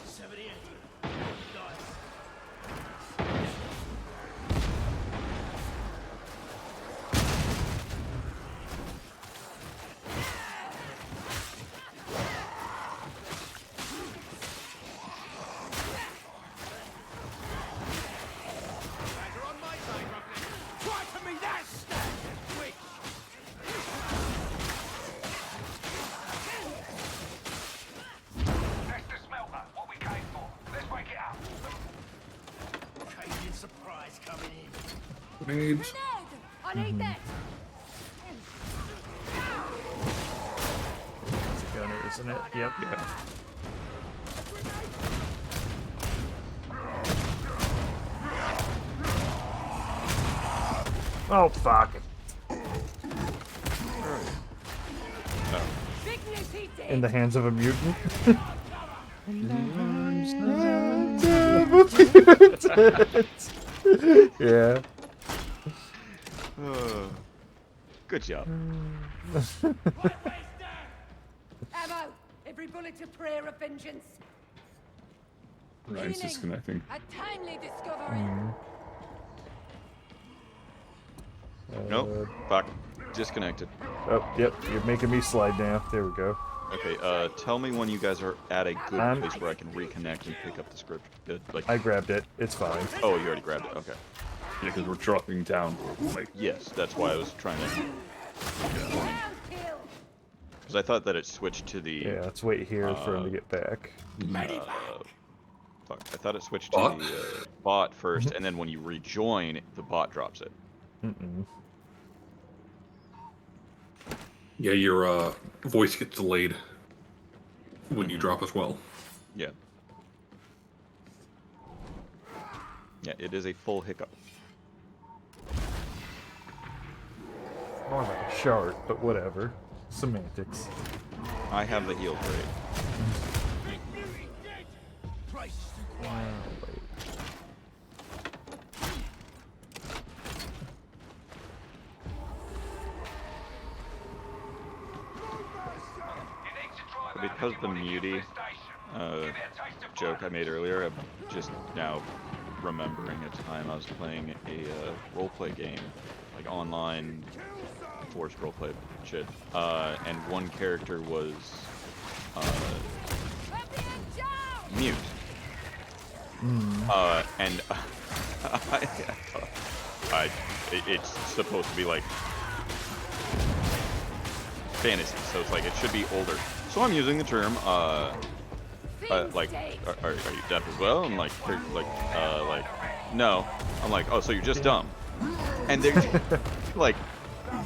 78. You're on my side, Roughneck. Try to me that standard, witch. That's the smelter. What we came for. Let's wake it up. Cajun surprise coming in. Grenades. I need that. It's a gunner, isn't it? Yep. Yeah. Oh, fuck. Big news, he did. In the hands of a mutant. Yeah. Good job. Ammo. Every bullet a prayer of vengeance. Ryan's disconnecting. A timely discovery. Nope. Fuck. Disconnected. Oh, yep. You're making me slide down. There we go. Okay, tell me when you guys are at a good place where I can reconnect and pick up the script. Like, I grabbed it. It's fine. oh, you already grabbed it. Okay. Yeah, because we're dropping down. Like, yes, that's why I was trying to. Because I thought that it switched to the. Yeah, let's wait here for him to get back. Fuck, I thought it switched to the bot first, and then when you rejoin, the bot drops it. Yeah, your voice gets delayed when you drop as well. Yeah. Yeah, it is a full hiccup. More like a shark, but whatever. Semantics. I have the heal grade. Because the mutie joke I made earlier, I'm just now remembering a time I was playing a roleplay game, like online forced roleplay shit, and one character was mute. And it's supposed to be like fantasy, so it's like it should be older. So I'm using the term, like, are you deaf as well? I'm like, no. I'm like, oh, so you're just dumb. And they're like,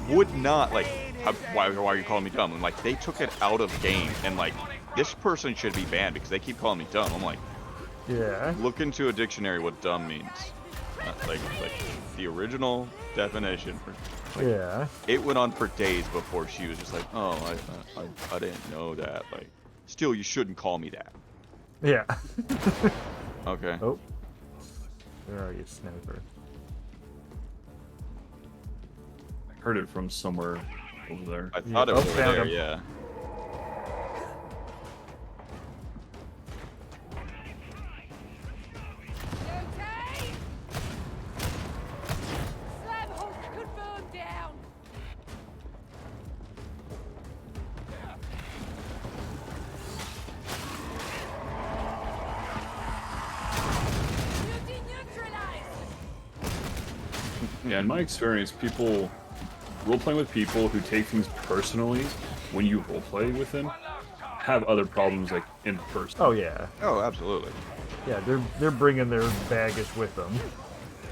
would not, like, why are you calling me dumb? And like, they took it out of game, and like, this person should be banned because they keep calling me dumb. I'm like, yeah. Look into a dictionary what dumb means. Like the original definition. Yeah. It went on for days before she was just like, oh, I didn't know that. Like, still, you shouldn't call me that. Yeah. Okay. Oh. Where are you, sniper? I heard it from somewhere over there. I thought it was over there, yeah. Yeah, in my experience, role-playing with people who take things personally when you role-play with them have other problems, like, in person. Oh, yeah. Oh, absolutely. Yeah, they're bringing their baggage with them.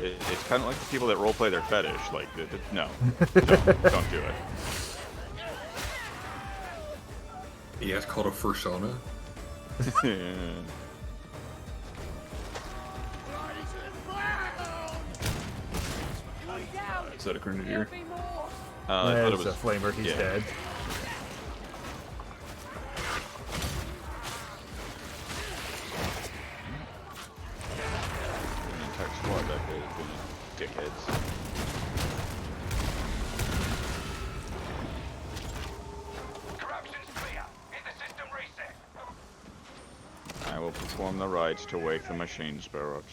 It's kind of like the people that roleplay their fetish. Like, no. Don't do it. Yeah, it's called a fursona. Is that a grenadier? It was a flamer. He's dead. An entire squad back there, dickheads. Corruption's clear. Hit the system reset. I will perform the rites to wake the machine spirits.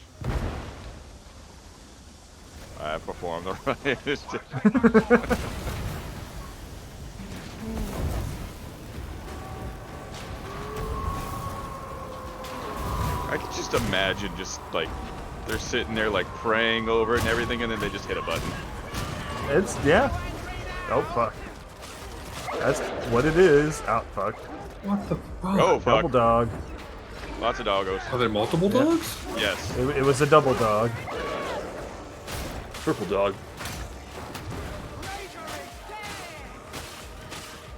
I perform the rites to... I can just imagine just like they're sitting there like praying over it and everything, and then they just hit a button. It's yeah. Oh fuck. That's what it is. Oh fuck. What the fuck? Oh fuck. Double dog. Lots of doggos. Are there multiple dogs? Yes. It was a double dog. Triple dog.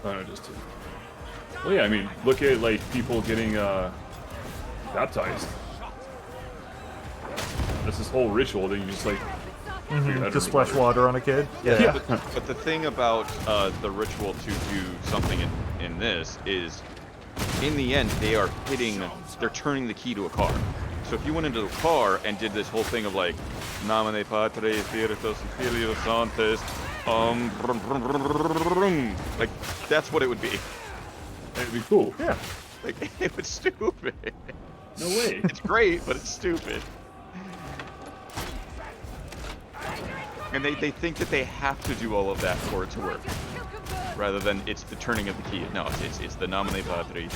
Oh no, just two. Well, yeah, I mean, look at like people getting baptized. That's this whole ritual that you just like. To splash water on a kid. Yeah. But the thing about the ritual to do something in this is, in the end, they're turning the key to a car. So if you went into the car and did this whole thing of like, Namine Patris, Spiritus, Spiritus Sanctus, like, that's what it would be. It'd be cool. Yeah. Like, it was stupid. No way. It's great, but it's stupid. And they think that they have to do all of that for it to work. rather than it's the turning of the key. No, it's the nomine patri,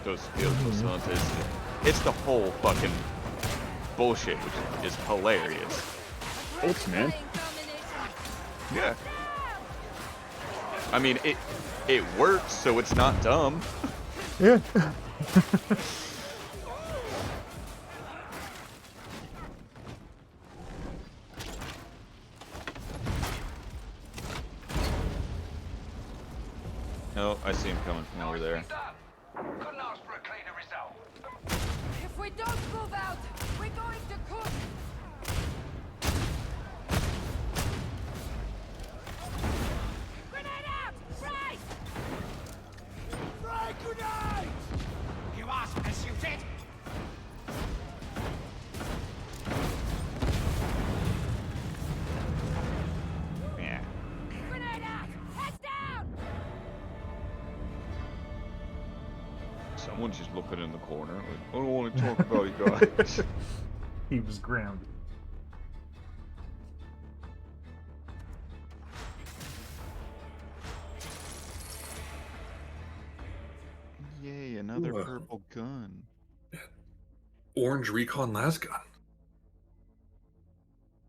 dos spiritus sanctus. It's the whole fucking bullshit, which is hilarious. Thanks, man. Yeah. I mean, it works, so it's not dumb. Yeah. Oh, I see him coming from over there. Couldn't ask for a cleaner result. If we don't move out, we're going to cook. Grenade out! Right! Frag grenade! You asked to shoot it! Yeah. Grenade out! Heads down! Someone's just looking in the corner. Like, I don't want to talk about it, guys. He was grounded. Yay, another Ooh, purple gun. Orange recon lasgun.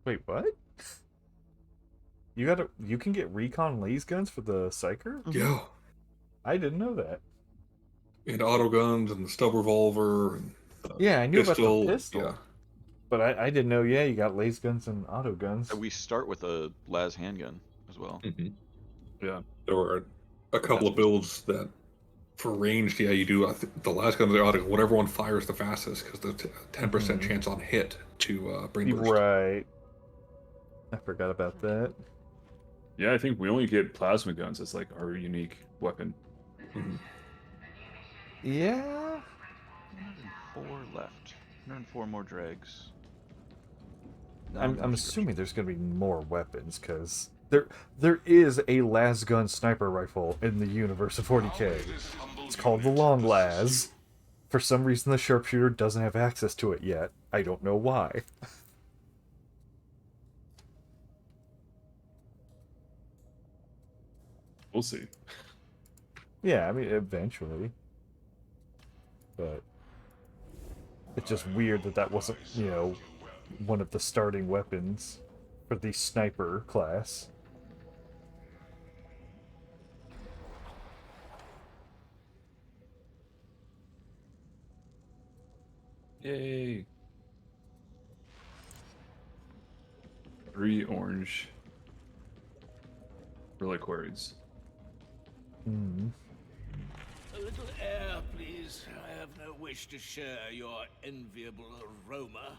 Wait, what? You can get recon laser guns for the Psyker? Yeah. I didn't know that. And auto guns and the stub revolver and Yeah, I knew about pistol. the pistol. Yeah. But I didn't know, yeah, you got laser guns and auto guns. We start with a las handgun as well. Mm-hmm. Yeah. There were a couple of builds that, for ranged, yeah, you do the last gun, the auto, whatever one fires the fastest, because there's a 10% chance on hit to bring burst. Right. I forgot about that. Yeah, I think we only get plasma guns as like our unique weapon. Mm-hmm. Yeah. 104 left. 104 more dregs. I'm assuming there's going to be more weapons, because there is a las gun sniper rifle in the universe of 40k. It's called the Long Las. For some reason, the sharpshooter doesn't have access to it yet. I don't know why. We'll see. Yeah, I mean, eventually. But it's just weird that wasn't, one of the starting weapons for the sniper class. Yay. 3 orange reliquaries. Hmm. A little air, please. I have no wish to share your enviable aroma.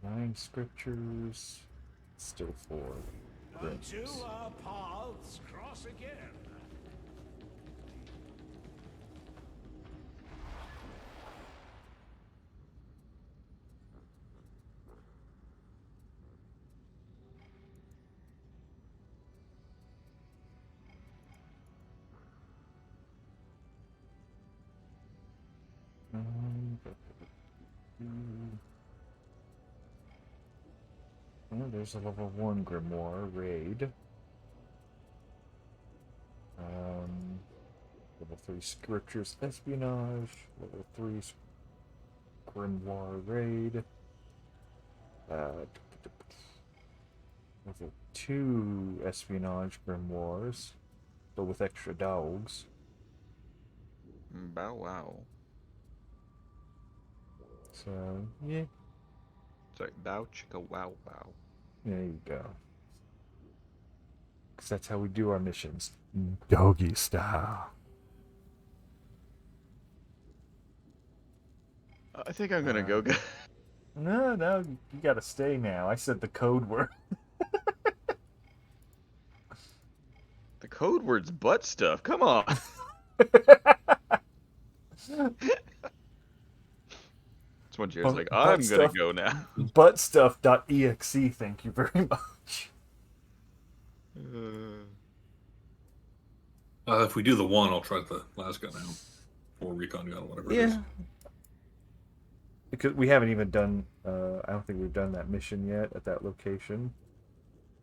9 scriptures. Still 4. Until our paths cross again. Oh, there's a level 1 grimoire raid. Level 3 scriptures espionage. Level 3 grimoire raid. Level 2 espionage grimoires, but with extra dogs. Bow wow. So, yeah. It's like bow chicka wow wow. There you go. Because that's how we do our missions. Doggy style. I think I'm gonna go. No, you gotta stay now. I said the code word. The code word's butt stuff. Come on. That's what Jared's like. I'm gonna go now. Buttstuff.exe. Thank you very much. If we do the one, I'll try the last gun out. Or recon gun, whatever it is. Because we haven't even done, I don't think we've done that mission yet at that location.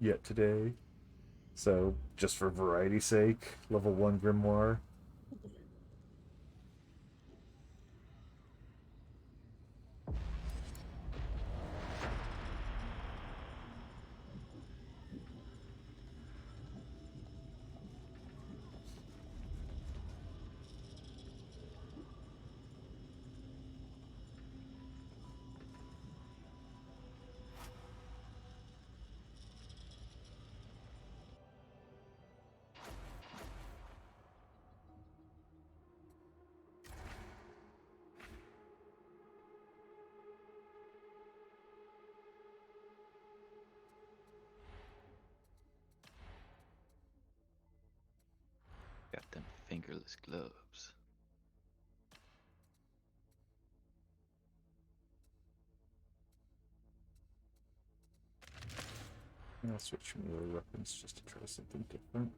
yet today. So, just for variety's sake, level 1 Grimoire. Got them fingerless gloves. I'll switch melee weapons just to try something different.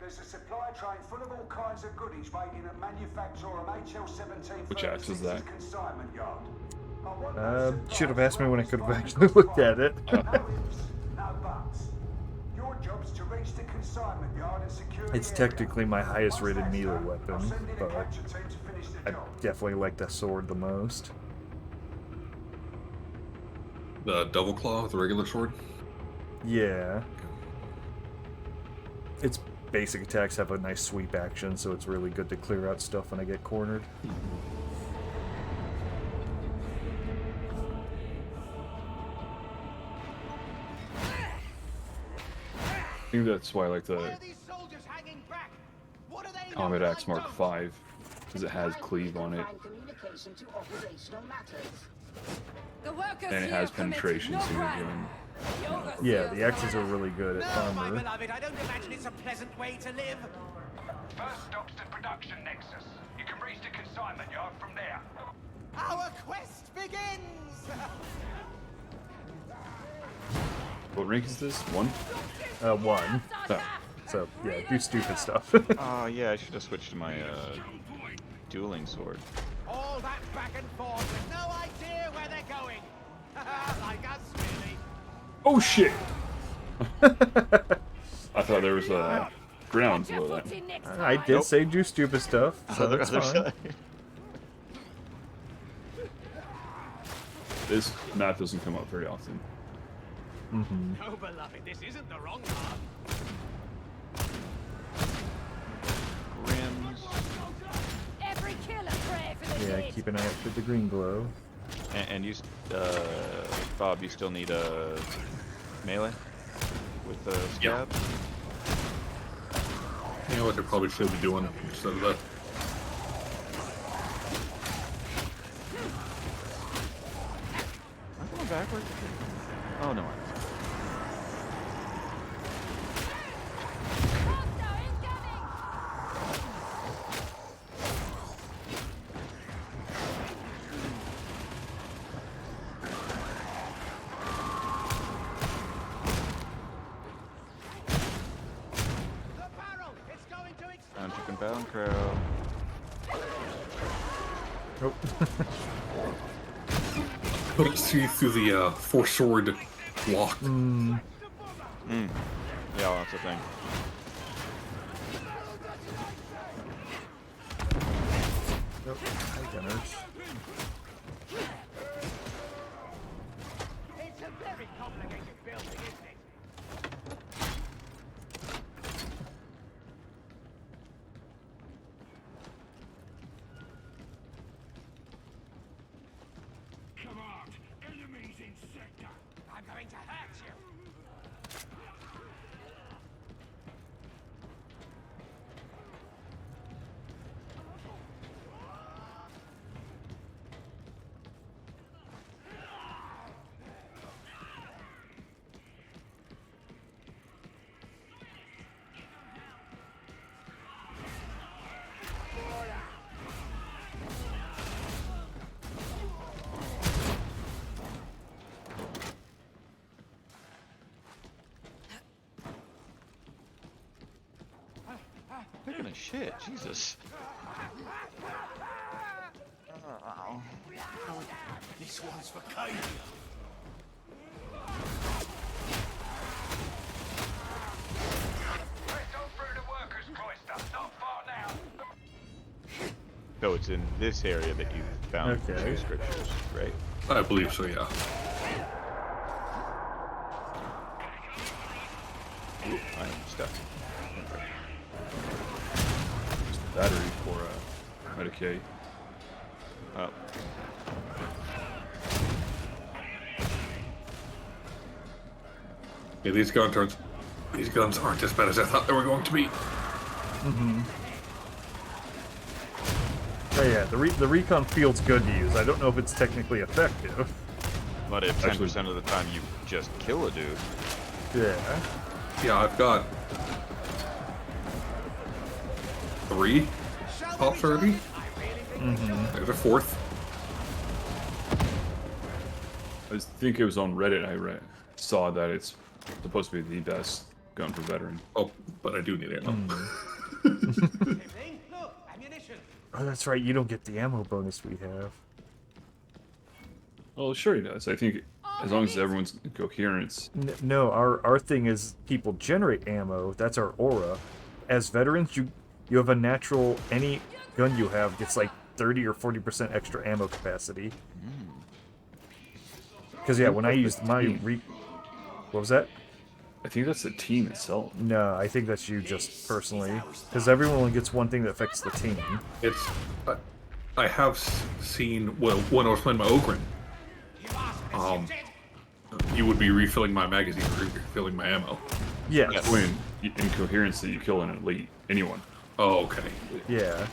There's a supply train full of all kinds of goodies waiting at Manufactorum HL17 Which axe is that? consignment yard. Should have asked me when I could have actually looked at it. No ifs, no buts. Your job's to reach the consignment yard and secure It's the area. technically my highest rated Once that's melee done, weapon, I'll send in a but capture team to finish the I job. definitely like the sword the most. The double claw, the regular sword. Yeah. Its basic attacks have a nice sweep action, so it's really good to clear out stuff when I get cornered. I think that's why I like the Combat Axe Mark V, because it has cleave on it. And it has penetration, so you're doing... Yeah, the axes are really good at No, my armor. beloved, I don't imagine it's a pleasant way to live. First stop's the production nexus. You can reach the consignment yard from there. Our quest begins! What rank is this? 1? 1. Oh. So, yeah, do stupid stuff. Oh, yeah, I should have switched to my dueling sword. All that back and forth with no idea where they're going. Like us, really. Oh shit! I thought there was a ground below that. I did say do stupid stuff, so Other that's fine. side. This map doesn't come up very often. Mm-hmm. No, beloved, this isn't the wrong path. Grims. Every killer pray for the Yeah, dead. keep an eye out for the green glow. And you, Bob, you still need a melee with the scab? You know what they probably should be doing instead of that. I'm going backwards. Oh, no. Bound chicken, bound crow. Oh. Couldn't see through the four-sword block. Yeah, that's the thing. Nope. Hi, Gunners. It's a very complicated building, isn't it? Come out! Enemies in sector! I'm going to hurt you. shit, Jesus. Oh. This one's for Katie. So it's in this area that you found Okay. two scriptures, right? I believe so, yeah. Ooh, I am stuck. Okay. Just a battery for Medicaid. Oh. Yeah, these guns aren't as bad as I thought they were going to be. Mm-hmm. Oh yeah, the recon field's good to use. I don't know if it's technically effective. But if 10% of the time you just kill a dude. Yeah. Yeah, I've got 3 pops already. Mm-hmm. There's a 4th. I think it was on Reddit I saw that it's supposed to be the best gun for veteran. Oh, but I do need ammo. Look, ammunition. Oh, that's right. You don't get the ammo bonus we have. Well, sure he does. I think as long as everyone's coherent. No, our thing is people generate ammo. That's our aura. As veterans, you have a natural. Any gun you have gets like 30 or 40% extra ammo capacity. Because yeah, when I used my what was that? I think that's the team itself. No, I think that's you just personally. Because everyone only gets one thing that affects the team. It's. I have seen. Well, when I was playing my Ogren, you would be refilling my magazine, refilling my ammo. Yeah. When in coherency you kill an elite, anyone. Oh, okay. Yeah.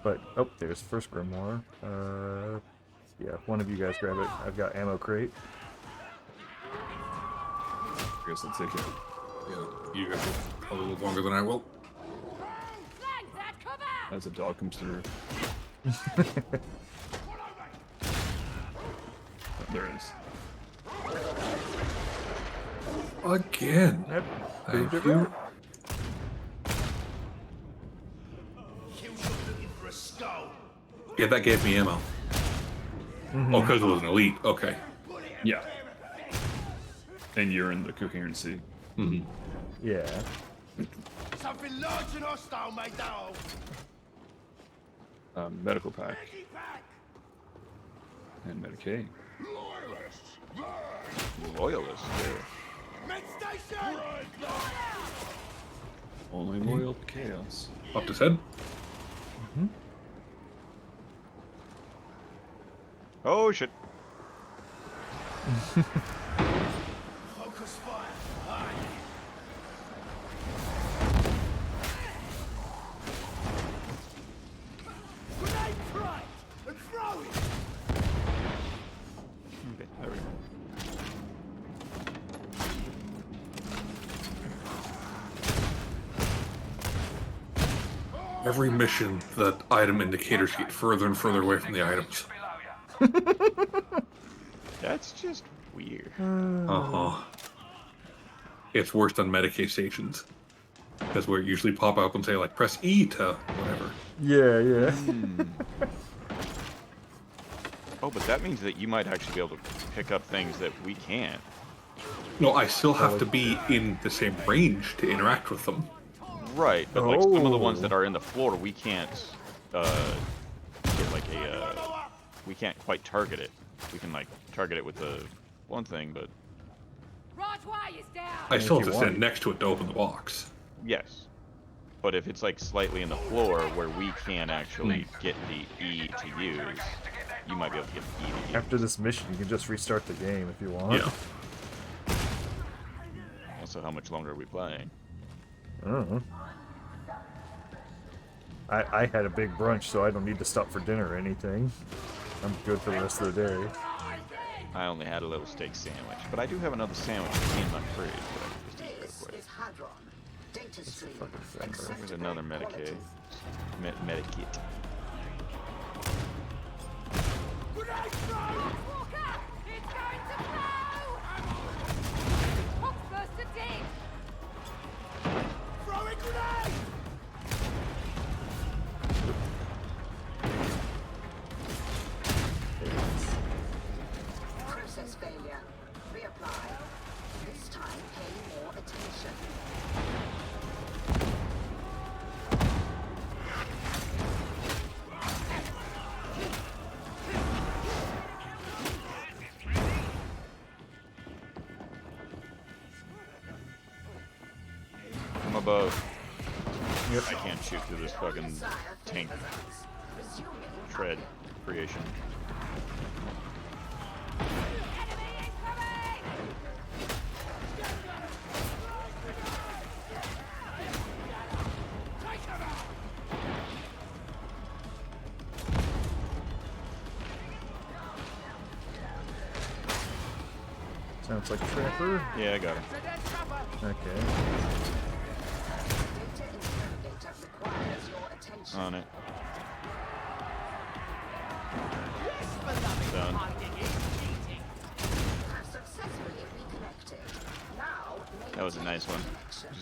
But oh, there's first grimoire. Yeah, one of you guys grab it. I've got ammo crate. I guess I'll take it. Yeah, you guys will a little longer than I will. As a dog comes through. Oh, there it is. Again. Yep. Thank you. Yeah, that gave me ammo. Oh, because it was an elite. Okay. Yeah. And you're in the coherency. Yeah. Something large and hostile, mate, down. Medical pack. And Medicaid. Loyalists. Med station! Only loyal to chaos. Popped his head. Oh shit. Focus fire. Aye. Grenade try and throw it. Okay, there we go. Every mission, the item indicators get further and further away from the items. That's just weird. It's worse than Medicaid stations. Because where it usually pop up and say, like, press E to whatever. Yeah, yeah. Oh, but that means that you might actually be able to pick up things that we can't. No, I still have to be in the same range to interact with them. Right, but like some of the ones that are in the floor, we can't get like a we can't quite target it. We can like target it with the one thing, but Right way is down. I still have to stand next to it to open the box. yes. But if it's like slightly in the floor where we can't actually get the E to use, you might be able to get the E to use. After this mission, you can just restart the game if you want. Yeah. Also, how much longer are we playing? I don't know. I had a big brunch, so I don't need to stop for dinner or anything. I'm good for the rest of the day. I only had a little steak sandwich, but I do have another sandwich in my fridge that I can just eat real quick. There's another Medicaid. Medikit. above. Yep. I can't shoot through this fucking tank tread creation. Sounds like Trapper. Yeah, I got him. Okay. On it. Done. That was a nice one.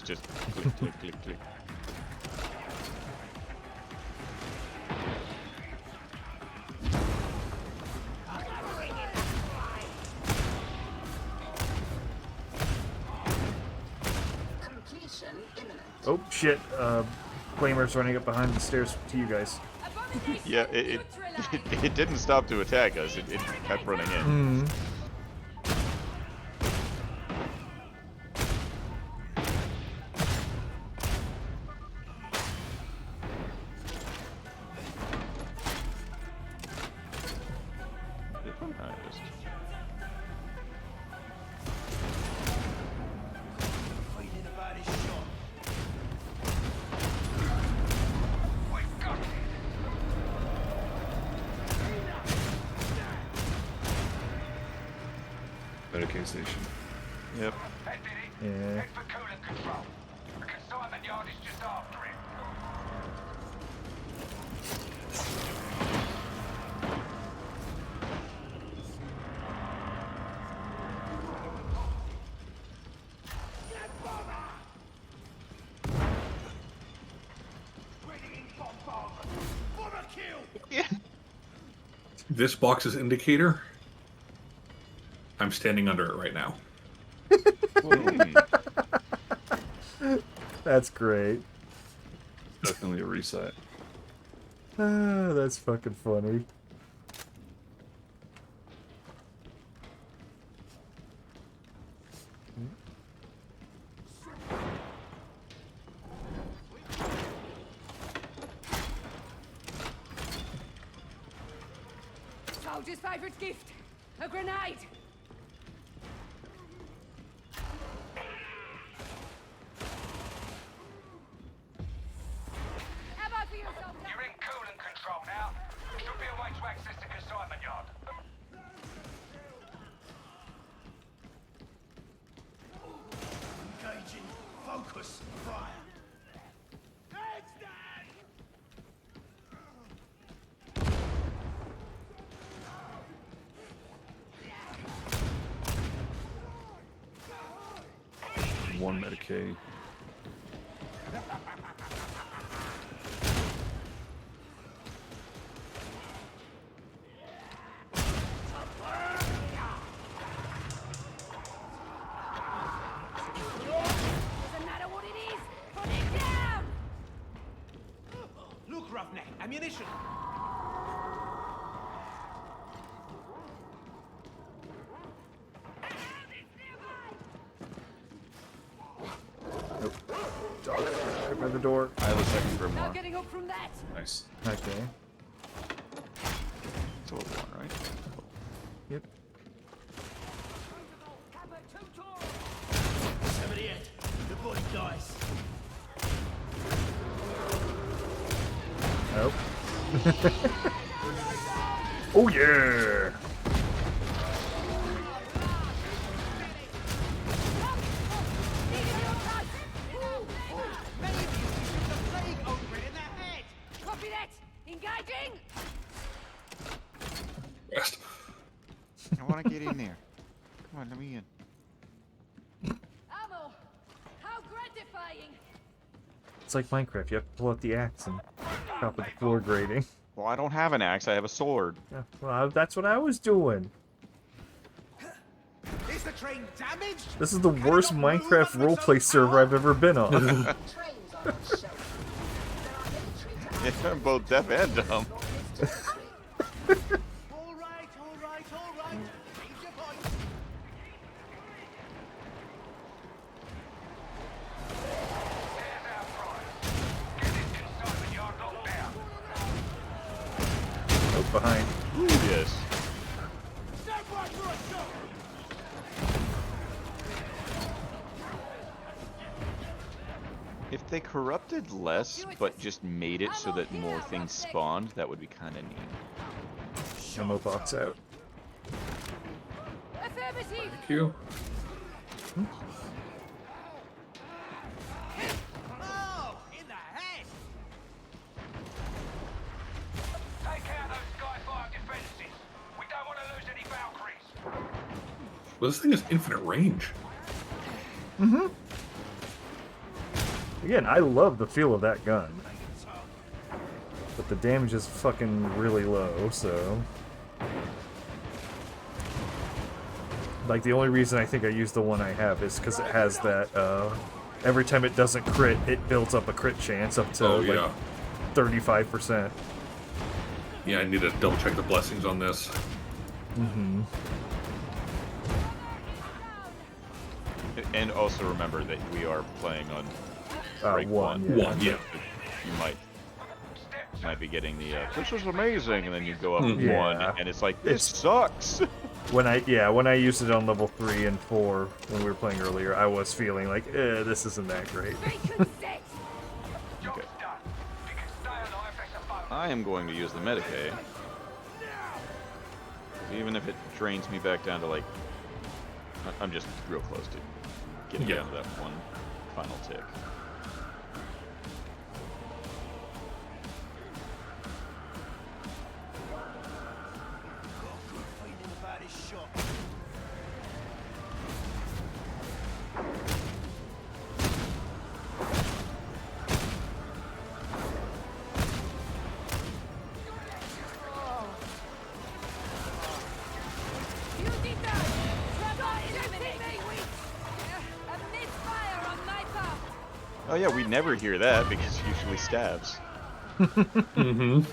Just click, click, click, click. Oh shit! Flamer's running up behind the stairs to you guys. Yeah, it didn't stop to attack us. It kept running in. Medicaid station. Yep. Yeah. Head for coolant control. The consignment yard is just after it. This box's indicator. I'm standing under it right now. That's great. Definitely a reset. Ah, that's fucking funny. Soldier's favourite gift. A grenade. You're in coolant control now. Should be a way to access the consignment yard. Engaging. Focus. Fire. Heads down! One Medicaid. Doesn't matter what it is. Put it down. Look, Roughneck, ammunition. Right by the door. I have a second for No more. getting up from that. Nice. Okay. It's a level one, right? Yep. 78. The body dies. Nope. Oh yeah! Copy that. Engaging. Rest. I want to get in there. Come on, let me in. Ammo. How gratifying. It's like Minecraft. You have to pull out the axe and chop at the floor grating. Well, I don't have an axe. I have a sword. Yeah, well, that's what I was doing. Is the train damaged? This is the worst Minecraft roleplay server I've ever been on. Yeah, I'm both deaf and dumb. All right. Change your voice. behind. Ooh, yes. Stand by for a shot! If they corrupted less, but just made it so that more things spawned, that would be kind of neat. Ammo box out. Affirmative! Thank you. Oh, in the head! Take out those Skyfire defenses. We don't want to lose any Valkyries. Well, this thing has infinite range. Again, I love the feel of that gun. But the damage is fucking really low, so... Like, the only reason I think I use the one I have is because it has that, every time it doesn't crit, it builds up a crit chance up to, like, 35%. Yeah, I need to double check the blessings on this. And also remember that we are playing on break one. one. One, yeah. You might be getting the this was amazing, and then you go up Yeah. one, and it's like this sucks. When I used it on level 3 and 4 when we were playing earlier, I was feeling like, this isn't that great. Okay. I am going to use the Medicaid. Even if it drains me back down to like, I'm just real close to getting down to that one final tick. Oh yeah, we never hear that because it usually stabs. And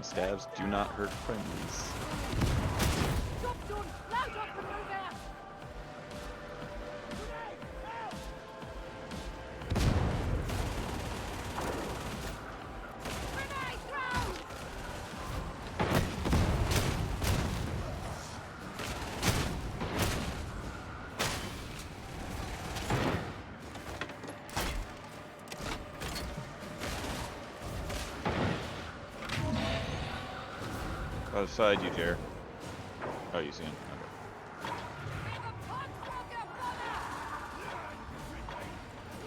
stabs do not hurt friendlies. Outside you, Jer. Oh, you see him. Okay.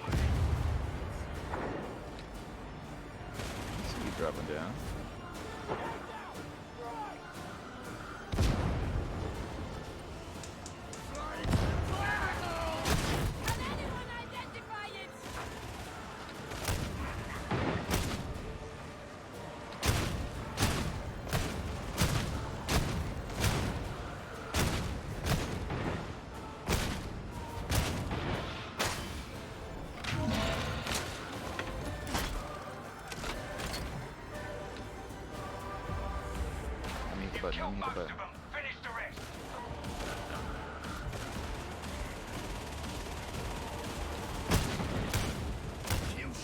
I see you dropping down.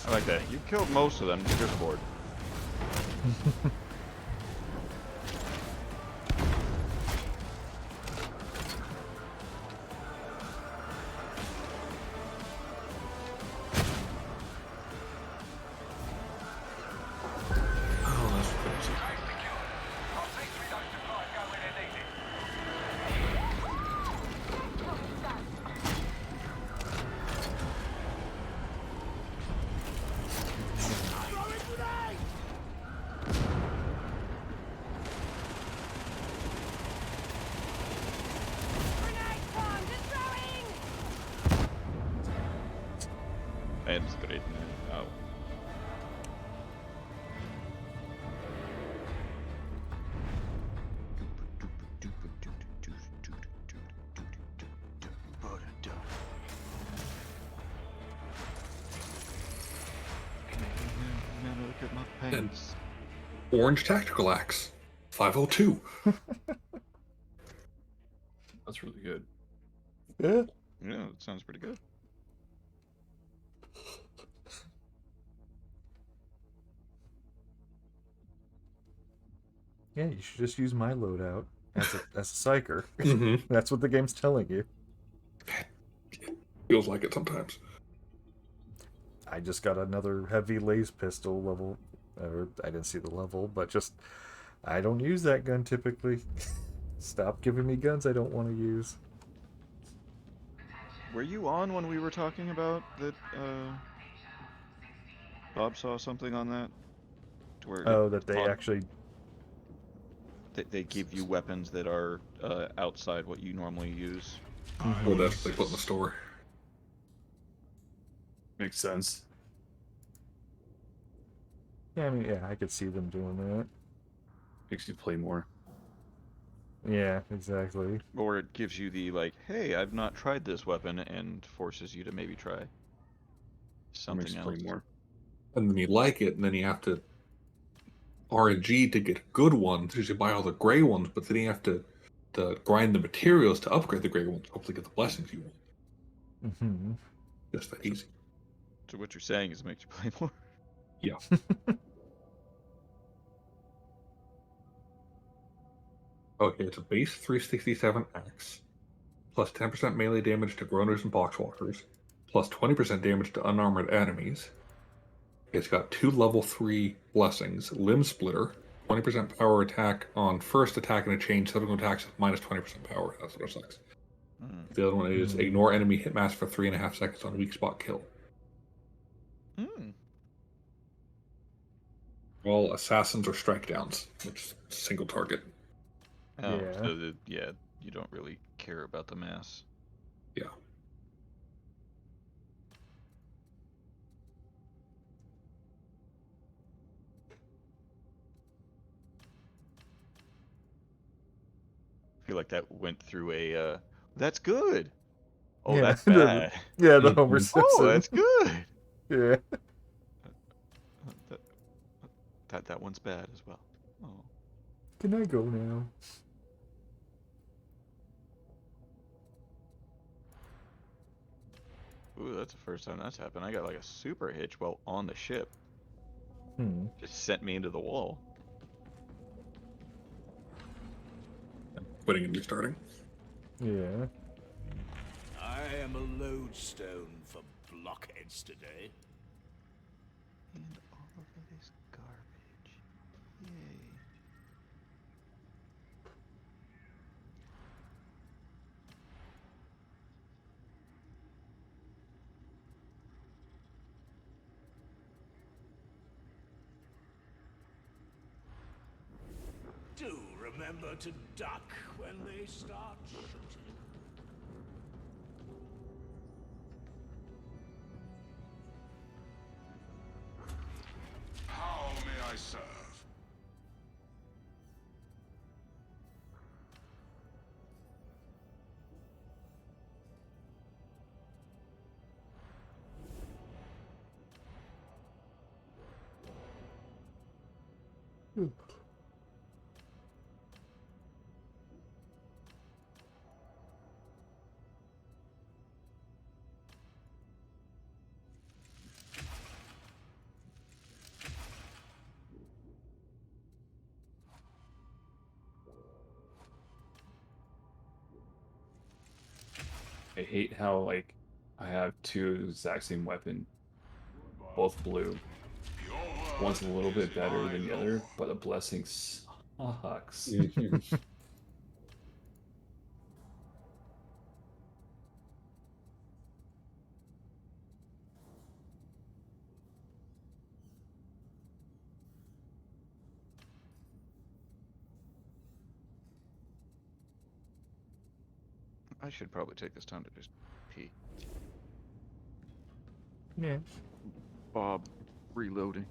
I like that. You killed most of them. You're just bored. It's great. Oh. And Orange Tactical Axe, 502. That's really good. Yeah. Yeah, that sounds pretty good. Yeah, you should just use my loadout as a psyker. Mm-hmm. That's what the game's telling you. Feels like it sometimes. I just got another heavy laser pistol level, or I didn't see the level, but just I don't use that gun typically. Stop giving me guns I don't want to use. Were you on when we were talking about that? Bob saw something on that, to where it Oh, that they taught actually. they give you weapons that are outside what you normally use. Or that's what they put in the store. Makes sense. Yeah, I mean, yeah, I could see them doing that. Makes you play more. Yeah, exactly. Or it gives you the, like, hey, I've not tried this weapon, and forces you to maybe try something Makes you else. play more. And then you like it, and then you have to RNG to get good ones. You should buy all the gray ones, but then you have to grind the materials to upgrade the gray ones. Hopefully, get the blessings you want. Mm-hmm. Just that easy. So what you're saying is it makes you play more. Yeah. Okay, it's a base 367 axe, plus 10% melee damage to groaners and boxwalkers, plus 20% damage to unarmored enemies. It's got 2 level 3 blessings, limb splitter, 20% power attack on first attack and a chain, subsequent attacks with minus 20% power. That's what it sucks. The other one is ignore enemy hit mass for 3.5 seconds on weak spot kill. All assassins are strike downs, which is single target. Oh, Yeah. so yeah, you don't really care about the mass. Yeah. I feel like that went through a, that's good. Oh, Yeah, that's bad. the Homer Simpson. Oh, that's good. Yeah. That one's bad as well. Oh. Can I go now? Ooh, that's the first time that's happened. I got like a super hitch while on the ship. Just sent me into the wall. Quitting and restarting. Yeah. I am a lodestone for blockheads today. And all of this garbage. Yay. Do remember to duck when they start shooting. How may I serve? I hate how, like, I have two exact same weapon, both blue. One's a little bit better than the other, but the blessing sucks. I should probably take this time to just pee. Yeah. Bob, reloading.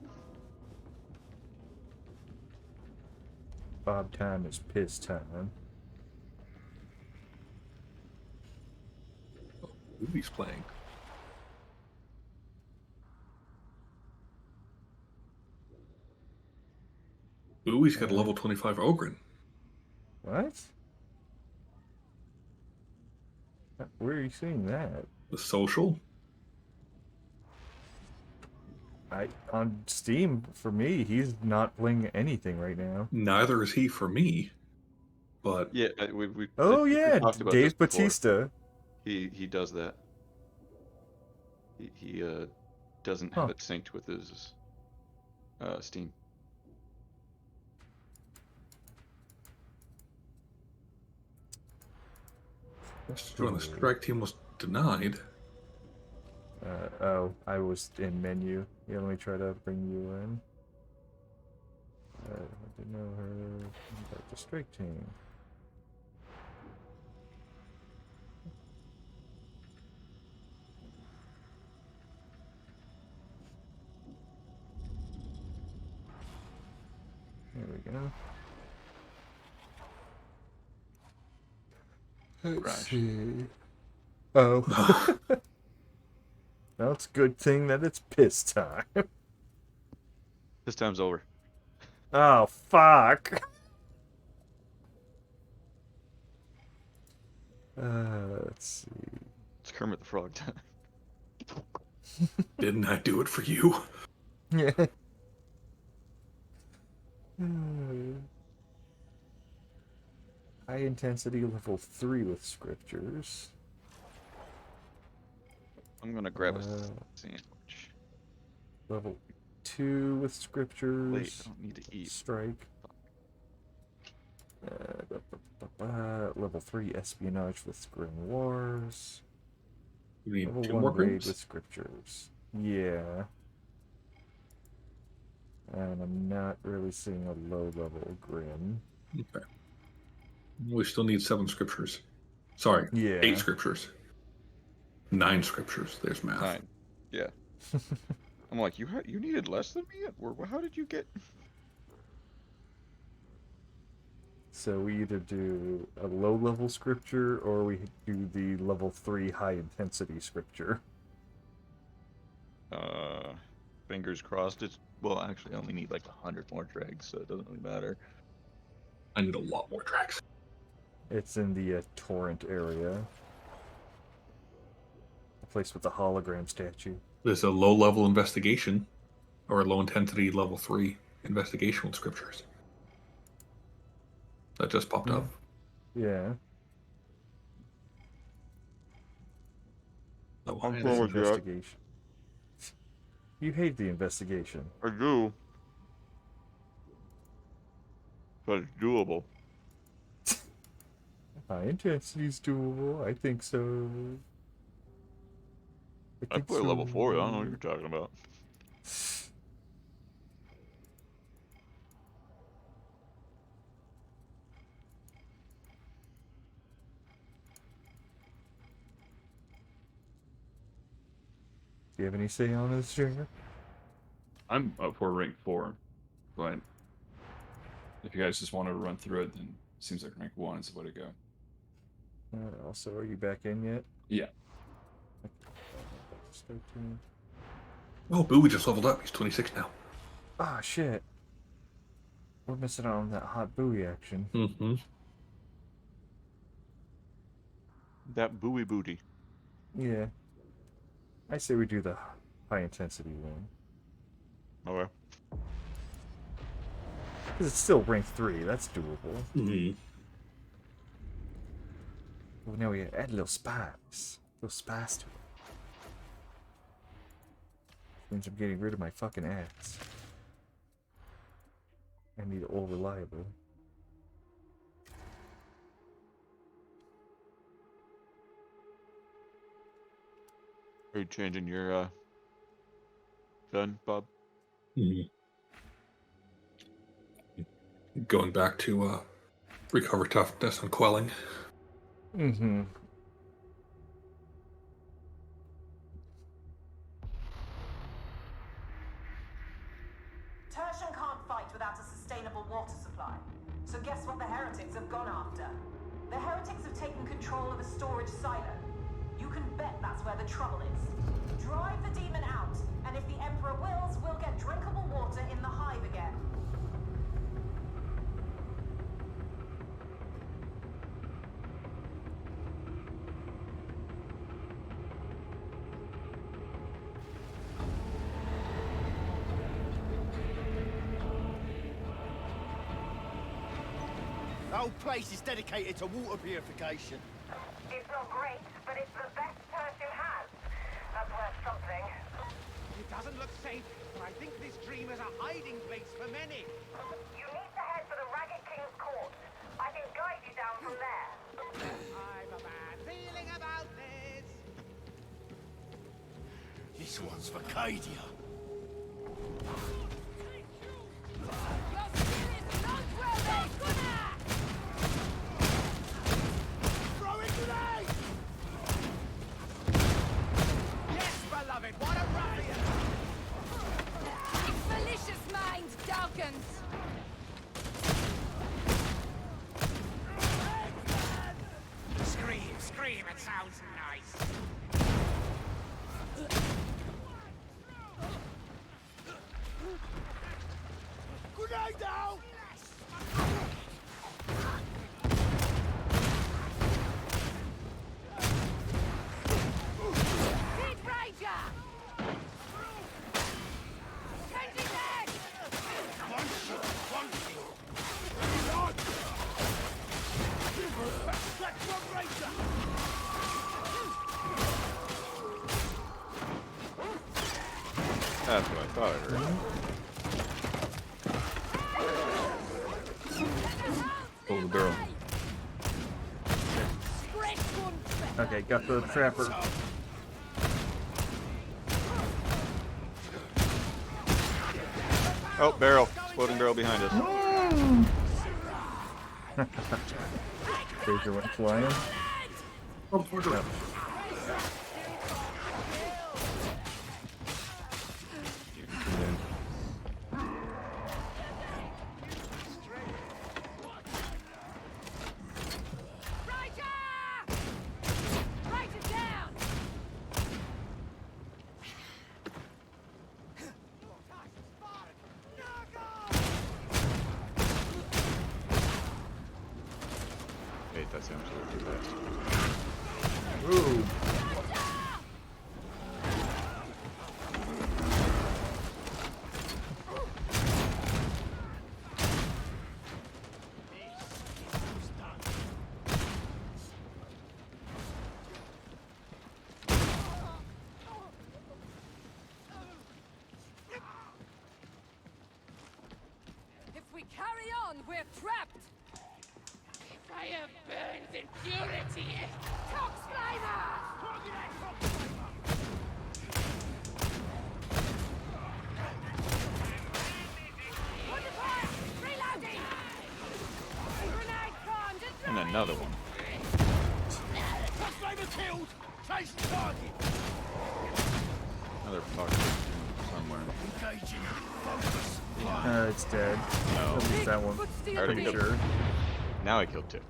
Bob time is piss time. Movie's playing. Ooh, he's got a level 25 Ogren. What? Where are you seeing that? The social. On Steam, for me, he's not playing anything right now. Neither is he for me. But Yeah, we Oh yeah, talked about this Dave before. Bautista. He does that. He doesn't have it synced with his Steam. Join the strike team was denied. Oh, I was in menu. Yeah, let me try to bring you in. I didn't know her. About the strike team. There we go. Let's see. Oh. Well, it's a good thing that it's piss time. This time's over. Oh, fuck. Let's see. It's Kermit the Frog time. Didn't I do it for you? Yeah. High intensity level 3 with scriptures. I'm gonna grab a sandwich. Level 2 with scriptures. Wait, I don't need to eat. Strike. Level 3 espionage with Grim Wars. You need level 2 1 more raid grids? with scriptures. Yeah. And I'm not really seeing a low level Grim. Okay. We still need 7 scriptures. Sorry, Yeah. 8 scriptures. 9 scriptures. There's math. 9. Yeah. I'm like, you needed less than me? How did you get... So we either do a low level scripture or we do the level 3 high intensity scripture. Fingers crossed. Well, actually, I only need like 100 more dregs, so it doesn't really matter. I need a lot more dregs. It's in the torrent area. The place with the hologram statue. There's a low level investigation or a low intensity level 3 investigation with scriptures. That just popped up. Yeah. Oh, I'm and going it's with that. Investigation. You hate the investigation. I do. But it's doable. High intensity's doable. I think so. I play level 4. I don't know what you're talking about. Do you have any say on this, Junior? I'm up for rank 4, but if you guys just want to run through it, then it seems like rank 1 is the way to go. Also, are you back in yet? Yeah. Oh, Bowie just leveled up. He's 26 now. Ah, shit. We're missing out on that hot buoy action. Mm-hmm. That buoy booty. Yeah. I say we do the high intensity one. Okay. Because it's still rank 3. That's doable. Mm-hmm. Well, now we add a little spice. A little spice to it. Means I'm getting rid of my fucking axe. I need all reliable. Are you changing your gun, Bob? Mm-hmm. Going back to recover toughness and quelling. Mm-hmm. Tertian can't fight without a sustainable water supply. So guess what the Heretics have gone after? The Heretics have taken control of a storage silo. You can bet that's where the trouble is. Drive the demon out, and if the Emperor wills, we'll get drinkable water in the hive again. The whole place is dedicated to water purification. It's not great, but it's the best Persian has. That's worth something. It doesn't look safe, but I think this dream is a hiding place for many. You need to head for the Ragged King's court. I can guide you down from there. I've a bad feeling about this. This one's for Cadia. Your spirit's not well, Gunnar! Throw it grenade! Yes, beloved, what a ruffian! Its malicious mind darkens. Scream, scream, it sounds nice. Grenade out! Big Ranger! Changing leg! One shot, one kill. That's one racer! That's what I thought I heard. Oh, the barrel. Okay, got the trapper. Oh, barrel. Exploding barrel behind us. Taser went flying. Oh, poor girl. Write it down! Wait, that's absolutely fast. Ooh. If we carry on, we're trapped! Fire burns in purity. Coxflamer! Under fire! Reloading! Grenade primed and And another one. Flamer killed! Chase the target! Another fucker somewhere. Engaging. Focus. It's dead. No. At least that one. Foot steel I already Pretty killed sure. Now I killed two.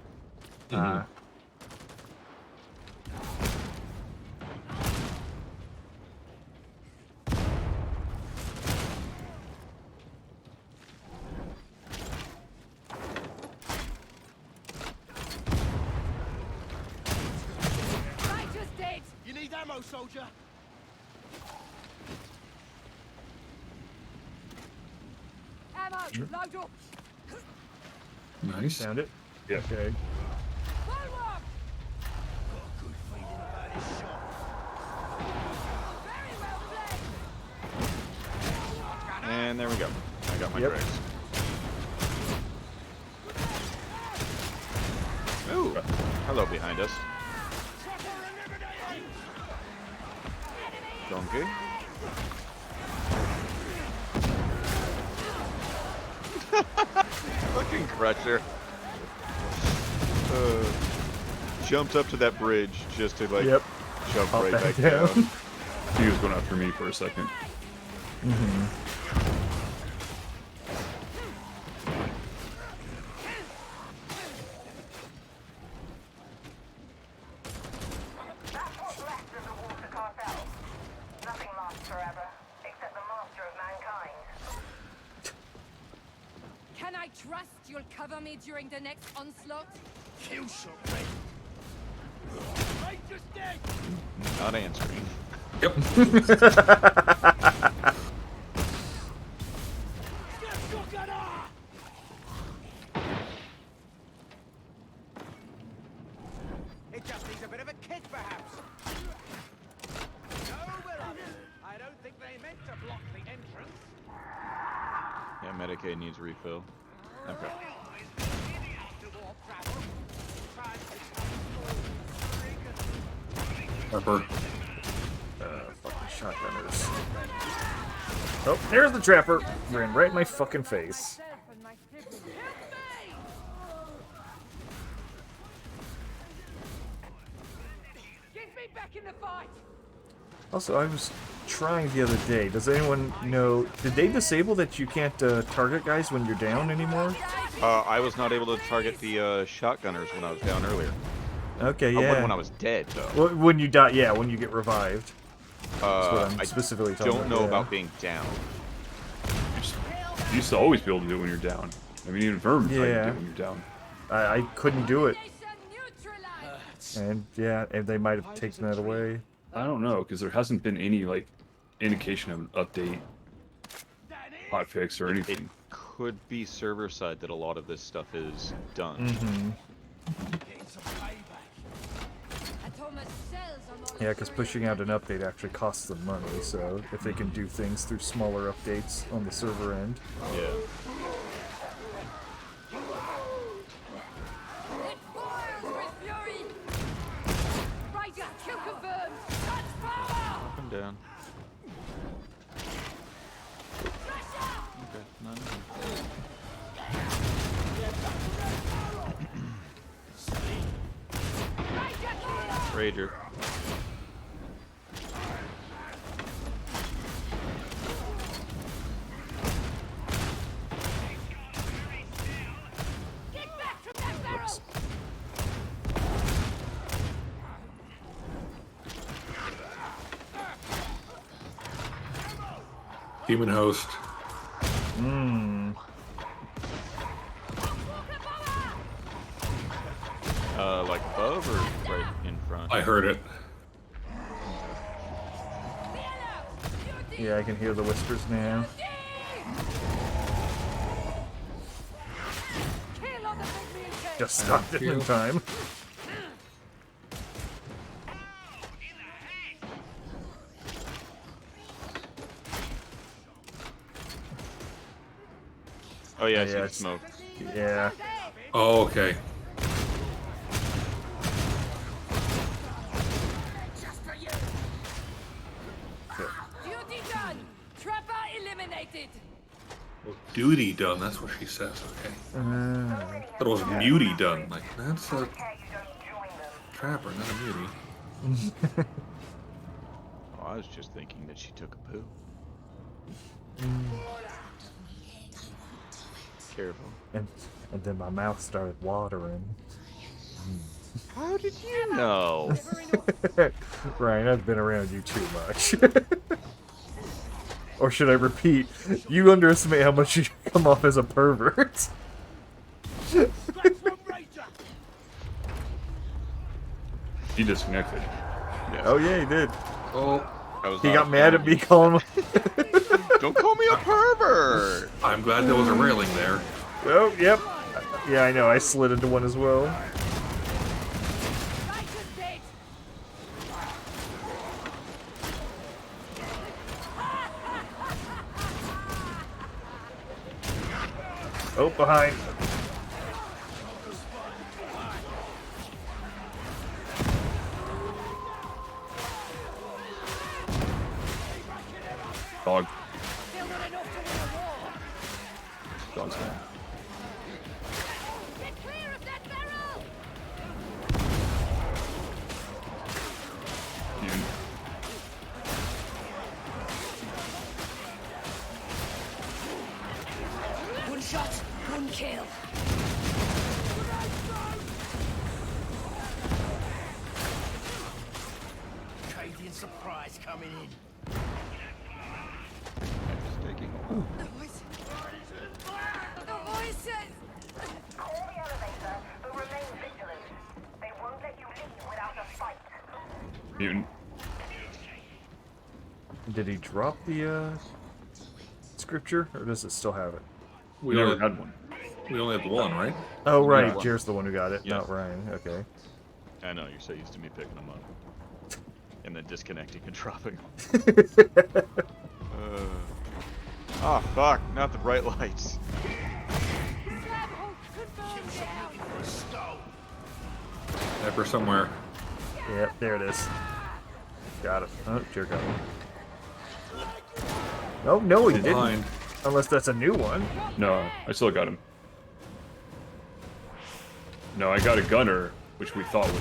Ranger's dead! You need ammo, soldier? Ammo! Load up! Nice. Found it? Yeah. Okay. Bulwark! Got a good feeling about this shot. Very well played! And there we go. I got my Yep. dregs. Ooh. Hello behind us. Donkey. Fucking crusher. Jumped up to that bridge just to like Yep. jump Pop right back back down. down. He was going after me for a second. That's what's left of the water cartel. Nothing lasts forever, except the master of mankind. Can I trust you'll cover me during the next onslaught? Kill shot, mate. Ranger's dead! Not answering. Yep. Medicaid needs refill. Okay. Pepper. Fucking shotgunners. Oh, there's the trapper. Ran right in my fucking face. Get me back in the fight. Also, I was trying the other day. Does anyone know? Did they disable that you can't target guys when you're down anymore? I was not able to target the shotgunners when I was down earlier. Okay, Oh, yeah. when I was dead, though. Well, when you die, yeah, when you get revived. That's what I'm I specifically talking don't know yeah. about being down. You used to always be able to do it when you're down. I mean, even Vermin tried to do Yeah. it when you're down. I couldn't do it. And yeah, and they might have taken that away. I don't know, because there hasn't been any, like, indication of an update, hotfix, or anything. It could be server side that a lot of this stuff is done. Mm-hmm. Yeah, because pushing out an update actually costs them money, so if they can do things through smaller updates on the server end. Yeah. Up and down. Okay, none. Rager. Oops. Human host. Mmm. Like above or right in front? I heard it. Yeah, I can hear the whispers now. Just stopped it in time. Oh yeah, I see Yeah, the it's- smoke. Yeah. Oh, okay. Duty done. Trapper eliminated. Well, duty done, that's what she says, okay. But it was muty done. Like, that's a trapper, not a muty. Oh, I was just thinking that she took a poo. Careful. And then my mouth started watering. How did you know? Ryan, I've been around you too much. Or should I repeat? You underestimate how much you come off as a pervert. He disconnected. Yes. Oh yeah, he did. Oh, He got mad at me calling him. Don't call me a pervert! I'm glad there was a railing there. Oh, yep. Yeah, I know. I slid into one as well. Oh, behind. Dog. Dog's gone. Dude. One shot, one kill. Cadian surprise coming in. The voices. Call the elevator, but remain vigilant. They won't let you leave without a fight. Mutant. Did he drop the scripture, or does it still have it? We never had one. We only had one, right? Oh, right. Yeah. Jared's the one who got it, Yeah. not Ryan. Okay. I know, you're so used to me picking them up. And then disconnecting and dropping them. Oh, fuck. Not the bright lights. Sniper somewhere. Yep, there it is. Got it. Oh, dear God. Oh, no, he didn't. Behind. Unless that's a new one. No, I still got him. No, I got a gunner, which we thought was.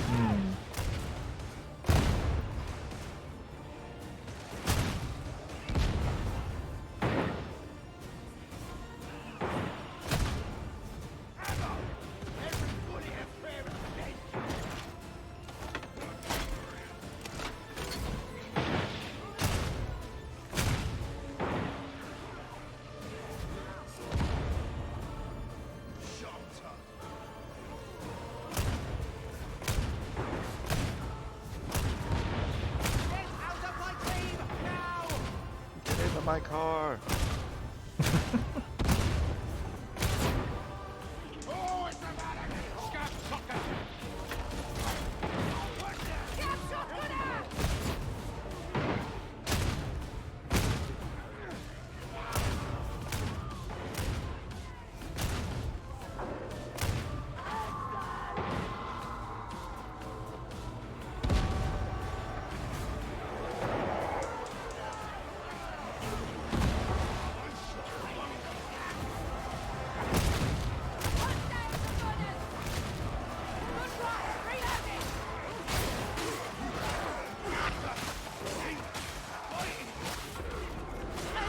Get into my car.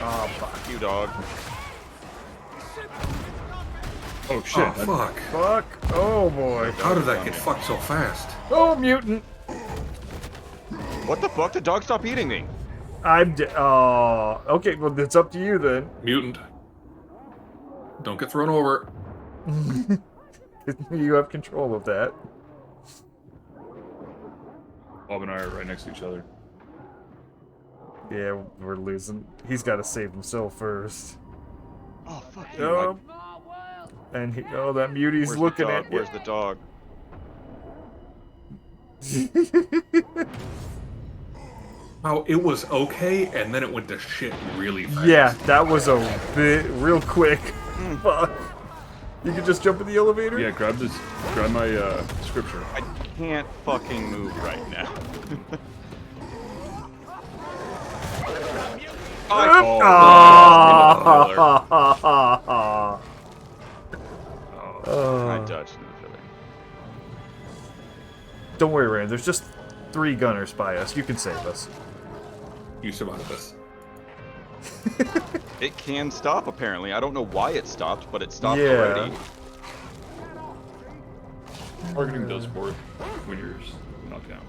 Oh, fuck you, dog. Oh shit! Oh, fuck. Fuck. Oh, boy. How did that get fucked so fast? Oh, mutant. What the fuck? The dog stopped eating me. I'm dead. Oh, okay. Well, it's up to you then. Mutant. Don't get thrown over. You have control of that. Bob and I are right next to each other. Yeah, we're losing. He's got to save himself first. Oh, fuck you. Oh, and he, oh, that mutie's looking at you. Where's the dog? Oh, it was okay, and then it went to shit really fast. Yeah, that was a bit real quick. Fuck. You could just jump in the elevator? Yeah, grab this. Grab my scripture. I can't fucking move right now. I dodged in the Philly. Don't worry, Rand. There's just 3 gunners by us. You can save us. You survived this. It can stop, apparently. I don't know why it stopped, but it stopped Yeah. already. Targeting does work when you're knocked down.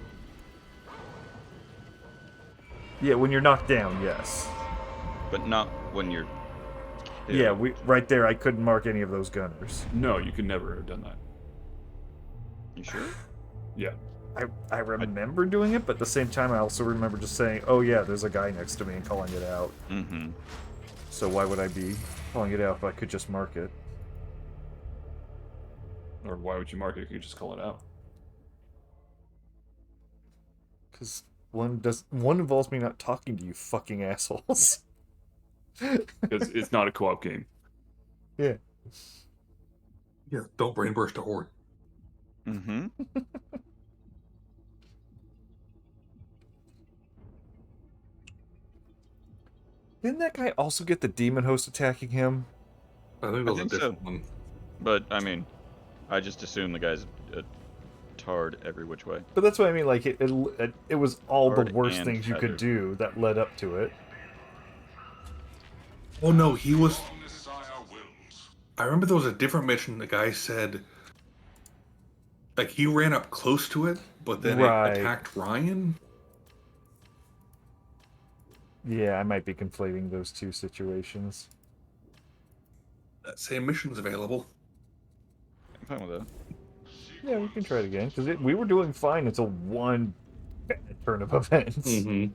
Yeah, when you're knocked down, yes. But not when you're... Yeah, right there, I couldn't mark any of those gunners. No, you could never have done that. You sure? Yeah. I remember doing it, but at the same time, I also remember just saying, oh yeah, there's a guy next to me and calling it out. Mm-hmm. So why would I be calling it out if I could just mark it? Or why would you mark it if you could just call it out? Because one involves me not talking to you fucking assholes. Because it's not a co-op game. Yeah. Yeah, don't brain burst a horde. Mm-hmm. Didn't that guy also get the demon host attacking him? I think that was a different so. one. But, I mean, I just assume the guy's a tard every which way. But that's what I mean, like, it was all Hard the worst and things you could tethered. do that led up to it. Oh no, he was... I remember there was a different mission the guy said... Like, he ran up close to it, but then Right. it attacked Ryan? Yeah, I might be conflating those two situations. That same mission's available. I'm fine with that. Yeah, we can try it again, because we were doing fine until one bad turn of events. Mm-hmm.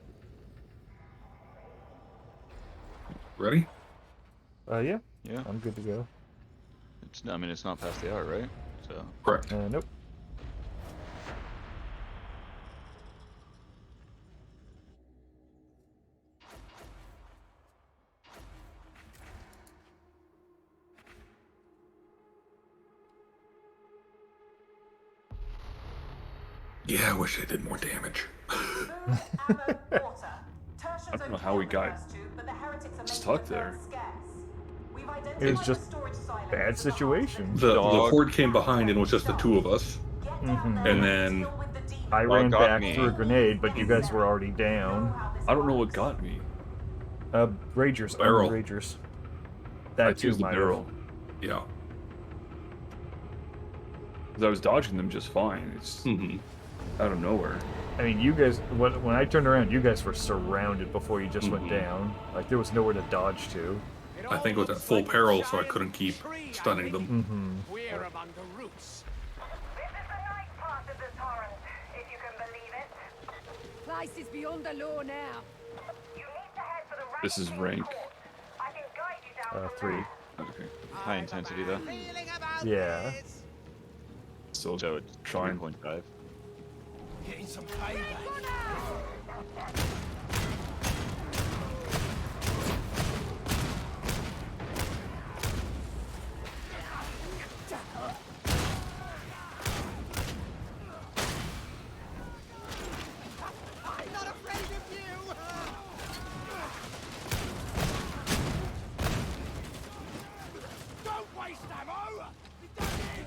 Ready? Yeah. Yeah. I'm good to go. I mean, it's not past the hour, right? So. Correct. Nope. Yeah, I wish I did more damage. Food, ammo, water. I don't know how we got stuck there. It was just bad situation. The horde came behind and was just the two of us. And then I ran got back me. through a grenade, but you guys were already down. I don't know what got me. Ragers, Barrel. only Ragers. I That too, used the might barrel. yeah. Because I was dodging them just fine. It's out of nowhere. I mean, you guys, when I turned around, you guys were surrounded before you just went down. Like, there was nowhere to dodge to. I think it was at full peril, so I couldn't keep stunning them. We're among the roots. This is the night part of the torrent, if you can believe it. Place is beyond the law now. You need to head for the right This is rank. I can guide you down 3. Okay. High intensity though. Yeah. Still So it's trying. 3.5. Getting some payback. I'm not afraid of you! Don't waste ammo! Be done in!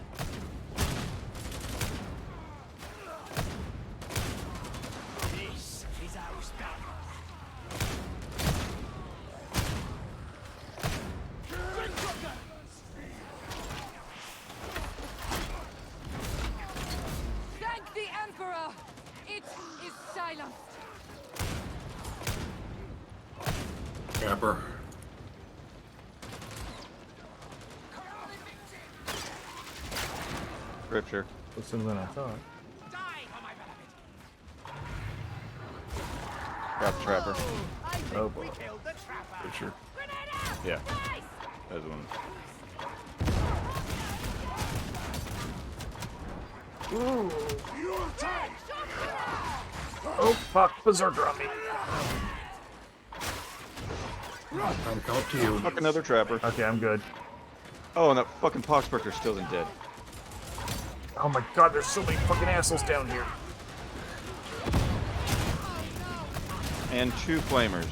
This is how it's done. Thank the Emperor! It is silenced. Capper. Scripture. Listen than I thought. Die for my benefit. Trap trapper. I think Oh, we boy. killed the trapper. For sure. Yeah. That's one. Your time. Oh, fuck. Berserker on me. I'm coming to you. Fuck another trapper. Okay, I'm good. Oh, and that fucking Poxburker still isn't dead. Oh my god, there's so many fucking assholes down here. And 2 flamers.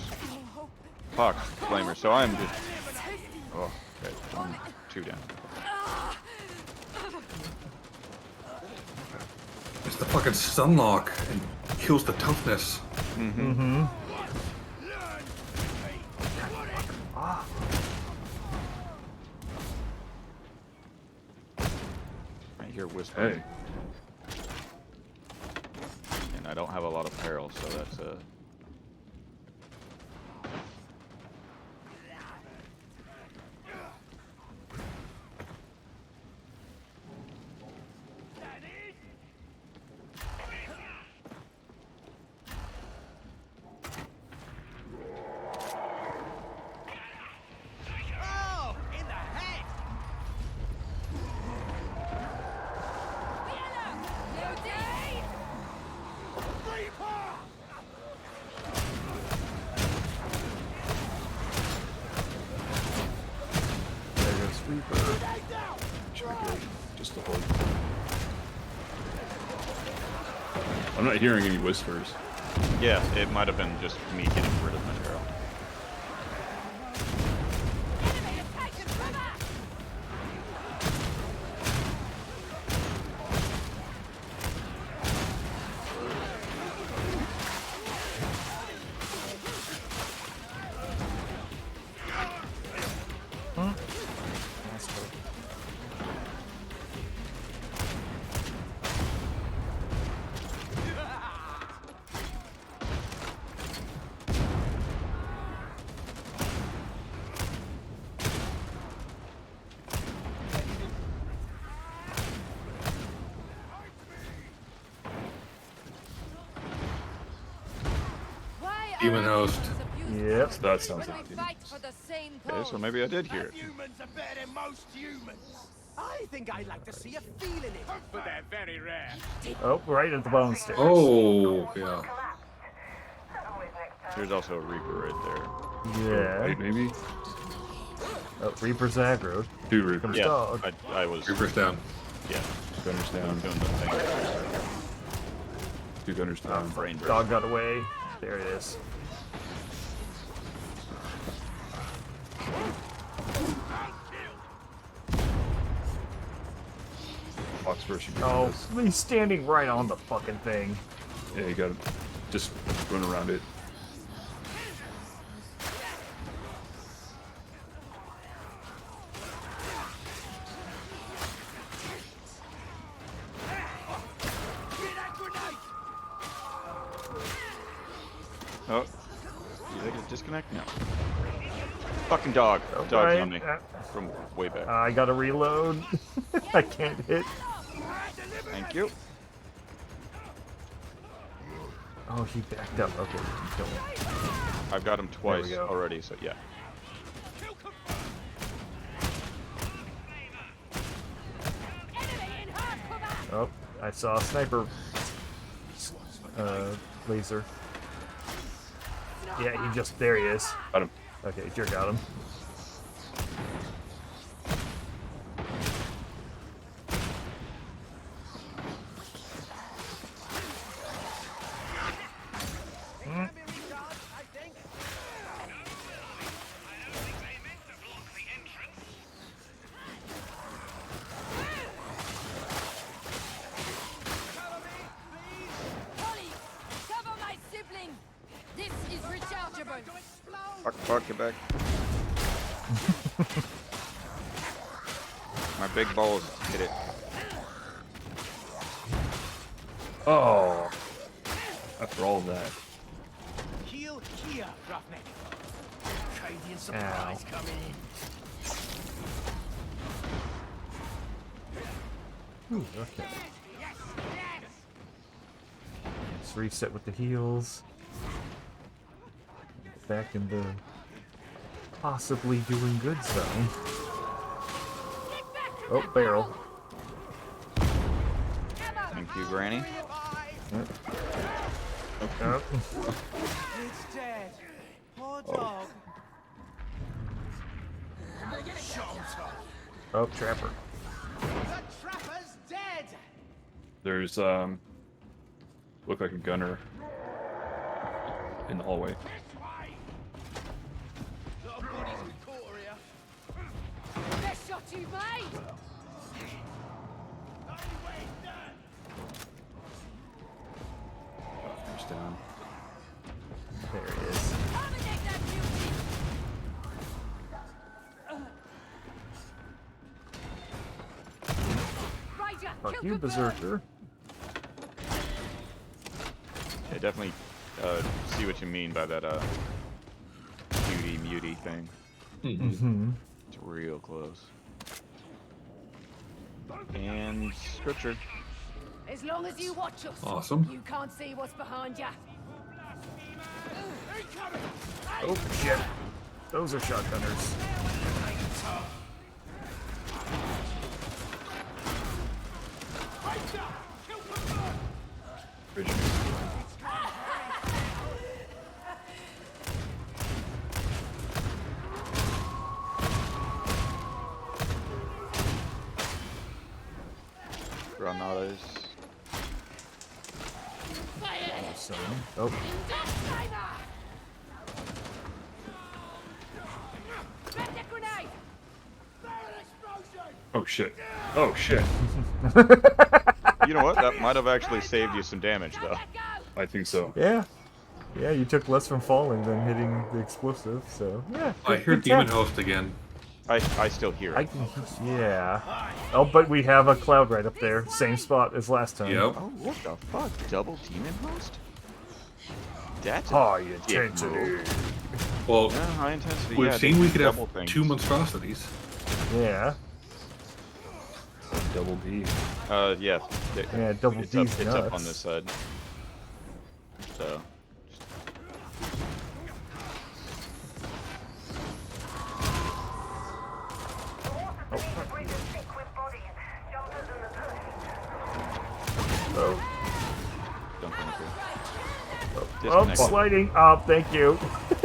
Pox flamers. So I'm just. Oh, okay. I'm 2 down. It's the fucking stunlock and kills the toughness. I hear whispering. Hey. And I don't have a lot of peril, so that's Oh, in the head. There goes Reaper. Should be good. Just to hold. I'm not hearing any whispers. Yeah, it might have been just me getting rid of my peril. Demon host. Yep. That sounds like We fight for the same Okay, so maybe I did hear it. Humans are better than most humans. I think I'd like to see a feel in it. But they're very rare. Oh, right at the bottom stairs. Oh, yeah. There's also a Reaper right there. Yeah. Wait, maybe? Oh, Reaper's aggroed. 2 Reapers. Comes Yeah, dog. I was. Reaper's down. Yeah, Gunner's I was down. doing the thing. 2 gunners down. Brain burst. Dog got away. There it is. Fox first. Oh, he's standing right on the fucking thing. Yeah, you gotta just run around it. Oh, did I get disconnect? No. Fucking dog. Dog's Right. on me from way back. I gotta reload. I can't hit. Thank you. Oh, he backed up. Okay, kill him. I've got him twice go. already, so yeah. Oh, I saw a sniper laser. Yeah, there he is. Got him. Okay, Jer got him. Fuck, get back. My big balls hit it. Oh! After all of that. Heal here, Roughneck. Crazy Ow. supplies coming in. Ooh, okay. Let's reset with the heals. Back in the possibly doing good zone. Oh, barrel. Thank you, Granny. Oh. It's dead. Poor dog. Oh, trapper. The trapper's dead. There's, look like a gunner in the hallway. Best shot you made! He's down. There it is. Dominate that beauty! Ranger, Fuck kill you, good bird. Berserker. I definitely see what you mean by that muty thing. Mm-hmm. It's real close. And scripture. As long as you watch us, Awesome. you can't see what's behind you. Oh, shit. Those are shotgunners. Bridge. Granadas. Awesome. Oh, Oh shit. Oh shit. You know what? That might have actually saved you some damage, though. I think so. yeah. Yeah, you took less from falling than hitting the explosive, so yeah. I good- hear good Demon tech. Host again. I still hear it. Yeah. Oh, but we have a cloud right up there. Same spot as last time. Yep. Oh, what the fuck? Double demon host? That's High dick intensity. move. Well, Yeah, high intensity. we've yeah, seen we could have double things. 2 monstrosities. Yeah. Double D. Yeah. Yeah, double it's D's up, it's up on nuts. this side. So. Oh, Jump in oh, Disconnect. sliding. Oh, thank you.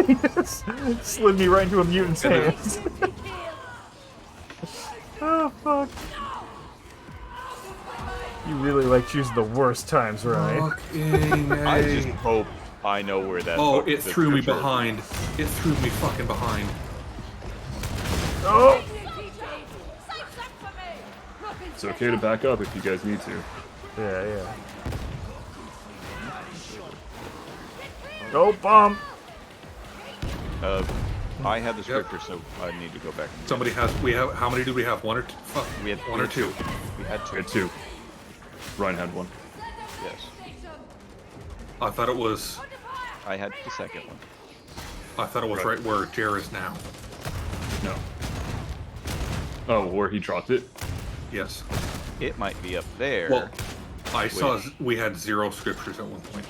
He just slid me right into a mutant's hands. Oh, fuck. You really like choosing the worst times, Ryan. Fucking I just A. hope I know where that. Oh, it the threw me scripture is. behind. It threw me fucking behind. Oh! It's okay to back up if you guys need to. Yeah, yeah. Oh, bomb! I had the scripture, so I need to go back. And Somebody has. We have. How many do we have? One or two? Fuck. We had one or two. We had I had 2. Ryan had 1. Yes, I thought it was. I had the second one. I thought it was right where Jer is now. No. Oh, where he dropped it? Yes. It might be up there. Well, I saw we had 0 scriptures at one point.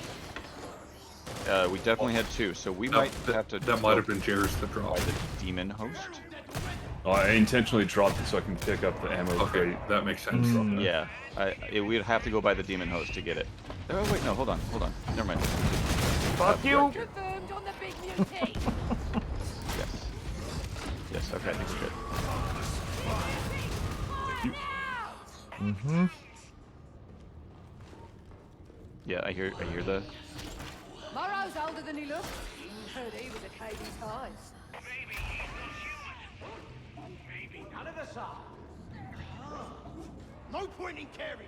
We definitely had 2, so we No, might have to. That might have been Jer's that by dropped. the demon host. Oh, I intentionally dropped it so I can pick up the ammo Okay, crate. that makes sense. Yeah, we'd have to go by the demon host to get it. Oh wait, no, hold on. Never mind. Fuck you! Confirmed on the big mutiny. Yes. Yes. Okay, I think we're good. Mm-hmm. Yeah, I hear the. Morrow's older than he looks. Heard he was a Katie's highs. Maybe none of us are. No point in caring.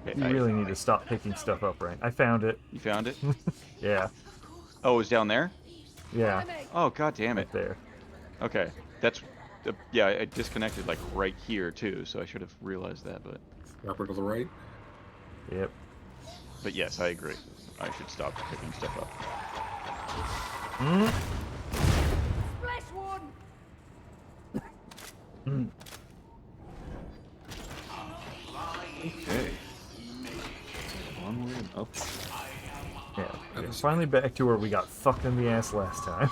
Okay, You really need to stop picking stuff up, Ryan. I found it. You found it? Yeah. Oh, it was down there? Yeah. Oh, god damn it. Right there. Okay, that's. Yeah, I disconnected like right here too, so I should have realized that, but. Upper to the right. Yep. But yes, I agree. I should stop picking stuff up. Splash one. Okay. Onward and up. Yeah. We're finally back to where we got fucked in the ass last time.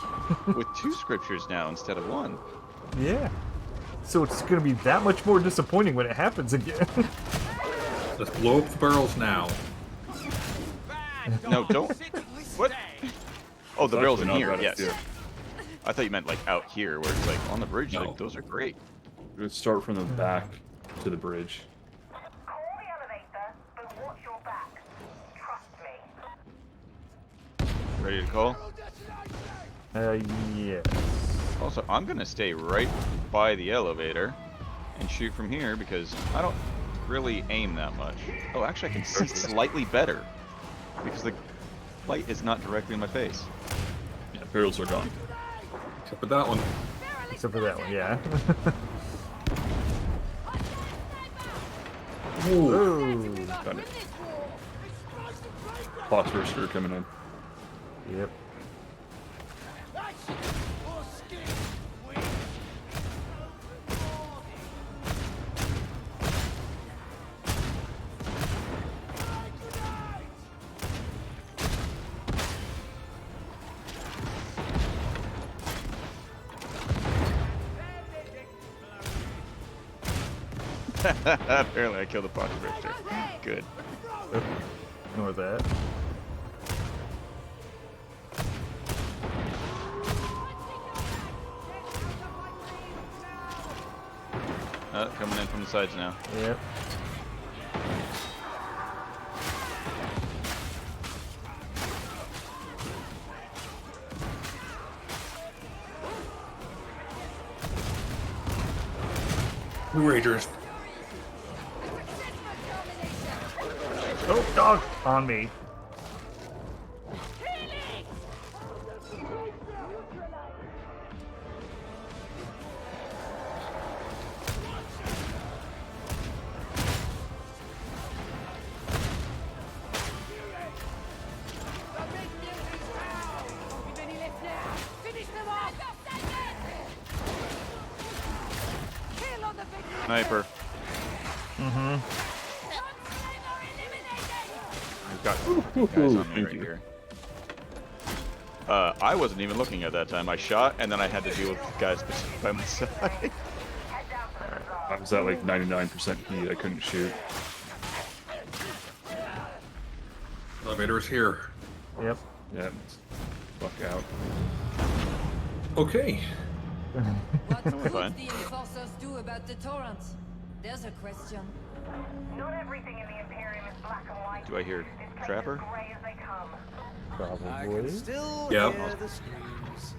With 2 scriptures now instead of 1. Yeah. So it's gonna be that much more disappointing when it happens again. Let's blow up the barrels now. No, don't. What? Oh, the barrel's in Actually here. not bad, Yes. yeah. I thought you meant like out here, where it's like on the bridge. No. Like those are great. Let's start from the back to the bridge. Call the elevator, but watch your back. Trust me. Ready to call? Yeah. Also, I'm gonna stay right by the elevator and shoot from here because I don't really aim that much. Oh, actually, I can see slightly better because the light is not directly in my face. Yeah, barrels are gone. Except for that one. Except for that one, yeah. Ooh. Got it. Phosphorus are coming in. Yep. Apparently, I killed the pocket drifter. Good. Ignore that. Coming in from the sides now. Yep. Blue Rangers. Oh, dog! On me. Sniper. Mm-hmm. We've got guys on me thank right you. here. I wasn't even looking at that time. I shot, and then I had to deal with guys by my side. I was at like 99% heat. I couldn't shoot. Elevator is here. Yep. Yeah. Fuck out. Okay. What could Fine. the enforcers do about the torrents? There's a question. Not everything in the Imperium is black and white. Do I hear Trapper? Gray as they come. Probably. Still Yep. hear the screams.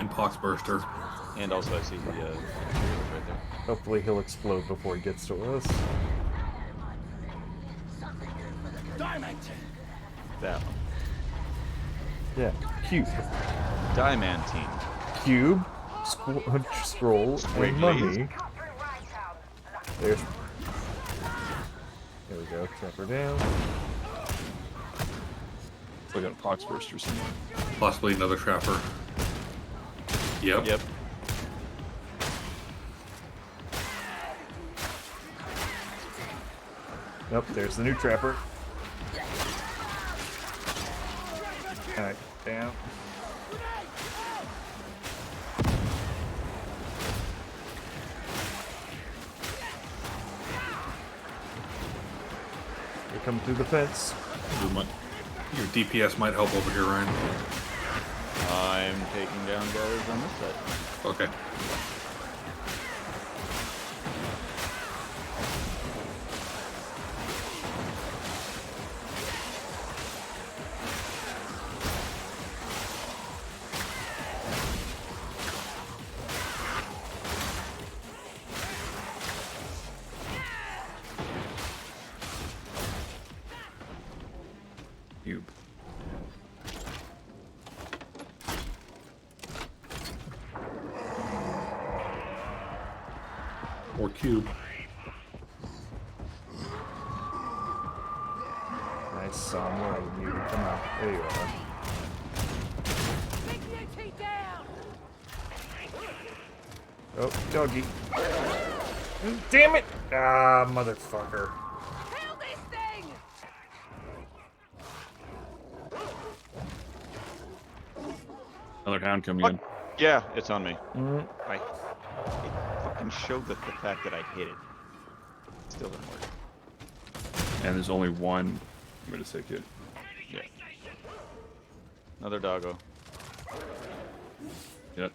And Poxburster. And also I see the right there. Hopefully he'll explode before he gets to us. Diamond! That one. Yeah. Cube. Diamantine. Cube. Scroll. Squiggly. And mummy. There's. There we go. Trapper down. We got a Poxburster somewhere. Possibly another Trapper. Yep. Yep. Nope, there's the new Trapper. Alright, down. They come through the fence. Your DPS might help over here, Ryan. I'm taking down guys on this side. Okay. Cube. Or Cube. Nice somewhere you come out. There you are. Big beauty down! Oh, doggy. Damn it! Ah, motherfucker. Kill this thing! Another hound coming in. Yeah, it's on me. Mm. It fucking showed the fact that I hit it. Still didn't work. And there's only one. I'm gonna take it. Yeah. Another doggo. Yep.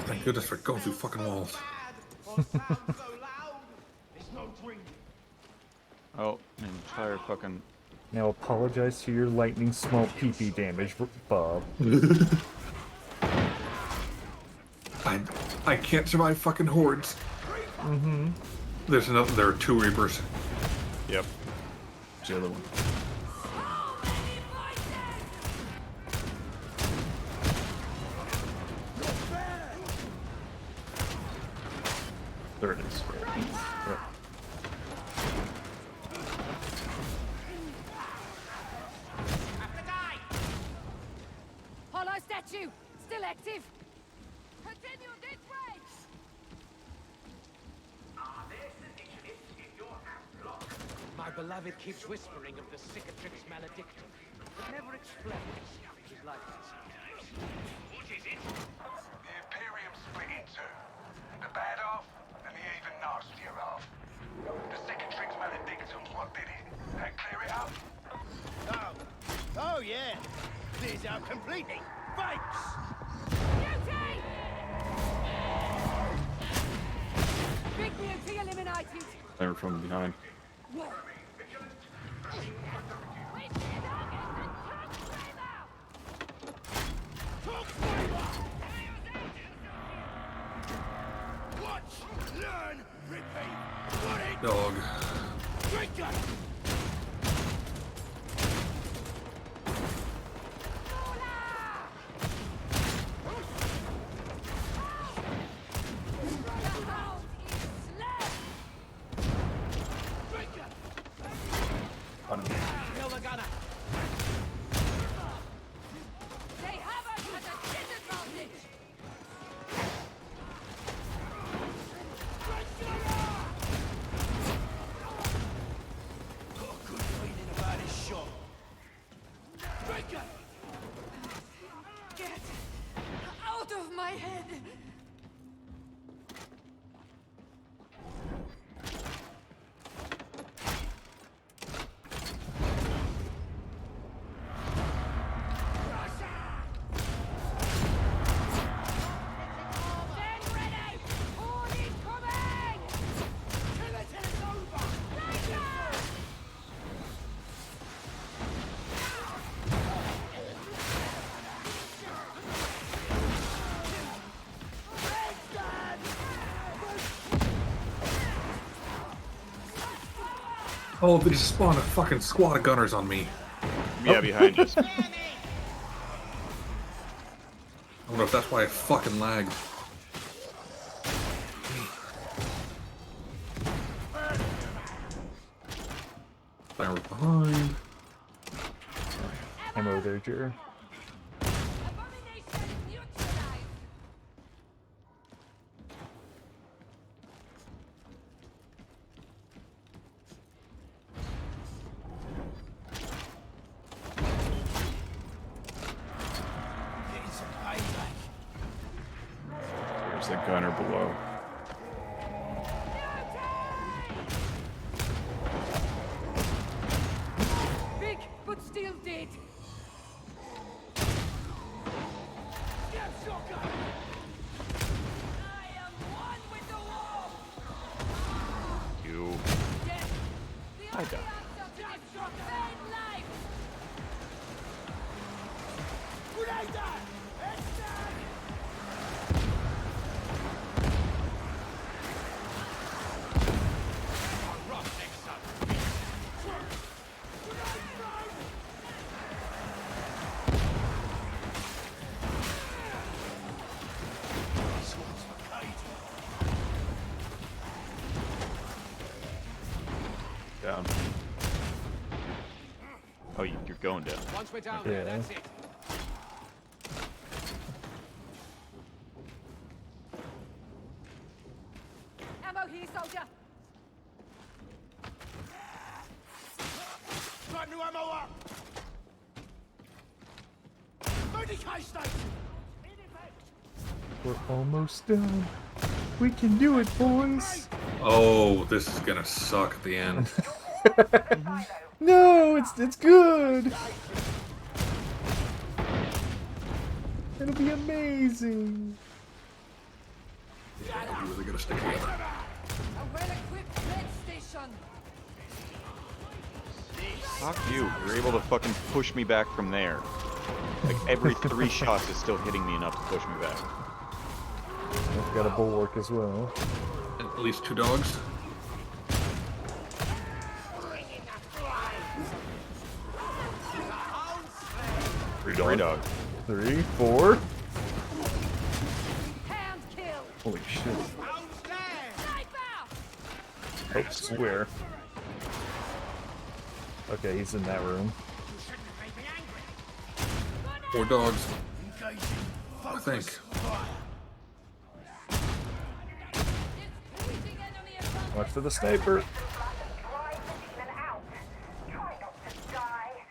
Thank goodness for going through fucking walls. Oh, entire fucking. Now apologize to your lightning small PP damage, Bob. I can't survive fucking hordes. Mm-hmm. There are 2 Reapers. Yep. The other one. There it is. Yep. Hollow statue! Still active! Continue this way! My beloved keeps whispering of the cicatrix maledictum, but never explains. He's like that sometimes. What is it? The Imperium split in two. The bad half and the even nastier half. The cicatrix maledictum's what did it. That clear it up? Oh yeah. Clears out completely. Thanks. Beauty! Big beauty eliminated! They're from behind. Watch, learn, repeat. What it? Dog. Drink it. Kill the gunner. They have us at a disadvantage! Oh, they just spawned a fucking squad of gunners on me. Yeah, behind us. I don't know if that's why I fucking lagged. Fire behind. Ammo there, Jer. There's a gunner below. Big, but still dead. You. I got. Down. Oh, you're going down. Once we're down Yeah. there, that's it. Ammo here, soldier. Got new ammo up! Medicaid station! We're almost done. We can do it, boys. Oh, this is gonna suck at the end. No, it's good. It'll be amazing. Yeah, we're really gonna stick together. A well-equipped med station. Fuck you. You're able to fucking push me back from there. Like every 3 shots is still hitting me enough to push me back. I've got a bulwark as well. At least 2 dogs. Three dogs. 3, 4. Hound kill. Holy shit. Sniper. Oh, square. Okay, he's in that room. 4 dogs. I think. Watch for the sniper.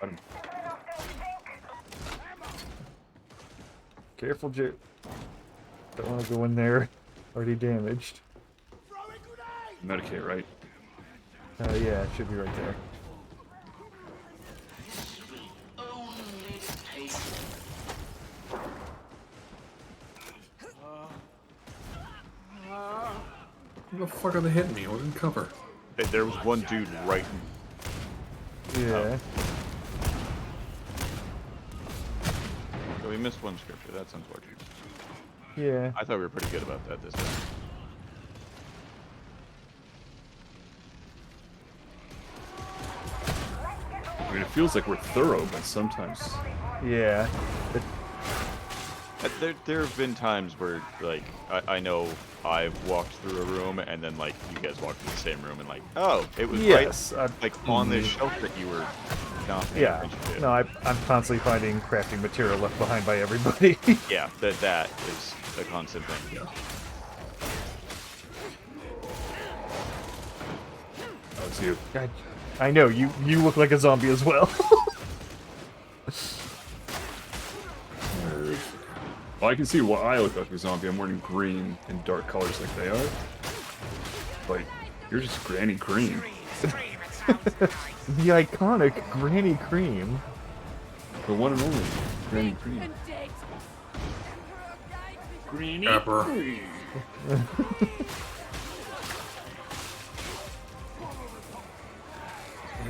Got him. Careful, Jay. Don't want to go in there. Already damaged. Medicate, right? Yeah, it should be right there. Who the fuck are they hitting me? I was in cover. There was one dude right. Yeah. So we missed one scripture. That's unfortunate. Yeah. I thought we were pretty good about that this time. I mean, it feels like we're thorough, but sometimes. Yeah. There have been times where, like, I know I've walked through a room and then, like, you guys walked through the same room and, like, oh, it was Yes, right, like, on this shelf that you were not paying Yeah. attention to. No, I'm constantly finding crafting material left behind by everybody. Yeah, that is a constant thing. Yeah. Oh, it's you. God, I know, you look like a zombie as well. Well, I can see why I look like a zombie. I'm wearing green and dark colors like they are. But you're just Granny Cream. The iconic Granny Cream. The one and only Granny Cream. And dead. Granny Pepper. Cream.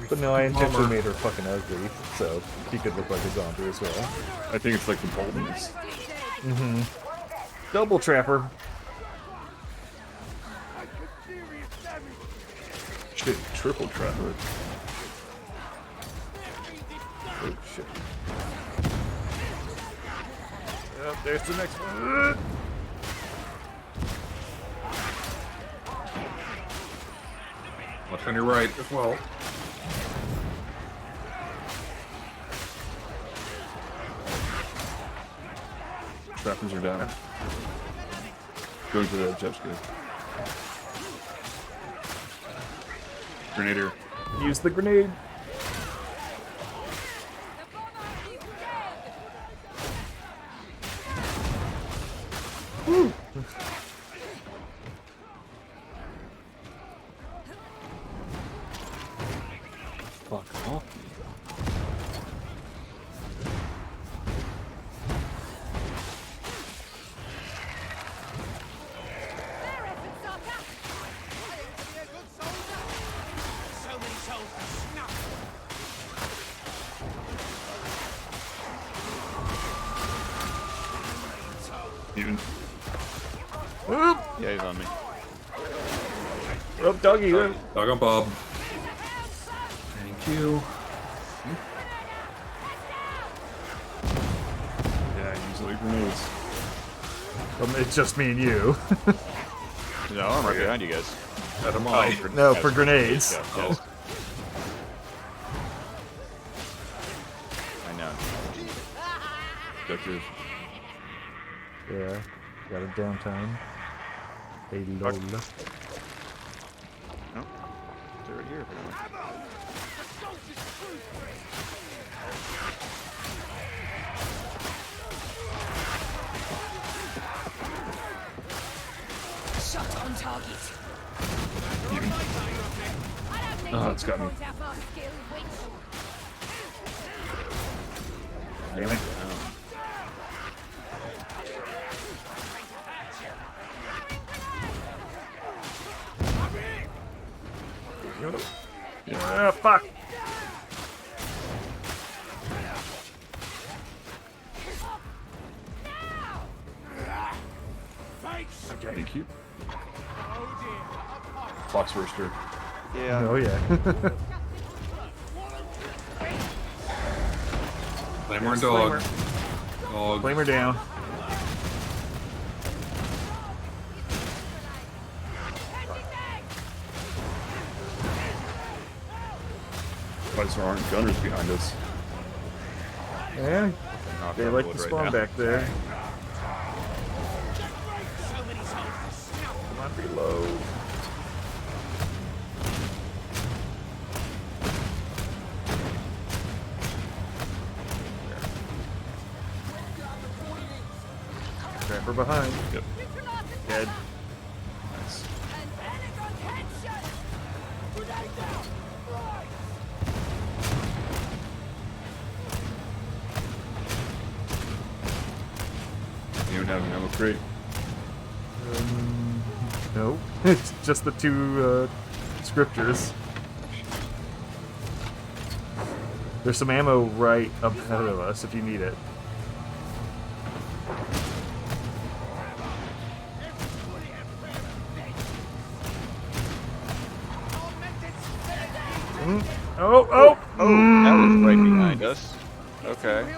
But no, I intentionally made her fucking ugly, so she could look like a zombie as well. I think it's like the boldness. Double trapper. Shit, triple trap. Oh shit. Yep, there's the next one. Watch on your right as well. Trappers are down. Going to the Jeff's good. Grenadier. Use the grenade. Woo. Fuck off. Even. Whoop. Yeah, he's on me. Rope doggy. Dog on Bob. Thank you. Yeah, usually grenades. It's just me and you. No, I'm right behind you guys. At a Oh, No, for grenades. Yes. I know. Objective. Yeah, got a downtime. Hey, lol. No. They're right here, apparently. Shot on target. Oh, it's got me. Damn it. Yeah, fuck. Okay. Thank you. Fox Roaster. Yeah. Oh, yeah. Flamer and dog. Dog. Flamer down. Why there aren't gunners behind us? Yeah, Knock they on like wood to right spawn now. back there. Come on, reload. Trapper behind. Yep. Dead. Nice. You don't have an ammo crate. No, it's just the two scriptures. There's some ammo right up ahead of us if you need it. Oh, oh! Oh, that was right behind us. Okay.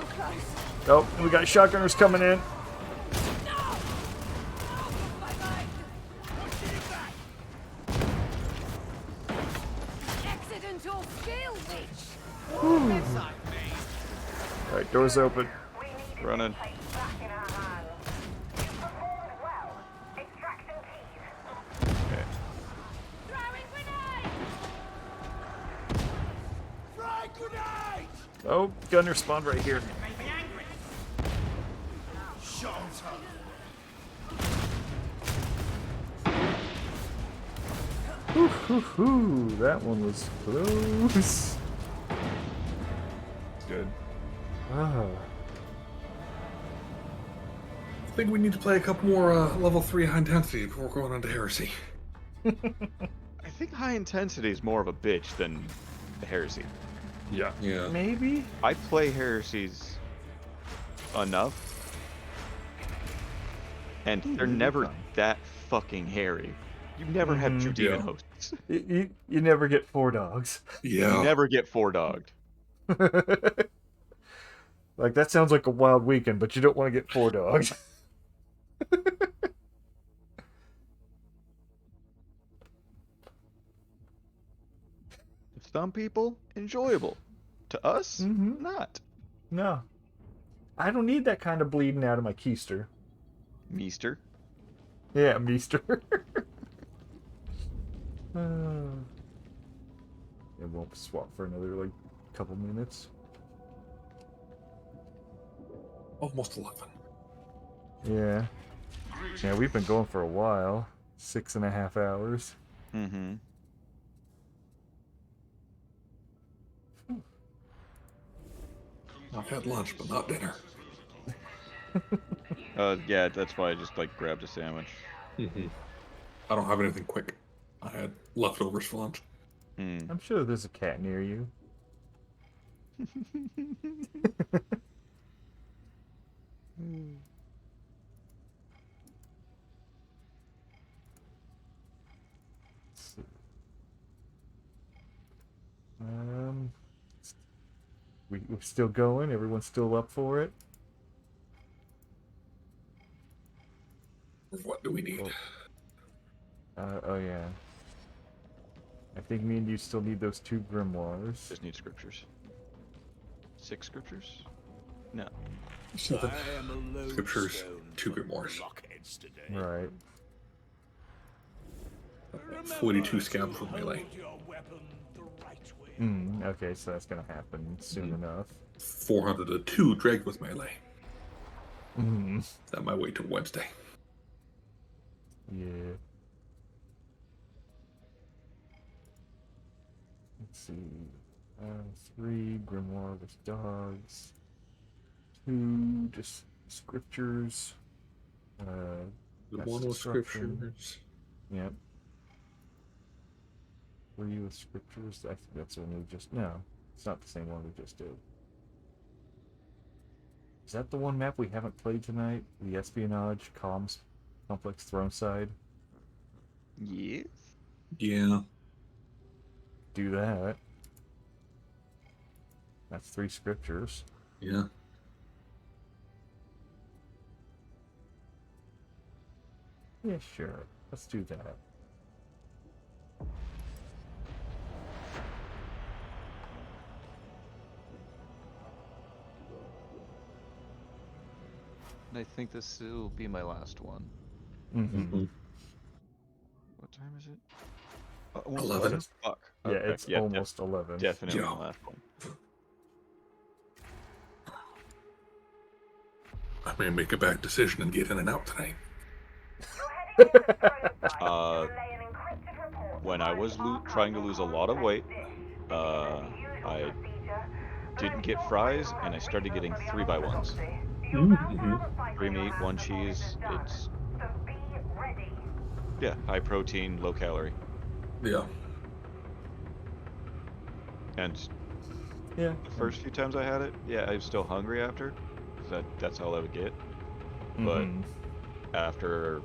Oh, we got shotgunners coming in. Accidental skill, witch. Alright, doors open. Running. Okay. Oh, gunner spawned right here. Whew, that one was close. Good. Ah. I think we need to play a couple more level 3 high intensity before going on to Heresy. I think high intensity is more of a bitch than the Heresy. Yeah. Yeah. Maybe? I play Heresies enough, and they're never that fucking hairy. You never have 2 demon Yeah. hosts. You never get 4 dogs. Yeah. You never get 4-dogged. Like, that sounds like a wild weekend, but you don't want to get 4 dogs. To some people, enjoyable. To us, not. No. I don't need that kind of bleeding out of my keister. Meester. Yeah, meester. It won't swap for another, like, couple minutes. Almost 11. Yeah. Yeah, we've been going for a while. 6.5 hours. Mm-hmm. I've had lunch, but not dinner. Yeah, that's why I just, like, grabbed a sandwich. I don't have anything quick. I had leftovers for lunch. I'm sure there's a cat near you. Let's see. We're still going? Everyone's still up for it? What do we need? Oh yeah. I think me and you still need those 2 grimoires. Just need scriptures. 6 scriptures? No. 7 I am a lodestone scriptures, 2 for grimoires. blockheads today. Right. 42 scabs with melee. Hold your weapon the right way. Okay, so that's gonna happen soon enough. 402 drag with melee. Mm. That might wait till Wednesday. Yeah. Let's see. 3 grimoire with dogs. 2 just scriptures. The that's one with destruction. scriptures. Yep. 3 with scriptures. I think that's the one we just. No, it's not the same one we just did. Is that the one map we haven't played tonight? The espionage comms complex throne side? Yes. Yeah. Do that. That's 3 scriptures. Yeah. Yeah, sure. Let's do that. I think this will be my last one. Mm-hmm. What time is it? 11. Fuck. Yeah, Okay, it's almost 11. Definitely Yeah. my last one. I may make a bad decision and get in and out tonight. When I was trying to lose a lot of weight, I didn't get fries, and I started getting 3x1s. 3 meat, 1 cheese. It's high protein, low calorie. Yeah. And Yeah. the first few times I had it, I was still hungry after. That's all I would get. But after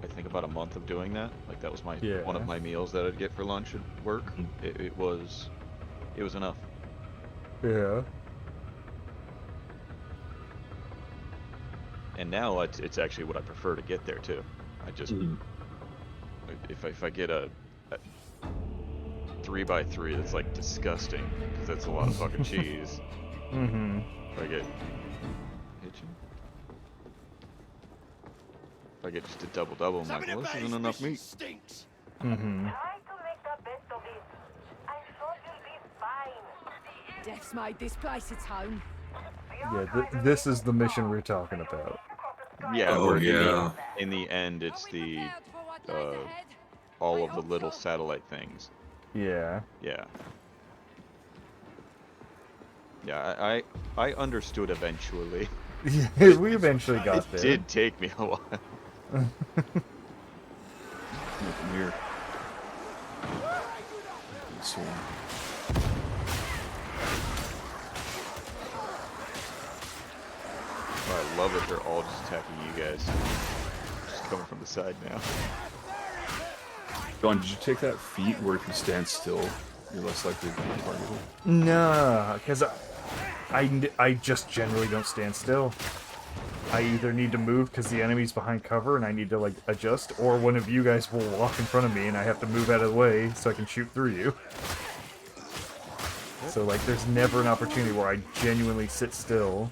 I think about a month of doing that, like that was my one of my meals that I'd get for lunch at work. It was enough. Yeah. And now it's actually what I prefer to get there too. I just if I get a 3x3, that's like disgusting because that's a lot of fucking cheese. If I get If I get just a double, I'm like, well, this isn't enough meat. Stinks. Death's made this place its home. Yeah, this is the mission we're talking about. Yeah, Oh, where yeah. in the end, it's the all of the little satellite things. Yeah. Yeah. Yeah, I understood eventually. Yeah, we eventually got there. It did take me a while. Come here. Oh, I love it. They're all just attacking you guys. Just coming from the side now. John, did you take that feat where if you stand still, you're less likely to be targeted? Nah, because I just generally don't stand still. I either need to move because the enemy's behind cover and I need to like adjust, or one of you guys will walk in front of me and I have to move out of the way so I can shoot through you. So like there's never an opportunity where I genuinely sit still.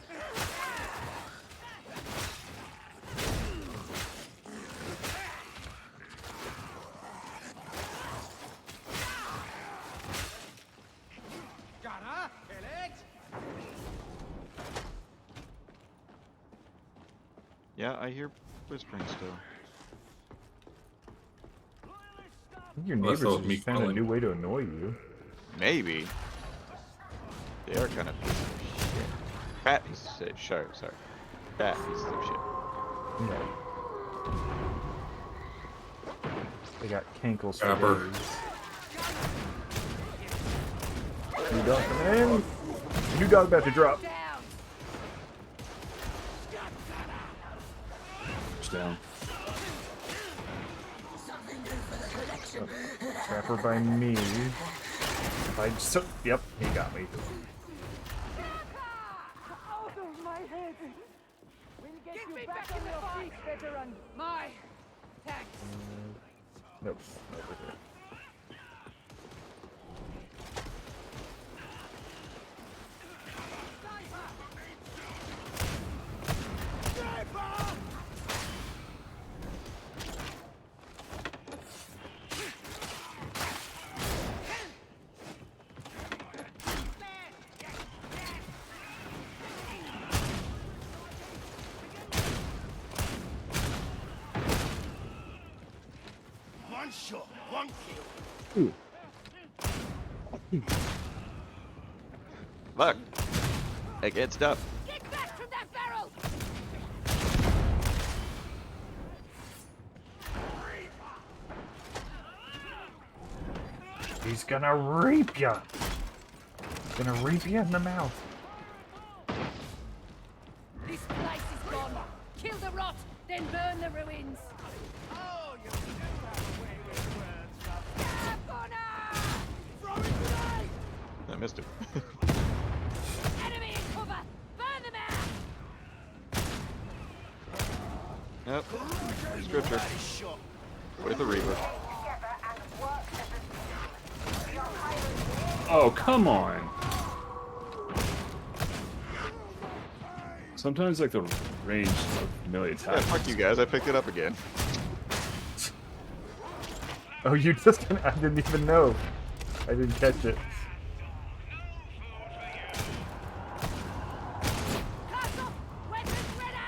Yeah, I hear whispering still. I think your neighbors so have me just found a calling. new way to annoy you. Maybe. They are kind of pieces of shit. Fat pieces of shit. Sorry. Fat pieces of shit. Yeah. They got cankles for Capper. days. New dog coming in. New dog about to drop. Down. Trapper by me. If I just took, yep, he got me. Out of my head! We'll get you back on your feet, veteran. My thanks. Nope, over here. One shot, one kill. Look! It gets up. Get back from that barrel! He's gonna reap ya! Gonna reap ya in the mouth. This place is gone. Kill the rot, then burn the ruins. Oh, you do have a way with words, Throw it grenade! I missed it. Enemy in cover! Burn them out! Yep. Scripture. With a Reaver. Oh, come on! Sometimes, like, the range of melee Yeah, attack. fuck you guys, I picked it up again. Oh, you just I didn't even know. I didn't catch it.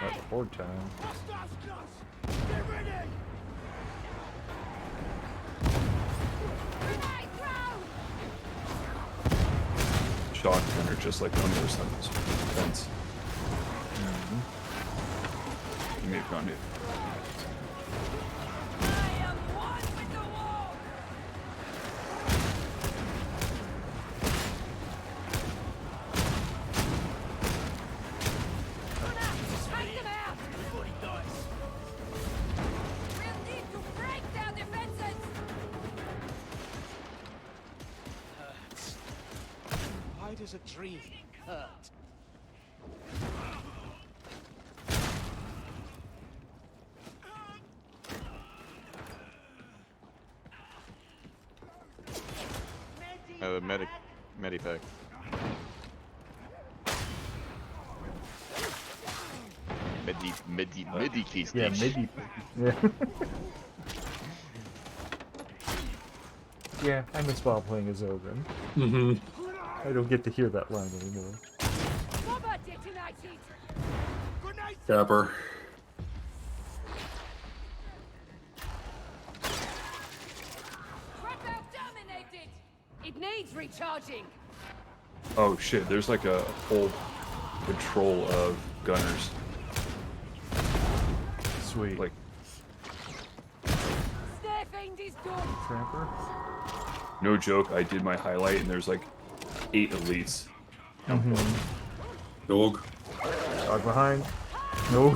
Not the fourth time. Get ready! Shotgun are just like on the other side of this fence. You may have found it. I am one with the wall! Take them out! We'll need to break their defenses! Why does a dream hurt? Medipack. Medi Yeah, maybe. Yeah. Yeah, I miss while playing as Ogren. Mm-hmm. I don't get to hear that line anymore. Bomber detonated! Capper. Trapper dominated! It needs recharging! Oh shit, there's like a whole patrol of gunners. Sweet. Like, Snare fiend is done! Trapper? no joke, I did my highlight and there's like 8 elites. Dog. Dog behind. No,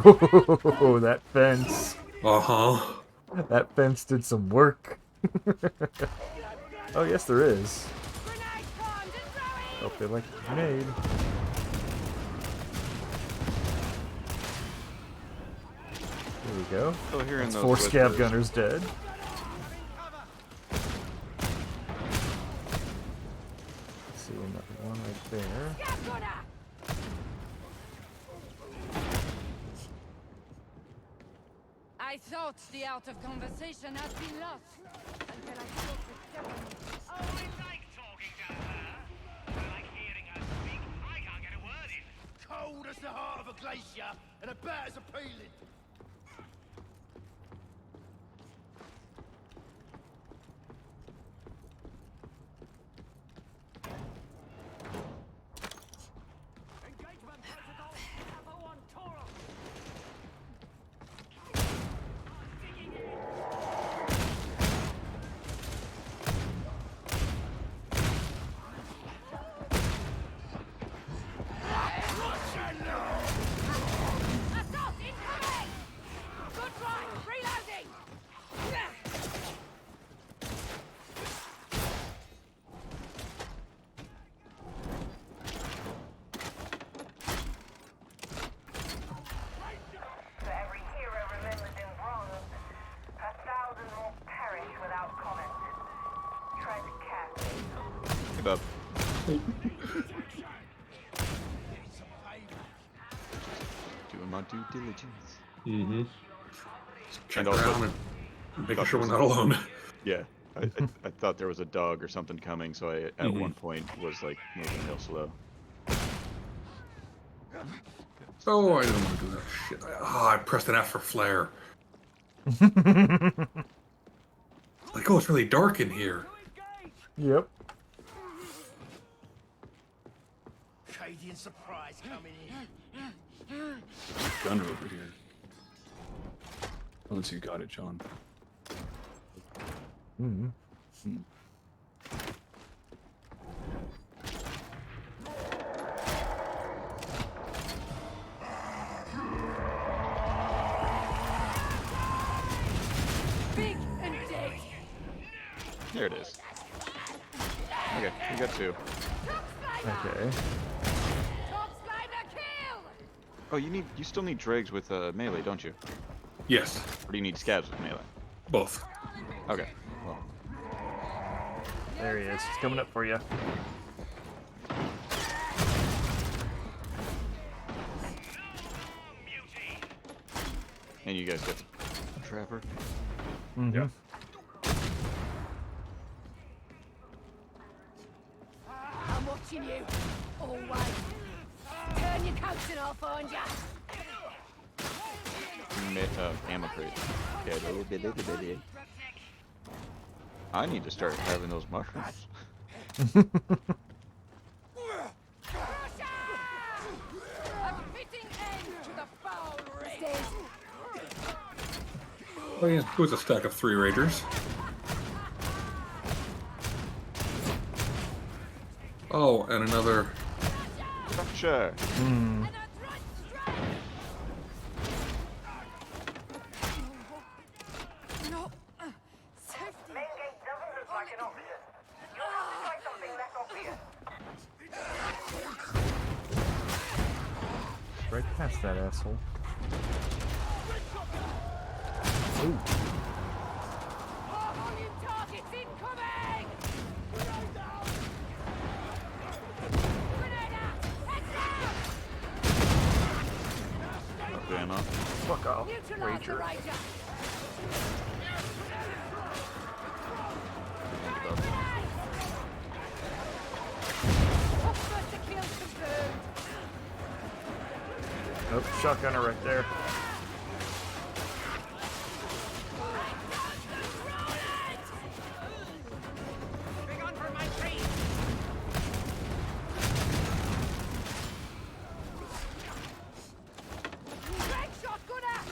that fence. Uh-huh. That fence did some work. Oh, yes, there is. Oh, they like a grenade. There we go. Still hearing That's those 4 scab whispers. gunners dead. Let's see, another one right there. I thought the art of conversation had been lost until I spoke with Stephanie. Oh, I like talking to her. I like hearing her speak. I can't get a word in. Cold as the heart of a glacier and about as appealing. Engagement protocol, Alpha 1 Taurus. Assault incoming! Good try! Reloading! For every hero remembered in bronze, 1,000 more perish without comment. Tread carefully. Give up. Doing my due diligence. Mm-hmm. Check And also- around and making sure we're not alone. Yeah. I thought there was a dog or something coming, so I at one point was like moving real slow. Oh, I didn't want to do that shit. I pressed an F for flare. Like, oh, it's really dark in here. Yep. Radiant surprise coming in. Gunner over here. Unless you got it, John. Mm. Big and dead! There it is. Okay, we got 2. Okay. Top slider kill! Oh, you still need dregs with melee, don't you? Yes, Or do you need scabs with melee? both. Okay. Well, There he is. He's coming up for you. and you guys get Trapper. Mm-hmm. Yeah. I'm watching you. Always. Turn your coats and I'll find ya. Ammo crate. I need to start having those mushrooms. A fitting end to the foul race. Oh, yeah, it was a stack of 3 Ragers. Oh, and another. Sure. Mm. No. Main gate doesn't look like an option. You'll have to try something less obvious. Right past that asshole. Ooh. Volume targets incoming! Grenade out! Heads down! Up ammo. Fuck off, Neutralize the Rager. Rager! First to kill confirmed! Oh, shotgunner right there. Big on for my feet. Drag shotgunner!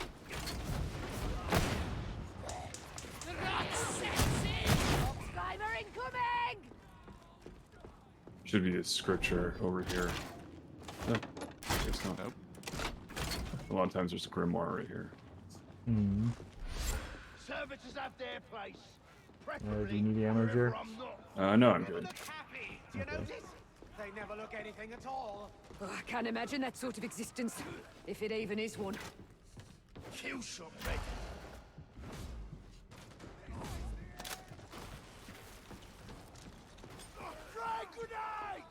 The rot sets in! Slimer incoming! Should be a scripture over here. No, it's not. Nope. A lot of times there's a grimoire right here. Hmm. Servitors have their place. Do you need the ammo, Jer? No, I'm good. Happy. Do you notice? They never look anything at all. Oh, I can't imagine that sort of existence, if it even is one. Kill shot ready. Frag grenade!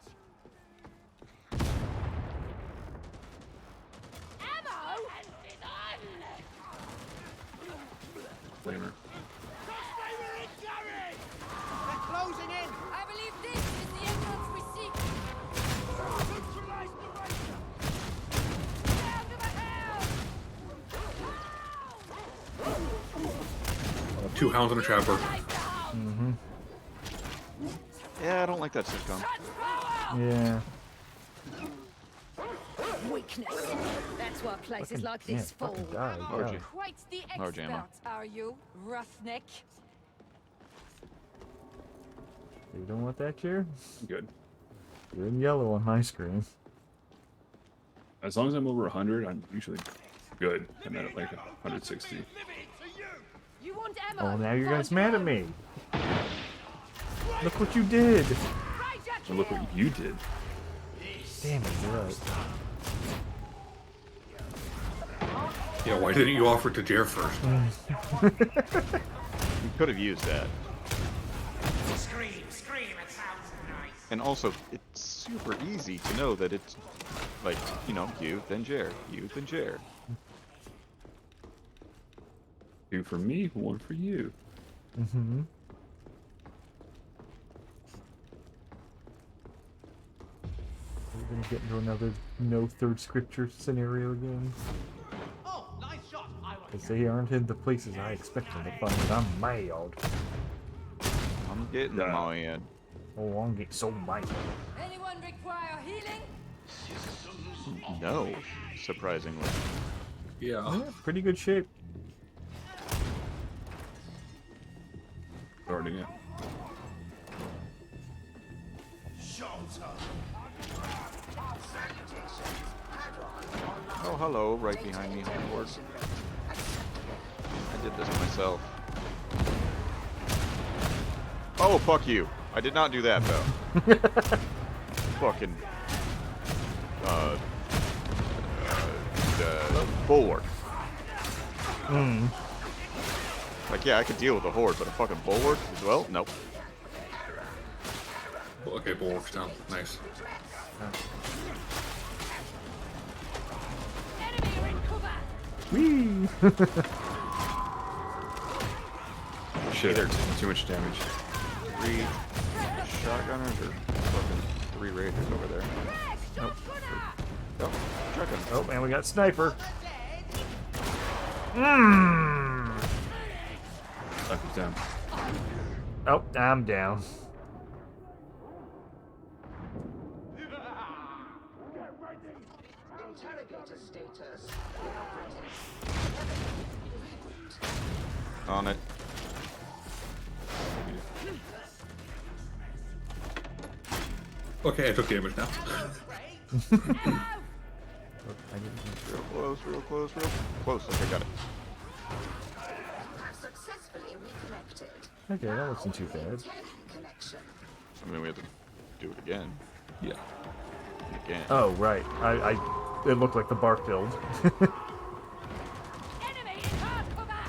Ammo? Flamer. They're closing in! I believe this is the emeralds we seek. Neutralize the racer! Down to the hound! 2 hounds and a trapper. Yeah, I don't like that sitcom. Yeah. Weakness. That's why places like Yeah, this fall. fucking die. Large. God. Quite the Large ammo. expert, are you, roughneck? You don't want that, Jer? Good. You're in yellow on my screen. As long as I'm over 100, I'm usually good. I'm at like 160. You want ammo? Oh, now you guys mad at me. Look what you did. And look what you did. Damn it, you're right. Yeah, why didn't you offer it to Jer first? You could have used that. Scream, scream, it sounds nice. And also, it's super easy to know that it's like, you know, you, then Jer, you, then Jer. 2 for me, 1 for you. Mm-hmm. We're gonna get into another no third scripture scenario again. Oh, nice shot. I want Because they aren't in the places I expect them to find. I'm mad. I'm getting Nah. mad. Oh, I'm getting so mad. Anyone require healing? No, surprisingly. Yeah. Yeah, pretty good shape. Starting it. Oh, hello, right behind me, homeboard. I did this myself. Oh, fuck you. I did not do that, though. Fucking... bulwark. Like, yeah, I could deal with a horde, but a fucking bulwark as well? Nope. Okay, bulwark's down. Nice. Enemy are in cover! Whee! Shit, they're taking too much damage. 3 shotgunners or fucking 3 raiders over there. Nope. Oh, shotgun. Oh, and we got sniper. Mmm. Sniper's down. Oh, I'm down. Interrogator status. On it. Okay, I took damage now. Real close. Okay, got it. Successfully reconnected. Okay, that wasn't too bad. Connection. I mean, we have to do it again. Yeah. And again. Oh, right. It looked like the bark build. Enemy in hard cover!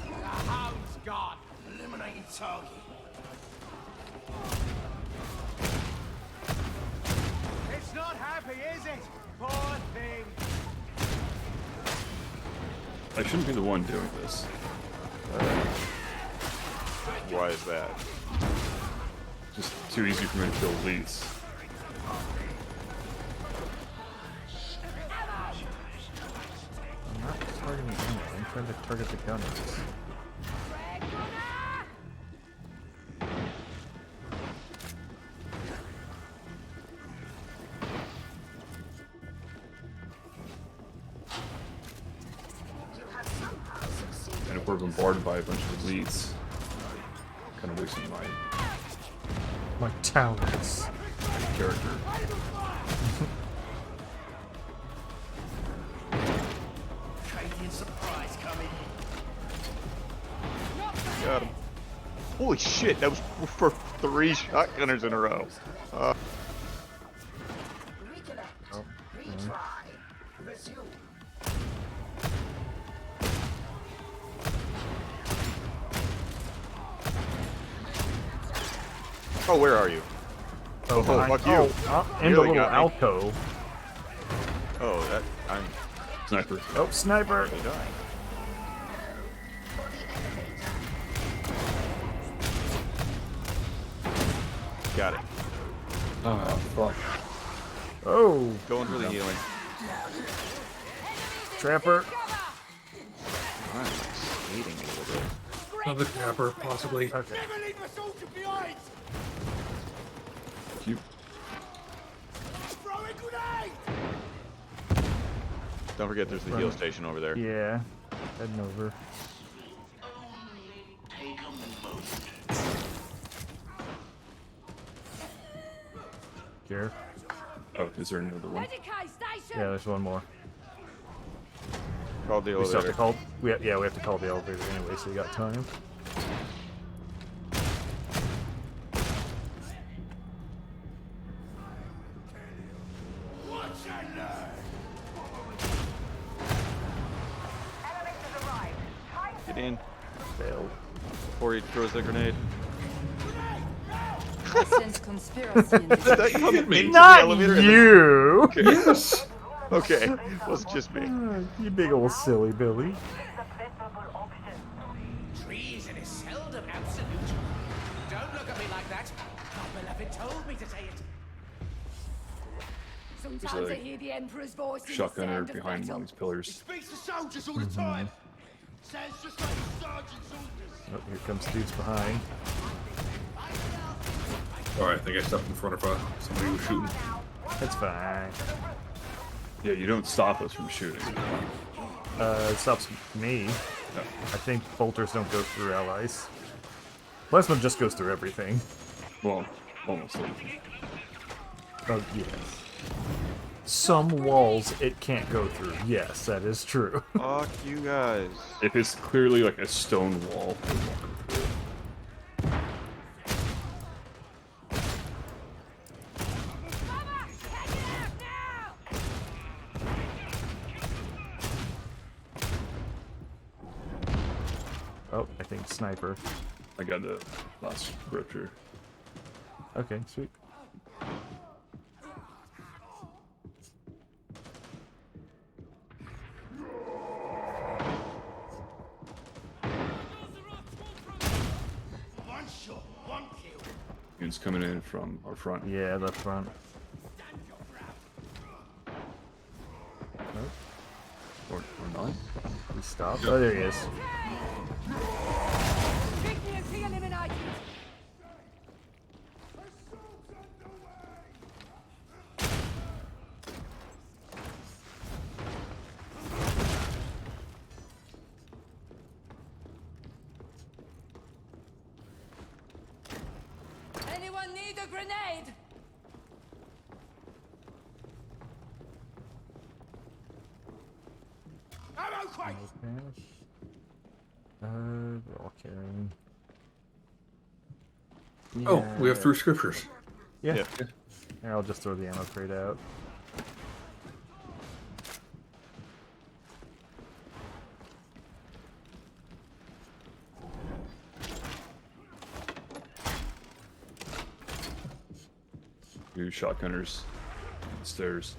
The hound's gone. Eliminating target. It's not happy, is it? Poor thing. I shouldn't be the one doing this. Why is that? Just too easy for me to kill elites. I'm not targeting ammo. I'm trying to target the gunners. And if we're bombarded by a bunch of elites, kind of wasting my talents. character. Canadian surprise. Got him. Holy shit, that was for 3 shotgunners in a row. Reconnect. Retry. Resume. Oh, where are you? Oh, fuck you. In the Really little got me. alcove. Oh, that I'm Sniper. Oh, sniper! really dying. Got it. Oh, fuck. Oh, Going for the healing. trapper. I'm skating a little bit. Another trapper, possibly. Okay. Never leave a soldier behind! You. Throw a grenade! Don't forget there's the heal station over there. Yeah, heading over. Here. Oh, is there another one? Medicate station! Yeah, there's one more. Called the We still have elevator. to call. We have to call the elevator anyway, so we got time. Watch and learn! Get in Failed. before he throws the grenade. I sense conspiracy in this. Did that come into the Not elevator? and then- you! Okay. Yes! Okay, it was just me. You big old silly Billy. Treason is seldom absolute. Don't look at me like that. My beloved told me to say it. Sometimes a I hear the Emperor's voice in the Shotgunner sound of behind one battle. of these pillars. Speaks to soldiers all the time! Sounds just like the sergeant's orders! Oh, here comes dudes behind. Alright, I think I stepped in front of somebody who was shooting. That's fine. Yeah, you don't stop us from shooting. It stops me. No. I think bolters don't go through allies. Plasma just goes through everything. Well, almost everything. Oh, yes. Some walls it can't go through. Yes, that is true. Fuck you guys. If it's clearly like a stone wall, it won't go through. Oh, I think sniper. I got the last rupture. Okay, sweet. One shot, one kill. Units coming in from our front. Yeah, the front. Or not. He stopped. Oh, there he is. Vigilante eliminated! Anyone need a grenade? Ammo crate! We're all carrying. Oh, we have 3 scriptures. Yeah. Yeah. Here, I'll just throw the ammo crate out. Two shotgunners. Stairs.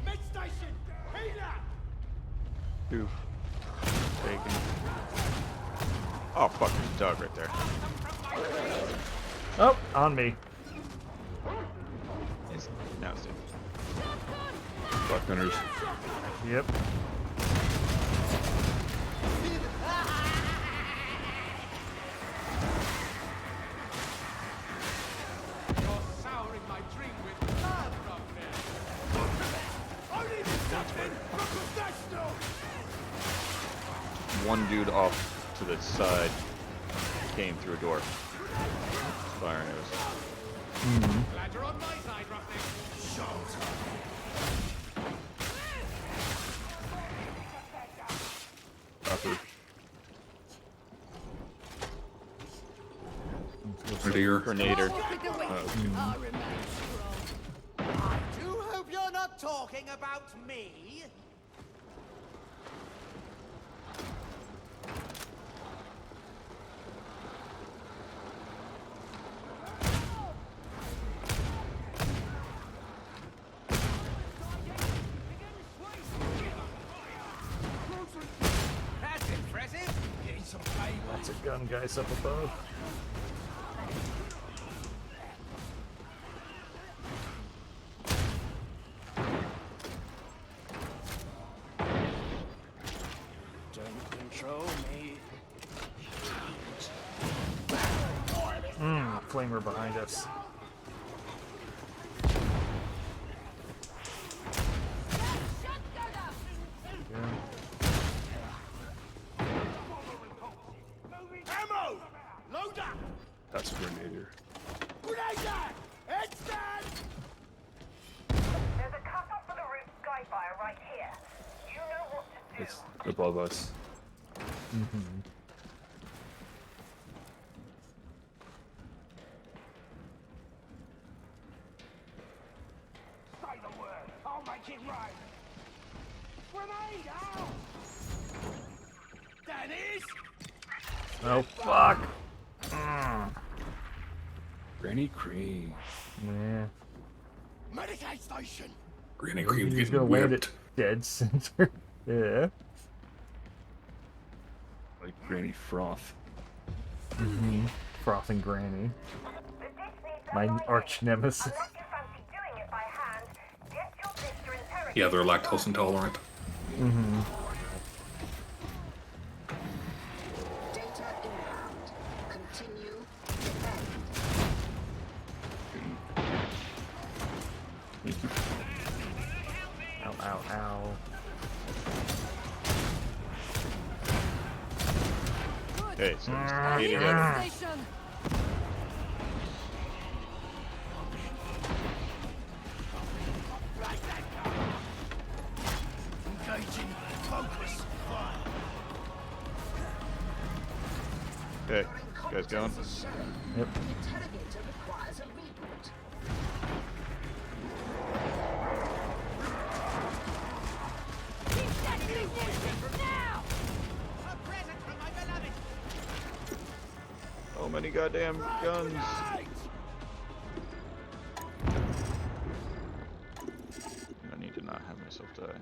Mid station! Healer! Two. Taken. Oh fuck, there's a dog right there. Oh, on me. Now it's dead. Shotgunners. Yep. You're souring my drink with love from there. Only the captain from the national! one dude off to the side came through a door. Fire arrows. Glad you're on my side, roughneck. Upper. Grenadier. Grenader. I do hope you're not talking about me. That's impressive. Getting some pay. Lots of gun guys up above. Don't control me. Flamer behind us. Ammo! Load up! That's a Grenader. Grenade that! Heads down! There's a cutoff for the roof skyfire right here. You know what to do. It's above us. Say the word. I'll make it right. Grenade out! That is... Oh fuck! Granny Cream. Yeah. Medicaid station! Granny Cream's He's getting gonna land whipped. it dead center. Yeah. Like Granny Froth. Frothing Granny. My arch nemesis. Unless you fancy doing it by hand, get your sister interrogated. Yeah, they're lactose intolerant. Data inbound. Continue. Defend. Ow, ow, ow. Okay, so I he's need 8 a ahead. station. Engaging. Focus. Fire. Okay, you guys going? Yep. The interrogator requires a reboot. Keep that ignition now. A present from my beloved. So many goddamn guns. I need to not have myself die.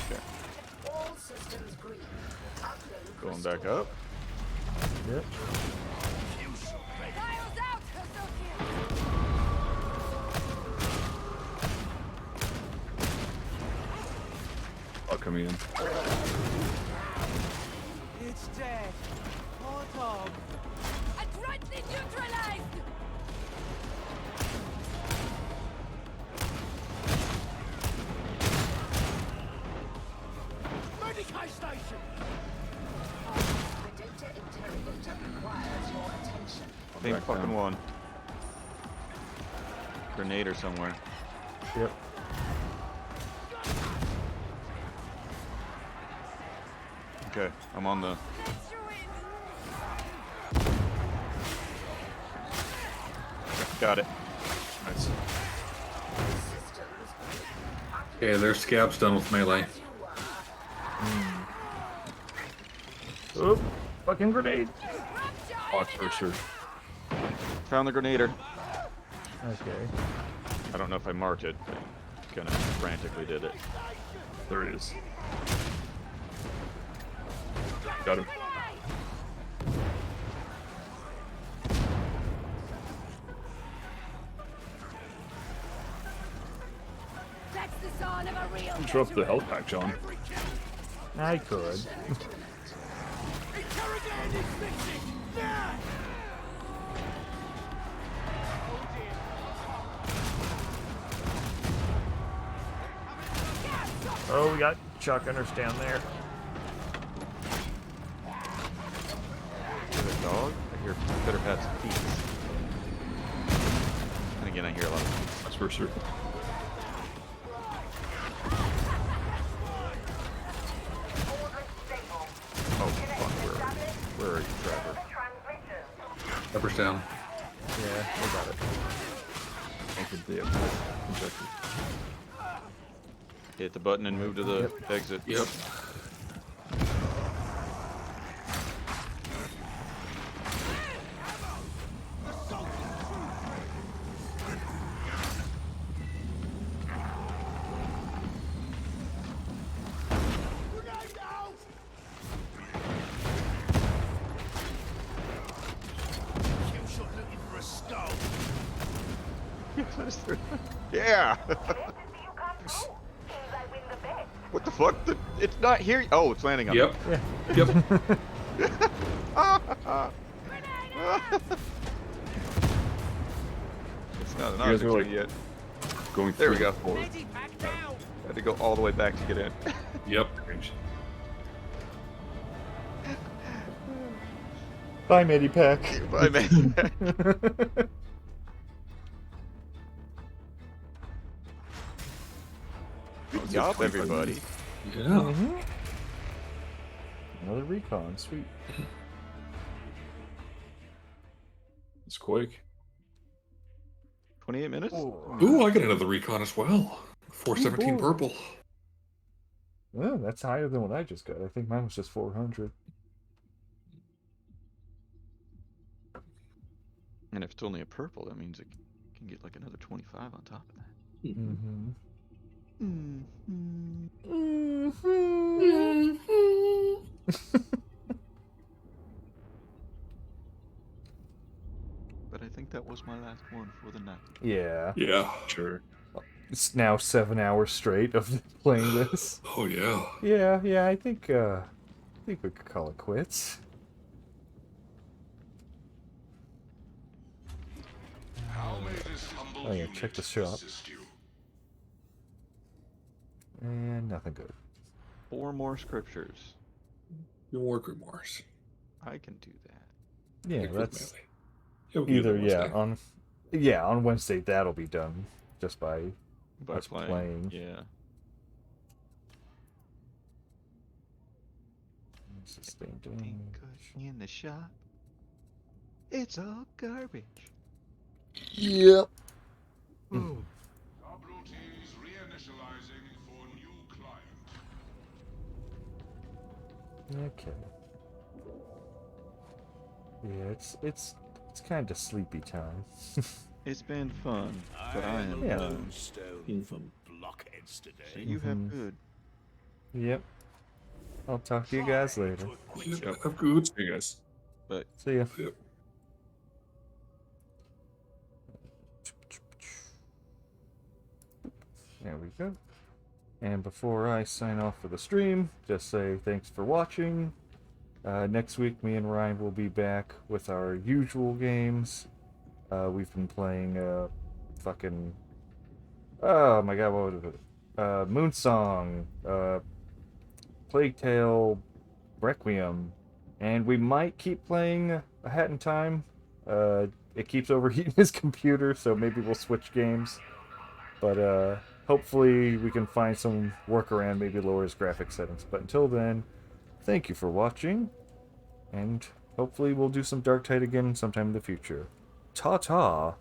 Okay, All systems green. Uplink going back up. Yep. Dials out, associates. I'll come in. It's dead. Poor dog. Adroitly neutralized. Medicaid station! The data interrogator requires your attention. Same Back fucking down. one. Grenader somewhere. Yep. Okay, I'm on the. Let's you in. Got it. Nice. Okay, their scab's done with melee. Oh, fucking grenade. Watch for sure. Found the Grenader. Okay. I don't know if I marked it, but kind of frantically did it. There it is. Got him. That's the sign of a real. Drop the health pack, John. I could. Interrogate this fixing! Now! Oh, we got shotgunners down there. dog? I hear Pitter Pat's feet. And again, I hear a lot of feet. That's for sure. Oh, fuck, where are you, Trevor? Peppers down. Yeah, I got it. I could be able to inject it. Hit the button and move to the exit. Yep. Yeah. What the fuck? It's not here. Oh, it's landing on Yep. me. Yep. It's not an You guys are, object like, yet. Going There we through go. the floor. Had to go all the way back to get in. Yep. Bye, Medipack. Bye, man. Good job, everybody. Yeah. Another recon, sweet. It's quick. 28 minutes? Ooh, I got another recon as well. 417 Ooh, boy. purple. Oh, that's higher than what I just got. I think mine was just 400. And if it's only a purple, that means it can get like another 25 on top of that. Mm-hmm. But I think that was my last one for the night. Yeah. Yeah. Sure. It's now 7 hours straight of playing this. Oh, yeah. Yeah, I think we could call it quits. Oh yeah, check the shop. And nothing good. 4 more scriptures. More grimoires. I can do that. Yeah, Like with that's melee. It'll be either Wednesday. on Wednesday that'll be done just by By us playing. playing. Yeah. Sustained Everything good in the shop. It's all garbage. Yep. Subroutines reinitializing for new client. Okay. Yeah, it's kind of sleepy time. It's been fun, but I am Yeah. done. Stone for blockheads today. So you have good. Yep. I'll talk to you guys later. Yep. Have good. See you guys. But See ya. Yep. There we go. And before I sign off for the stream, just say thanks for watching. Next week, me and Ryan will be back with our usual games. We've been playing fucking... Oh my god, what was it? Moonsong, Plague Tale, Requiem, and we might keep playing A Hat in Time. It keeps overheating his computer, so maybe we'll switch games. But hopefully we can find some workaround, maybe lower his graphics settings. But until then, thank you for watching, and hopefully we'll do some Darktide again sometime in the future. Ta-ta!